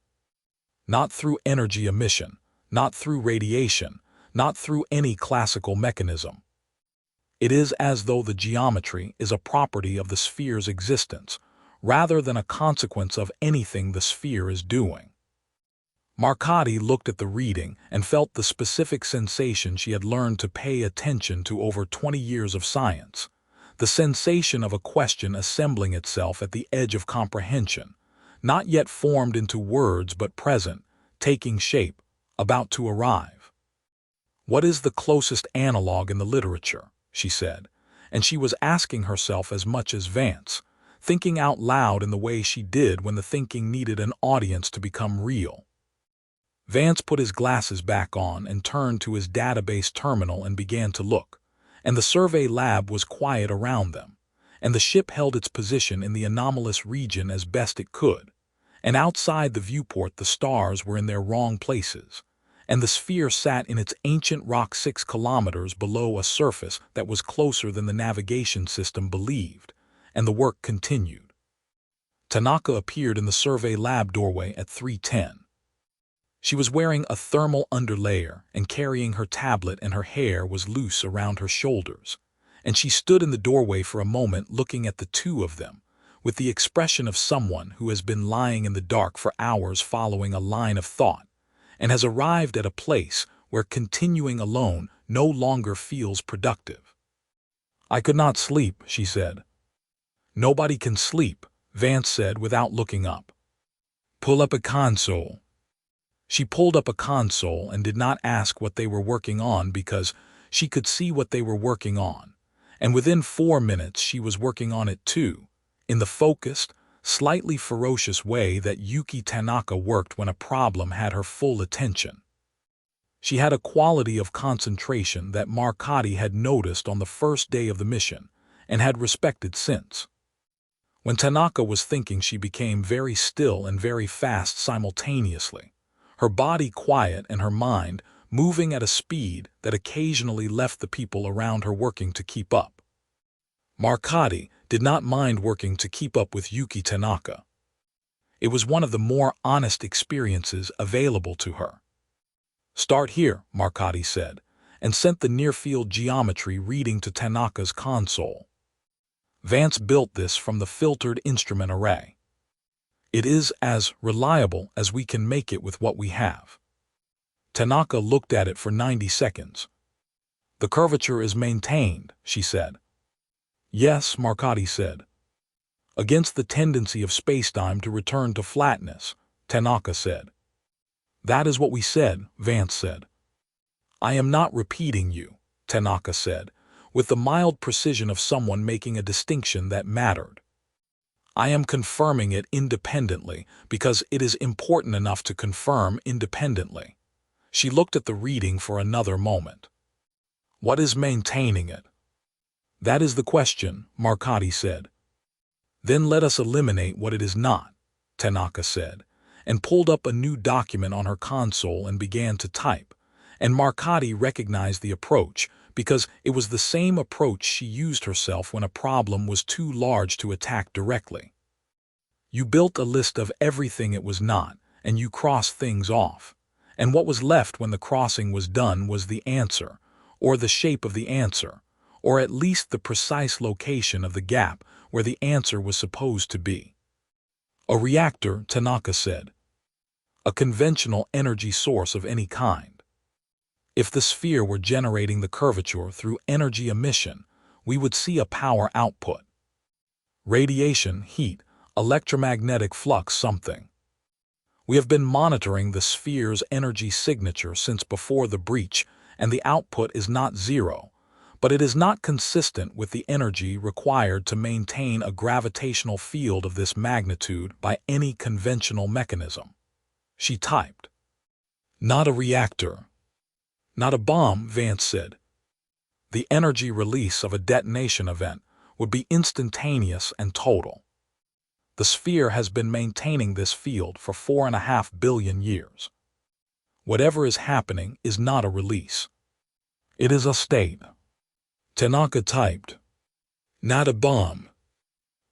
Not through energy emission, not through radiation, not through any classical mechanism. It is as though the geometry is a property of the sphere's existence, rather than a consequence of anything the sphere is doing." Marcotti looked at the reading and felt the specific sensation she had learned to pay attention to over 20 years of science, the sensation of a question assembling itself at the edge of comprehension, not yet formed into words but present, taking shape, about to arrive. "What is the closest analog in the literature?" she said, and she was asking herself as much as Vance, thinking out loud in the way she did when the thinking needed an audience to become real. Vance put his glasses back on and turned to his database terminal and began to look, and the survey lab was quiet around them, and the ship held its position in the anomalous region as best it could, and outside the viewport the stars were in their wrong places, and the sphere sat in its ancient rock 6 kilometers below a surface that was closer than the navigation system believed, and the work continued. Tanaka appeared in the survey lab doorway at 3:10. She was wearing a thermal underlayer and carrying her tablet, and her hair was loose around her shoulders, and she stood in the doorway for a moment looking at the two of them, with the expression of someone who has been lying in the dark for hours following a line of thought, and has arrived at a place where continuing alone no longer feels productive. "I could not sleep," she said. "Nobody can sleep," Vance said without looking up. "Pull up a console." She pulled up a console and did not ask what they were working on because she could see what they were working on, and within 4 minutes she was working on it too, in the focused, slightly ferocious way that Yuki Tanaka worked when a problem had her full attention. She had a quality of concentration that Marcotti had noticed on the first day of the mission and had respected since. When Tanaka was thinking, she became very still and very fast simultaneously, her body quiet and her mind moving at a speed that occasionally left the people around her working to keep up. Marcotti did not mind working to keep up with Yuki Tanaka. It was one of the more honest experiences available to her. "Start here," Marcotti said, and sent the near-field geometry reading to Tanaka's console. Vance built this from the filtered instrument array. "It is as reliable as we can make it with what we have." Tanaka looked at it for 90 seconds. "The curvature is maintained," she said. "Yes," Marcotti said. "Against the tendency of spacetime to return to flatness," Tanaka said. "That is what we said," Vance said. "I am not repeating you," Tanaka said, with the mild precision of someone making a distinction that mattered. "I am confirming it independently because it is important enough to confirm independently." She looked at the reading for another moment. "What is maintaining it?" "That is the question," Marcotti said. Then let us eliminate what it is not, Tanaka said, and pulled up a new document on her console and began to type. And Marcotti recognized the approach because it was the same approach she used herself when a problem was too large to attack directly. You built a list of everything it was not, and you crossed things off. And what was left when the crossing was done was the answer, or the shape of the answer, or at least the precise location of the gap where the answer was supposed to be. A reactor, Tanaka said. A conventional energy source of any kind. If the sphere were generating the curvature through energy emission, we would see a power output. Radiation, heat, electromagnetic flux, something. We have been monitoring the sphere's energy signature since before the breach, and the output is not zero, but it is not consistent with the energy required to maintain a gravitational field of this magnitude by any conventional mechanism. She typed. Not a reactor. Not a bomb, Vance said. The energy release of a detonation event would be instantaneous and total. The sphere has been maintaining this field for 4.5 billion years. Whatever is happening is not a release. It is a state. Tanaka typed. Not a bomb.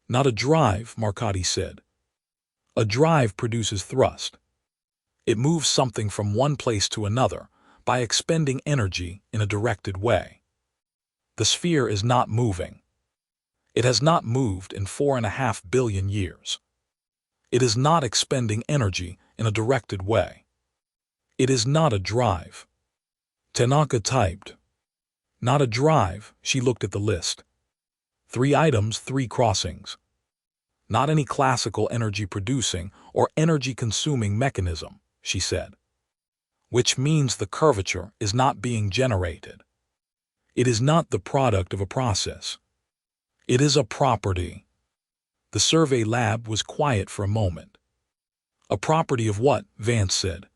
Not a drive, Marcotti said. A drive produces thrust. It moves something from one place to another by expending energy in a directed way. The sphere is not moving. It has not moved in 4.5 billion years. It is not expending energy in a directed way. It is not a drive. Tanaka typed. Not a drive, she looked at the list. 3 items, 3 crossings. Not any classical energy-producing or energy-consuming mechanism, she said. Which means the curvature is not being generated. It is not the product of a process. It is a property. The survey lab was quiet for a moment. A property of what? Vance said.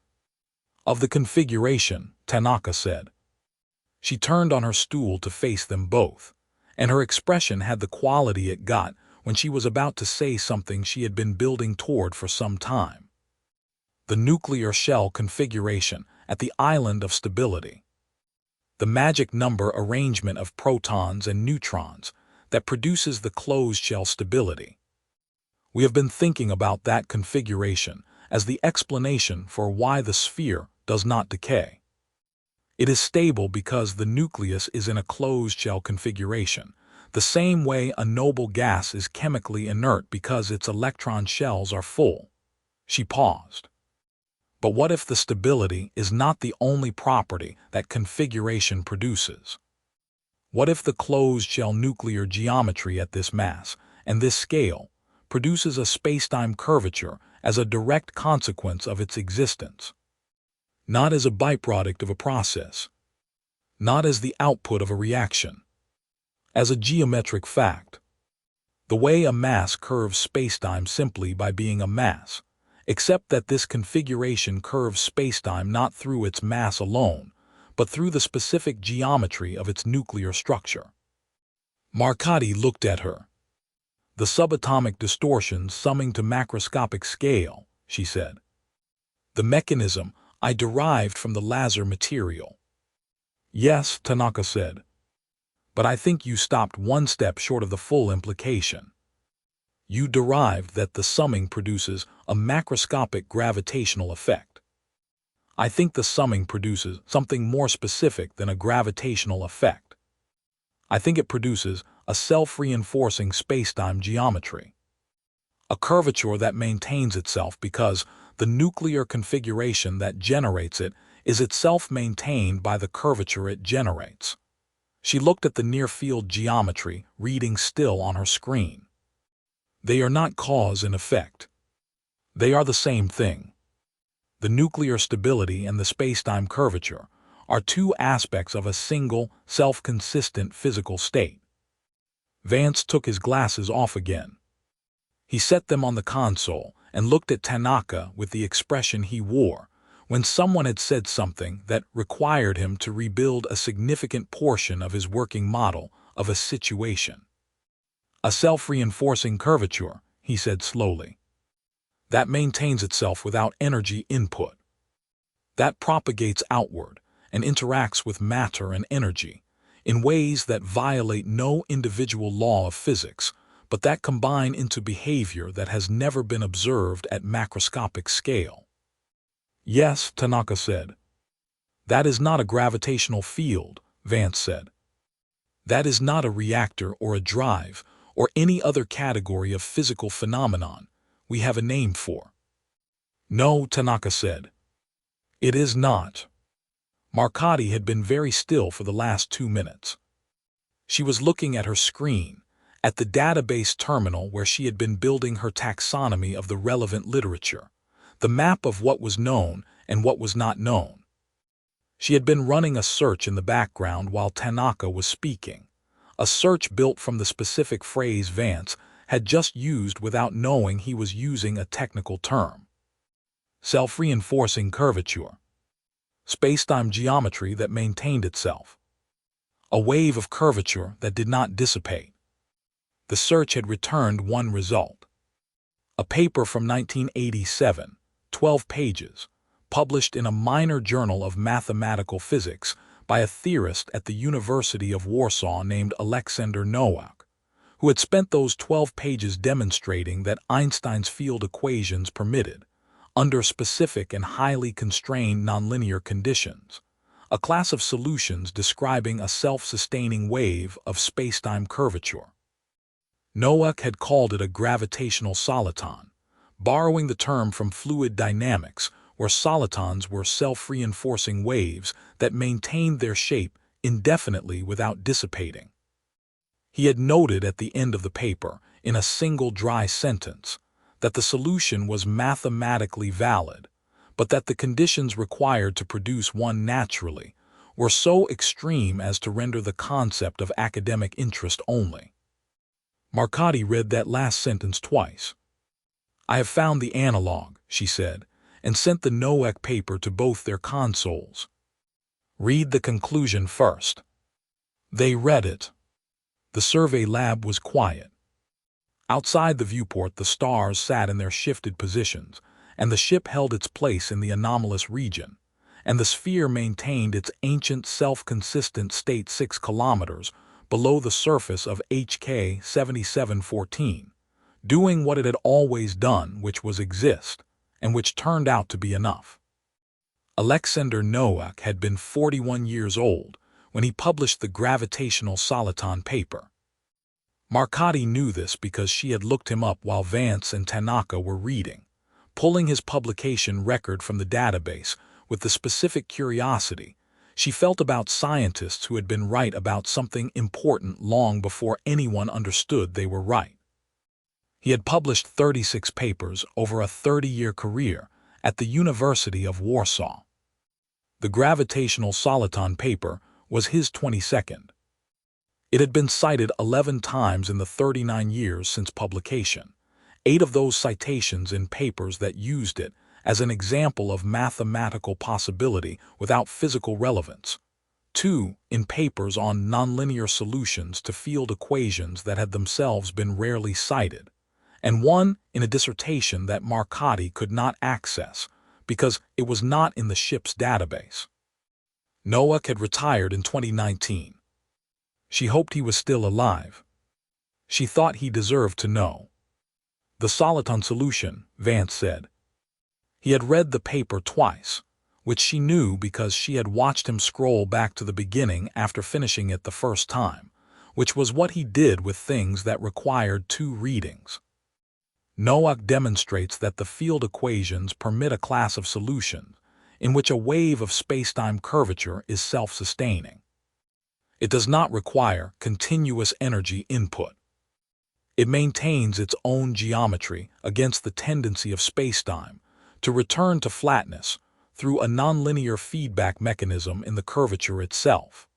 Of the configuration, Tanaka said. She turned on her stool to face them both, and her expression had the quality it got when she was about to say something she had been building toward for some time. The nuclear shell configuration at the island of stability. The magic number arrangement of protons and neutrons that produces the closed shell stability. We have been thinking about that configuration as the explanation for why the sphere does not decay. It is stable because the nucleus is in a closed shell configuration, the same way a noble gas is chemically inert because its electron shells are full. She paused. But what if the stability is not the only property that configuration produces? What if the closed shell nuclear geometry at this mass and this scale produces a spacetime curvature as a direct consequence of its existence? Not as a byproduct of a process. Not as the output of a reaction. As a geometric fact. The way a mass curves spacetime simply by being a mass, except that this configuration curves spacetime not through its mass alone, but through the specific geometry of its nuclear structure. Marcotti looked at her. The subatomic distortions summing to macroscopic scale, she said. The mechanism I derived from the laser material. Yes, Tanaka said. But I think you stopped one step short of the full implication. You derived that the summing produces a macroscopic gravitational effect. I think the summing produces something more specific than a gravitational effect. I think it produces a self-reinforcing spacetime geometry. A curvature that maintains itself because the nuclear configuration that generates it is itself maintained by the curvature it generates. She looked at the near-field geometry reading still on her screen. They are not cause and effect. They are the same thing. The nuclear stability and the spacetime curvature are 2 aspects of a single, self-consistent physical state. Vance took his glasses off again. He set them on the console and looked at Tanaka with the expression he wore when someone had said something that required him to rebuild a significant portion of his working model of a situation. A self-reinforcing curvature, he said slowly, that maintains itself without energy input. That propagates outward and interacts with matter and energy in ways that violate no individual law of physics, but that combine into behavior that has never been observed at macroscopic scale. Yes, Tanaka said. That is not a gravitational field, Vance said. That is not a reactor or a drive or any other category of physical phenomenon we have a name for. No, Tanaka said. It is not. Marcotte had been very still for the last 2 minutes. She was looking at her screen, at the database terminal where she had been building her taxonomy of the relevant literature, the map of what was known and what was not known. She had been running a search in the background while Tanaka was speaking, a search built from the specific phrase Vance had just used without knowing he was using a technical term. Self-reinforcing curvature. Spacetime geometry that maintained itself. A wave of curvature that did not dissipate. The search had returned one result. A paper from 1987, 12 pages, published in a minor journal of mathematical physics by a theorist at the University of Warsaw named Alexander Nowak, who had spent those 12 pages demonstrating that Einstein's field equations permitted, under specific and highly constrained nonlinear conditions, a class of solutions describing a self-sustaining wave of spacetime curvature. Nowak had called it a gravitational soliton, borrowing the term from fluid dynamics, where solitons were self-reinforcing waves that maintained their shape indefinitely without dissipating. He had noted at the end of the paper, in a single dry sentence, that the solution was mathematically valid, but that the conditions required to produce one naturally were so extreme as to render the concept of academic interest only. Marcotte read that last sentence twice. I have found the analog, she said, and sent the Nowak paper to both their consoles. Read the conclusion first. They read it. The survey lab was quiet. Outside the viewport, the stars sat in their shifted positions, and the ship held its place in the anomalous region, and the sphere maintained its ancient self-consistent state 6 kilometers below the surface of HK 7714, doing what it had always done, which was exist, and which turned out to be enough. Alexander Nowak had been 41 years old when he published the gravitational soliton paper. Marcotte knew this because she had looked him up while Vance and Tanaka were reading, pulling his publication record from the database with the specific curiosity she felt about scientists who had been right about something important long before anyone understood they were right. He had published 36 papers over a 30-year career at the University of Warsaw. The gravitational soliton paper was his 22nd. It had been cited 11 times in the 39 years since publication, 8 of those citations in papers that used it as an example of mathematical possibility without physical relevance, 2 in papers on nonlinear solutions to field equations that had themselves been rarely cited, and 1 in a dissertation that Marcotte could not access because it was not in the ship's database. Nowak had retired in 2019. She hoped he was still alive. She thought he deserved to know. The soliton solution, Vance said. He had read the paper twice, which she knew because she had watched him scroll back to the beginning after finishing it the first time, which was what he did with things that required 2 readings. Nowak demonstrates that the field equations permit a class of solutions in which a wave of spacetime curvature is self-sustaining. It does not require continuous energy input. It maintains its own geometry against the tendency of spacetime to return to flatness through a nonlinear feedback mechanism in the curvature itself.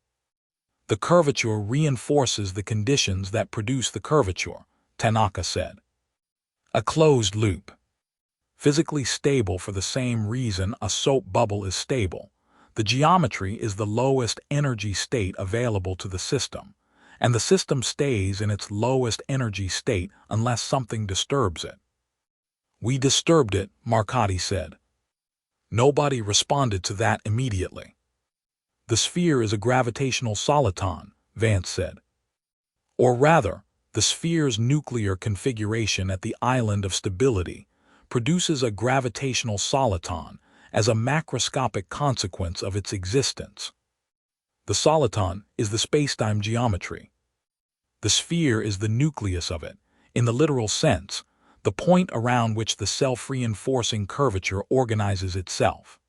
The curvature reinforces the conditions that produce the curvature, Tanaka said. A closed loop. Physically stable for the same reason a soap bubble is stable. The geometry is the lowest energy state available to the system, and the system stays in its lowest energy state unless something disturbs it. "We disturbed it," Marcotti said. Nobody responded to that immediately. "The sphere is a gravitational soliton," Vance said. "Or rather, the sphere's nuclear configuration at the island of stability produces a gravitational soliton as a macroscopic consequence of its existence. The soliton is the spacetime geometry. The sphere is the nucleus of it, in the literal sense, the point around which the self-reinforcing curvature organizes itself."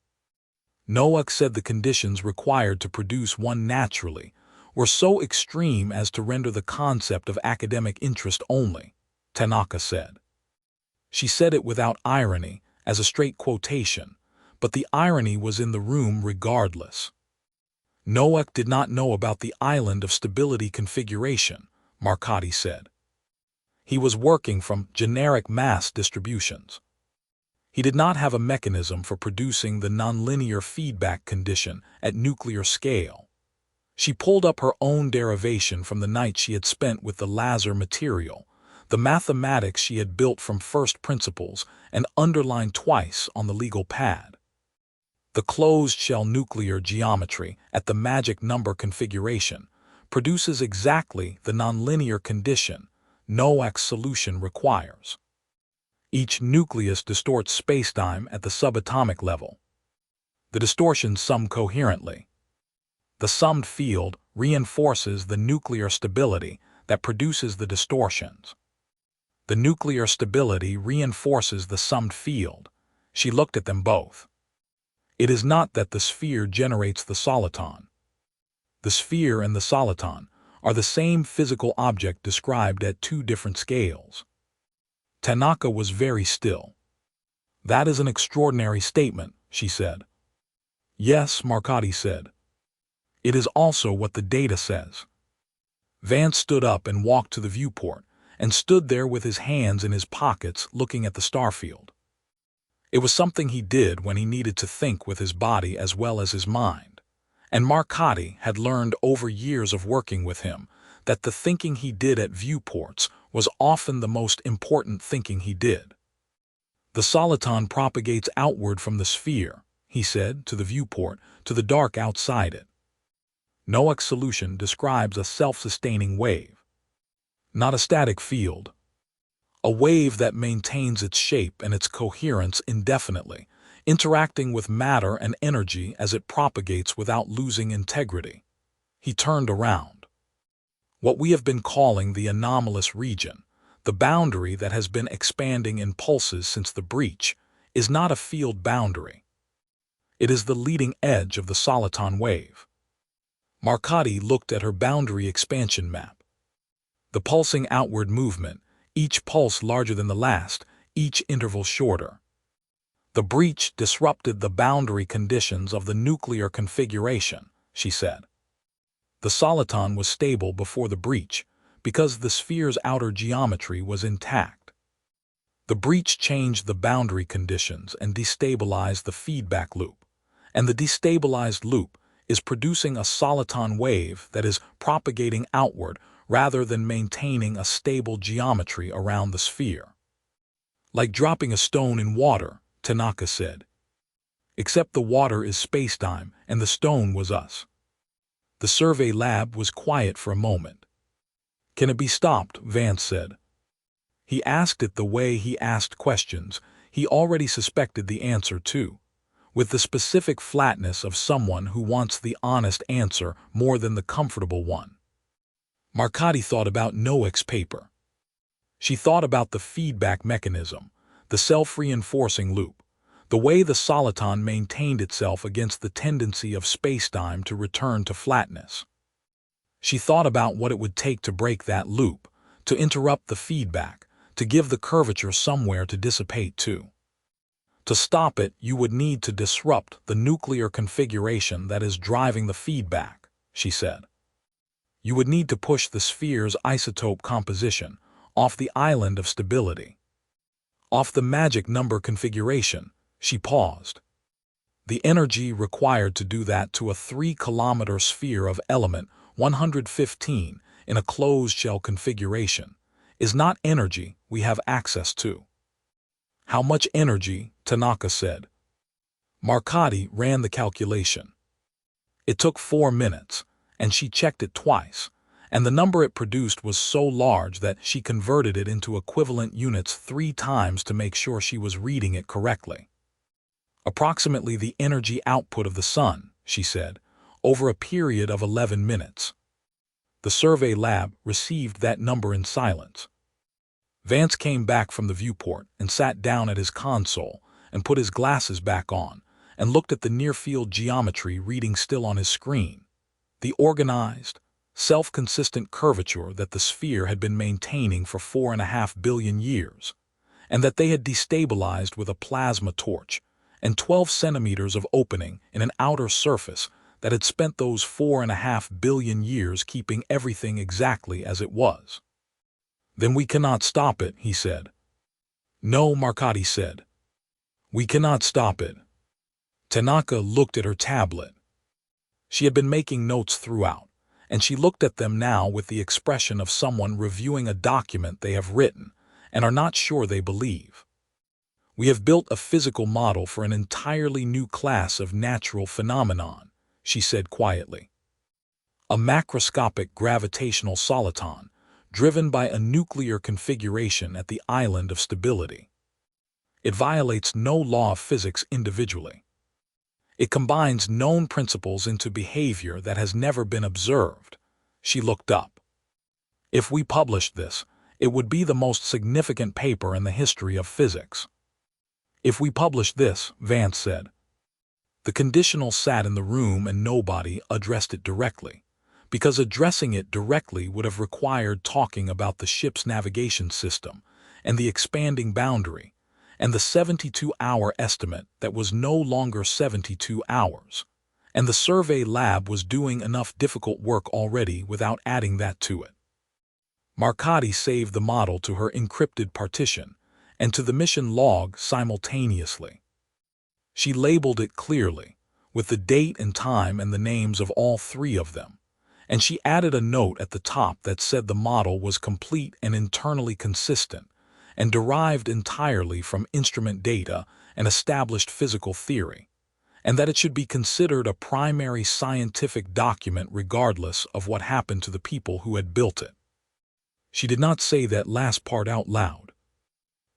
Nowak said the conditions required to produce one naturally were so extreme as to render the concept of academic interest only, Tanaka said. She said it without irony, as a straight quotation, but the irony was in the room regardless. Nowak did not know about the island of stability configuration, Marcotti said. He was working from generic mass distributions. He did not have a mechanism for producing the nonlinear feedback condition at nuclear scale. She pulled up her own derivation from the night she had spent with the Lazar material, the mathematics she had built from first principles and underlined twice on the legal pad. The closed-shell nuclear geometry at the magic number configuration produces exactly the nonlinear condition Nowak's solution requires. Each nucleus distorts spacetime at the subatomic level. The distortions sum coherently. The summed field reinforces the nuclear stability that produces the distortions. The nuclear stability reinforces the summed field. She looked at them both. It is not that the sphere generates the soliton. The sphere and the soliton are the same physical object described at two different scales. Tanaka was very still. "That is an extraordinary statement," she said. "Yes," Marcotti said. "It is also what the data says." Vance stood up and walked to the viewport, and stood there with his hands in his pockets looking at the starfield. It was something he did when he needed to think with his body as well as his mind, and Marcotti had learned over years of working with him that the thinking he did at viewports was often the most important thinking he did. "The soliton propagates outward from the sphere," he said, to the viewport, to the dark outside it. Nowak's solution describes a self-sustaining wave. Not a static field. A wave that maintains its shape and its coherence indefinitely, interacting with matter and energy as it propagates without losing integrity. He turned around. "What we have been calling the anomalous region, the boundary that has been expanding in pulses since the breach, is not a field boundary. It is the leading edge of the soliton wave." Marcotti looked at her boundary expansion map. The pulsing outward movement, each pulse larger than the last, each interval shorter. "The breach disrupted the boundary conditions of the nuclear configuration," she said. "The soliton was stable before the breach, because the sphere's outer geometry was intact. The breach changed the boundary conditions and destabilized the feedback loop, and the destabilized loop is producing a soliton wave that is propagating outward rather than maintaining a stable geometry around the sphere." "Like dropping a stone in water," Tanaka said. "Except the water is spacetime and the stone was us." The survey lab was quiet for a moment. "Can it be stopped?" Vance said. He asked it the way he asked questions he already suspected the answer to, with the specific flatness of someone who wants the honest answer more than the comfortable one. Marcotti thought about Nowak's paper. She thought about the feedback mechanism, the self-reinforcing loop, the way the soliton maintained itself against the tendency of spacetime to return to flatness. She thought about what it would take to break that loop, to interrupt the feedback, to give the curvature somewhere to dissipate to. To stop it, you would need to disrupt the nuclear configuration that is driving the feedback, she said. You would need to push the sphere's isotope composition off the island of stability. Off the magic number configuration, she paused. The energy required to do that to a 3-kilometer sphere of element 115 in a closed-shell configuration, is not energy we have access to. How much energy? Tanaka said. Marcotti ran the calculation. It took 4 minutes, and she checked it twice, and the number it produced was so large that she converted it into equivalent units 3 times to make sure she was reading it correctly. Approximately the energy output of the sun, she said, over a period of 11 minutes. The survey lab received that number in silence. Vance came back from the viewport and sat down at his console and put his glasses back on and looked at the near-field geometry reading still on his screen, the organized, self-consistent curvature that the sphere had been maintaining for 4.5 billion years, and that they had destabilized with a plasma torch and 12 centimeters of opening in an outer surface that had spent those 4.5 billion years keeping everything exactly as it was. Then we cannot stop it, he said. No, Marcotti said. We cannot stop it. Tanaka looked at her tablet. She had been making notes throughout, and she looked at them now with the expression of someone reviewing a document they have written and are not sure they believe. We have built a physical model for an entirely new class of natural phenomenon, she said quietly. A macroscopic gravitational soliton, driven by a nuclear configuration at the island of stability. It violates no law of physics individually. It combines known principles into behavior that has never been observed. She looked up. If we published this, it would be the most significant paper in the history of physics. If we published this, Vance said. The conditional sat in the room and nobody addressed it directly, because addressing it directly would have required talking about the ship's navigation system and the expanding boundary and the 72-hour estimate that was no longer 72 hours, and the survey lab was doing enough difficult work already without adding that to it. Marcotti saved the model to her encrypted partition and to the mission log simultaneously. She labeled it clearly, with the date and time and the names of all 3 of them, and she added a note at the top that said the model was complete and internally consistent and derived entirely from instrument data and established physical theory, and that it should be considered a primary scientific document regardless of what happened to the people who had built it. She did not say that last part out loud.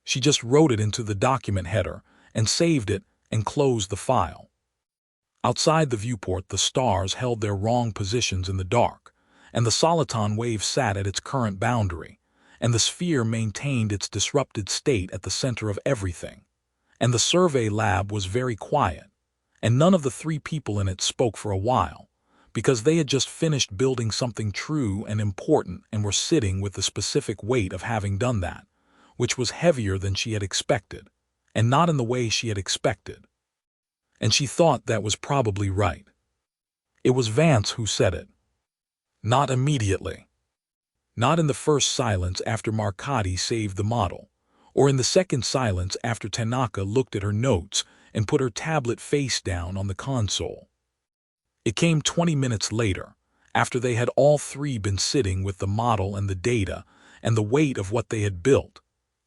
She just wrote it into the document header and saved it and closed the file. Outside the viewport, the stars held their wrong positions in the dark, and the soliton wave sat at its current boundary, and the sphere maintained its disrupted state at the center of everything, and the survey lab was very quiet, and none of the 3 people in it spoke for a while, because they had just finished building something true and important and were sitting with the specific weight of having done that, which was heavier than she had expected, and not in the way she had expected. And she thought that was probably right. It was Vance who said it. Not immediately. Not in the first silence after Marcotti saved the model, or in the second silence after Tanaka looked at her notes and put her tablet face down on the console. It came 20 minutes later, after they had all 3 been sitting with the model and the data and the weight of what they had built,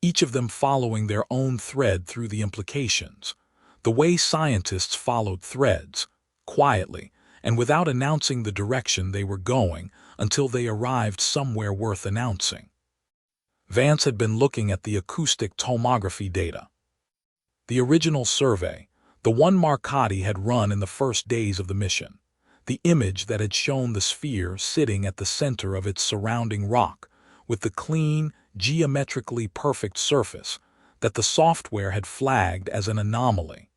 each of them following their own thread through the implications, the way scientists followed threads, quietly and without announcing the direction they were going until they arrived somewhere worth announcing. Vance had been looking at the acoustic tomography data. The original survey, the one Marcotti had run in the first days of the mission, the image that had shown the sphere sitting at the center of its surrounding rock with the clean, geometrically perfect surface that the software had flagged as an anomaly.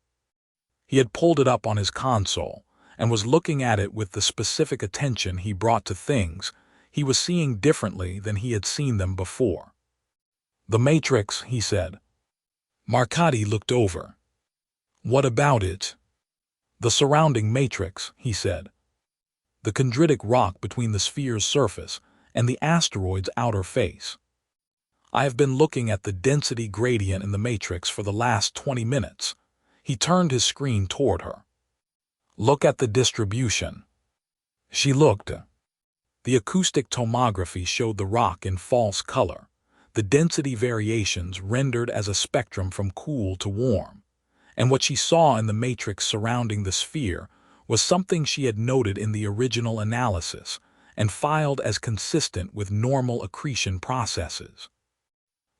He had pulled it up on his console and was looking at it with the specific attention he brought to things he was seeing differently than he had seen them before. The matrix, he said. Marcotti looked over. What about it? The surrounding matrix, he said. The chondritic rock between the sphere's surface and the asteroid's outer face. I have been looking at the density gradient in the matrix for the last 20 minutes. He turned his screen toward her. Look at the distribution. She looked. The acoustic tomography showed the rock in false color, the density variations rendered as a spectrum from cool to warm, and what she saw in the matrix surrounding the sphere was something she had noted in the original analysis and filed as consistent with normal accretion processes.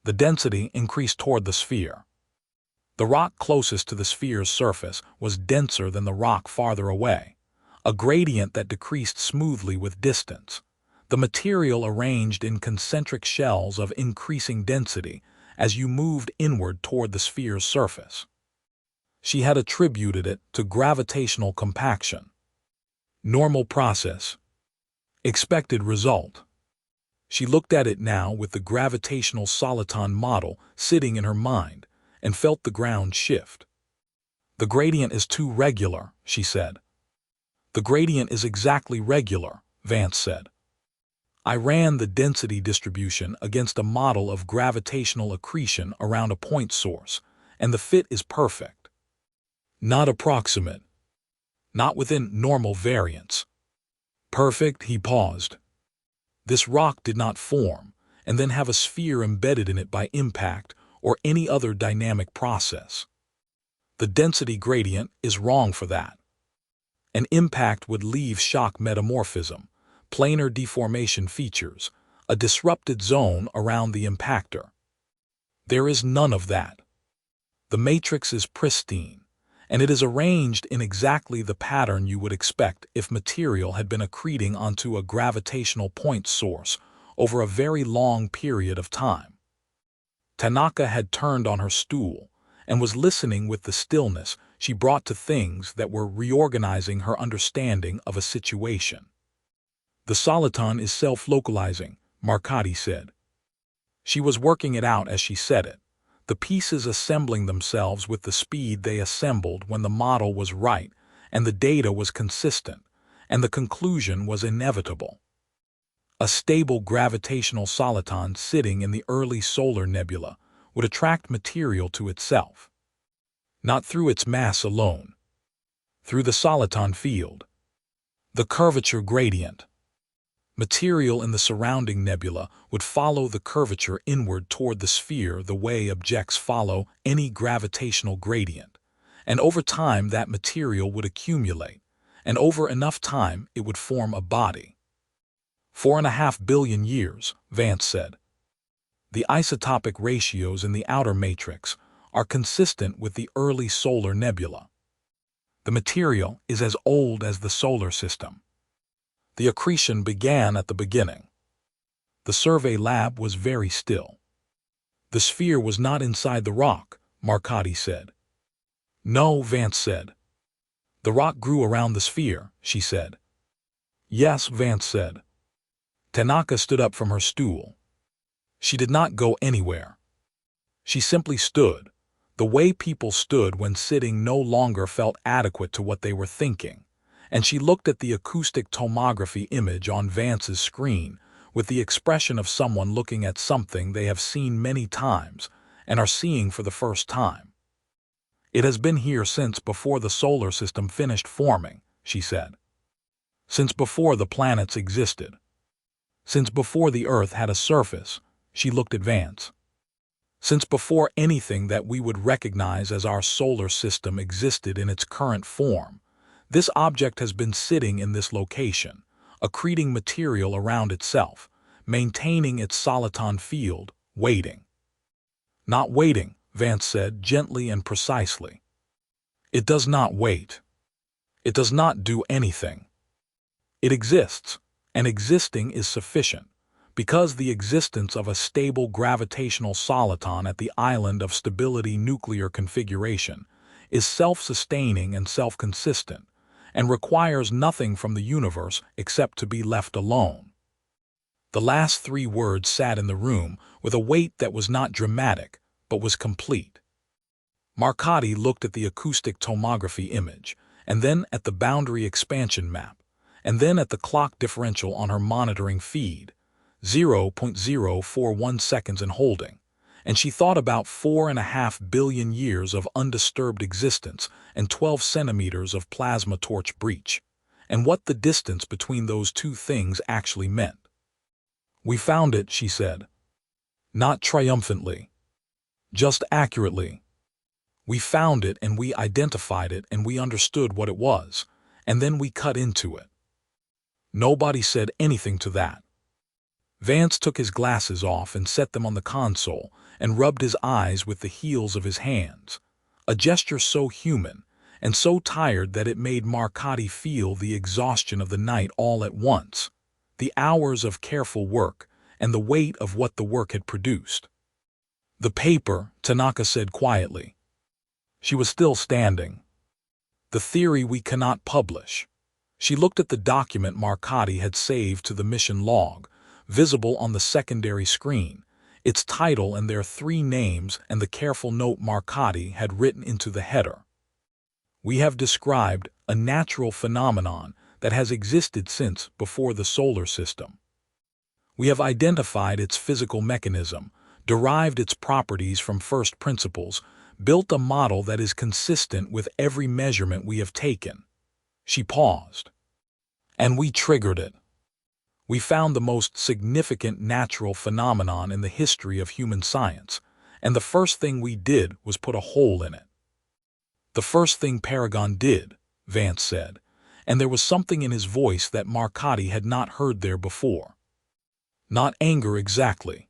The density increased toward the sphere. The rock closest to the sphere's surface was denser than the rock farther away, a gradient that decreased smoothly with distance, the material arranged in concentric shells of increasing density as you moved inward toward the sphere's surface. She had attributed it to gravitational compaction. Normal process. Expected result. She looked at it now with the gravitational soliton model sitting in her mind and felt the ground shift. The gradient is too regular, she said. The gradient is exactly regular, Vance said. I ran the density distribution against a model of gravitational accretion around a point source, and the fit is perfect. Not approximate. Not within normal variance. Perfect, he paused. This rock did not form, and then have a sphere embedded in it by impact or any other dynamic process. The density gradient is wrong for that. An impact would leave shock metamorphism, planar deformation features, a disrupted zone around the impactor. There is none of that. The matrix is pristine, and it is arranged in exactly the pattern you would expect if material had been accreting onto a gravitational point source over a very long period of time. Tanaka had turned on her stool and was listening with the stillness she brought to things that were reorganizing her understanding of a situation. The soliton is self-localizing, Marcotti said. She was working it out as she said it, the pieces assembling themselves with the speed they assembled when the model was right and the data was consistent, and the conclusion was inevitable. A stable gravitational soliton sitting in the early solar nebula would attract material to itself. Not through its mass alone. Through the soliton field. The curvature gradient. Material in the surrounding nebula would follow the curvature inward toward the sphere the way objects follow any gravitational gradient, and over time that material would accumulate, and over enough time it would form a body. 4.5 billion years, Vance said. The isotopic ratios in the outer matrix are consistent with the early solar nebula. The material is as old as the solar system. The accretion began at the beginning. The survey lab was very still. The sphere was not inside the rock, Marcotti said. No, Vance said. The rock grew around the sphere, she said. Yes, Vance said. Tanaka stood up from her stool. She did not go anywhere. She simply stood, the way people stood when sitting no longer felt adequate to what they were thinking, and she looked at the acoustic tomography image on Vance's screen with the expression of someone looking at something they have seen many times and are seeing for the first time. It has been here since before the solar system finished forming, she said. Since before the planets existed. Since before the Earth had a surface, she looked at Vance. Since before anything that we would recognize as our solar system existed in its current form, this object has been sitting in this location, accreting material around itself, maintaining its soliton field, waiting. Not waiting, Vance said gently and precisely. It does not wait. It does not do anything. It exists, and existing is sufficient, because the existence of a stable gravitational soliton at the island of stability nuclear configuration is self-sustaining and self-consistent, and requires nothing from the universe except to be left alone. The last 3 words sat in the room with a weight that was not dramatic, but was complete. Marcotti looked at the acoustic tomography image, and then at the boundary expansion map, and then at the clock differential on her monitoring feed, 0.041 seconds in holding, and she thought about 4.5 billion years of undisturbed existence and 12 centimeters of plasma torch breach, and what the distance between those two things actually meant. "We found it," she said. Not triumphantly. Just accurately. "We found it and we identified it and we understood what it was, and then we cut into it." Nobody said anything to that. Vance took his glasses off and set them on the console and rubbed his eyes with the heels of his hands, a gesture so human and so tired that it made Marcotti feel the exhaustion of the night all at once, the hours of careful work and the weight of what the work had produced. "The paper," Tanaka said quietly. She was still standing. "The theory we cannot publish." She looked at the document Marcotti had saved to the mission log, visible on the secondary screen, its title and their 3 names and the careful note Marcotti had written into the header. "We have described a natural phenomenon that has existed since before the solar system. We have identified its physical mechanism, derived its properties from first principles, built a model that is consistent with every measurement we have taken." She paused. "And we triggered it. We found the most significant natural phenomenon in the history of human science, and the first thing we did was put a hole in it." "The first thing Paragon did," Vance said, and there was something in his voice that Marcotti had not heard there before. Not anger exactly.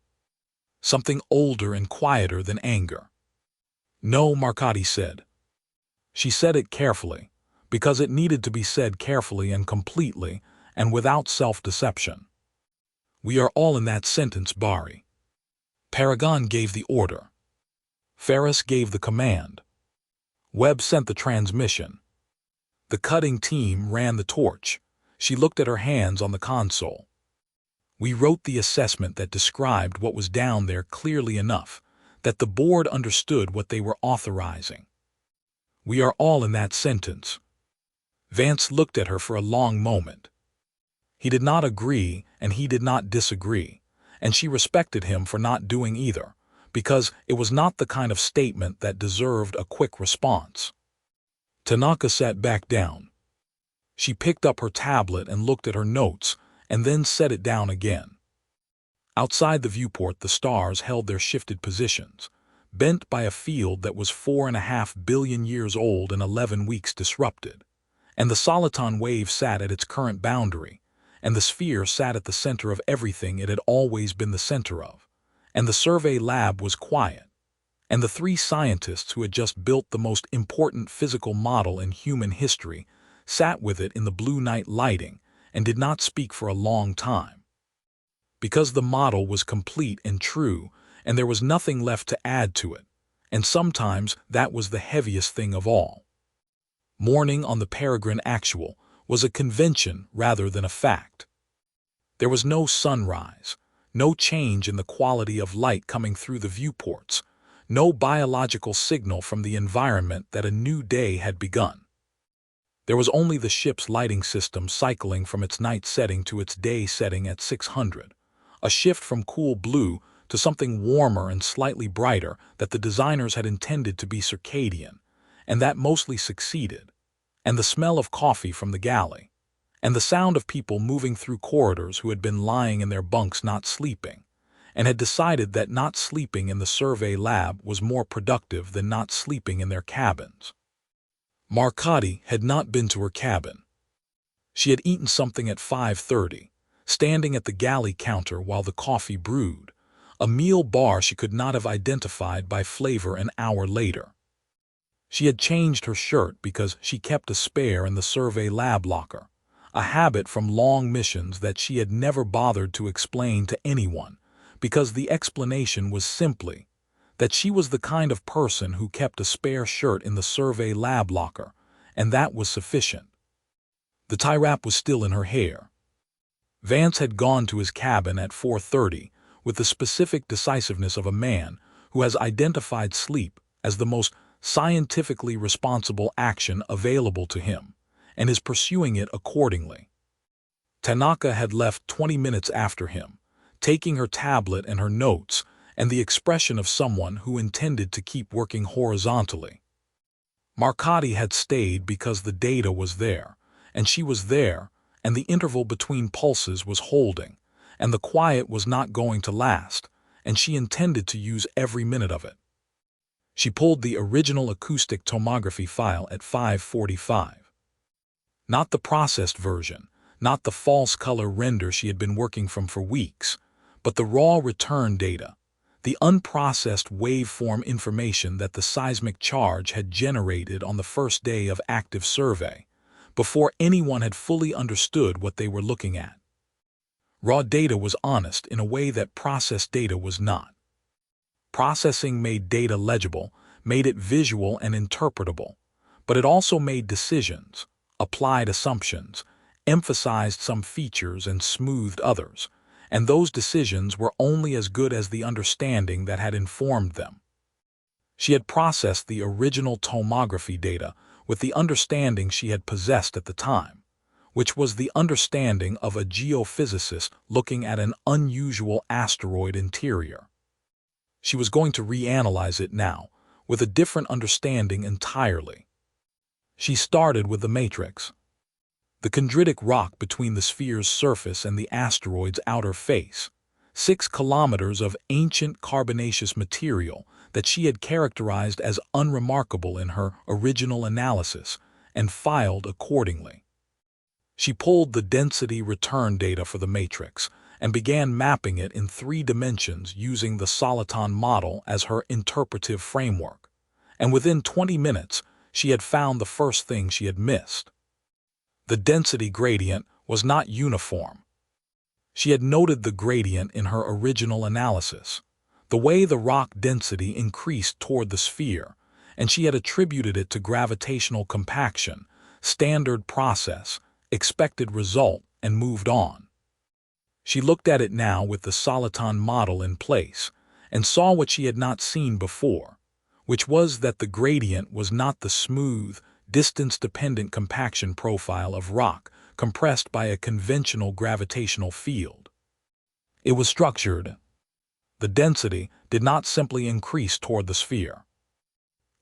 Something older and quieter than anger. "No," Marcotti said. She said it carefully, because it needed to be said carefully and completely and without self-deception. "We are all in that sentence, Bari. Paragon gave the order. Ferris gave the command. Webb sent the transmission. The cutting team ran the torch." She looked at her hands on the console. "We wrote the assessment that described what was down there clearly enough that the board understood what they were authorizing. We are all in that sentence." Vance looked at her for a long moment. He did not agree and he did not disagree, and she respected him for not doing either, because it was not the kind of statement that deserved a quick response. Tanaka sat back down. She picked up her tablet and looked at her notes, and then set it down again. Outside the viewport, the stars held their shifted positions, bent by a field that was 4.5 billion years old and 11 weeks disrupted, and the soliton wave sat at its current boundary, and the sphere sat at the center of everything it had always been the center of, and the survey lab was quiet, and the 3 scientists who had just built the most important physical model in human history sat with it in the blue night lighting and did not speak for a long time. Because the model was complete and true, and there was nothing left to add to it, and sometimes that was the heaviest thing of all. Morning on the Peregrine Actual was a convention rather than a fact. There was no sunrise, no change in the quality of light coming through the viewports, no biological signal from the environment that a new day had begun. There was only the ship's lighting system cycling from its night setting to its day setting at 600, a shift from cool blue to something warmer and slightly brighter that the designers had intended to be circadian, and that mostly succeeded, and the smell of coffee from the galley, and the sound of people moving through corridors who had been lying in their bunks not sleeping, and had decided that not sleeping in the survey lab was more productive than not sleeping in their cabins. Marcotti had not been to her cabin. She had eaten something at 5:30, standing at the galley counter while the coffee brewed, a meal bar she could not have identified by flavor an hour later. She had changed her shirt because she kept a spare in the survey lab locker, a habit from long missions that she had never bothered to explain to anyone, because the explanation was simply that she was the kind of person who kept a spare shirt in the survey lab locker, and that was sufficient. The tie wrap was still in her hair. Vance had gone to his cabin at 4:30 with the specific decisiveness of a man who has identified sleep as the most scientifically responsible action available to him, and is pursuing it accordingly. Tanaka had left 20 minutes after him, taking her tablet and her notes and the expression of someone who intended to keep working horizontally. Marcotti had stayed because the data was there, and she was there, and the interval between pulses was holding, and the quiet was not going to last, and she intended to use every minute of it. She pulled the original acoustic tomography file at 5:45. Not the processed version, not the false color render she had been working from for weeks, but the raw return data, the unprocessed waveform information that the seismic charge had generated on the first day of active survey, before anyone had fully understood what they were looking at. Raw data was honest in a way that processed data was not. Processing made data legible, made it visual and interpretable, but it also made decisions, applied assumptions, emphasized some features and smoothed others, and those decisions were only as good as the understanding that had informed them. She had processed the original tomography data with the understanding she had possessed at the time, which was the understanding of a geophysicist looking at an unusual asteroid interior. She was going to reanalyze it now, with a different understanding entirely. She started with the matrix, the chondritic rock between the sphere's surface and the asteroid's outer face, 6 kilometers of ancient carbonaceous material that she had characterized as unremarkable in her original analysis, and filed accordingly. She pulled the density return data for the matrix and began mapping it in 3 dimensions using the soliton model as her interpretive framework, and within 20 minutes she had found the first thing she had missed. The density gradient was not uniform. She had noted the gradient in her original analysis, the way the rock density increased toward the sphere, and she had attributed it to gravitational compaction, standard process, expected result, and moved on. She looked at it now with the soliton model in place, and saw what she had not seen before, which was that the gradient was not the smooth, distance-dependent compaction profile of rock compressed by a conventional gravitational field. It was structured. The density did not simply increase toward the sphere.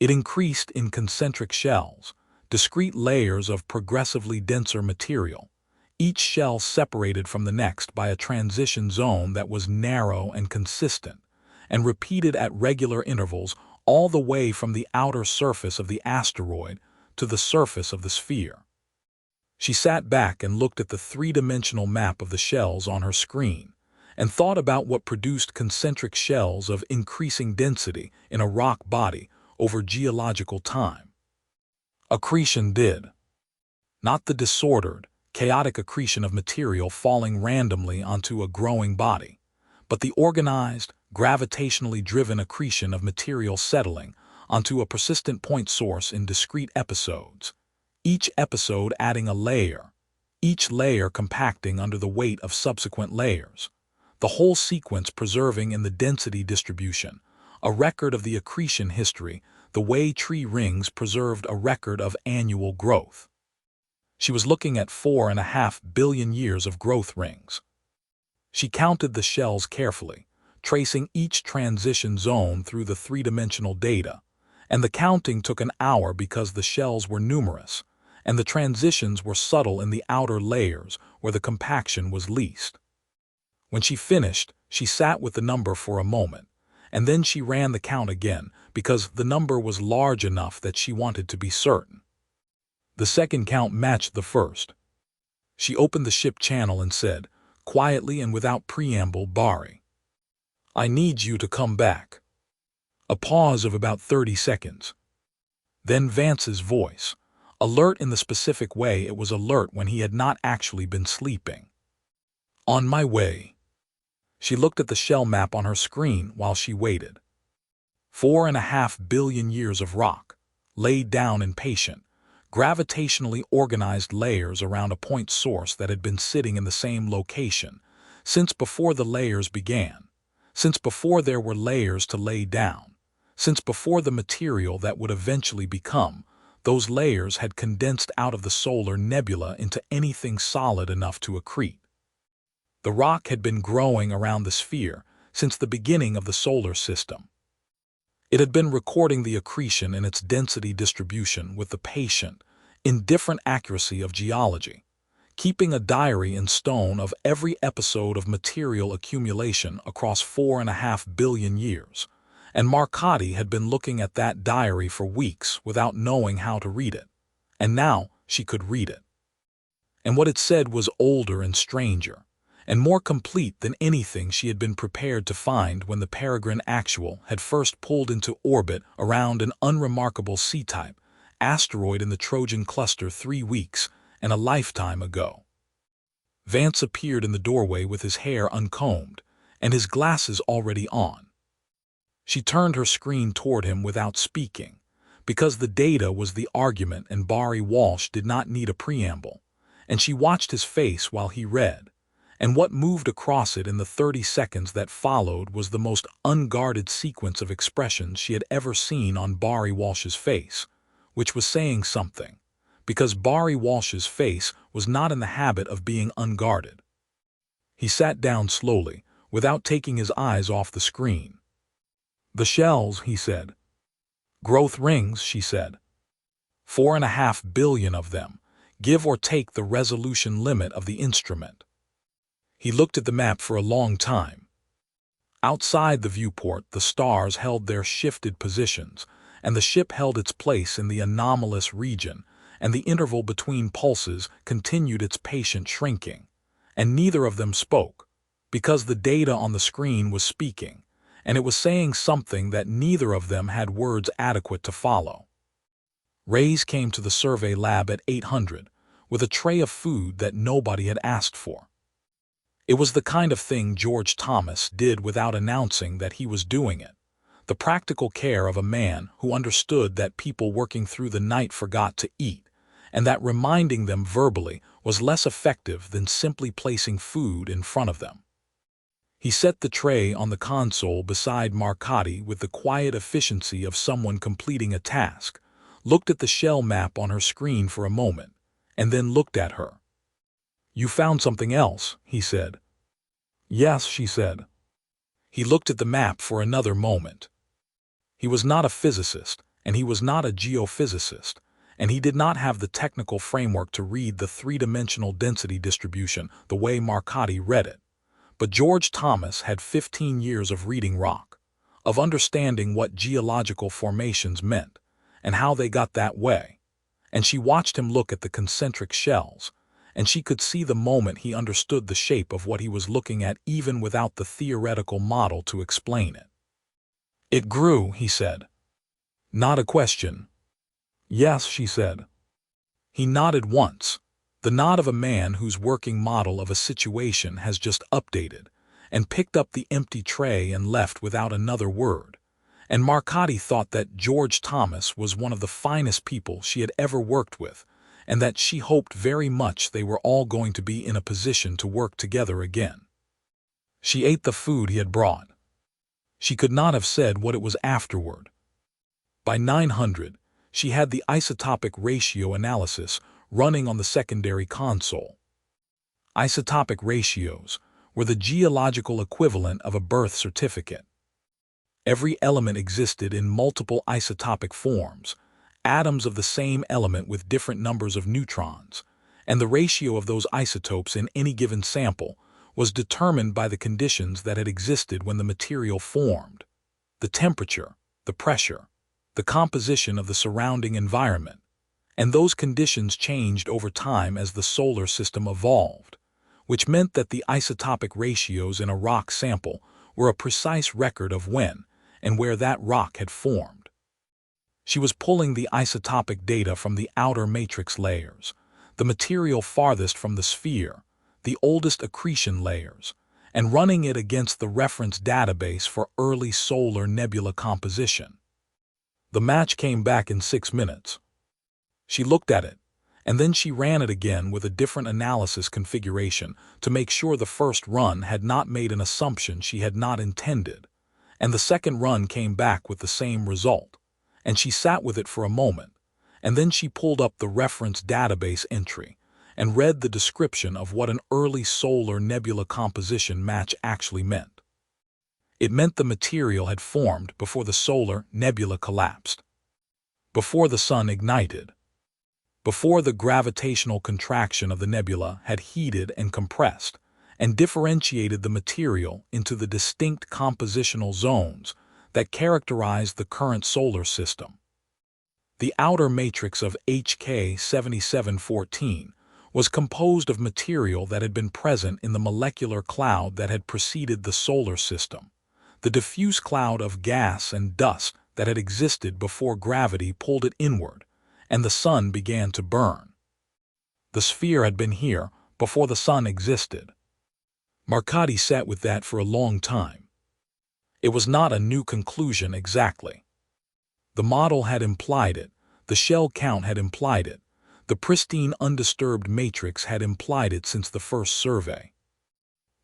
It increased in concentric shells, discrete layers of progressively denser material, each shell separated from the next by a transition zone that was narrow and consistent, and repeated at regular intervals all the way from the outer surface of the asteroid to the surface of the sphere. She sat back and looked at the 3-dimensional map of the shells on her screen, and thought about what produced concentric shells of increasing density in a rock body over geological time. Accretion did. Not the disordered, chaotic accretion of material falling randomly onto a growing body, but the organized, gravitationally driven accretion of material settling onto a persistent point source in discrete episodes, each episode adding a layer, each layer compacting under the weight of subsequent layers, the whole sequence preserving in the density distribution a record of the accretion history the way tree rings preserved a record of annual growth. She was looking at 4.5 billion years of growth rings. She counted the shells carefully, tracing each transition zone through the 3-dimensional data, and the counting took an hour because the shells were numerous, and the transitions were subtle in the outer layers where the compaction was least. When she finished, she sat with the number for a moment, and then she ran the count again because the number was large enough that she wanted to be certain. The second count matched the first. She opened the ship channel and said, quietly and without preamble, "Bari, I need you to come back." A pause of about 30 seconds. Then Vance's voice, alert in the specific way it was alert when he had not actually been sleeping. "On my way." She looked at the shell map on her screen while she waited. 4.5 billion years of rock, laid down in patient, gravitationally organized layers around a point source that had been sitting in the same location since before the layers began, since before there were layers to lay down, since before the material that would eventually become those layers had condensed out of the solar nebula into anything solid enough to accrete. The rock had been growing around the sphere since the beginning of the solar system. It had been recording the accretion in its density distribution with the patient, indifferent accuracy of geology, keeping a diary in stone of every episode of material accumulation across 4.5 billion years, and Marcotte had been looking at that diary for weeks without knowing how to read it, and now she could read it. And what it said was older and stranger, and more complete than anything she had been prepared to find when the Peregrine Actual had first pulled into orbit around an unremarkable C-type asteroid in the Trojan cluster 3 weeks and a lifetime ago. Vance appeared in the doorway with his hair uncombed and his glasses already on. She turned her screen toward him without speaking, because the data was the argument and Barry Walsh did not need a preamble, and she watched his face while he read, and what moved across it in the 30 seconds that followed was the most unguarded sequence of expressions she had ever seen on Barry Walsh's face, which was saying something, because Barry Walsh's face was not in the habit of being unguarded. He sat down slowly, without taking his eyes off the screen. "The shells," he said. "Growth rings," she said. 4.5 billion of them, give or take the resolution limit of the instrument. He looked at the map for a long time. Outside the viewport, the stars held their shifted positions, and the ship held its place in the anomalous region, and the interval between pulses continued its patient shrinking, and neither of them spoke, because the data on the screen was speaking, and it was saying something that neither of them had words adequate to follow. Rays came to the survey lab at 800, with a tray of food that nobody had asked for. It was the kind of thing George Thomas did without announcing that he was doing it, the practical care of a man who understood that people working through the night forgot to eat, and that reminding them verbally was less effective than simply placing food in front of them. He set the tray on the console beside Marcotte with the quiet efficiency of someone completing a task, looked at the shell map on her screen for a moment, and then looked at her. "You found something else," he said. "Yes," she said. He looked at the map for another moment. He was not a physicist, and he was not a geophysicist, and he did not have the technical framework to read the three-dimensional density distribution the way Marcotte read it. But George Thomas had 15 years of reading rock, of understanding what geological formations meant, and how they got that way, and she watched him look at the concentric shells, and she could see the moment he understood the shape of what he was looking at even without the theoretical model to explain it. "It grew," he said. "Not a question." "Yes," she said. He nodded once, the nod of a man whose working model of a situation has just updated, and picked up the empty tray and left without another word, and Marcotte thought that George Thomas was one of the finest people she had ever worked with, and that she hoped very much they were all going to be in a position to work together again. She ate the food he had brought. She could not have said what it was afterward. By 900, she had the isotopic ratio analysis running on the secondary console. Isotopic ratios were the geological equivalent of a birth certificate. Every element existed in multiple isotopic forms, atoms of the same element with different numbers of neutrons, and the ratio of those isotopes in any given sample was determined by the conditions that had existed when the material formed: the temperature, the pressure, the composition of the surrounding environment, and those conditions changed over time as the solar system evolved, which meant that the isotopic ratios in a rock sample were a precise record of when and where that rock had formed. She was pulling the isotopic data from the outer matrix layers, the material farthest from the sphere, the oldest accretion layers, and running it against the reference database for early solar nebula composition. The match came back in 6 minutes. She looked at it, and then she ran it again with a different analysis configuration to make sure the first run had not made an assumption she had not intended, and the second run came back with the same result, and she sat with it for a moment, and then she pulled up the reference database entry and read the description of what an early solar nebula composition match actually meant. It meant the material had formed before the solar nebula collapsed, before the sun ignited, before the gravitational contraction of the nebula had heated and compressed, and differentiated the material into the distinct compositional zones that characterize the current solar system. The outer matrix of HK 7714 was composed of material that had been present in the molecular cloud that had preceded the solar system, the diffuse cloud of gas and dust that had existed before gravity pulled it inward and the sun began to burn. The sphere had been here before the sun existed. Marcotti sat with that for a long time. It was not a new conclusion exactly. The model had implied it, the shell count had implied it, the pristine undisturbed matrix had implied it since the first survey.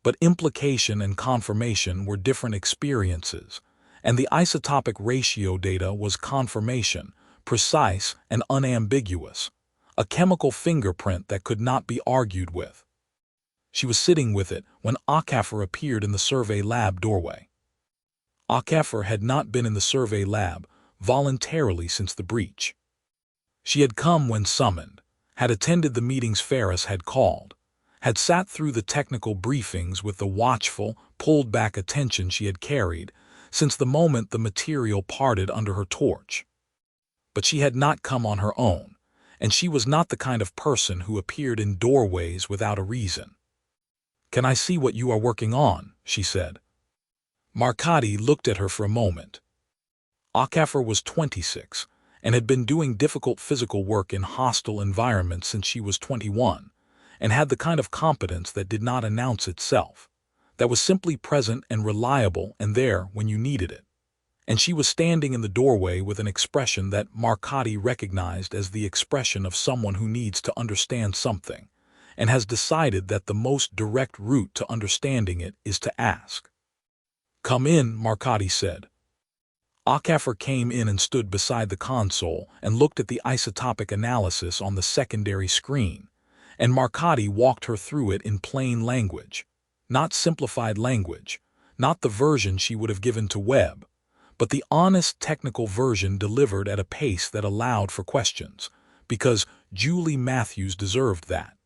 But implication and confirmation were different experiences, and the isotopic ratio data was confirmation, precise and unambiguous, a chemical fingerprint that could not be argued with. She was sitting with it when Akaffer appeared in the survey lab doorway. Akaffer had not been in the survey lab voluntarily since the breach. She had come when summoned, had attended the meetings Ferris had called, had sat through the technical briefings with the watchful, pulled-back attention she had carried since the moment the material parted under her torch. But she had not come on her own, and she was not the kind of person who appeared in doorways without a reason. "Can I see what you are working on?" she said. Marcotti looked at her for a moment. Akaffer was 26 and had been doing difficult physical work in hostile environments since she was 21, and had the kind of competence that did not announce itself, that was simply present and reliable and there when you needed it. And she was standing in the doorway with an expression that Marcotti recognized as the expression of someone who needs to understand something, and has decided that the most direct route to understanding it is to ask. "Come in," Marcotti said. Akaffer came in and stood beside the console and looked at the isotopic analysis on the secondary screen, and Marcotti walked her through it in plain language, not simplified language, not the version she would have given to Webb, but the honest technical version delivered at a pace that allowed for questions, because Julie Matthews deserved that.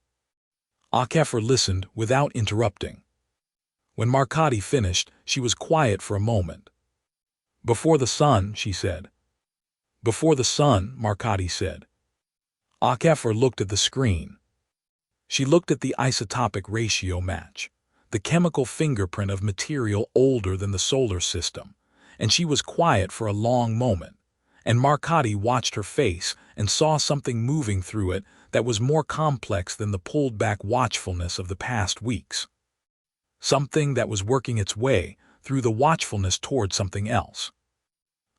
Akaffer listened without interrupting. When Marcotti finished, she was quiet for a moment. "Before the sun," she said. "Before the sun," Marcotti said. Akaffer looked at the screen. She looked at the isotopic ratio match, the chemical fingerprint of material older than the solar system, and she was quiet for a long moment, and Marcotti watched her face and saw something moving through it that was more complex than the pulled-back watchfulness of the past weeks. Something that was working its way through the watchfulness toward something else.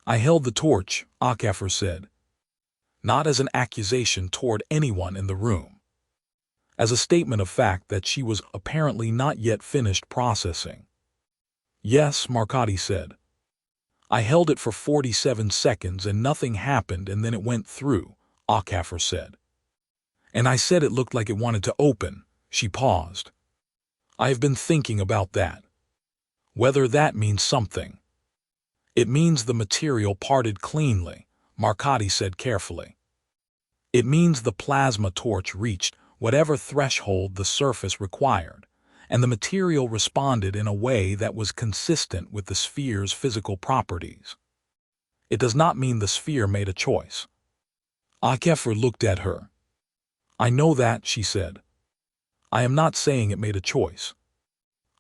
"I held the torch," Akaffer said, not as an accusation toward anyone in the room, as a statement of fact that she was apparently not yet finished processing. "Yes," Marcotti said. "I held it for 47 seconds and nothing happened and then it went through," Akaffer said. "And I said it looked like it wanted to open." She paused. "I have been thinking about that. Whether that means something." "It means the material parted cleanly," Marcotti said carefully. "It means the plasma torch reached whatever threshold the surface required, and the material responded in a way that was consistent with the sphere's physical properties. It does not mean the sphere made a choice." Akaffer looked at her. "I know that," she said. "I am not saying it made a choice.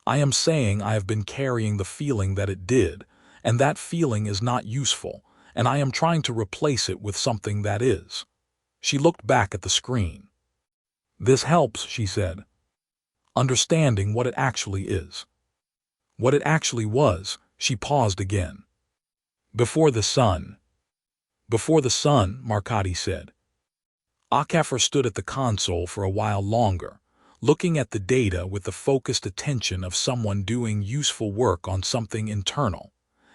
I am saying I have been carrying the feeling that it did, and that feeling is not useful, and I am trying to replace it with something that is." She looked back at the screen. "This helps," she said. "Understanding what it actually is." What it actually was, she paused again. "Before the sun." "Before the sun," Marcotti said. Akaffer stood at the console for a while longer, looking at the data with the focused attention of someone doing useful work on something internal,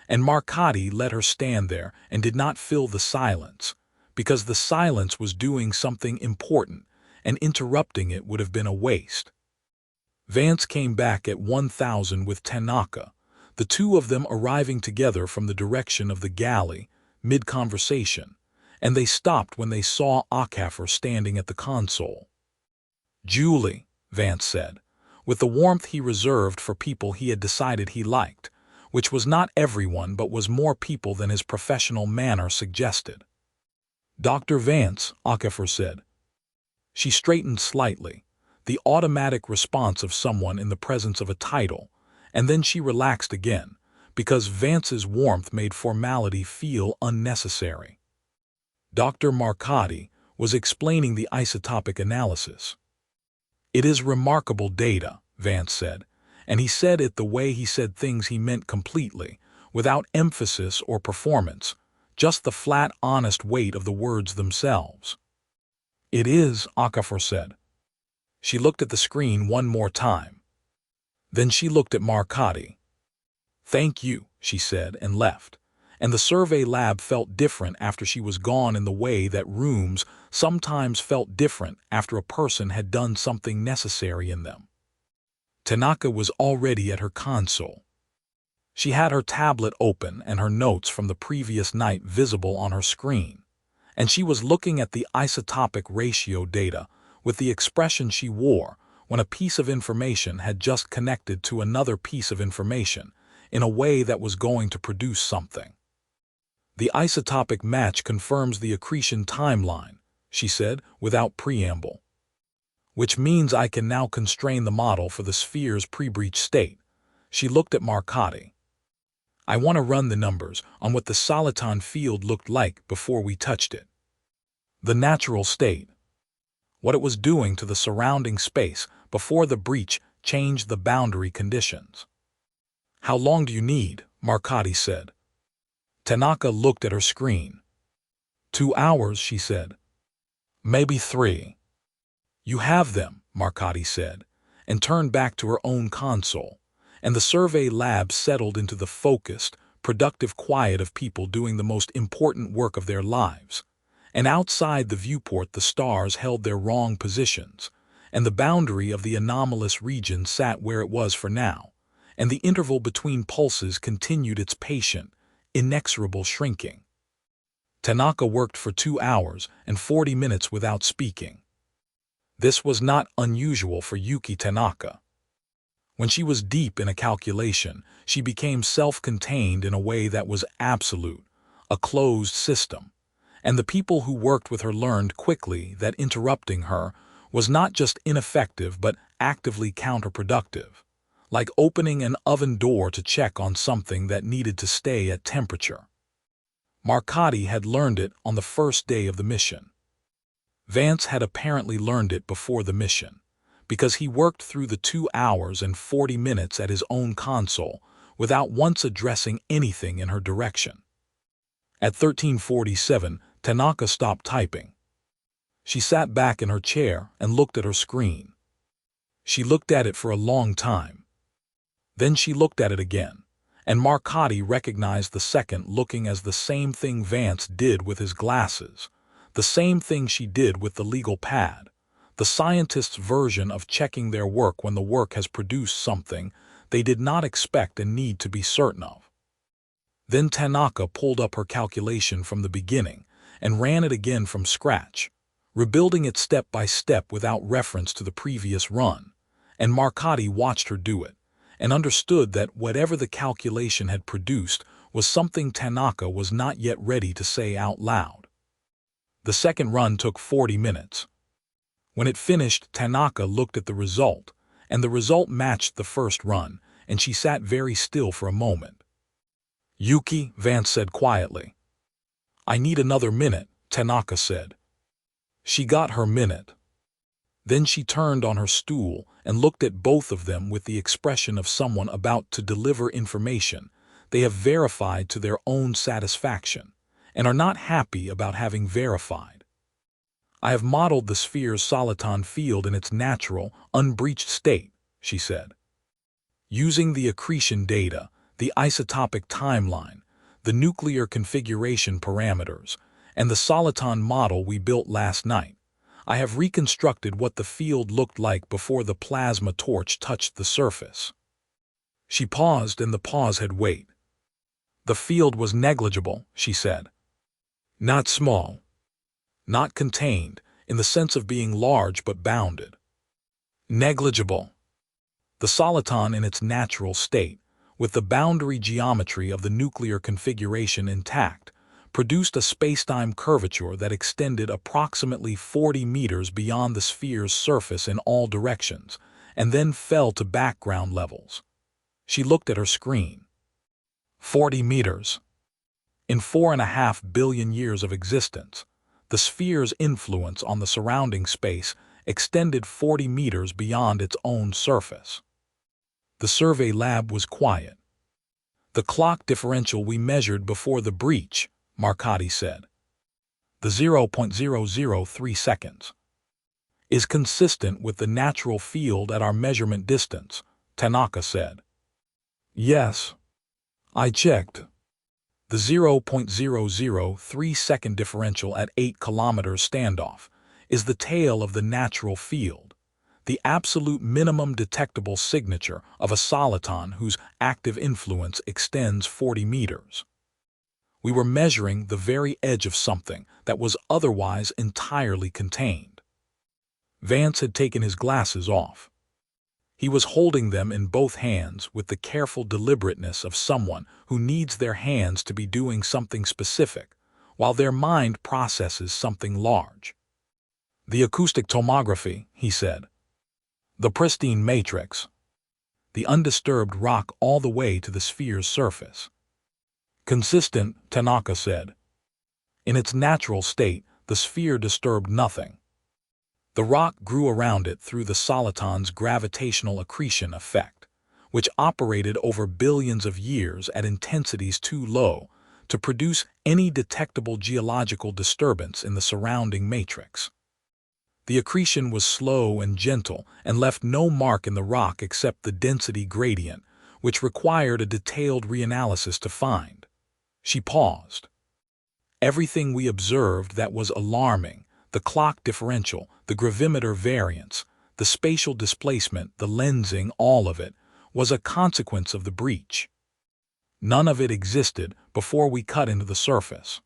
and Marcotti let her stand there and did not fill the silence, because the silence was doing something important, and interrupting it would have been a waste. Vance came back at 1000 with Tanaka, the two of them arriving together from the direction of the galley, mid-conversation, and they stopped when they saw Akafor standing at the console. "Julie," Vance said, with the warmth he reserved for people he had decided he liked, which was not everyone but was more people than his professional manner suggested. "Dr. Vance," Akafor said. She straightened slightly, the automatic response of someone in the presence of a title, and then she relaxed again, because Vance's warmth made formality feel unnecessary. Dr. Marcotti was explaining the isotopic analysis. "It is remarkable data," Vance said, and he said it the way he said things he meant completely, without emphasis or performance, just the flat, honest weight of the words themselves. "It is," Akafor said. She looked at the screen one more time. Then she looked at Marcotti. "Thank you," she said, and left. And the survey lab felt different after she was gone, in the way that rooms sometimes felt different after a person had done something necessary in them. Tanaka was already at her console. She had her tablet open and her notes from the previous night visible on her screen, and she was looking at the isotopic ratio data with the expression she wore when a piece of information had just connected to another piece of information in a way that was going to produce something. "The isotopic match confirms the accretion timeline," she said without preamble. "Which means I can now constrain the model for the sphere's pre-breach state." She looked at Marcotti. "I want to run the numbers on what the soliton field looked like before we touched it. The natural state. What it was doing to the surrounding space before the breach changed the boundary conditions." "How long do you need?" Marcotti said. Tanaka looked at her screen. 2 hours, she said. "Maybe 3. "You have them," Marcotti said, and turned back to her own console, and the survey lab settled into the focused, productive quiet of people doing the most important work of their lives. And outside the viewport the stars held their wrong positions, and the boundary of the anomalous region sat where it was for now, and the interval between pulses continued its patient, inexorable shrinking. Tanaka worked for 2 hours and 40 minutes without speaking. This was not unusual for Yuki Tanaka. When she was deep in a calculation, she became self-contained in a way that was absolute, a closed system, and the people who worked with her learned quickly that interrupting her was not just ineffective but actively counterproductive, like opening an oven door to check on something that needed to stay at temperature. Marcotti had learned it on the first day of the mission. Vance had apparently learned it before the mission, because he worked through the 2 hours and 40 minutes at his own console without once addressing anything in her direction. At 13:47, Tanaka stopped typing. She sat back in her chair and looked at her screen. She looked at it for a long time. Then she looked at it again, and Marcotti recognized the second looking as the same thing Vance did with his glasses, the same thing she did with the legal pad, the scientist's version of checking their work when the work has produced something they did not expect and need to be certain of. Then Tanaka pulled up her calculation from the beginning and ran it again from scratch, rebuilding it step by step without reference to the previous run, and Marcotti watched her do it, and understood that whatever the calculation had produced was something Tanaka was not yet ready to say out loud. The second run took 40 minutes. When it finished, Tanaka looked at the result, and the result matched the first run, and she sat very still for a moment. "Yuki," Vance said quietly. "I need another minute," Tanaka said. She got her minute. Then she turned on her stool and looked at both of them with the expression of someone about to deliver information they have verified to their own satisfaction, and are not happy about having verified. "I have modeled the sphere's soliton field in its natural, unbreached state," she said. "Using the accretion data, the isotopic timeline, the nuclear configuration parameters, and the soliton model we built last night, I have reconstructed what the field looked like before the plasma torch touched the surface." She paused, and the pause had weight. "The field was negligible," she said. "Not small. Not contained, in the sense of being large but bounded. Negligible. The soliton in its natural state, with the boundary geometry of the nuclear configuration intact, produced a spacetime curvature that extended approximately 40 meters beyond the sphere's surface in all directions, and then fell to background levels. She looked at her screen. 40 meters. In 4.5 billion years of existence, the sphere's influence on the surrounding space extended 40 meters beyond its own surface. The survey lab was quiet. "The clock differential we measured before the breach," Marcotti said, "the 0.003 seconds, is consistent with the natural field at our measurement distance," Tanaka said. "Yes. I checked. The 0.003-second differential at 8 kilometers standoff is the tail of the natural field, the absolute minimum detectable signature of a soliton whose active influence extends 40 meters. We were measuring the very edge of something that was otherwise entirely contained." Vance had taken his glasses off. He was holding them in both hands with the careful deliberateness of someone who needs their hands to be doing something specific, while their mind processes something large. "The acoustic tomography," he said. "The pristine matrix. The undisturbed rock all the way to the sphere's surface." "Consistent," Tanaka said. "In its natural state, the sphere disturbed nothing. The rock grew around it through the soliton's gravitational accretion effect, which operated over billions of years at intensities too low to produce any detectable geological disturbance in the surrounding matrix. The accretion was slow and gentle and left no mark in the rock except the density gradient, which required a detailed reanalysis to find." She paused. "Everything we observed that was alarming, the clock differential, the gravimeter variance, the spatial displacement, the lensing, all of it, was a consequence of the breach. None of it existed before we cut into the surface."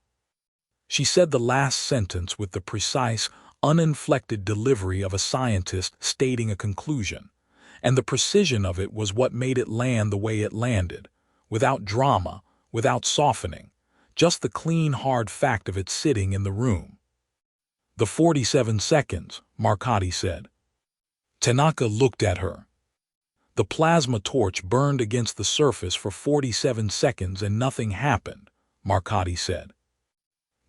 She said the last sentence with the precise, uninflected delivery of a scientist stating a conclusion, and the precision of it was what made it land the way it landed, without drama, without softening, just the clean, hard fact of it sitting in the room. "The 47 seconds, Marcotti said. Tanaka looked at her. "The plasma torch burned against the surface for 47 seconds and nothing happened," Marcotti said.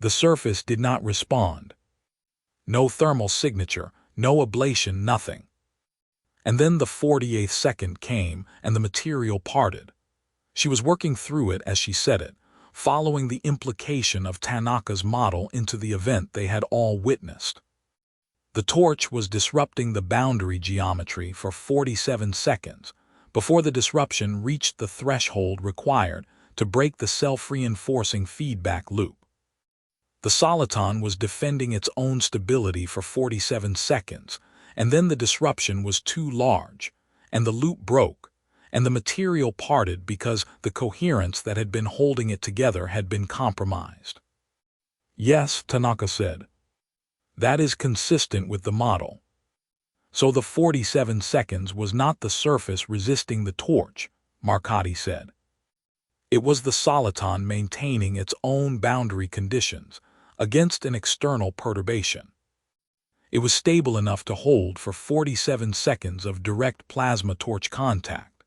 "The surface did not respond. No thermal signature, no ablation, nothing. And then the 48th second came and the material parted." She was working through it as she said it, following the implication of Tanaka's model into the event they had all witnessed. "The torch was disrupting the boundary geometry for 47 seconds before the disruption reached the threshold required to break the self-reinforcing feedback loop. The soliton was defending its own stability for 47 seconds, and then the disruption was too large, and the loop broke, and the material parted because the coherence that had been holding it together had been compromised." "Yes," Tanaka said. "That is consistent with the model. So the 47 seconds was not the surface resisting the torch," Marcotti said. "It was the soliton maintaining its own boundary conditions against an external perturbation. It was stable enough to hold for 47 seconds of direct plasma torch contact.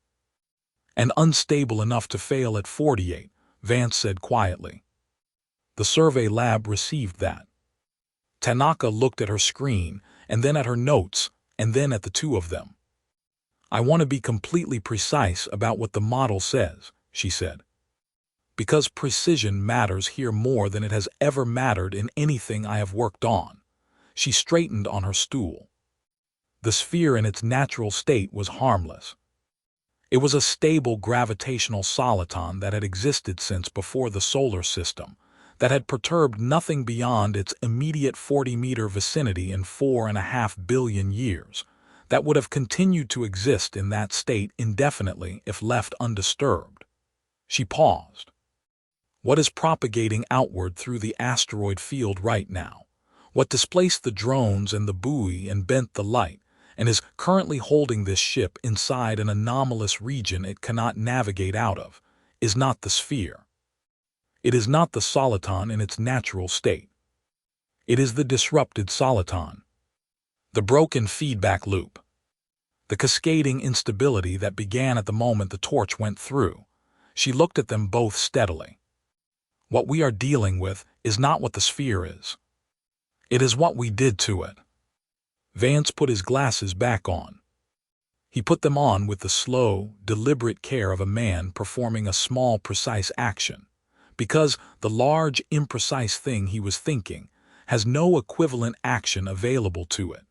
And unstable enough to fail at 48, Vance said quietly. The survey lab received that." Tanaka looked at her screen, and then at her notes, and then at the two of them. "I want to be completely precise about what the model says," she said. "Because precision matters here more than it has ever mattered in anything I have worked on." She straightened on her stool. "The sphere in its natural state was harmless. It was a stable gravitational soliton that had existed since before the solar system, that had perturbed nothing beyond its immediate 40-meter vicinity in 4.5 billion years, that would have continued to exist in that state indefinitely if left undisturbed." She paused. "What is propagating outward through the asteroid field right now? what displaced the drones and the buoy and bent the light, and is currently holding this ship inside an anomalous region it cannot navigate out of, is not the sphere. It is not the soliton in its natural state. It is the disrupted soliton. The broken feedback loop. The cascading instability that began at the moment the torch went through. She looked at them both steadily. What we are dealing with is not what the sphere is. It is what we did to it. Vance put his glasses back on. He put them on with the slow, deliberate care of a man performing a small, precise action, because the large, imprecise thing he was thinking has no equivalent action available to it.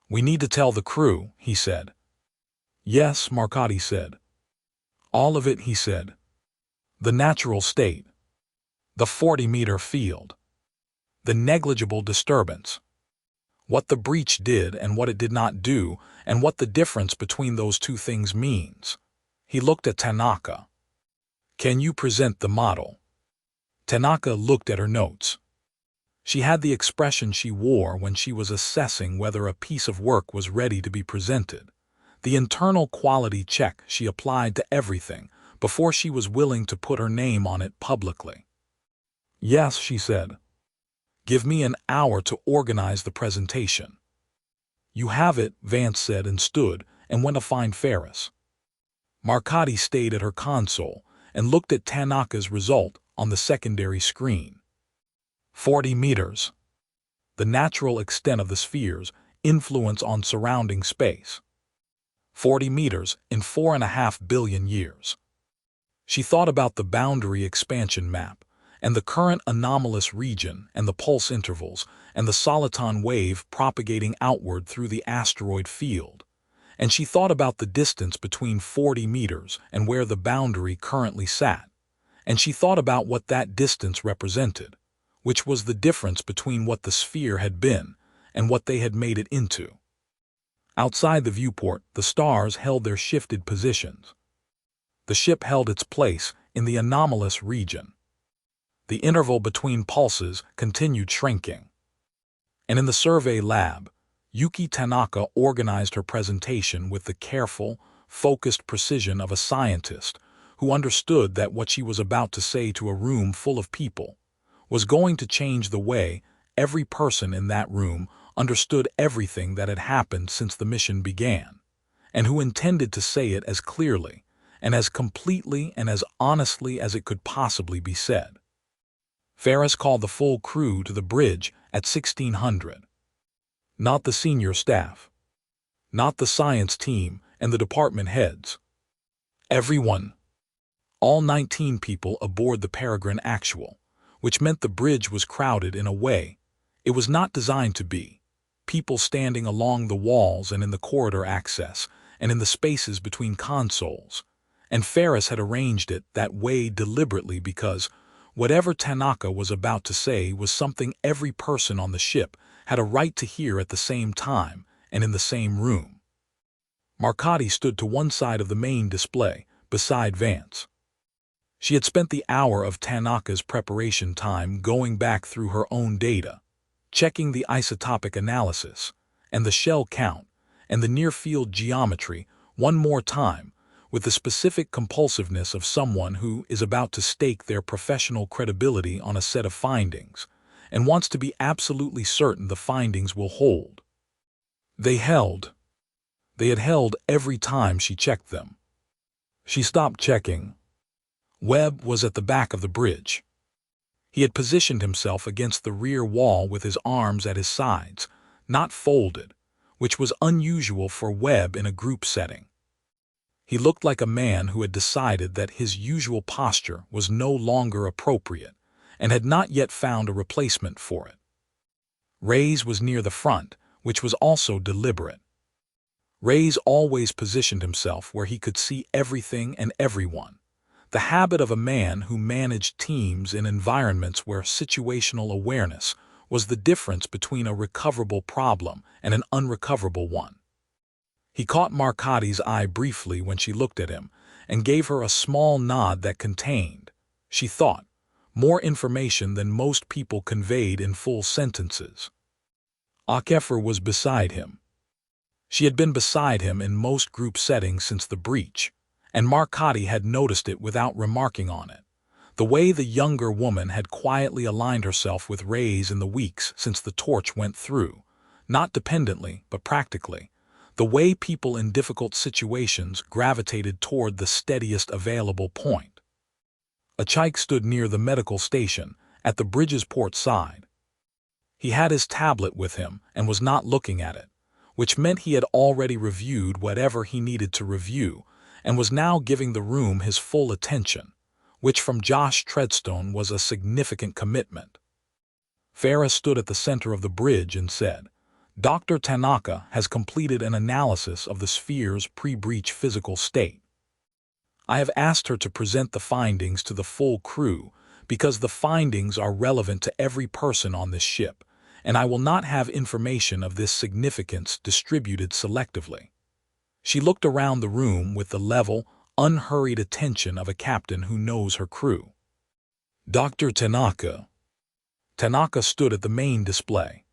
"We need to tell the crew," he said. "Yes," Marcotti said. "All of it," he said. "The natural state. The 40-meter field. The negligible disturbance. What the breach did and what it did not do, and what the difference between those two things means." He looked at Tanaka. "Can you present the model?" Tanaka looked at her notes. She had the expression she wore when she was assessing whether a piece of work was ready to be presented, the internal quality check she applied to everything before she was willing to put her name on it publicly. "Yes," she said. "Give me an hour to organize the presentation." "You have it," Vance said, and stood and went to find Ferris. Marcotti stayed at her console and looked at Tanaka's result on the secondary screen. 40 meters. The natural extent of the sphere's influence on surrounding space. 40 meters in 4.5 billion years. She thought about the boundary expansion map, and the current anomalous region, and the pulse intervals, and the soliton wave propagating outward through the asteroid field, and she thought about the distance between 40 meters and where the boundary currently sat, and she thought about what that distance represented, which was the difference between what the sphere had been and what they had made it into. Outside the viewport, the stars held their shifted positions. The ship held its place in the anomalous region. The interval between pulses continued shrinking. And in the survey lab, Yuki Tanaka organized her presentation with the careful, focused precision of a scientist who understood that what she was about to say to a room full of people was going to change the way every person in that room understood everything that had happened since the mission began, and who intended to say it as clearly and as completely and as honestly as it could possibly be said. Ferris called the full crew to the bridge at 1600. Not the senior staff. Not the science team and the department heads. Everyone. All 19 people aboard the Peregrine Actual, which meant the bridge was crowded in a way it was not designed to be. People standing along the walls and in the corridor access and in the spaces between consoles. And Ferris had arranged it that way deliberately because whatever Tanaka was about to say was something every person on the ship had a right to hear at the same time and in the same room. Marcotti stood to one side of the main display, beside Vance. She had spent the hour of Tanaka's preparation time going back through her own data, checking the isotopic analysis, and the shell count, and the near-field geometry one more time, with the specific compulsiveness of someone who is about to stake their professional credibility on a set of findings, and wants to be absolutely certain the findings will hold. They held. They had held every time she checked them. She stopped checking. Webb was at the back of the bridge. He had positioned himself against the rear wall with his arms at his sides, not folded, which was unusual for Webb in a group setting. He looked like a man who had decided that his usual posture was no longer appropriate and had not yet found a replacement for it. Reyes was near the front, which was also deliberate. Reyes always positioned himself where he could see everything and everyone, the habit of a man who managed teams in environments where situational awareness was the difference between a recoverable problem and an unrecoverable one. He caught Marcotti's eye briefly when she looked at him and gave her a small nod that contained, she thought, more information than most people conveyed in full sentences. Akefer was beside him. She had been beside him in most group settings since the breach, and Marcotti had noticed it without remarking on it. The way the younger woman had quietly aligned herself with Ray's in the weeks since the torch went through, not dependently but practically. The way people in difficult situations gravitated toward the steadiest available point. A Chaik stood near the medical station, at the bridge's port side. He had his tablet with him and was not looking at it, which meant he had already reviewed whatever he needed to review and was now giving the room his full attention, which from Josh Treadstone was a significant commitment. Farah stood at the center of the bridge and said, "Dr. Tanaka has completed an analysis of the sphere's pre-breach physical state. I have asked her to present the findings to the full crew because the findings are relevant to every person on this ship, and I will not have information of this significance distributed selectively." She looked around the room with the level, unhurried attention of a captain who knows her crew. "Dr. Tanaka." Tanaka stood at the main display.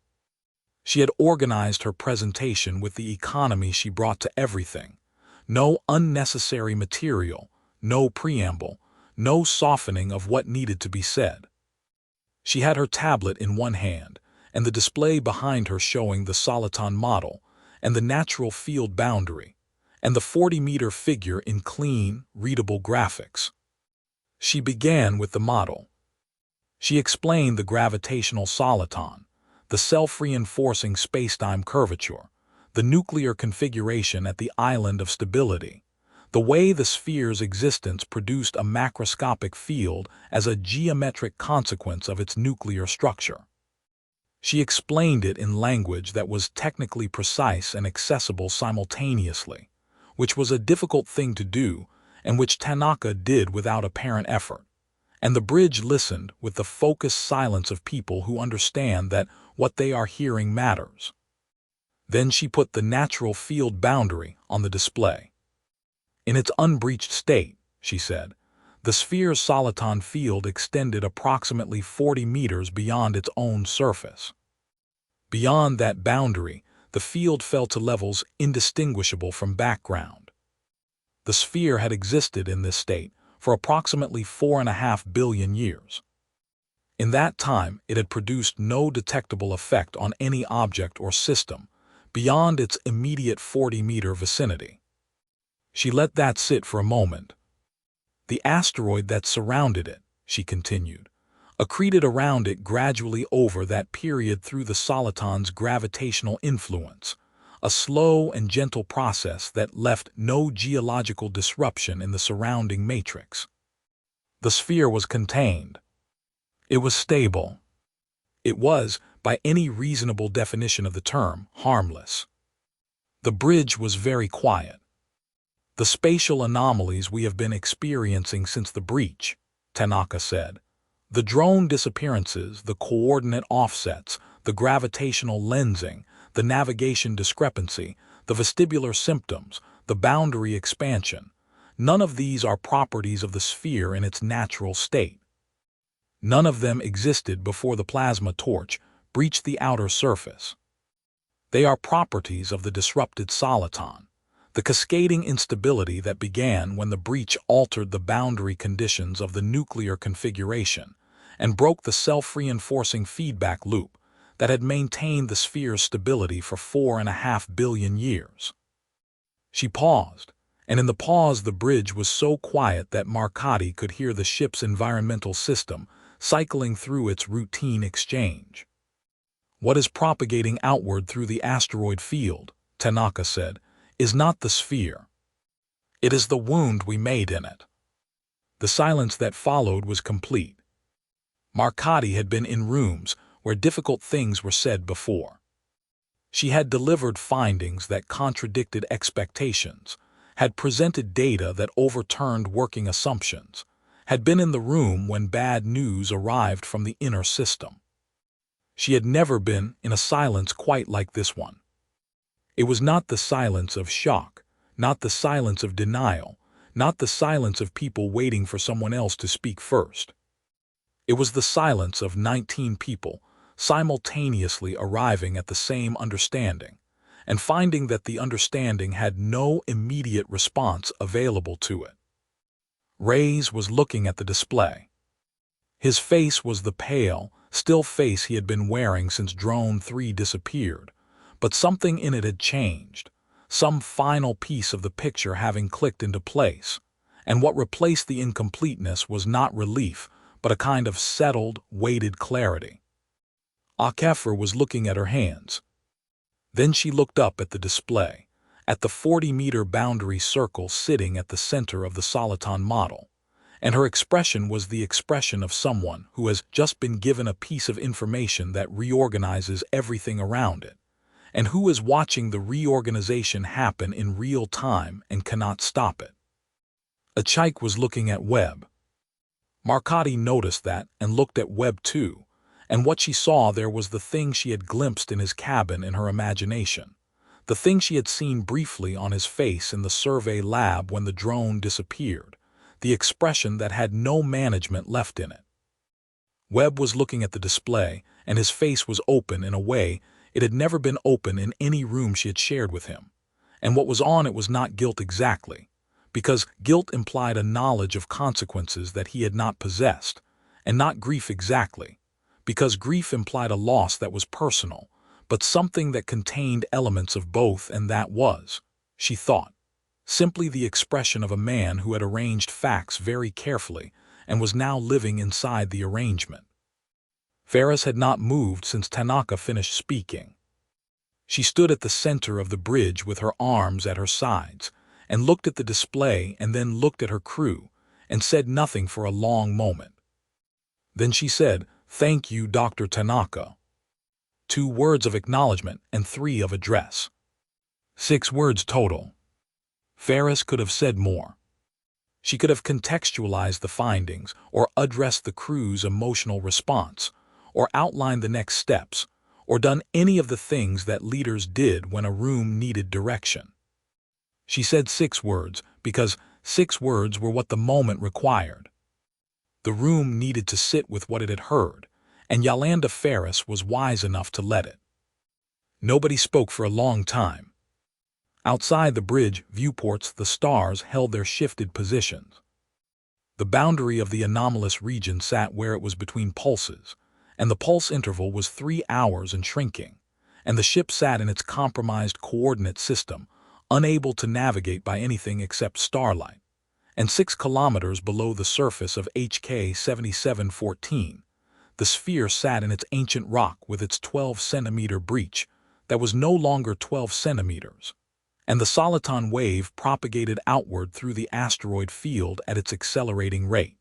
She had organized her presentation with the economy she brought to everything. No unnecessary material, no preamble, no softening of what needed to be said. She had her tablet in one hand, and the display behind her showing the soliton model, and the natural field boundary, and the 40-meter figure in clean, readable graphics. She began with the model. She explained the gravitational soliton, the self-reinforcing spacetime curvature, the nuclear configuration at the island of stability, the way the sphere's existence produced a macroscopic field as a geometric consequence of its nuclear structure. She explained it in language that was technically precise and accessible simultaneously, which was a difficult thing to do and which Tanaka did without apparent effort. And the bridge listened with the focused silence of people who understand that what they are hearing matters. Then she put the natural field boundary on the display. "In its unbreached state," she said, "the sphere's soliton field extended approximately 40 meters beyond its own surface. Beyond that boundary, the field fell to levels indistinguishable from background. The sphere had existed in this state for approximately 4.5 billion years. In that time, it had produced no detectable effect on any object or system beyond its immediate 40-meter vicinity." She let that sit for a moment. "The asteroid that surrounded it," she continued, accreted around it gradually over that period through the soliton's gravitational influence, a slow and gentle process that left no geological disruption in the surrounding matrix. The sphere was contained. It was stable. It was, by any reasonable definition of the term, harmless. The bridge was very quiet. "The spatial anomalies we have been experiencing since the breach," Tanaka said, "the drone disappearances, the coordinate offsets, the gravitational lensing, the navigation discrepancy, the vestibular symptoms, the boundary expansion, none of these are properties of the sphere in its natural state. None of them existed before the plasma torch breached the outer surface. They are properties of the disrupted soliton, the cascading instability that began when the breach altered the boundary conditions of the nuclear configuration and broke the self-reinforcing feedback loop that had maintained the sphere's stability for 4.5 billion years." She paused, and in the pause the bridge was so quiet that Marcotti could hear the ship's environmental system cycling through its routine exchange. "What is propagating outward through the asteroid field," Tanaka said, "is not the sphere. It is the wound we made in it." The silence that followed was complete. Marcotti had been in rooms where difficult things were said before. She had delivered findings that contradicted expectations, had presented data that overturned working assumptions, had been in the room when bad news arrived from the inner system. She had never been in a silence quite like this one. It was not the silence of shock, not the silence of denial, not the silence of people waiting for someone else to speak first. It was the silence of 19 people simultaneously arriving at the same understanding, and finding that the understanding had no immediate response available to it. Reyes was looking at the display. His face was the pale, still face he had been wearing since Drone 3 disappeared, but something in it had changed, some final piece of the picture having clicked into place, and what replaced the incompleteness was not relief, but a kind of settled, weighted clarity. Akefer was looking at her hands. Then she looked up at the display, at the 40-meter boundary circle sitting at the center of the soliton model, and her expression was the expression of someone who has just been given a piece of information that reorganizes everything around it, and who is watching the reorganization happen in real time and cannot stop it. Achike was looking at Webb. Marcotti noticed that and looked at Webb too, and what she saw there was the thing she had glimpsed in his cabin in her imagination, the thing she had seen briefly on his face in the survey lab when the drone disappeared, the expression that had no management left in it. Webb was looking at the display, and his face was open in a way it had never been open in any room she had shared with him, and what was on it was not guilt exactly, because guilt implied a knowledge of consequences that he had not possessed, and not grief exactly, because grief implied a loss that was personal, but something that contained elements of both, and that was, she thought, simply the expression of a man who had arranged facts very carefully and was now living inside the arrangement. Ferris had not moved since Tanaka finished speaking. She stood at the center of the bridge with her arms at her sides, and looked at the display and then looked at her crew, and said nothing for a long moment. Then she said, "Thank you, Dr. Tanaka." 2 words of acknowledgement and 3 of address. 6 words total. Ferris could have said more. She could have contextualized the findings, or addressed the crew's emotional response, or outlined the next steps, or done any of the things that leaders did when a room needed direction. She said 6 words because 6 words were what the moment required. The room needed to sit with what it had heard, and Yolanda Ferris was wise enough to let it. Nobody spoke for a long time. Outside the bridge viewports, the stars held their shifted positions. The boundary of the anomalous region sat where it was between pulses, and the pulse interval was 3 hours and shrinking, and the ship sat in its compromised coordinate system, unable to navigate by anything except starlight, and 6 kilometers below the surface of HK 7714, the sphere sat in its ancient rock with its 12-centimeter breach that was no longer 12 centimeters, and the soliton wave propagated outward through the asteroid field at its accelerating rate.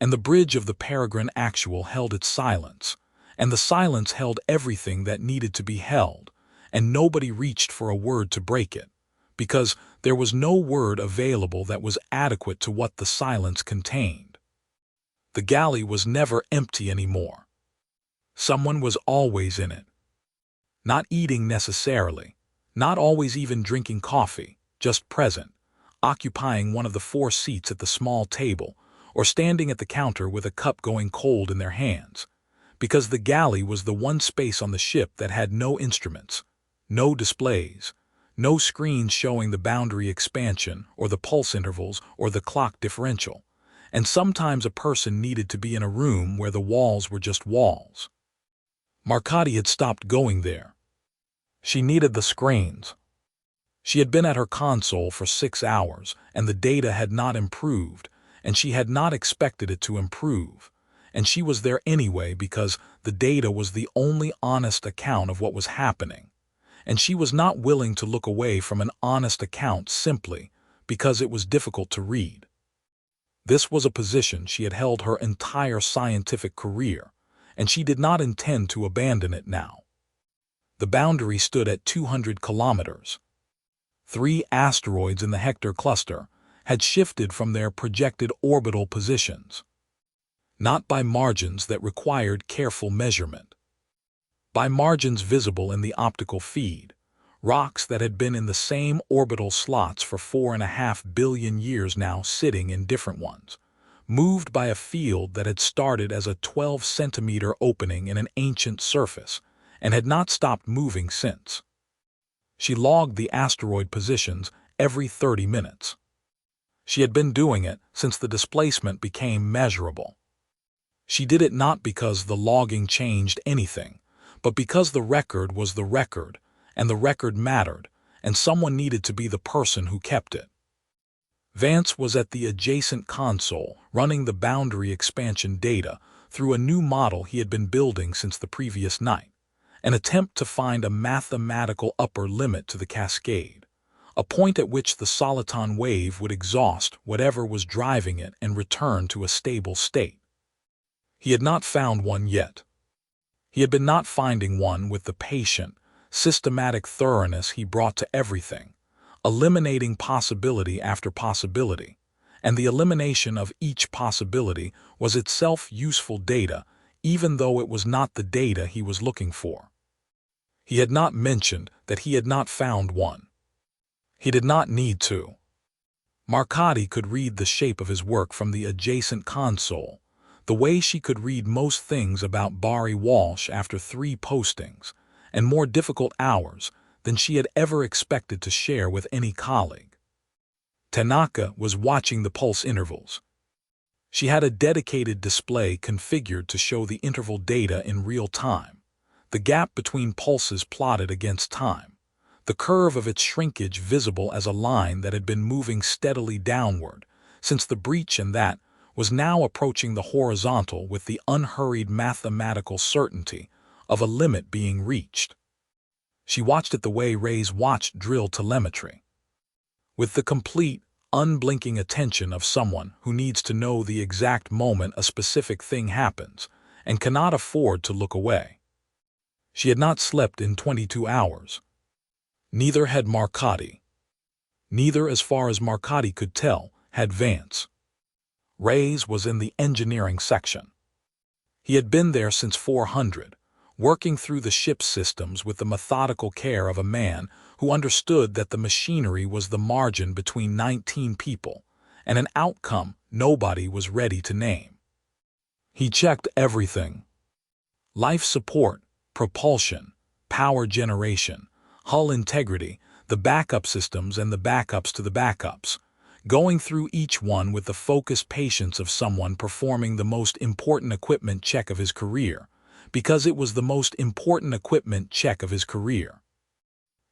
And the bridge of the Peregrine Actual held its silence, and the silence held everything that needed to be held, and nobody reached for a word to break it, because there was no word available that was adequate to what the silence contained. The galley was never empty anymore. Someone was always in it. Not eating necessarily, not always even drinking coffee, just present, occupying one of the 4 seats at the small table, or standing at the counter with a cup going cold in their hands, because the galley was the one space on the ship that had no instruments, no displays, no screens showing the boundary expansion or the pulse intervals or the clock differential, and sometimes a person needed to be in a room where the walls were just walls. Marcotti had stopped going there. She needed the screens. She had been at her console for 6 hours, and the data had not improved, and she had not expected it to improve, and she was there anyway because the data was the only honest account of what was happening, and she was not willing to look away from an honest account simply because it was difficult to read. This was a position she had held her entire scientific career, and she did not intend to abandon it now. The boundary stood at 200 kilometers. 3 asteroids in the Hector cluster had shifted from their projected orbital positions, not by margins that required careful measurement. By margins visible in the optical feed, rocks that had been in the same orbital slots for 4.5 billion years now sitting in different ones, moved by a field that had started as a 12-centimeter opening in an ancient surface and had not stopped moving since. She logged the asteroid positions every 30 minutes. She had been doing it since the displacement became measurable. She did it not because the logging changed anything, but because the record was the record, and the record mattered, and someone needed to be the person who kept it. Vance was at the adjacent console, running the boundary expansion data through a new model he had been building since the previous night, an attempt to find a mathematical upper limit to the cascade, a point at which the soliton wave would exhaust whatever was driving it and return to a stable state. He had not found one yet. He had been not finding one with the patient, systematic thoroughness he brought to everything, eliminating possibility after possibility, and the elimination of each possibility was itself useful data, even though it was not the data he was looking for. He had not mentioned that he had not found one. He did not need to. Marcotte could read the shape of his work from the adjacent console, the way she could read most things about Barry Walsh after 3 postings, and more difficult hours than she had ever expected to share with any colleague. Tanaka was watching the pulse intervals. She had a dedicated display configured to show the interval data in real time, the gap between pulses plotted against time, the curve of its shrinkage visible as a line that had been moving steadily downward since the breach, and that was now approaching the horizontal with the unhurried mathematical certainty of a limit being reached. She watched it the way Rays watched drill telemetry, with the complete, unblinking attention of someone who needs to know the exact moment a specific thing happens and cannot afford to look away. She had not slept in 22 hours. Neither had Marcotte. Neither, as far as Marcotte could tell, had Vance. Rays was in the engineering section. He had been there since 400, working through the ship's systems with the methodical care of a man who understood that the machinery was the margin between 19 people and an outcome nobody was ready to name. He checked everything: life support, propulsion, power generation, hull integrity, the backup systems and the backups to the backups, going through each one with the focused patience of someone performing the most important equipment check of his career, because it was the most important equipment check of his career.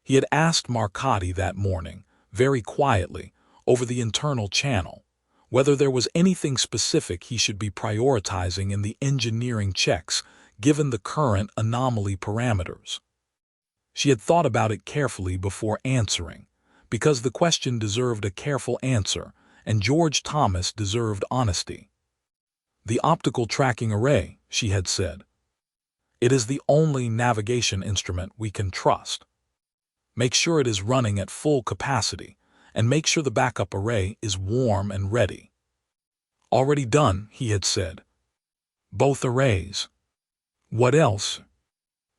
He had asked Marcotte that morning, very quietly, over the internal channel, whether there was anything specific he should be prioritizing in the engineering checks given the current anomaly parameters. She had thought about it carefully before answering, because the question deserved a careful answer, and George Thomas deserved honesty. The optical tracking array, she had said. It is the only navigation instrument we can trust. Make sure it is running at full capacity, and make sure the backup array is warm and ready. Already done, he had said. Both arrays. What else?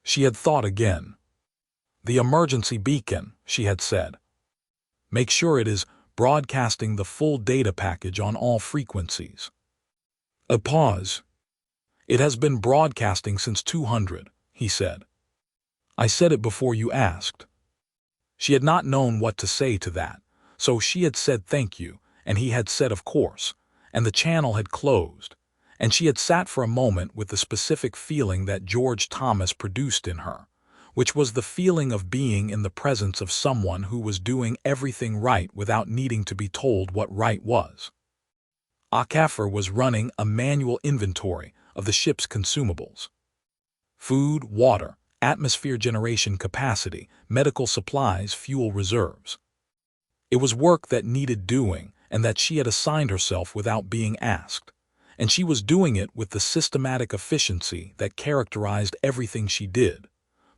She had thought again. The emergency beacon, she had said. Make sure it is broadcasting the full data package on all frequencies. A pause. It has been broadcasting since 200, he said. I said it before you asked. She had not known what to say to that, so she had said thank you, and he had said of course, and the channel had closed, and she had sat for a moment with the specific feeling that George Thomas produced in her, which was the feeling of being in the presence of someone who was doing everything right without needing to be told what right was. Akafor was running a manual inventory of the ship's consumables. Food, water, atmosphere generation capacity, medical supplies, fuel reserves. It was work that needed doing and that she had assigned herself without being asked, and she was doing it with the systematic efficiency that characterized everything she did,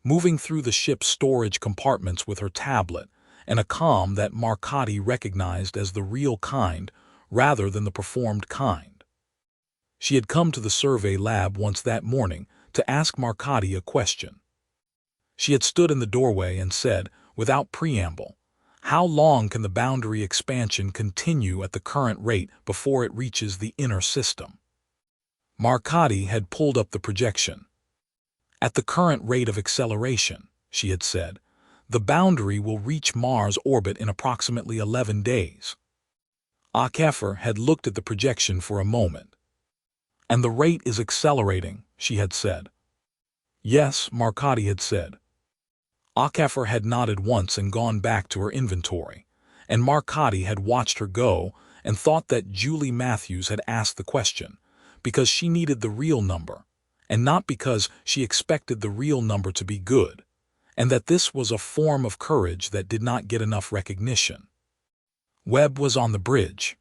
moving through the ship's storage compartments with her tablet and a calm that Marcotte recognized as the real kind rather than the performed kind. She had come to the survey lab once that morning to ask Marcotte a question. She had stood in the doorway and said, without preamble, How long can the boundary expansion continue at the current rate before it reaches the inner system? Marcotti had pulled up the projection. At the current rate of acceleration, she had said, the boundary will reach Mars' orbit in approximately 11 days. Akefer had looked at the projection for a moment. And the rate is accelerating, she had said. Yes, Marcotti had said. Akefer had nodded once and gone back to her inventory, and Marcotti had watched her go and thought that Julie Matthews had asked the question because she needed the real number, and not because she expected the real number to be good, and that this was a form of courage that did not get enough recognition. Webb was on the bridge.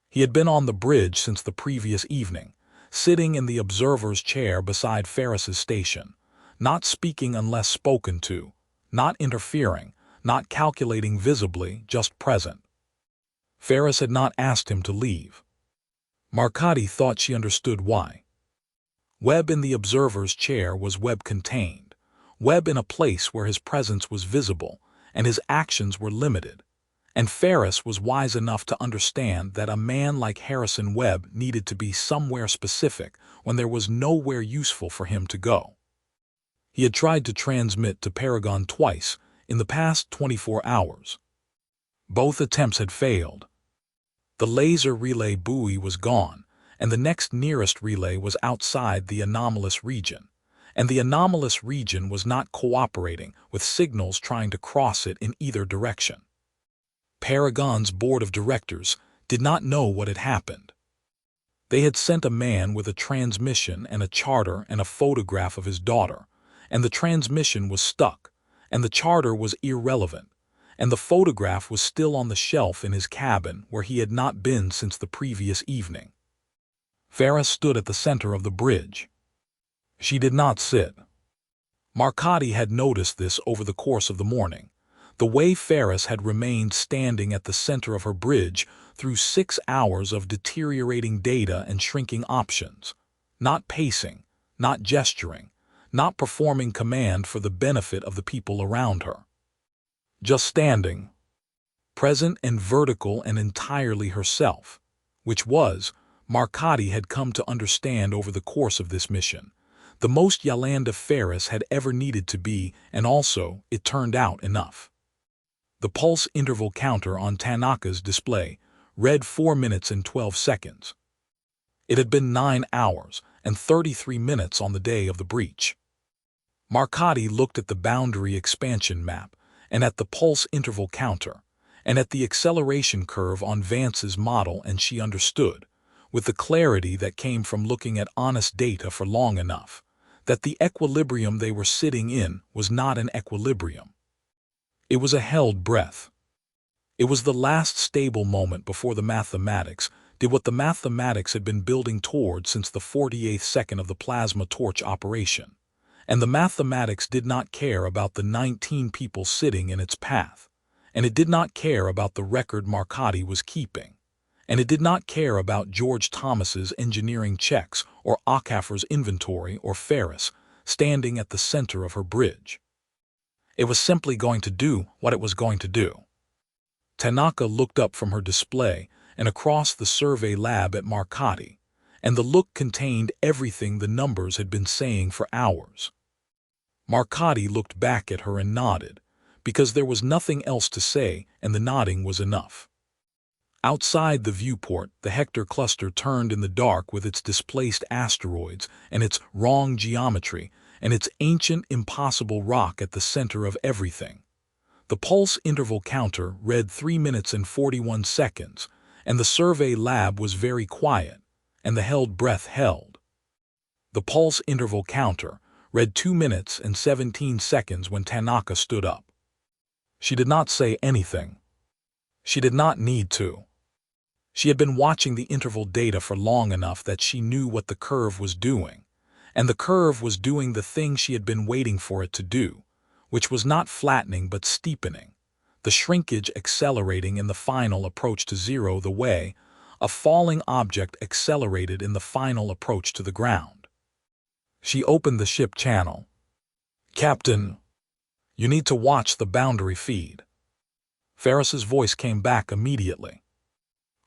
He had been on the bridge since the previous evening, sitting in the observer's chair beside Ferris's station, not speaking unless spoken to, not interfering, not calculating visibly, just present. Ferris had not asked him to leave. Marcotti thought she understood why. Webb in the observer's chair was Webb contained, Webb in a place where his presence was visible and his actions were limited, and Ferris was wise enough to understand that a man like Harrison Webb needed to be somewhere specific when there was nowhere useful for him to go. He had tried to transmit to Paragon twice in the past 24 hours. Both attempts had failed. The laser relay buoy was gone, and the next nearest relay was outside the anomalous region, and the anomalous region was not cooperating with signals trying to cross it in either direction. Paragon's board of directors did not know what had happened. They had sent a man with a transmission and a charter and a photograph of his daughter, and the transmission was stuck, and the charter was irrelevant, and the photograph was still on the shelf in his cabin where he had not been since the previous evening. Ferris stood at the center of the bridge. She did not sit. Marcotti had noticed this over the course of the morning, the way Ferris had remained standing at the center of her bridge through 6 hours of deteriorating data and shrinking options, not pacing, not gesturing, not performing command for the benefit of the people around her. Just standing, present and vertical and entirely herself, which was, Marcotti had come to understand over the course of this mission, the most Yolanda Ferris had ever needed to be, and also, it turned out, enough. The pulse interval counter on Tanaka's display read 4 minutes and 12 seconds. It had been 9 hours and 33 minutes on the day of the breach. Marcotti looked at the boundary expansion map and at the pulse interval counter and at the acceleration curve on Vance's model, and she understood, with the clarity that came from looking at honest data for long enough, that the equilibrium they were sitting in was not an equilibrium. It was a held breath. It was the last stable moment before the mathematics did what the mathematics had been building toward since the 48th second of the plasma torch operation, and the mathematics did not care about the 19 people sitting in its path, and it did not care about the record Marcotti was keeping, and it did not care about George Thomas's engineering checks or Akefer's inventory or Ferris standing at the center of her bridge. It was simply going to do what it was going to do. Tanaka looked up from her display and across the survey lab at Marcotti, and the look contained everything the numbers had been saying for hours. Marcotti looked back at her and nodded, because there was nothing else to say, and the nodding was enough. Outside the viewport, the Hector cluster turned in the dark with its displaced asteroids and its wrong geometry and its ancient, impossible rock at the center of everything. The pulse interval counter read 3 minutes and 41 seconds, and the survey lab was very quiet, and the held breath held. The pulse interval counter read 2 minutes and 17 seconds when Tanaka stood up. She did not say anything. She did not need to. She had been watching the interval data for long enough that she knew what the curve was doing, and the curve was doing the thing she had been waiting for it to do, which was not flattening but steepening, the shrinkage accelerating in the final approach to zero the way a falling object accelerated in the final approach to the ground. She opened the ship channel. "Captain, you need to watch the boundary feed." Ferris's voice came back immediately.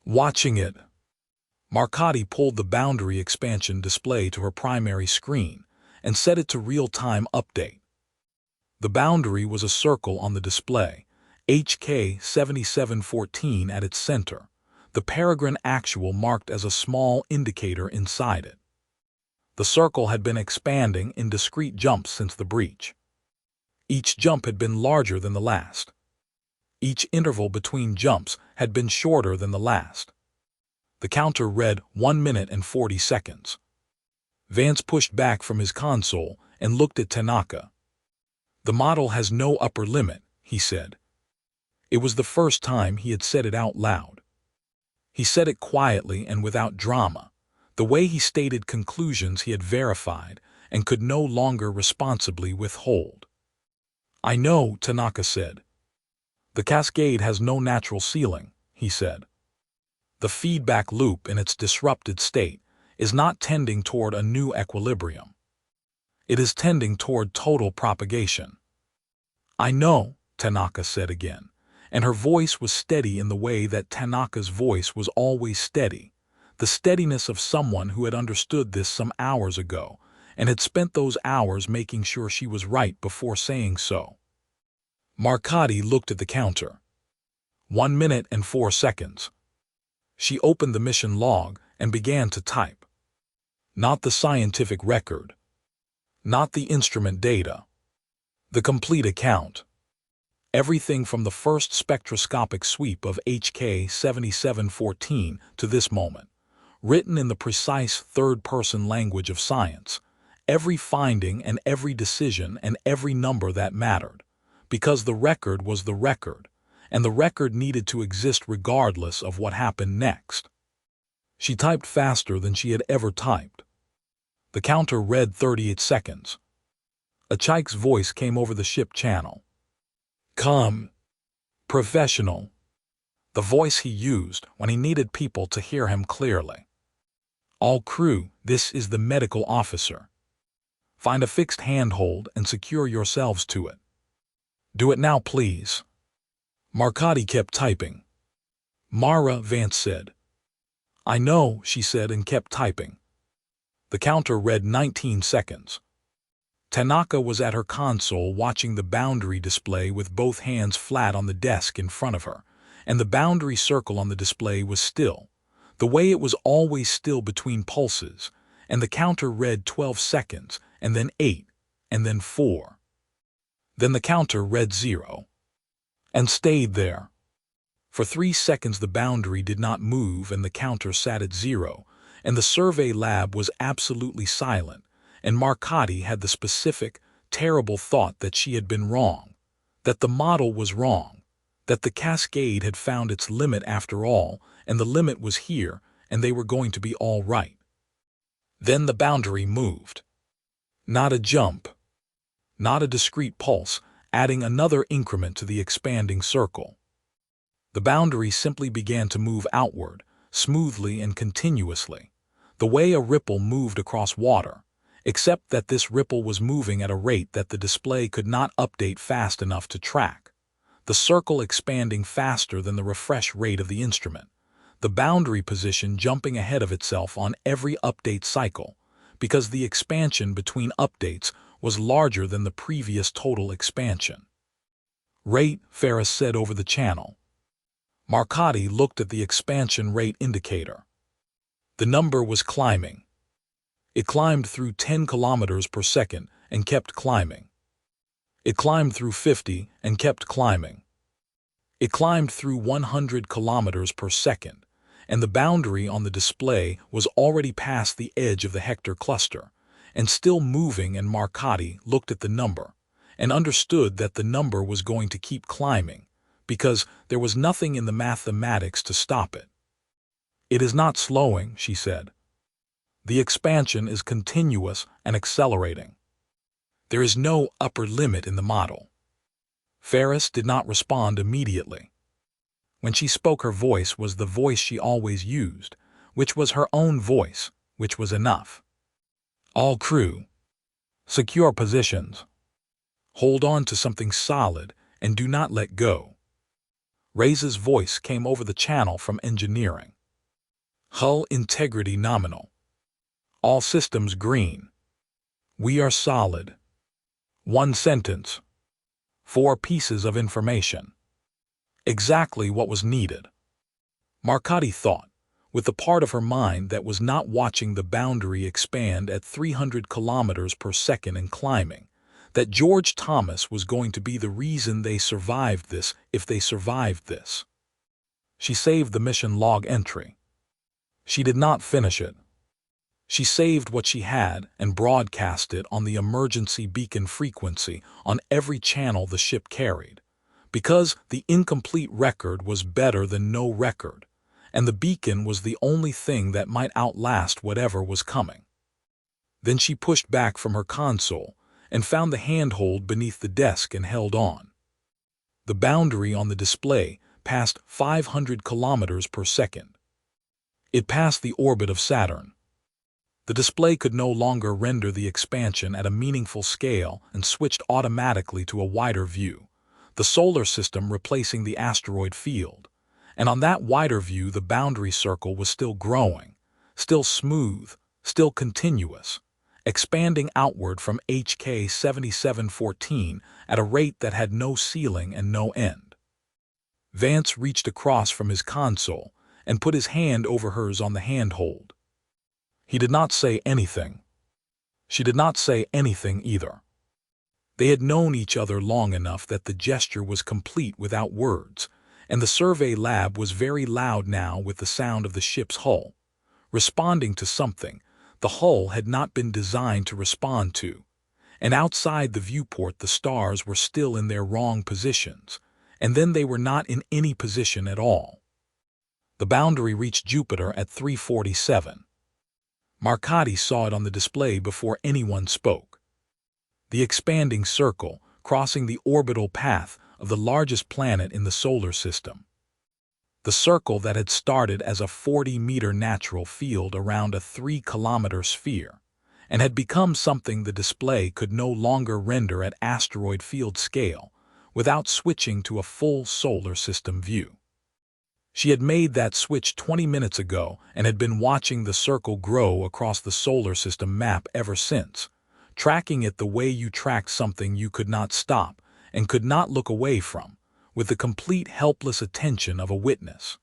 Watching it. Marcotti pulled the boundary expansion display to her primary screen and set it to real-time update. The boundary was a circle on the display, HK 7714 at its center, the Peregrine actual marked as a small indicator inside it. The circle had been expanding in discrete jumps since the breach. Each jump had been larger than the last. Each interval between jumps had been shorter than the last. The counter read 1 minute and 40 seconds. Vance pushed back from his console and looked at Tanaka. The model has no upper limit, he said. It was the first time he had said it out loud. He said it quietly and without drama, the way he stated conclusions he had verified and could no longer responsibly withhold. I know, Tanaka said. The cascade has no natural ceiling, he said. The feedback loop in its disrupted state is not tending toward a new equilibrium. It is tending toward total propagation. I know, Tanaka said again, and her voice was steady in the way that Tanaka's voice was always steady, the steadiness of someone who had understood this some hours ago and had spent those hours making sure she was right before saying so. Marcotti looked at the counter. 1 minute and 4 seconds. She opened the mission log and began to type. Not the scientific record. Not the instrument data. The complete account. Everything from the first spectroscopic sweep of HK 7714 to this moment, written in the precise third-person language of science, every finding and every decision and every number that mattered, because the record was the record, and the record needed to exist regardless of what happened next. She typed faster than she had ever typed. The counter read 38 seconds. A Chike's voice came over the ship channel. Come. Professional. The voice he used when he needed people to hear him clearly. All crew, this is the medical officer. Find a fixed handhold and secure yourselves to it. Do it now, please. Marcotti kept typing. Mara, Vance said. I know, she said and kept typing. The counter read 19 seconds. Tanaka was at her console watching the boundary display with both hands flat on the desk in front of her, and the boundary circle on the display was still, the way it was always still between pulses, and the counter read 12 seconds, and then 8, and then 4. Then the counter read 0. And stayed there. For 3 seconds the boundary did not move and the counter sat at 0, and the survey lab was absolutely silent, and Marcotti had the specific, terrible thought that she had been wrong, that the model was wrong, that the cascade had found its limit after all, and the limit was here, and they were going to be all right. Then the boundary moved. Not a jump. Not a discrete pulse, adding another increment to the expanding circle. The boundary simply began to move outward, smoothly and continuously, the way a ripple moved across water, except that this ripple was moving at a rate that the display could not update fast enough to track, the circle expanding faster than the refresh rate of the instrument, the boundary position jumping ahead of itself on every update cycle, because the expansion between updates was larger than the previous total expansion. Rate, Ferris said over the channel. Marcotti looked at the expansion rate indicator. The number was climbing. It climbed through 10 kilometers per second and kept climbing. It climbed through 50 and kept climbing. It climbed through 100 kilometers per second, and the boundary on the display was already past the edge of the Hector cluster, and still moving, and Marcotti looked at the number and understood that the number was going to keep climbing, because there was nothing in the mathematics to stop it. It is not slowing, she said. The expansion is continuous and accelerating. There is no upper limit in the model. Ferris did not respond immediately. When she spoke, her voice was the voice she always used, which was her own voice, which was enough. All crew. Secure positions. Hold on to something solid and do not let go. Ray's voice came over the channel from engineering. Hull integrity nominal. All systems green. We are solid. One sentence. 4 pieces of information. Exactly what was needed. Marcotti thought, with the part of her mind that was not watching the boundary expand at 300 kilometers per second and climbing, that George Thomas was going to be the reason they survived this if they survived this. She saved the mission log entry. She did not finish it. She saved what she had and broadcast it on the emergency beacon frequency on every channel the ship carried, because the incomplete record was better than no record, and the beacon was the only thing that might outlast whatever was coming. Then she pushed back from her console and found the handhold beneath the desk and held on. The boundary on the display passed 500 kilometers per second. It passed the orbit of Saturn. The display could no longer render the expansion at a meaningful scale and switched automatically to a wider view, the solar system replacing the asteroid field. And on that wider view, the boundary circle was still growing, still smooth, still continuous, expanding outward from HK 7714 at a rate that had no ceiling and no end. Vance reached across from his console and put his hand over hers on the handhold. He did not say anything. She did not say anything either. They had known each other long enough that the gesture was complete without words, and the survey lab was very loud now with the sound of the ship's hull, responding to something the hull had not been designed to respond to, and outside the viewport the stars were still in their wrong positions, and then they were not in any position at all. The boundary reached Jupiter at 3:47. Marcotti saw it on the display before anyone spoke. The expanding circle, crossing the orbital path of the largest planet in the solar system. The circle that had started as a 40-meter natural field around a 3-kilometer sphere, and had become something the display could no longer render at asteroid field scale without switching to a full solar system view. She had made that switch 20 minutes ago and had been watching the circle grow across the solar system map ever since, tracking it the way you tracked something you could not stop and could not look away from, with the complete helpless attention of a witness.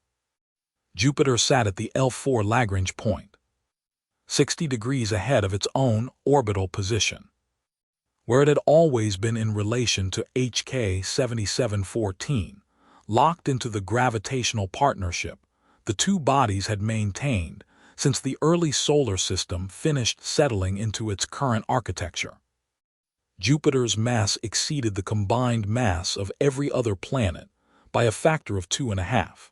Jupiter sat at the L4 Lagrange point, 60 degrees ahead of its own orbital position, where it had always been in relation to HK 7714, locked into the gravitational partnership the two bodies had maintained since the early solar system finished settling into its current architecture. Jupiter's mass exceeded the combined mass of every other planet by a factor of 2.5.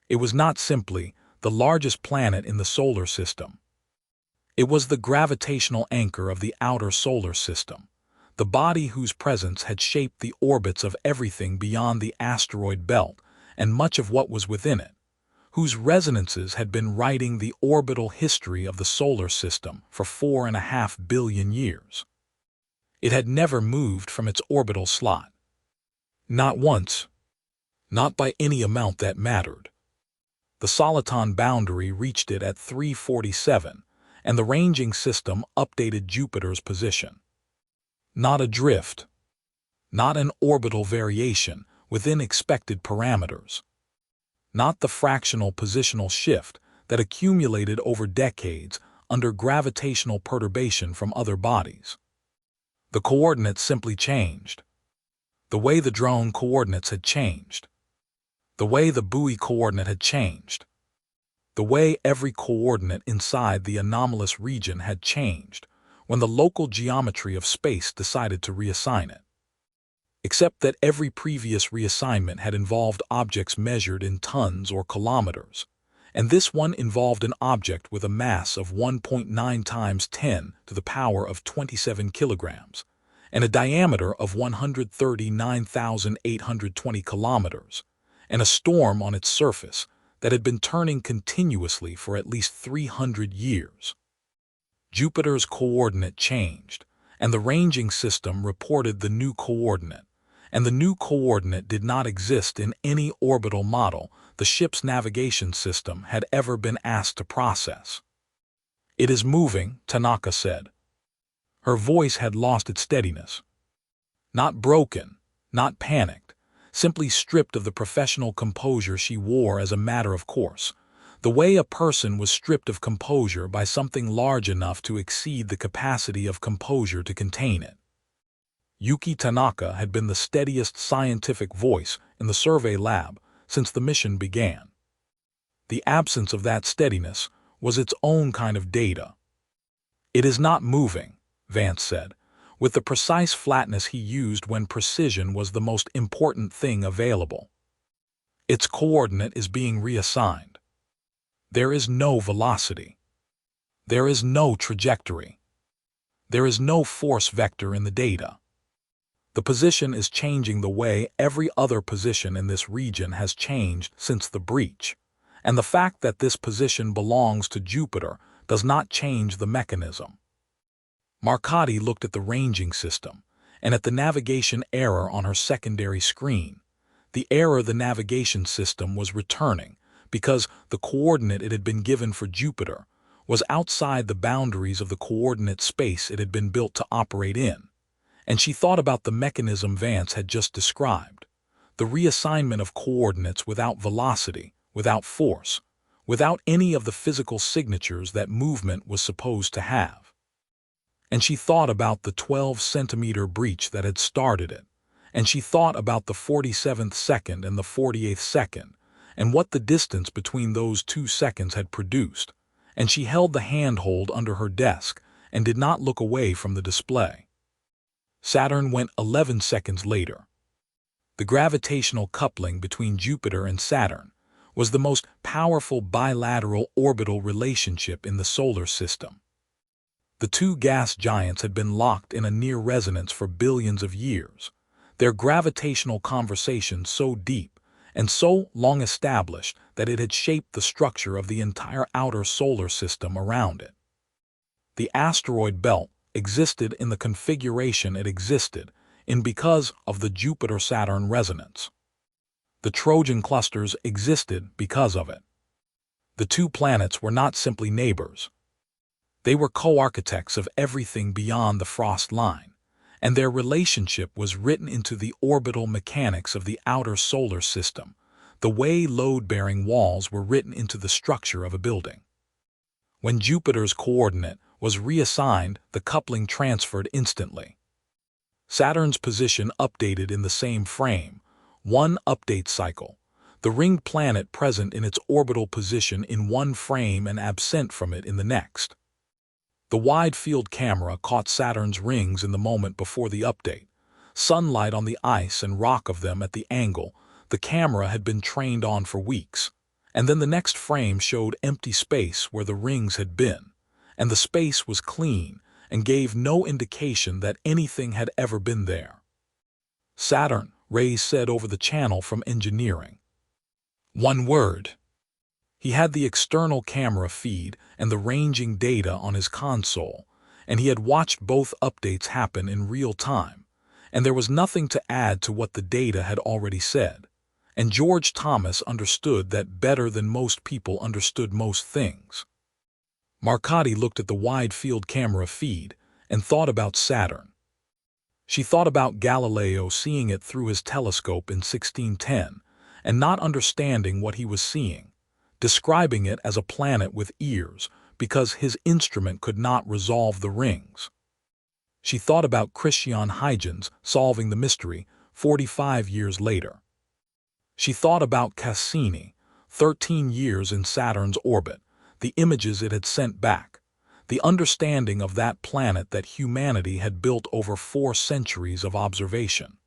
It was not simply the largest planet in the solar system. It was the gravitational anchor of the outer solar system, the body whose presence had shaped the orbits of everything beyond the asteroid belt and much of what was within it, whose resonances had been writing the orbital history of the solar system for 4.5 billion years. It had never moved from its orbital slot. Not once. Not by any amount that mattered. The soliton boundary reached it at 3:47, and the ranging system updated Jupiter's position. Not a drift. Not an orbital variation within expected parameters. Not the fractional positional shift that accumulated over decades under gravitational perturbation from other bodies. The coordinates simply changed. The way the drone coordinates had changed. The way the buoy coordinate had changed. The way every coordinate inside the anomalous region had changed when the local geometry of space decided to reassign it. Except that every previous reassignment had involved objects measured in tons or kilometers, and this one involved an object with a mass of 1.9 times 10 to the power of 27 kilograms, and a diameter of 139,820 kilometers, and a storm on its surface that had been turning continuously for at least 300 years. Jupiter's coordinate changed, and the ranging system reported the new coordinate, and the new coordinate did not exist in any orbital model the ship's navigation system had ever been asked to process. "It is moving," Tanaka said. Her voice had lost its steadiness. Not broken, not panicked, simply stripped of the professional composure she wore as a matter of course, the way a person was stripped of composure by something large enough to exceed the capacity of composure to contain it. Yuki Tanaka had been the steadiest scientific voice in the survey lab since the mission began. The absence of that steadiness was its own kind of data. "It is not moving," Vance said, with the precise flatness he used when precision was the most important thing available. "Its coordinate is being reassigned. There is no velocity. There is no trajectory. There is no force vector in the data. The position is changing the way every other position in this region has changed since the breach, and the fact that this position belongs to Jupiter does not change the mechanism." Marcotti looked at the ranging system and at the navigation error on her secondary screen. The error the navigation system was returning because the coordinate it had been given for Jupiter was outside the boundaries of the coordinate space it had been built to operate in. And she thought about the mechanism Vance had just described, the reassignment of coordinates without velocity, without force, without any of the physical signatures that movement was supposed to have. And she thought about the 12-centimeter breach that had started it, and she thought about the 47th second and the 48th second, and what the distance between those 2 seconds had produced, and she held the handhold under her desk and did not look away from the display. Saturn went 11 seconds later. The gravitational coupling between Jupiter and Saturn was the most powerful bilateral orbital relationship in the solar system. The two gas giants had been locked in a near resonance for billions of years, their gravitational conversation so deep and so long established that it had shaped the structure of the entire outer solar system around it. The asteroid belt existed in the configuration it existed in because of the Jupiter-Saturn resonance. The Trojan clusters existed because of it. The two planets were not simply neighbors. They were co-architects of everything beyond the frost line, and their relationship was written into the orbital mechanics of the outer solar system, the way load-bearing walls were written into the structure of a building. When Jupiter's coordinate was reassigned, the coupling transferred instantly. Saturn's position updated in the same frame, one update cycle, the ringed planet present in its orbital position in one frame and absent from it in the next. The wide-field camera caught Saturn's rings in the moment before the update, sunlight on the ice and rock of them at the angle the camera had been trained on for weeks, and then the next frame showed empty space where the rings had been, and the space was clean and gave no indication that anything had ever been there. "Saturn," Ray said over the channel from engineering. One word. He had the external camera feed and the ranging data on his console, and he had watched both updates happen in real time, and there was nothing to add to what the data had already said, and George Thomas understood that better than most people understood most things. Marcotti looked at the wide-field camera feed and thought about Saturn. She thought about Galileo seeing it through his telescope in 1610 and not understanding what he was seeing, describing it as a planet with ears because his instrument could not resolve the rings. She thought about Christian Huygens solving the mystery 45 years later. She thought about Cassini, 13 years in Saturn's orbit, the images it had sent back, the understanding of that planet that humanity had built over 4 centuries of observation.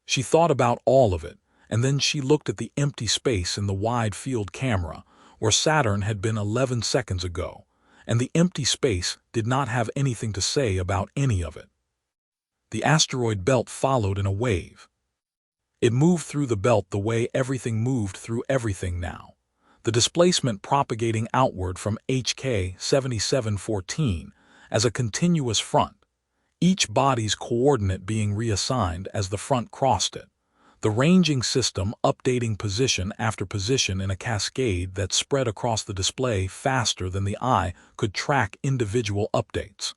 She thought about all of it, and then she looked at the empty space in the wide-field camera where Saturn had been 11 seconds ago, and the empty space did not have anything to say about any of it. The asteroid belt followed in a wave. It moved through the belt the way everything moved through everything now, the displacement propagating outward from HK 7714 as a continuous front, each body's coordinate being reassigned as the front crossed it, the ranging system updating position after position in a cascade that spread across the display faster than the eye could track individual updates.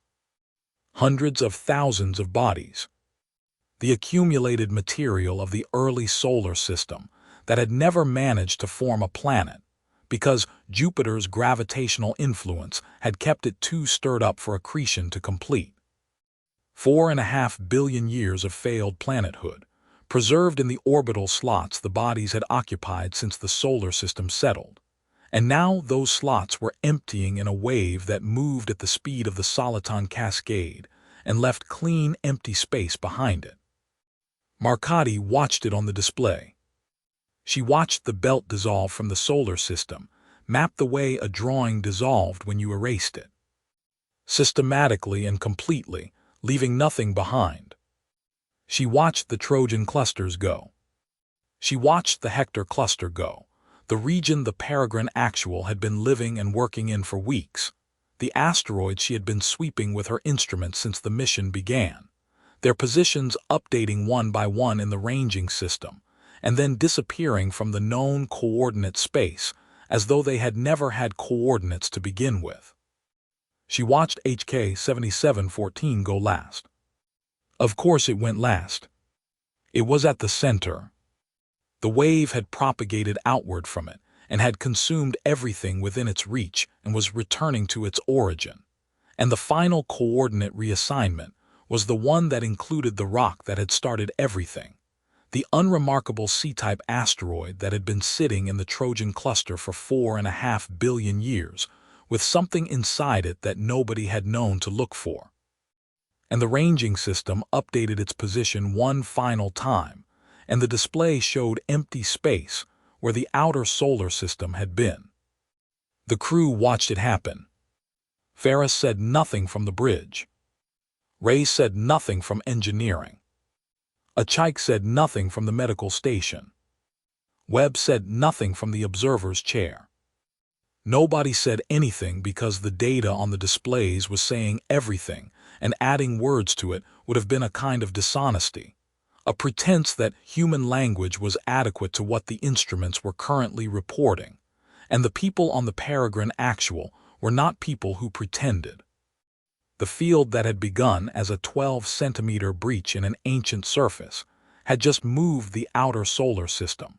Hundreds of thousands of bodies. The accumulated material of the early solar system that had never managed to form a planet because Jupiter's gravitational influence had kept it too stirred up for accretion to complete. 4.5 billion years of failed planethood, preserved in the orbital slots the bodies had occupied since the solar system settled. And now those slots were emptying in a wave that moved at the speed of the Soliton cascade and left clean, empty space behind it. Marcotte watched it on the display. She watched the belt dissolve from the solar system, map the way a drawing dissolved when you erased it. Systematically and completely, leaving nothing behind. She watched the Trojan clusters go. She watched the Hector cluster go, the region the Peregrine Actual had been living and working in for weeks, the asteroid she had been sweeping with her instruments since the mission began, their positions updating one by one in the ranging system, and then disappearing from the known coordinate space as though they had never had coordinates to begin with. She watched HK 7714 go last. Of course it went last. It was at the center. The wave had propagated outward from it and had consumed everything within its reach and was returning to its origin. And the final coordinate reassignment was the one that included the rock that had started everything, the unremarkable C-type asteroid that had been sitting in the Trojan cluster for 4.5 billion years, with something inside it that nobody had known to look for. And the ranging system updated its position one final time, and the display showed empty space where the outer solar system had been. The crew watched it happen. Ferris said nothing from the bridge. Ray said nothing from engineering. Achike said nothing from the medical station. Webb said nothing from the observer's chair. Nobody said anything because the data on the displays was saying everything, and adding words to it would have been a kind of dishonesty, a pretense that human language was adequate to what the instruments were currently reporting, and the people on the Peregrine Actual were not people who pretended. The field that had begun as a 12-centimeter breach in an ancient surface had just moved the outer solar system.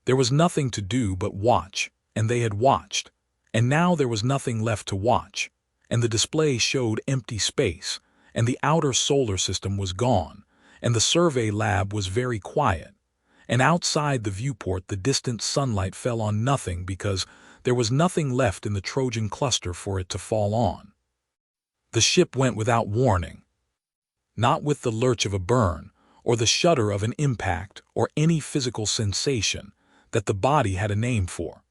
There was nothing to do but watch, and they had watched, and now there was nothing left to watch, and the display showed empty space, and the outer solar system was gone, and the survey lab was very quiet, and outside the viewport the distant sunlight fell on nothing because there was nothing left in the Trojan cluster for it to fall on. The ship went without warning, not with the lurch of a burn, or the shudder of an impact, or any physical sensation that the body had a name for.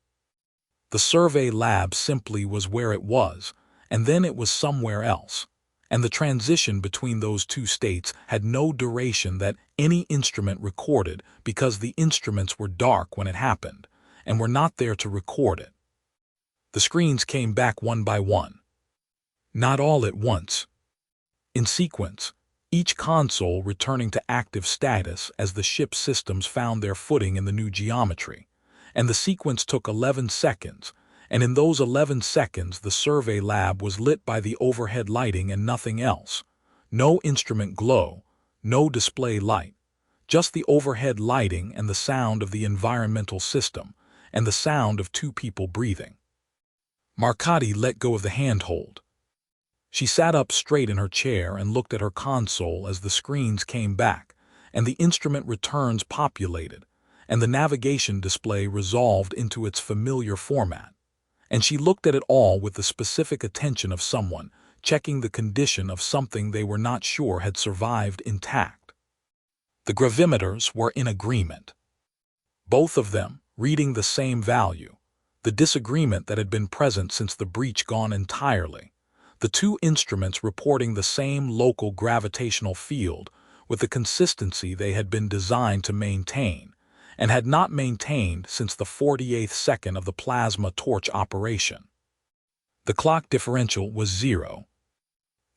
The survey lab simply was where it was, and then it was somewhere else, and the transition between those two states had no duration that any instrument recorded because the instruments were dark when it happened, and were not there to record it. The screens came back one by one. Not all at once. In sequence, each console returning to active status as the ship's systems found their footing in the new geometry, and the sequence took 11 seconds, and in those 11 seconds the survey lab was lit by the overhead lighting and nothing else. No instrument glow, no display light, just the overhead lighting and the sound of the environmental system, and the sound of two people breathing. Marcotte let go of the handhold. She sat up straight in her chair and looked at her console as the screens came back, and the instrument returns populated, and the navigation display resolved into its familiar format. And she looked at it all with the specific attention of someone checking the condition of something they were not sure had survived intact. The gravimeters were in agreement. Both of them reading the same value, the disagreement that had been present since the breach gone entirely. The two instruments reporting the same local gravitational field with the consistency they had been designed to maintain, and had not maintained since the 48th second of the plasma torch operation. The clock differential was 0.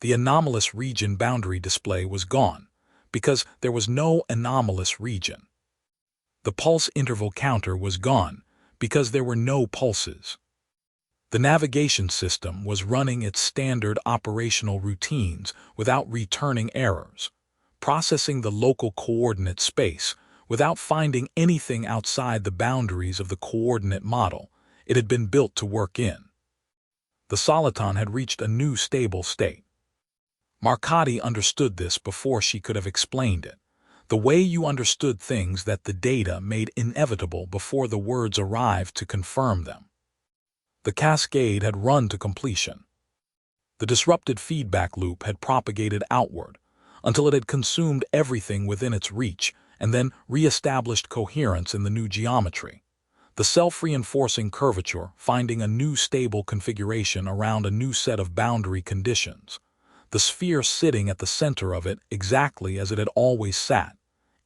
The anomalous region boundary display was gone, because there was no anomalous region. The pulse interval counter was gone, because there were no pulses. The navigation system was running its standard operational routines without returning errors, processing the local coordinate space without finding anything outside the boundaries of the coordinate model it had been built to work in. The soliton had reached a new stable state. Marcotti understood this before she could have explained it, the way you understood things that the data made inevitable before the words arrived to confirm them. The cascade had run to completion. The disrupted feedback loop had propagated outward until it had consumed everything within its reach and then re-established coherence in the new geometry. The self-reinforcing curvature finding a new stable configuration around a new set of boundary conditions. The sphere sitting at the center of it exactly as it had always sat,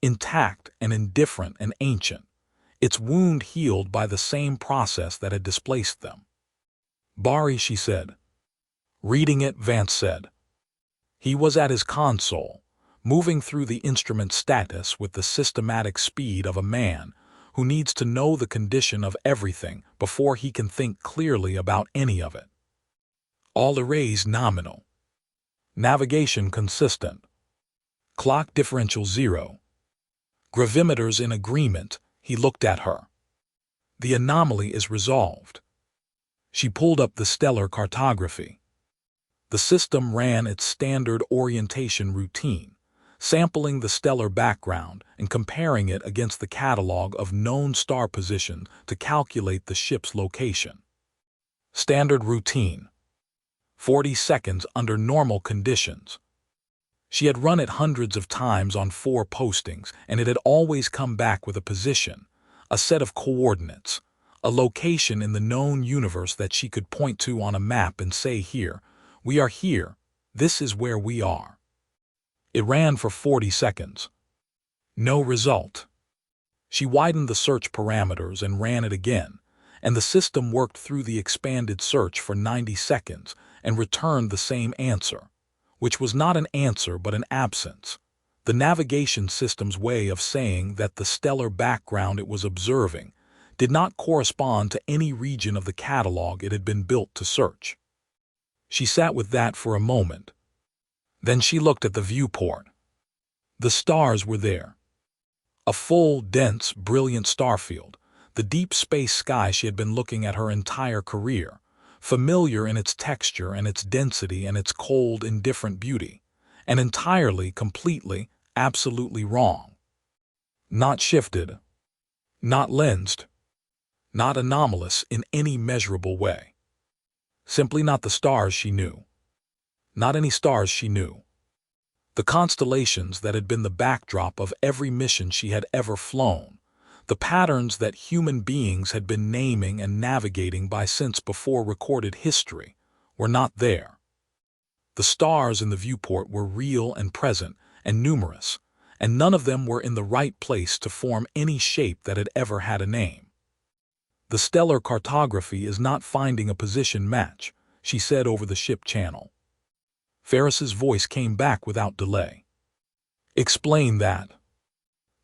intact and indifferent and ancient, its wound healed by the same process that had displaced them. "Bari," she said. "Reading it," Vance said. He was at his console, moving through the instrument status with the systematic speed of a man who needs to know the condition of everything before he can think clearly about any of it. All arrays nominal. Navigation consistent. Clock differential 0. Gravimeters in agreement. He looked at her. The anomaly is resolved. She pulled up the stellar cartography. The system ran its standard orientation routine, sampling the stellar background and comparing it against the catalog of known star positions to calculate the ship's location. Standard routine. 40 seconds under normal conditions. She had run it hundreds of times on 4 postings, and it had always come back with a position, a set of coordinates, a location in the known universe that she could point to on a map and say, "Here, we are here, this is where we are." It ran for 40 seconds. No result. She widened the search parameters and ran it again, and the system worked through the expanded search for 90 seconds and returned the same answer, which was not an answer but an absence, the navigation system's way of saying that the stellar background it was observing did not correspond to any region of the catalog it had been built to search. She sat with that for a moment. Then she looked at the viewport. The stars were there. A full, dense, brilliant starfield, the deep space sky she had been looking at her entire career, familiar in its texture and its density and its cold, indifferent beauty, and entirely, completely, absolutely wrong. Not shifted, not lensed, not anomalous in any measurable way. Simply not the stars she knew. Not any stars she knew. The constellations that had been the backdrop of every mission she had ever flown, the patterns that human beings had been naming and navigating by since before recorded history, were not there. The stars in the viewport were real and present and numerous, and none of them were in the right place to form any shape that had ever had a name. "The stellar cartography is not finding a position match," she said over the ship channel. Ferris's voice came back without delay. "Explain that."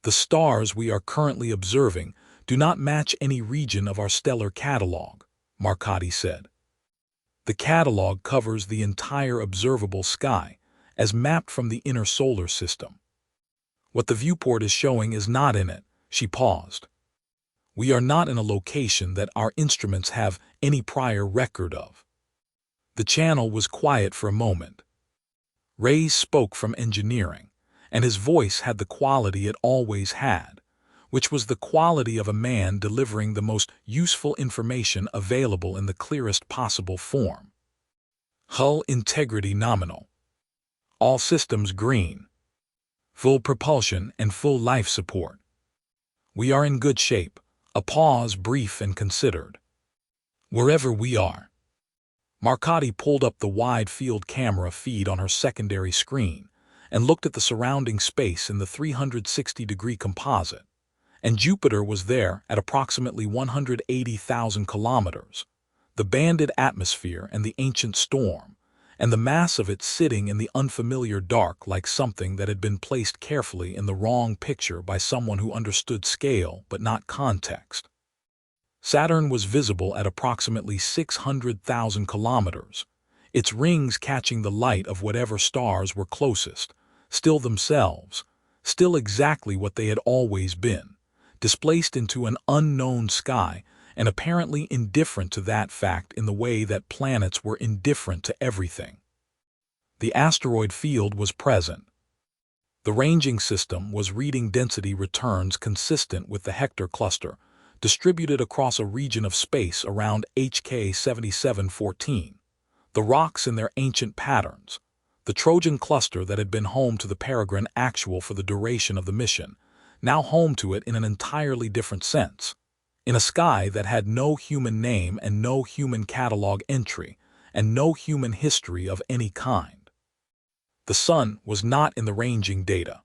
"The stars we are currently observing do not match any region of our stellar catalog," Marcotti said. "The catalog covers the entire observable sky, as mapped from the inner solar system. What the viewport is showing is not in it." She paused. "We are not in a location that our instruments have any prior record of." The channel was quiet for a moment. Ray spoke from engineering, and his voice had the quality it always had, which was the quality of a man delivering the most useful information available in the clearest possible form. "Hull integrity nominal. All systems green. Full propulsion and full life support. We are in good shape." A pause, brief and considered. "Wherever we are." Marcotti pulled up the wide-field camera feed on her secondary screen and looked at the surrounding space in the 360-degree composite, and Jupiter was there at approximately 180,000 kilometers, the banded atmosphere and the ancient storm, and the mass of it sitting in the unfamiliar dark like something that had been placed carefully in the wrong picture by someone who understood scale but not context. Saturn was visible at approximately 600,000 kilometers, its rings catching the light of whatever stars were closest, still themselves, still exactly what they had always been, displaced into an unknown sky and apparently indifferent to that fact in the way that planets were indifferent to everything. The asteroid field was present. The ranging system was reading density returns consistent with the Hector cluster, distributed across a region of space around HK 7714, the rocks in their ancient patterns, the Trojan cluster that had been home to the Peregrine actual for the duration of the mission, now home to it in an entirely different sense, in a sky that had no human name and no human catalog entry, and no human history of any kind. The sun was not in the ranging data.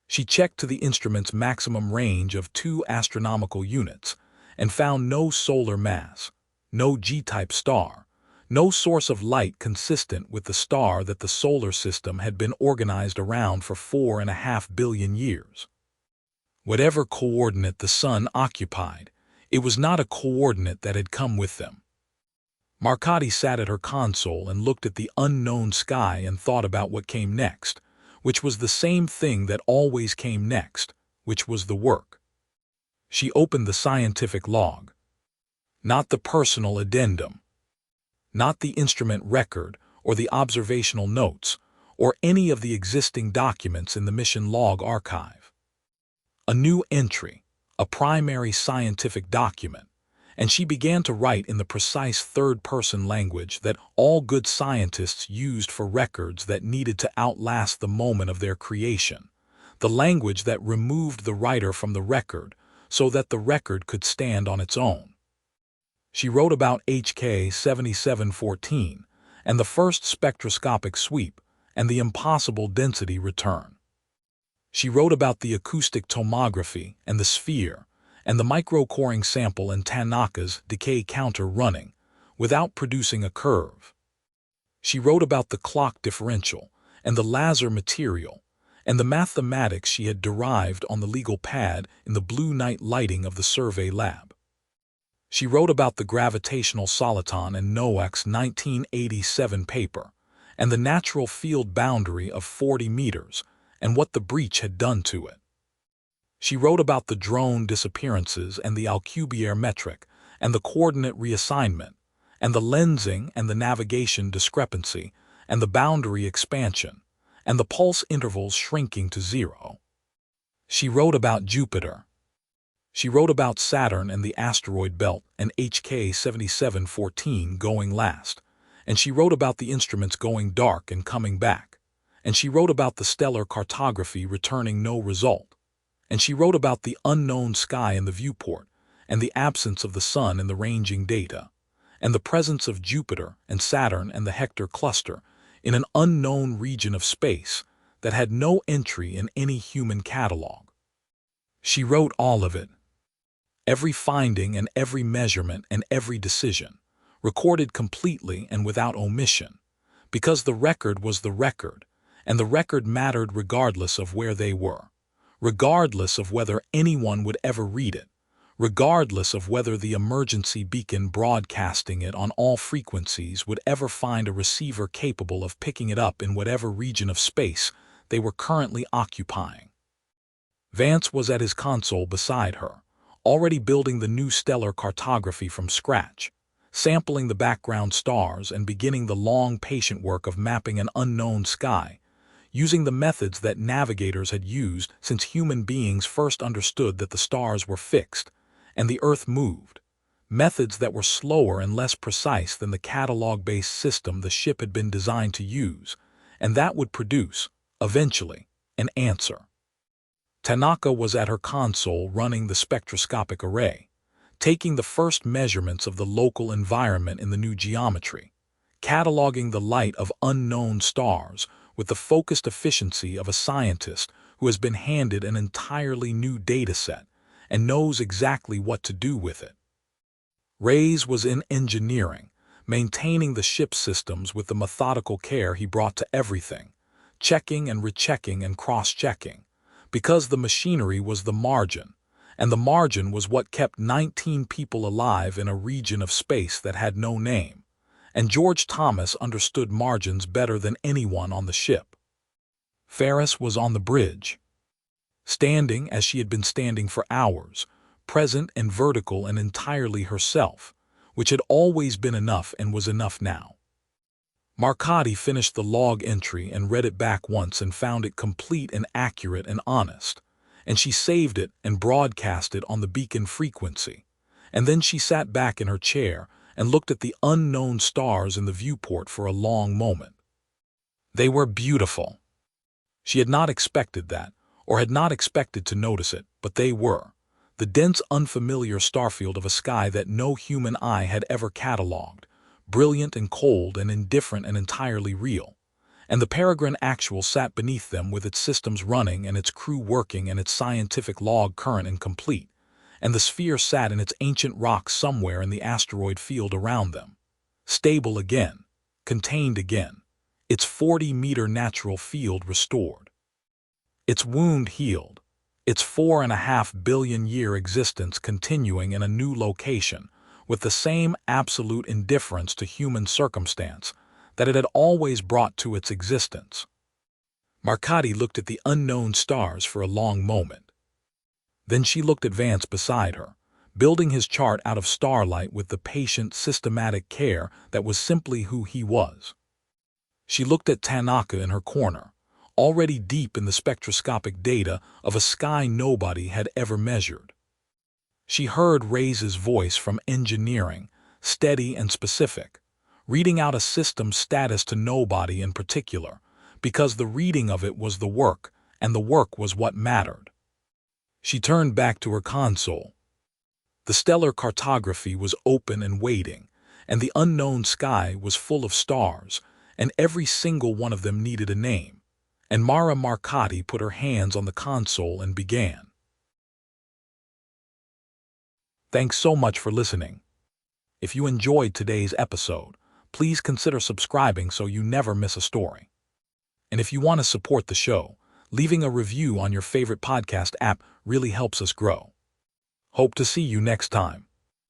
She checked to the instrument's maximum range of 2 astronomical units and found no solar mass, no G-type star, no source of light consistent with the star that the solar system had been organized around for 4.5 billion years. Whatever coordinate the sun occupied, it was not a coordinate that had come with them. Marcotti sat at her console and looked at the unknown sky and thought about what came next, which was the same thing that always came next, which was the work. She opened the scientific log. Not the personal addendum. Not the instrument record or the observational notes or any of the existing documents in the mission log archive. A new entry, a primary scientific document, and she began to write in the precise third-person language that all good scientists used for records that needed to outlast the moment of their creation, the language that removed the writer from the record so that the record could stand on its own. She wrote about HK 7714 and the first spectroscopic sweep and the impossible density return. She wrote about the acoustic tomography and the sphere and the microcoring sample and Tanaka's decay counter running without producing a curve. She wrote about the clock differential and the laser material and the mathematics she had derived on the legal pad in the blue night lighting of the survey lab. She wrote about the gravitational soliton and Nowak's 1987 paper and the natural field boundary of 40 meters and what the breach had done to it. She wrote about the drone disappearances and the Alcubierre metric and the coordinate reassignment and the lensing and the navigation discrepancy and the boundary expansion and the pulse intervals shrinking to 0. She wrote about Jupiter. She wrote about Saturn and the asteroid belt and HK 7714 going last, and she wrote about the instruments going dark and coming back, and she wrote about the stellar cartography returning no result, and she wrote about the unknown sky in the viewport and the absence of the sun in the ranging data, and the presence of Jupiter and Saturn and the Hector cluster in an unknown region of space that had no entry in any human catalog. She wrote all of it. Every finding and every measurement and every decision, recorded completely and without omission, because the record was the record, and the record mattered regardless of where they were, regardless of whether anyone would ever read it, regardless of whether the emergency beacon broadcasting it on all frequencies would ever find a receiver capable of picking it up in whatever region of space they were currently occupying. Vance was at his console beside her, already building the new stellar cartography from scratch, sampling the background stars and beginning the long, patient work of mapping an unknown sky, using the methods that navigators had used since human beings first understood that the stars were fixed and the Earth moved, methods that were slower and less precise than the catalog-based system the ship had been designed to use, and that would produce, eventually, an answer. Tanaka was at her console running the spectroscopic array, taking the first measurements of the local environment in the new geometry, cataloging the light of unknown stars with the focused efficiency of a scientist who has been handed an entirely new dataset and knows exactly what to do with it. Reyes was in engineering, maintaining the ship's systems with the methodical care he brought to everything, checking and rechecking and cross-checking, because the machinery was the margin, and the margin was what kept 19 people alive in a region of space that had no name, and George Thomas understood margins better than anyone on the ship. Ferris was on the bridge, standing as she had been standing for hours, present and vertical and entirely herself, which had always been enough and was enough now. Marcotti finished the log entry and read it back once and found it complete and accurate and honest, and she saved it and broadcast it on the beacon frequency, and then she sat back in her chair and looked at the unknown stars in the viewport for a long moment. They were beautiful. She had not expected that, or had not expected to notice it, but they were. The dense, unfamiliar starfield of a sky that no human eye had ever catalogued, brilliant and cold and indifferent and entirely real. And the Peregrine Actual sat beneath them with its systems running and its crew working and its scientific log current and complete. And the sphere sat in its ancient rock somewhere in the asteroid field around them. Stable again, contained again, its 40-meter natural field restored. Its wound healed, its 4.5 billion-year existence continuing in a new location, with the same absolute indifference to human circumstance that it had always brought to its existence. Marcotti looked at the unknown stars for a long moment. Then she looked at Vance beside her, building his chart out of starlight with the patient, systematic care that was simply who he was. She looked at Tanaka in her corner, already deep in the spectroscopic data of a sky nobody had ever measured. She heard Reyes' voice from engineering, steady and specific, reading out a system status to nobody in particular, because the reading of it was the work, and the work was what mattered. She turned back to her console. The stellar cartography was open and waiting, and the unknown sky was full of stars, and every single one of them needed a name. And Mara Marcotti put her hands on the console and began. Thanks so much for listening. If you enjoyed today's episode, please consider subscribing so you never miss a story. And if you want to support the show, leaving a review on your favorite podcast app really helps us grow. Hope to see you next time.